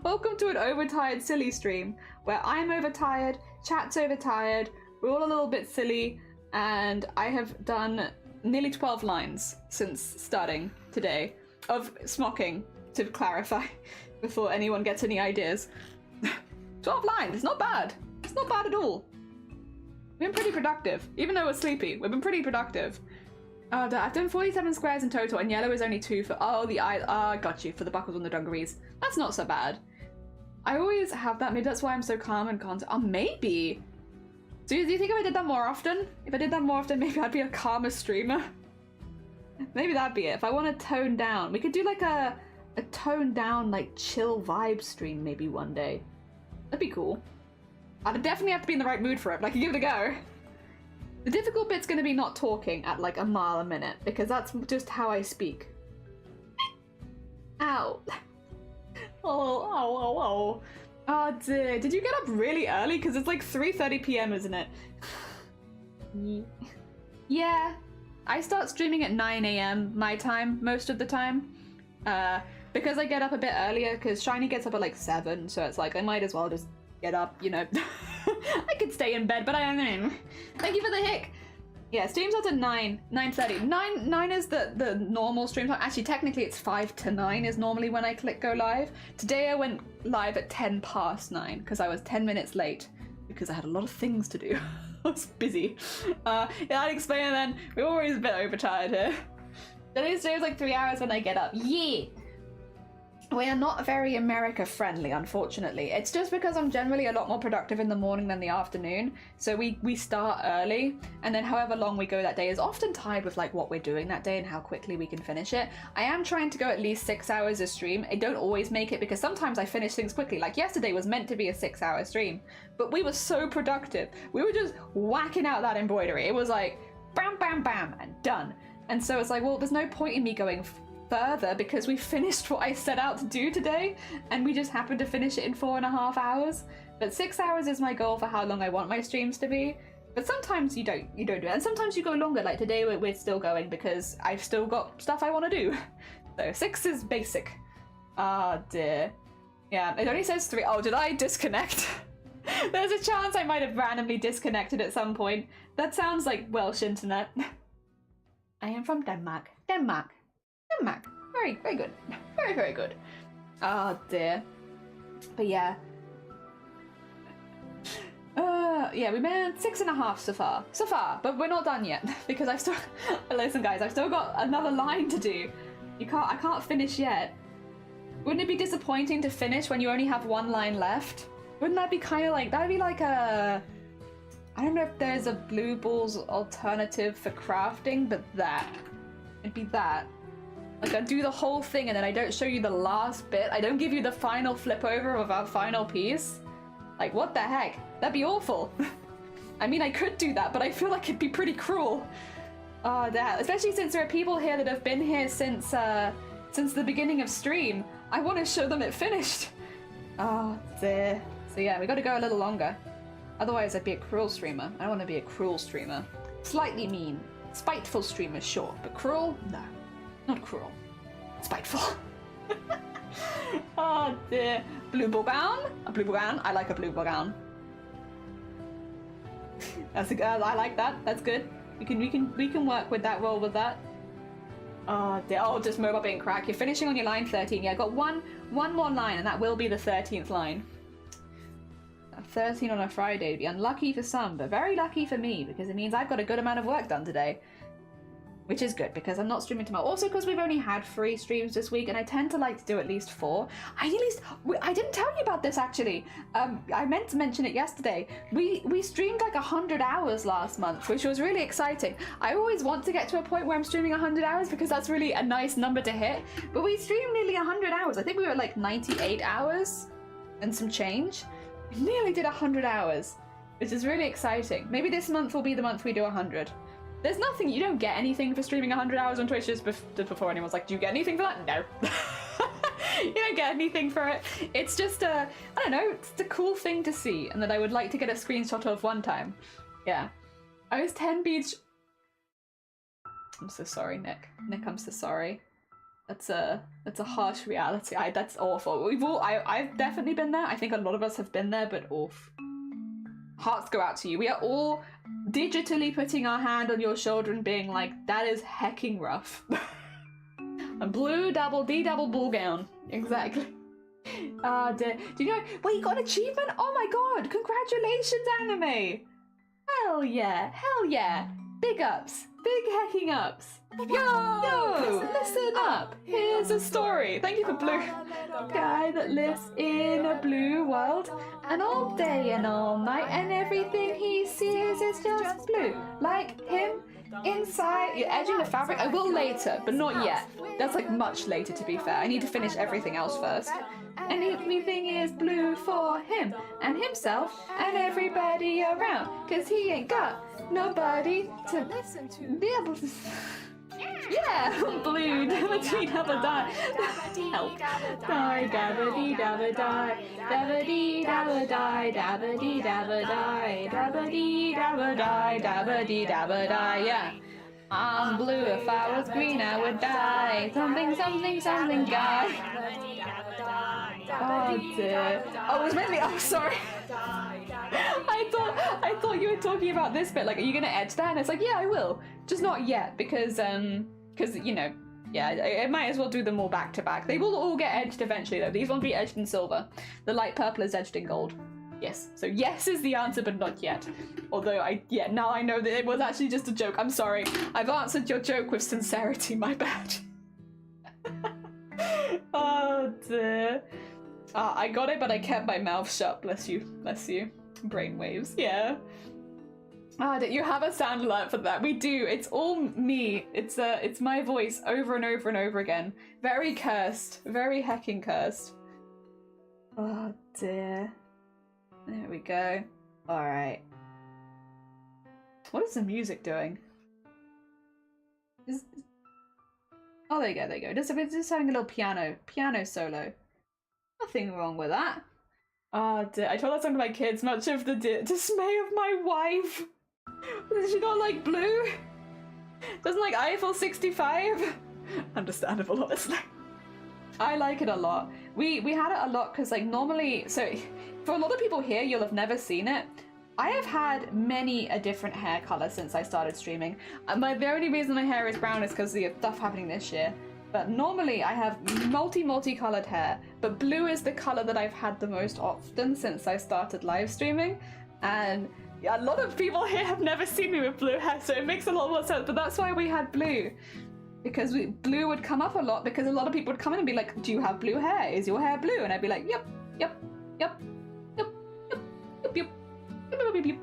Welcome to an overtired silly stream where I'm overtired, chat's overtired, we're all a little bit silly, and I have done nearly 12 lines since starting today of smocking, to clarify, before anyone gets any ideas. 12 lines, it's not bad. It's not bad at all. We've been pretty productive. Even though we're sleepy, we've been pretty productive. I've done 47 squares in total, and yellow is only 2 for... Oh, the eye... got you, for the buckles on the dungarees. That's not so bad. I always have that. Maybe that's why I'm so calm and content. Oh, maybe. Do you think if I did that more often? If I did that more often, maybe I'd be a calmer streamer. Maybe that'd be it. If I want to tone down. We could do like a toned down, like, chill vibe stream maybe one day. That'd be cool. I'd definitely have to be in the right mood for it, but I can give it a go. The difficult bit's gonna be not talking at like a mile a minute, because that's just how I speak. Ow. Oh. Oh dear. Did you get up really early? Because it's like 3:30 p.m, isn't it? Yeah. I start streaming at 9 a.m. my time, most of the time. Because I get up a bit earlier, because Shiny gets up at like 7, so it's like I might as well just get up, you know. I could stay in bed, but I don't know. Thank you for the hick. Yeah, stream starts at 9:30. 9 is the normal stream time. Actually, technically it's 5 to 9 is normally when I click go live. Today I went live at 10 past 9 because I was 10 minutes late because I had a lot of things to do. I was busy. Yeah, I'd explain it then. We're always a bit overtired here. Today's day is like 3 hours when I get up. Yeah! We are not very America friendly, unfortunately. It's just because I'm generally a lot more productive in the morning than the afternoon. So we start early, and then however long we go that day is often tied with like what we're doing that day and how quickly we can finish it. I am trying to go at least 6 hours a stream. I don't always make it because sometimes I finish things quickly. Like yesterday was meant to be a 6-hour stream, but we were so productive. We were just whacking out that embroidery. It was like bam, bam, bam, and done. And so it's like, well, there's no point in me going further because we finished what I set out to do today, and we just happened to finish it in 4.5 hours. But 6 hours is my goal for how long I want my streams to be. But sometimes you don't do it, and sometimes you go longer. Like today we're still going because I've still got stuff I want to do. So 6 is basic. Ah dear. Yeah, it only says 3. Oh, did I disconnect? There's a chance I might have randomly disconnected at some point. That sounds like Welsh internet. I am from Denmark. Denmark. Very, very good. Very, very good. Oh dear. But yeah. Yeah, we made 6.5 so far, but we're not done yet because I've still. Listen, guys, I've still got another line to do. I can't finish yet. Wouldn't it be disappointing to finish when you only have 1 line left? Wouldn't that be kind of like that'd be like a. I don't know if there's a Blue Balls alternative for crafting, but it'd be that. Like I do the whole thing and then I don't show you the last bit. I don't give you the final flip over of our final piece. Like what the heck? That'd be awful. I mean, I could do that, but I feel like it'd be pretty cruel. Oh, that. Especially since there are people here that have been here since the beginning of stream. I want to show them it finished. Oh dear. So yeah, we got to go a little longer. Otherwise, I'd be a cruel streamer. I don't want to be a cruel streamer. Slightly mean. Spiteful streamer, sure, but cruel? No. Not cruel. Spiteful. Oh dear. Blue ball gown? A blue ball gown? I like a blue ball gown. That's a, I like that. That's good. We can work with that. Roll with that. Oh dear. Oh, just mobile being crack. You're finishing on your line 13. Yeah, I got one more line, and that will be the 13th line. 13 on a Friday would be unlucky for some, but very lucky for me because it means I've got a good amount of work done today. Which is good because I'm not streaming tomorrow. Also because we've only had 3 streams this week and I tend to like to do at least 4. I didn't tell you about this actually. I meant to mention it yesterday. We streamed like 100 hours last month, which was really exciting. I always want to get to a point where I'm streaming 100 hours because that's really a nice number to hit. But we streamed nearly 100 hours. I think we were at like 98 hours and some change. We nearly did 100 hours, which is really exciting. Maybe this month will be the month we do 100. There's nothing, you don't get anything for streaming 100 hours on Twitch. Just before anyone's like, do you get anything for that? No. You don't get anything for it. It's just I don't know, it's a cool thing to see, and that I would like to get a screenshot of one time. Yeah. I was 10 beads. I'm so sorry, Nick. Nick, I'm so sorry. That's a harsh reality. That's awful. I've definitely been there. I think a lot of us have been there, but oof. Hearts go out to you. We are all digitally putting our hand on your shoulder and being like, that is hecking rough. A blue double ball gown. Exactly. Do you know? Wait, you got an achievement? Oh my god! Congratulations, anime! Hell yeah! Hell yeah! Big ups! Big hecking ups! Yo! Listen up! Here's a story. Thank you for blue. Guy that lives in a blue world, and all day and all night, and everything he sees is just blue. Like him. Inside, you're edging the fabric. I will later, but not yet. That's like much later, to be fair. I need to finish everything else first. And everything is blue for him and himself and everybody around, cause he ain't got nobody to listen to. Be able to. Yeah, blue, dabba-dee, dabba-die. Help. Die, dabba-dee, dabba-die. Dabba-dee, dabba-die, dabba-dee, dabba-die. Dabba-dee, dabba-die, dabba-dee, dabba-die, yeah. I'm blue, if I was green I would die. Something, something, something, guy. Oh dear. Oh, it was meant to be, oh sorry. I thought you were talking about this bit, like, are you gonna edge that? And it's like, yeah, I will. Just not yet, because you know, yeah, I might as well do them all back to back. They will all get edged eventually, though. These won't be edged in silver. The light purple is edged in gold. Yes. So yes is the answer, but not yet. Although now I know that it was actually just a joke. I'm sorry. I've answered your joke with sincerity. My bad. Oh dear. I got it, but I kept my mouth shut. Bless you. Bless you. Brainwaves. Yeah. You have a sound alert for that. We do. It's all me. It's my voice over and over and over again. Very cursed. Very hecking cursed. Oh dear. There we go. Alright. What is the music doing? Oh, there you go, there you go. Just having a little piano solo. Nothing wrong with that. Oh dear. I told that song to my kids, much of the dismay of my wife. Does she not like blue? Doesn't like Eiffel 65? Understandable, honestly. I like it a lot. We had it a lot because, like, normally, so for a lot of people here, you'll have never seen it. I have had many a different hair color since I started streaming. The only reason my hair is brown is because of the stuff happening this year. But normally I have multi-colored hair, but blue is the color that I've had the most often since I started live streaming. And a lot of people here have never seen me with blue hair, so it makes a lot more sense. But that's why we had blue. Because blue would come up a lot, because a lot of people would come in and be like, do you have blue hair? Is your hair blue? And I'd be like, yep, yep, yep, yep, yep, yep, yep, yep, yep, yep.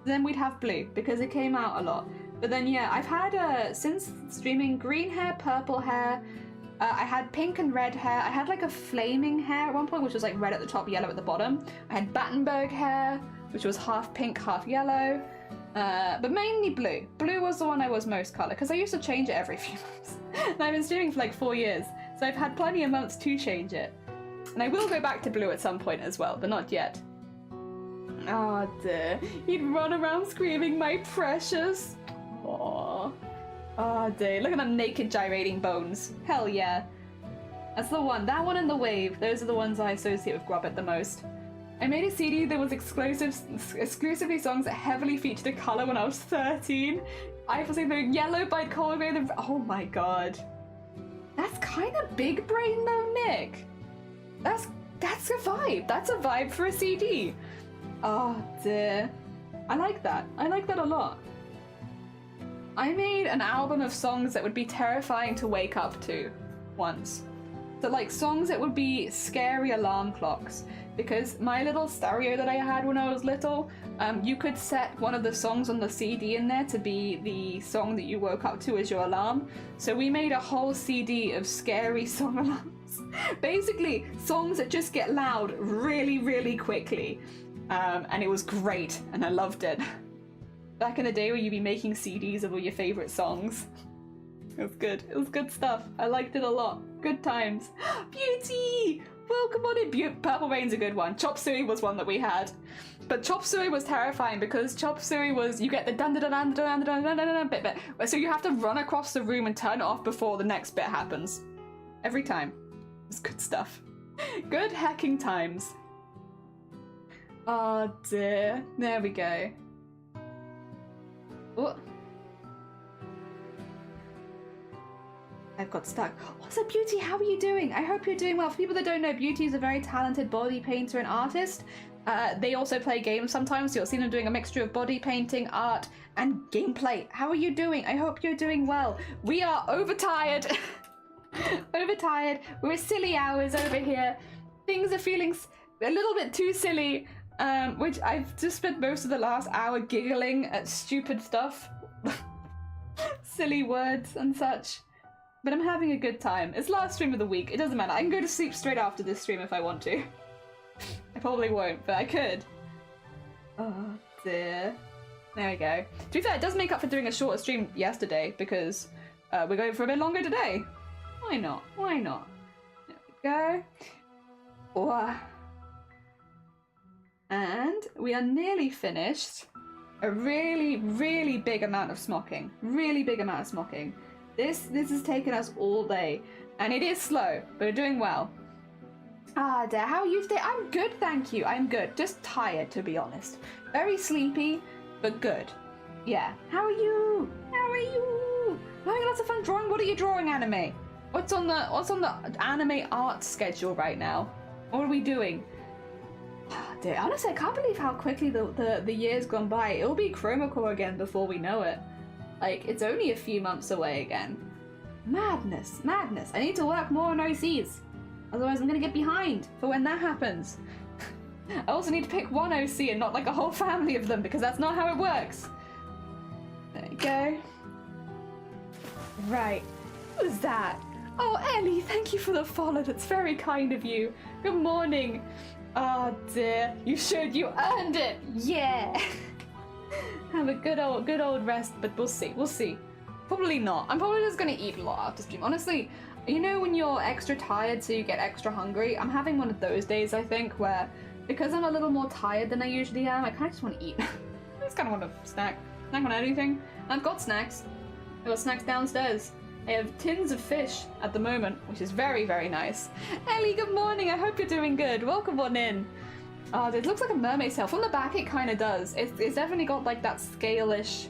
Then we'd have blue, because it came out a lot. But then, yeah, I've had, since streaming, green hair, purple hair, I had pink and red hair. I had like a flaming hair at one point, which was like red at the top, yellow at the bottom. I had Battenberg hair, which was half pink, half yellow. But mainly blue. Blue was the one I was most colour, because I used to change it every few months. And I've been streaming for like 4 years, so I've had plenty of months to change it. And I will go back to blue at some point as well, but not yet. Oh dear. He'd run around screaming, my precious. Aww. Oh dear. Look at them naked gyrating bones. Hell yeah. That's the one. That one and the wave. Those are the ones I associate with Grubbit the most. I made a CD that was exclusively songs that heavily featured a colour when I was 13. I was like the Yellow by Colorway. Oh my god. That's kind of big brain though, Nick. That's a vibe. That's a vibe for a CD. Oh dear. I like that. I like that a lot. I made an album of songs that would be terrifying to wake up to once. So like songs that would be scary alarm clocks. Because my little stereo that I had when I was little, you could set one of the songs on the CD in there to be the song that you woke up to as your alarm. So we made a whole CD of scary song alarms. Basically, songs that just get loud really, really quickly. And it was great, and I loved it. Back in the day where you'd be making CDs of all your favorite songs. It was good. It was good stuff. I liked it a lot. Good times. Beauty! Welcome on in. Purple Rain's a good one. Chop Suey was one that we had. But Chop Suey was terrifying because Chop Suey was, you get the dun dun dun dun dun dun dun bit, so you have to run across the room and turn it off before the next bit happens. Every time. It's good stuff. Good hacking times. Oh dear. There we go. Oh. I've got stuck. What's up, Beauty? How are you doing? I hope you're doing well. For people that don't know, Beauty is a very talented body painter and artist. They also play games sometimes, so you'll see them doing a mixture of body painting, art, and gameplay. How are you doing? I hope you're doing well. We are overtired. Overtired. We're silly hours over here. Things are feeling a little bit too silly, which I've just spent most of the last hour giggling at stupid stuff. Silly words and such. But I'm having a good time. It's last stream of the week. It doesn't matter. I can go to sleep straight after this stream if I want to. I probably won't, but I could. Oh dear. There we go. To be fair, it does make up for doing a shorter stream yesterday because we're going for a bit longer today. Why not? Why not? There we go. Oh. And we are nearly finished. A really, really big amount of smocking. Really big amount of smocking. This has taken us all day, and it is slow, but we're doing well. Ah, dear, how are you today? I'm good, thank you. I'm good. Just tired, to be honest. Very sleepy, but good. Yeah. How are you? How are you? I'm having lots of fun drawing. What are you drawing, anime? What's on the anime art schedule right now? What are we doing? Ah, dear, honestly, I can't believe how quickly the year's gone by. It'll be Chroma Core again before we know it. Like, it's only a few months away again. Madness, madness. I need to work more on OCs. Otherwise I'm gonna get behind for when that happens. I also need to pick one OC and not like a whole family of them because that's not how it works. There you go. Right. Who's that? Oh, Ellie, thank you for the follow. That's very kind of you. Good morning. Oh dear. You should. You earned it. Yeah. Have a good old rest, but we'll see. We'll see. Probably not. I'm probably just gonna eat a lot after stream. Honestly, you know when you're extra tired so you get extra hungry? I'm having one of those days, I think, where because I'm a little more tired than I usually am, I kind of just want to eat. I just kind of want to snack on anything. I've got snacks. I've got snacks downstairs. I have tins of fish at the moment, which is very, very nice. Ellie, good morning. I hope you're doing good. Welcome on in. Oh, it looks like a mermaid sail. From the back, it kind of does. It's definitely got like that scale-ish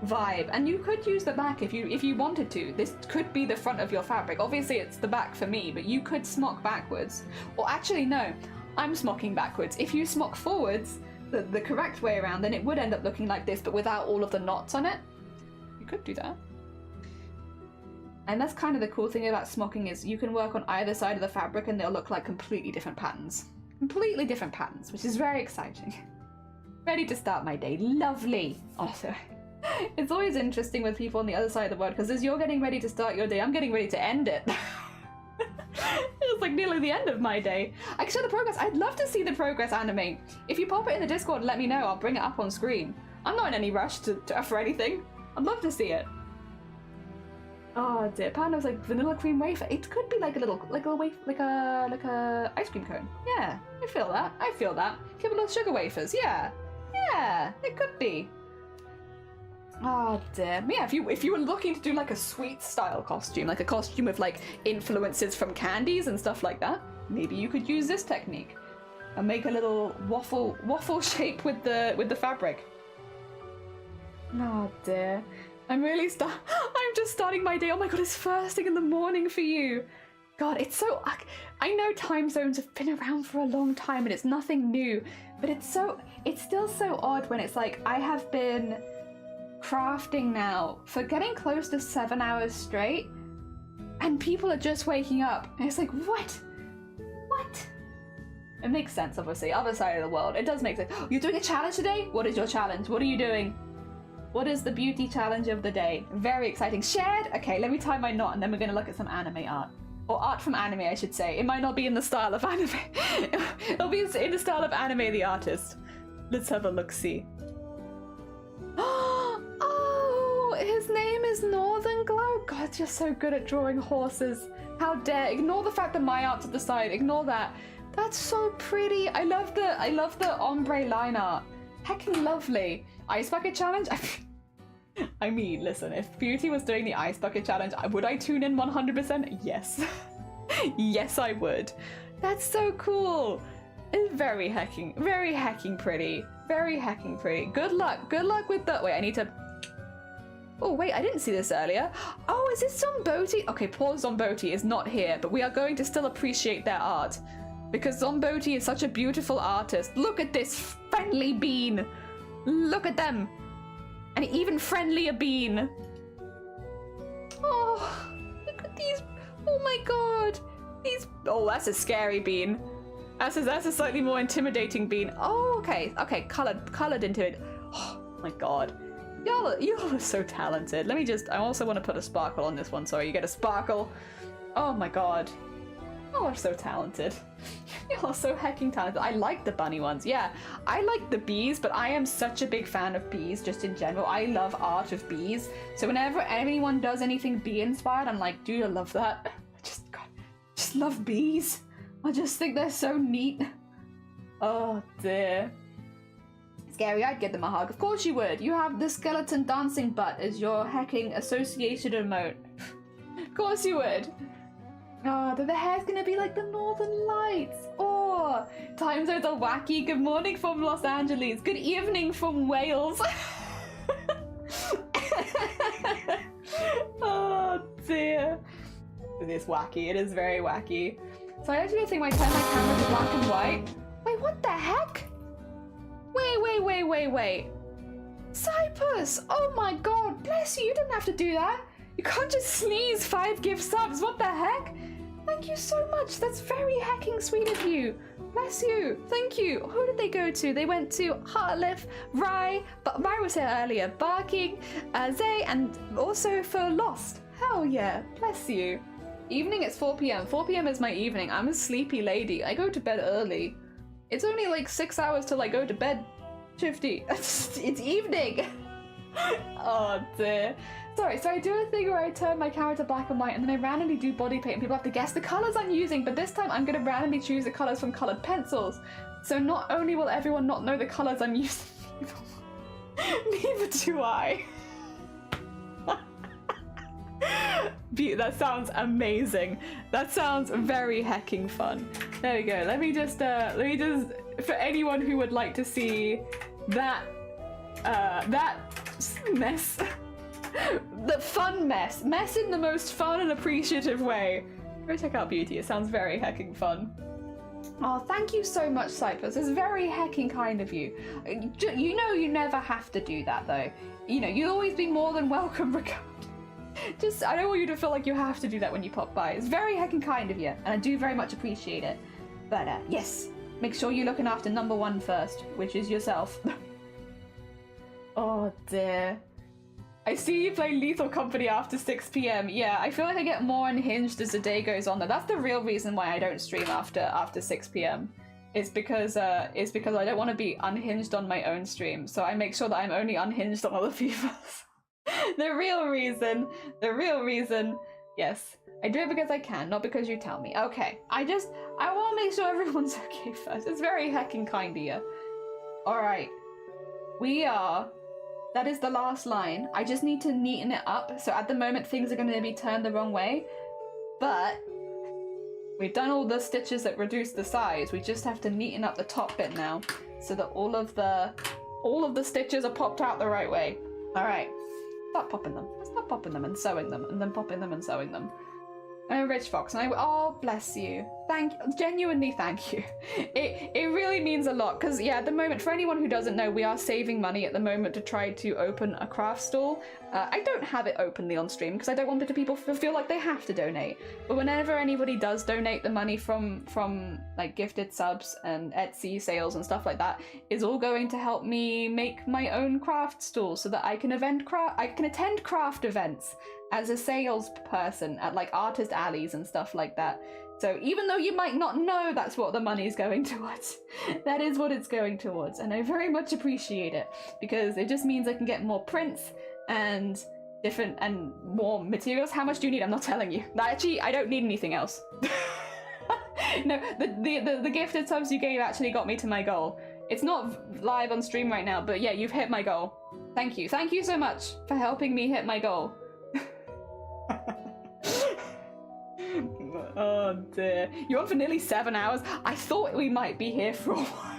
vibe, and you could use the back if you wanted to. This could be the front of your fabric. Obviously, it's the back for me, but you could smock backwards. Or actually, no, I'm smocking backwards. If you smock forwards, the correct way around, then it would end up looking like this, but without all of the knots on it. You could do that. And that's kind of the cool thing about smocking is you can work on either side of the fabric and they'll look like completely different patterns. Completely different patterns, which is very exciting. Ready to start my day. Lovely. Also, it's always interesting with people on the other side of the world because as you're getting ready to start your day, I'm getting ready to end it. It's like nearly the end of my day. I can show the progress. I'd love to see the progress anime. If you pop it in the Discord and let me know, I'll bring it up on screen. I'm not in any rush for anything. I'd love to see it. Oh dear, Panda's like vanilla cream wafer. It could be like a wafer, like a ice cream cone. Yeah, I feel that. I feel that. Give little sugar wafers. Yeah, yeah, it could be. Oh dear. Yeah, if you were looking to do like a sweet style costume, like a costume with like influences from candies and stuff like that, maybe you could use this technique and make a little waffle shape with the fabric. Oh dear. I'm just starting my day. Oh my god, it's first thing in the morning for you. God, it's so... I know time zones have been around for a long time and it's nothing new, but it's still so odd when it's like I have been crafting now for getting close to 7 hours straight and people are just waking up and it's like, what? It makes sense, obviously. Other side of the world. It does make sense. You're doing a challenge today? What is your challenge? What are you doing? What is the beauty challenge of the day? Very exciting. Shared? Okay, let me tie my knot and then we're going to look at some anime art. Or art from anime, I should say. It might not be in the style of anime. It'll be in the style of anime the artist. Let's have a look-see. you're just so good at drawing horses. How dare, ignore the fact that my art's at the side, ignore that. That's so pretty. I love the ombre line art. Heckin' lovely. Ice bucket challenge? I mean, listen, if Beauty was doing the ice bucket challenge, would I tune in 100%? Yes. Yes, I would. That's so cool. It's very hecking pretty. Very hecking pretty. Good luck with that. Wait, I need to... Oh, wait, I didn't see this earlier. Oh, is this Zomboti? Okay, poor Zomboti is not here, but we are going to still appreciate their art. Because Zomboti is such a beautiful artist. Look at this friendly bean. Look at them. An even friendlier bean. Oh, look at these. Oh my god. These. Oh, that's a scary bean. That's a slightly more intimidating bean. Oh, okay. Okay, colored into it. Oh my god. Y'all are so talented. Let me just, I also want to put a sparkle on this one. Sorry, you get a sparkle. Oh my god. Y'all are so talented. Y'all are so hecking talented. I like the bunny ones. Yeah, I like the bees, but I am such a big fan of bees just in general. I love art of bees. So whenever anyone does anything bee inspired, I'm like, dude, I love that. God, just love bees. I just think they're so neat. Oh dear. Scary, I'd give them a hug. Of course you would. You have the skeleton dancing butt as your hecking associated emote. Of course you would. Oh, the hair's gonna be like the Northern Lights. Oh, time zones are wacky. Good morning from Los Angeles. Good evening from Wales. Oh dear. It is wacky. It is very wacky. So I actually think I turn my camera to black and white. Wait, what the heck? Wait. Cyprus! Oh my god, bless you. You didn't have to do that. You can't just sneeze 5 gift subs. What the heck? Thank you so much. That's very hecking sweet of you. Bless you. Thank you. Who did they go to? They went to Heartliff, Rye, but Rye was here earlier, Barking, Zay, and also for Lost. Hell yeah. Bless you. Evening, it's 4 p.m. 4 p.m. is my evening. I'm a sleepy lady. I go to bed early. It's only like 6 hours till I go to bed, Shifty. It's evening. Oh dear. Sorry, so I do a thing where I turn my camera to black and white and then I randomly do body paint and people have to guess the colours I'm using, but this time I'm going to randomly choose the colours from coloured pencils. So not only will everyone not know the colours I'm using, neither do I. That sounds amazing. That sounds very hecking fun. There we go. Let me just, for anyone who would like to see that mess. The fun mess in the most fun and appreciative way. Go check out Beauty. It sounds very hecking fun. Oh, thank you so much, Cypress. It's very hecking kind of you. You know you never have to do that though. You know, you'll always be more than welcome regardless. Just, I don't want you to feel like you have to do that when you pop by. It's very heckin' kind of you, and I do very much appreciate it. But, yes, make sure you're looking after number 1 first, which is yourself. Oh, dear. I see you play Lethal Company after 6 p.m. Yeah, I feel like I get more unhinged as the day goes on, though. That's the real reason why I don't stream after 6 p.m. It's because I don't want to be unhinged on my own stream, so I make sure that I'm only unhinged on other people's. The real reason, yes. I do it because I can, not because you tell me. Okay, I want to make sure everyone's okay first. It's very hecking kind of you. Alright. That is the last line. I just need to neaten it up, so at the moment things are going to be turned the wrong way. But we've done all the stitches that reduce the size. We just have to neaten up the top bit now, so that all of the stitches are popped out the right way. Alright. Stop popping them. Stop popping them and sewing them, and then popping them and sewing them. I'm a rich fox, and oh, bless you. Genuinely thank you. It really means a lot, because yeah, at the moment, for anyone who doesn't know, we are saving money at the moment to try to open a craft stall. I don't have it openly on stream, because I don't want people to feel like they have to donate. But whenever anybody does donate, the money from like gifted subs and Etsy sales and stuff like that is all going to help me make my own craft stall, so that I can attend craft events as a salesperson at like artist alleys and stuff like that. So even though you might not know that's what the money is going towards, that is what it's going towards, and I very much appreciate it, because it just means I can get more prints and different and more materials. How much do you need? I'm not telling you. Actually, I don't need anything else. No, the gifted subs you gave actually got me to my goal. It's not live on stream right now, but yeah, you've hit my goal. Thank you. Thank you so much for helping me hit my goal. Oh dear. You're on for nearly 7 hours? I thought we might be here for a while.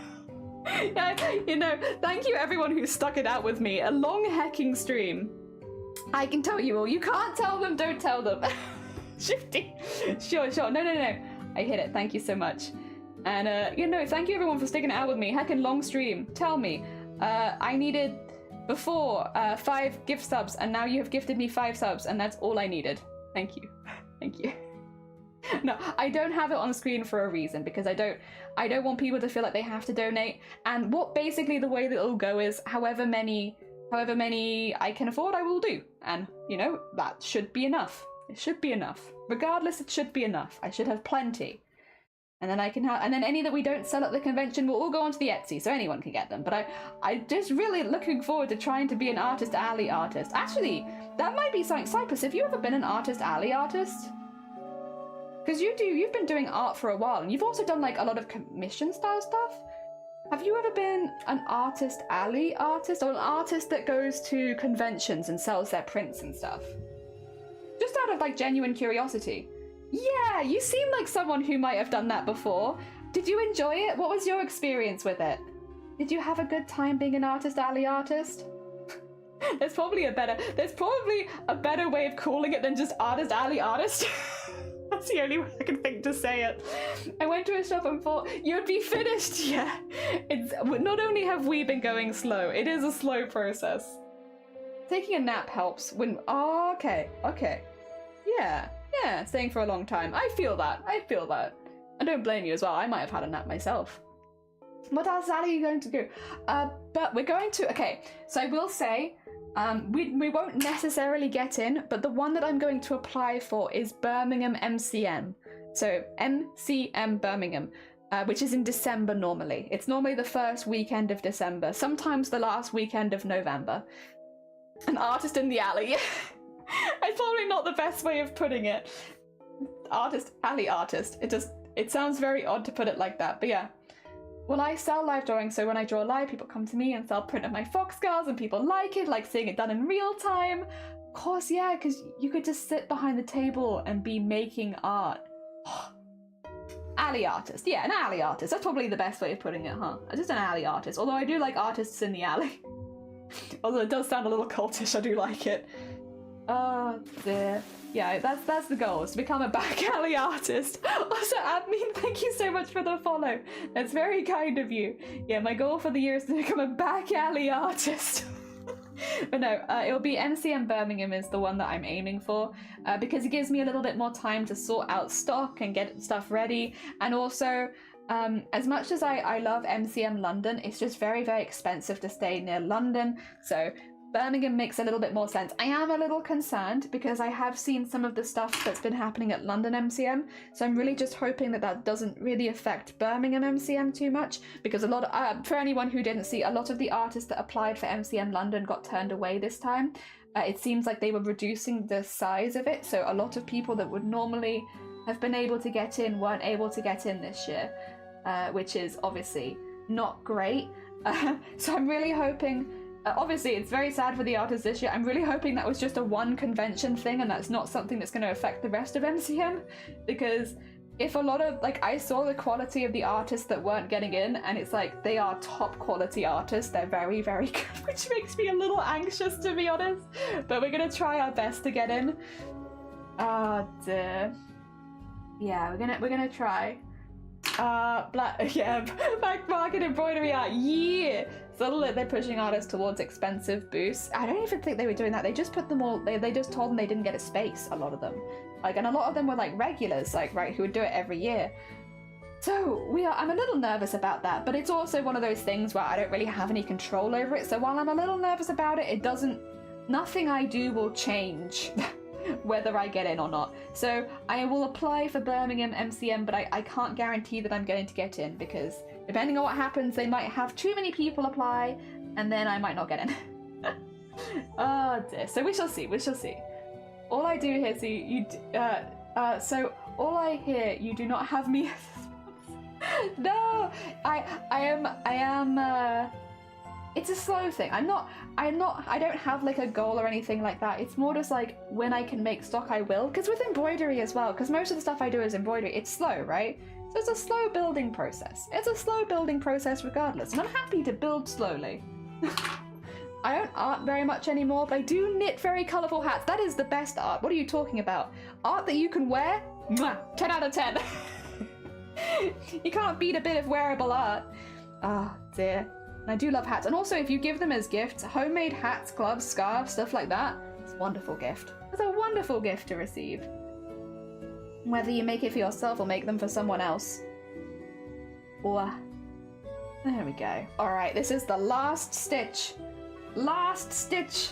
Yeah, you know, thank you everyone who stuck it out with me. A long hecking stream. I can tell you all. You can't tell them, don't tell them. Shifty. Sure. No. I hit it. Thank you so much. And, you know, thank you everyone for sticking it out with me. Heckin' long stream. Tell me. I needed before 5 gift subs, and now you have gifted me 5 subs, and that's all I needed. Thank you. Thank you. No, I don't have it on screen for a reason, because I don't want people to feel like they have to donate. And what basically the way that it'll go is however many I can afford, I will do. And, you know, that should be enough. It should be enough. Regardless, it should be enough. I should have plenty. And then I can have, and then any that we don't sell at the convention will all go onto the Etsy, so anyone can get them. But I just really looking forward to trying to be an Artist Alley artist. Actually, that might be something. Cypress, have you ever been an Artist Alley artist? Because you've been doing art for a while, and you've also done like a lot of commission style stuff. Have you ever been an Artist Alley artist, or an artist that goes to conventions and sells their prints and stuff? Just out of like genuine curiosity. Yeah, you seem like someone who might have done that before. Did you enjoy it? What was your experience with it? Did you have a good time being an Artist Alley artist? There's probably a better way of calling it than just Artist Alley artist. That's the only way I can think to say it. I went to a shop and thought, you'd be finished. Yeah, it's not only have we been going slow, it is a slow process. Taking a nap helps when, oh, okay. Yeah, staying for a long time. I feel that. I don't blame you as well. I might have had a nap myself. What else are you going to do? But we're going to, okay, so I will say, we won't necessarily get in, but the one that I'm going to apply for is Birmingham MCM. So MCM Birmingham, which is in December normally. It's normally the first weekend of December, sometimes the last weekend of November. An artist in the alley. It's probably not the best way of putting it. Artist, alley artist. It sounds very odd to put it like that, but yeah. Well, I sell live drawings, so when I draw live, people come to me and sell print of my fox girls, and people like it, like seeing it done in real time. Of course, yeah, because you could just sit behind the table and be making art. Alley artist. Yeah, an alley artist. That's probably the best way of putting it, huh? Just an alley artist. Although I do like artists in the alley. Although it does sound a little cultish, I do like it. Oh dear. Yeah, that's the goal, is to become a back alley artist. Also, admin, thank you so much for the follow. That's very kind of you. Yeah, my goal for the year is to become a back alley artist. But no, it'll be MCM Birmingham is the one that I'm aiming for, because it gives me a little bit more time to sort out stock and get stuff ready. And also, as much as I love MCM London, it's just very, very expensive to stay near London. So Birmingham makes a little bit more sense. I am a little concerned because I have seen some of the stuff that's been happening at London MCM, so I'm really just hoping that that doesn't really affect Birmingham MCM too much, because a lot of, for anyone who didn't see, a lot of the artists that applied for MCM London got turned away this time. It seems like they were reducing the size of it, so a lot of people that would normally have been able to get in weren't able to get in this year, which is obviously not great. So I'm really hoping, obviously it's very sad for the artists this year, I'm really hoping that was just a one convention thing and that's not something that's going to affect the rest of MCM, because if a lot of, like, I saw the quality of the artists that weren't getting in, and it's like, they are top quality artists, they're very, very good, which makes me a little anxious, to be honest, but we're going to try our best to get in. Oh dear. Yeah, we're gonna try. Back market embroidery art, yeah! So they're pushing artists towards expensive booths. I don't even think they were doing that. They just put them all, they just told them they didn't get a space, a lot of them. Like, and a lot of them were like regulars, like, right, who would do it every year. So I'm a little nervous about that, but it's also one of those things where I don't really have any control over it. So while I'm a little nervous about it, nothing I do will change whether I get in or not. So I will apply for Birmingham MCM, but I can't guarantee that I'm going to get in, because depending on what happens, they might have too many people apply and then I might not get in. Oh dear. So we shall see. We shall see. All I do here, so all I hear, you do not have me. No, I am. It's a slow thing. I don't have like a goal or anything like that. It's more just like when I can make stock, I will. Because with embroidery as well, because most of the stuff I do is embroidery, it's slow, right? So it's a slow building process. It's a slow building process regardless, and I'm happy to build slowly. I don't art very much anymore, but I do knit very colourful hats. That is the best art. What are you talking about? Art that you can wear? Mwah! 10 out of 10. You can't beat a bit of wearable art. Oh dear. I do love hats. And also if you give them as gifts, homemade hats, gloves, scarves, stuff like that, it's a wonderful gift. It's a wonderful gift to receive. Whether you make it for yourself or make them for someone else. Or there we go. Alright, this is the last stitch. Last stitch.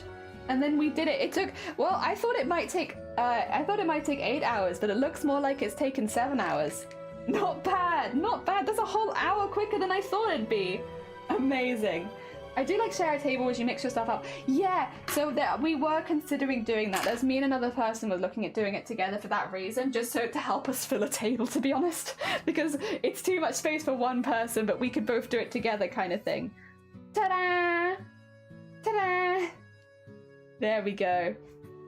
And then we did it. It took, well, I thought it might take 8 hours, but it looks more like it's taken 7 hours. Not bad, not bad. That's a whole hour quicker than I thought it'd be. Amazing. I do like share a table as you mix your stuff up. Yeah, so we were considering doing that. There's me and another person was looking at doing it together for that reason, just so to help us fill a table, to be honest. Because it's too much space for one person, but we could both do it together kind of thing. Ta-da! Ta-da! There we go.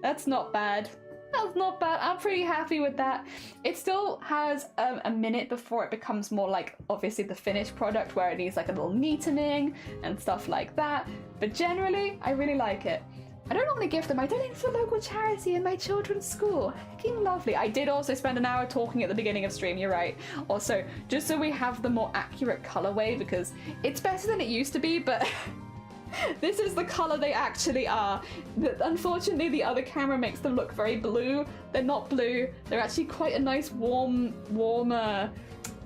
That's not bad. That's not bad. I'm pretty happy with that. It still has a minute before it becomes more like, obviously, the finished product where it needs like a little neatening and stuff like that. But generally, I really like it. I don't normally gift them. I donate to a local charity in my children's school. Fucking lovely. I did also spend an hour talking at the beginning of stream, you're right. Also, just so we have the more accurate colorway, because it's better than it used to be, but... This is the color they actually are. Unfortunately, the other camera makes them look very blue. They're not blue. They're actually quite a nice warm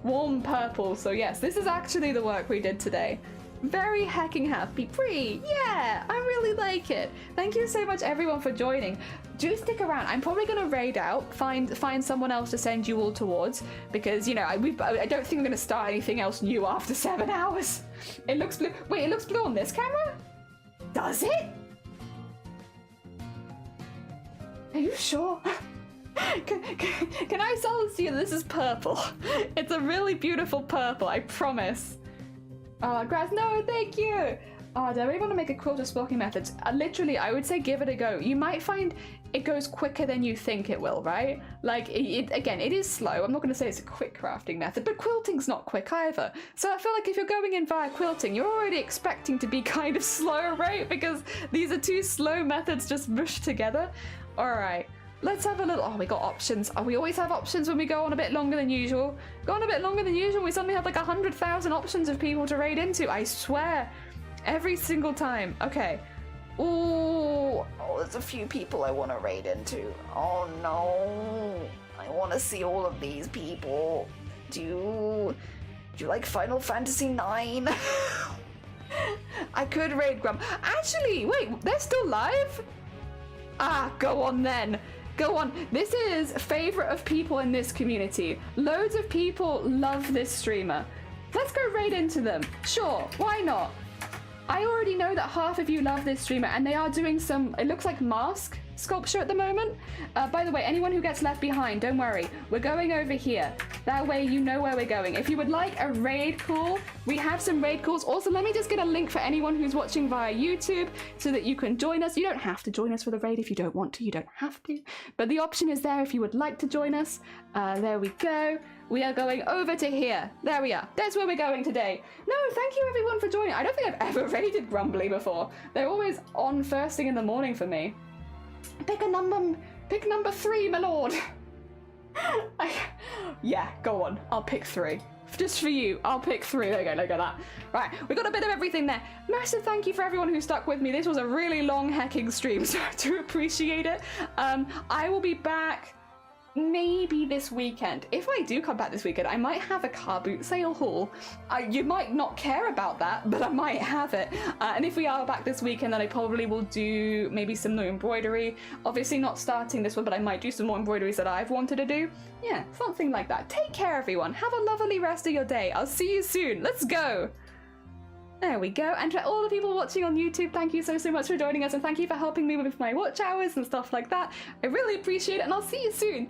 purple. So yes, this is actually the work we did today. Very hecking happy. Pretty. Yeah, I really like it. Thank you so much everyone for joining. Do stick around. I'm probably going to raid out, find someone else to send you all towards, because, you know, I don't think I'm going to start anything else new after 7 hours. It looks blue. Wait, it looks blue on this camera? Does it? Are you sure? Can I sell this to you? This is purple. It's a really beautiful purple, I promise. Grass, no, thank you. Oh, do I really want to make a quilt of spelking methods? Literally, I would say give it a go. You might find it goes quicker than you think it will, right? Like, again, it is slow. I'm not going to say it's a quick crafting method, but quilting's not quick either. So I feel like if you're going in via quilting, you're already expecting to be kind of slow, right? Because these are two slow methods just mushed together. All right, let's have a little... Oh, we got options. Oh, we always have options when we go on a bit longer than usual. Go on a bit longer than usual, we suddenly have like 100,000 options of people to raid into. I swear. Every single time. Okay. Ooh. Oh, there's a few people I want to raid into. Oh no. I want to see all of these people. Do you like Final Fantasy IX? I could raid Grum. Actually, wait, they're still live? Ah, go on then. Go on. This is favorite of people in this community. Loads of people love this streamer. Let's go raid into them. Sure, why not? I already know that half of you love this streamer, and they are doing some, it looks like mask sculpture at the moment. By the way, anyone who gets left behind, don't worry. We're going over here. That way you know where we're going. If you would like a raid call, we have some raid calls. Also, let me just get a link for anyone who's watching via YouTube so that you can join us. You don't have to join us for the raid if you don't want to. You don't have to. But the option is there if you would like to join us. There we go. We are going over to here. There we are. That's where we're going today. No, thank you everyone for joining. I don't think I've ever raided Grumbly before. They're always on first thing in the morning for me. Pick a number. Pick number 3, my lord. Yeah, go on. I'll pick 3. Just for you, I'll pick 3. There you go, look at that. Right, we got a bit of everything there. Massive thank you for everyone who stuck with me. This was a really long hecking stream, so I do appreciate it. I will be back maybe this weekend. If I do come back this weekend, I might have a car boot sale haul. You might not care about that, but I might have it. And if we are back this weekend, then I probably will do maybe some new embroidery. Obviously not starting this one, but I might do some more embroideries that I've wanted to do. Yeah, something like that. Take care, everyone. Have a lovely rest of your day. I'll see you soon. Let's go. There we go. And to all the people watching on YouTube, thank you so much for joining us, and thank you for helping me with my watch hours and stuff like that. I really appreciate it, and I'll see you soon.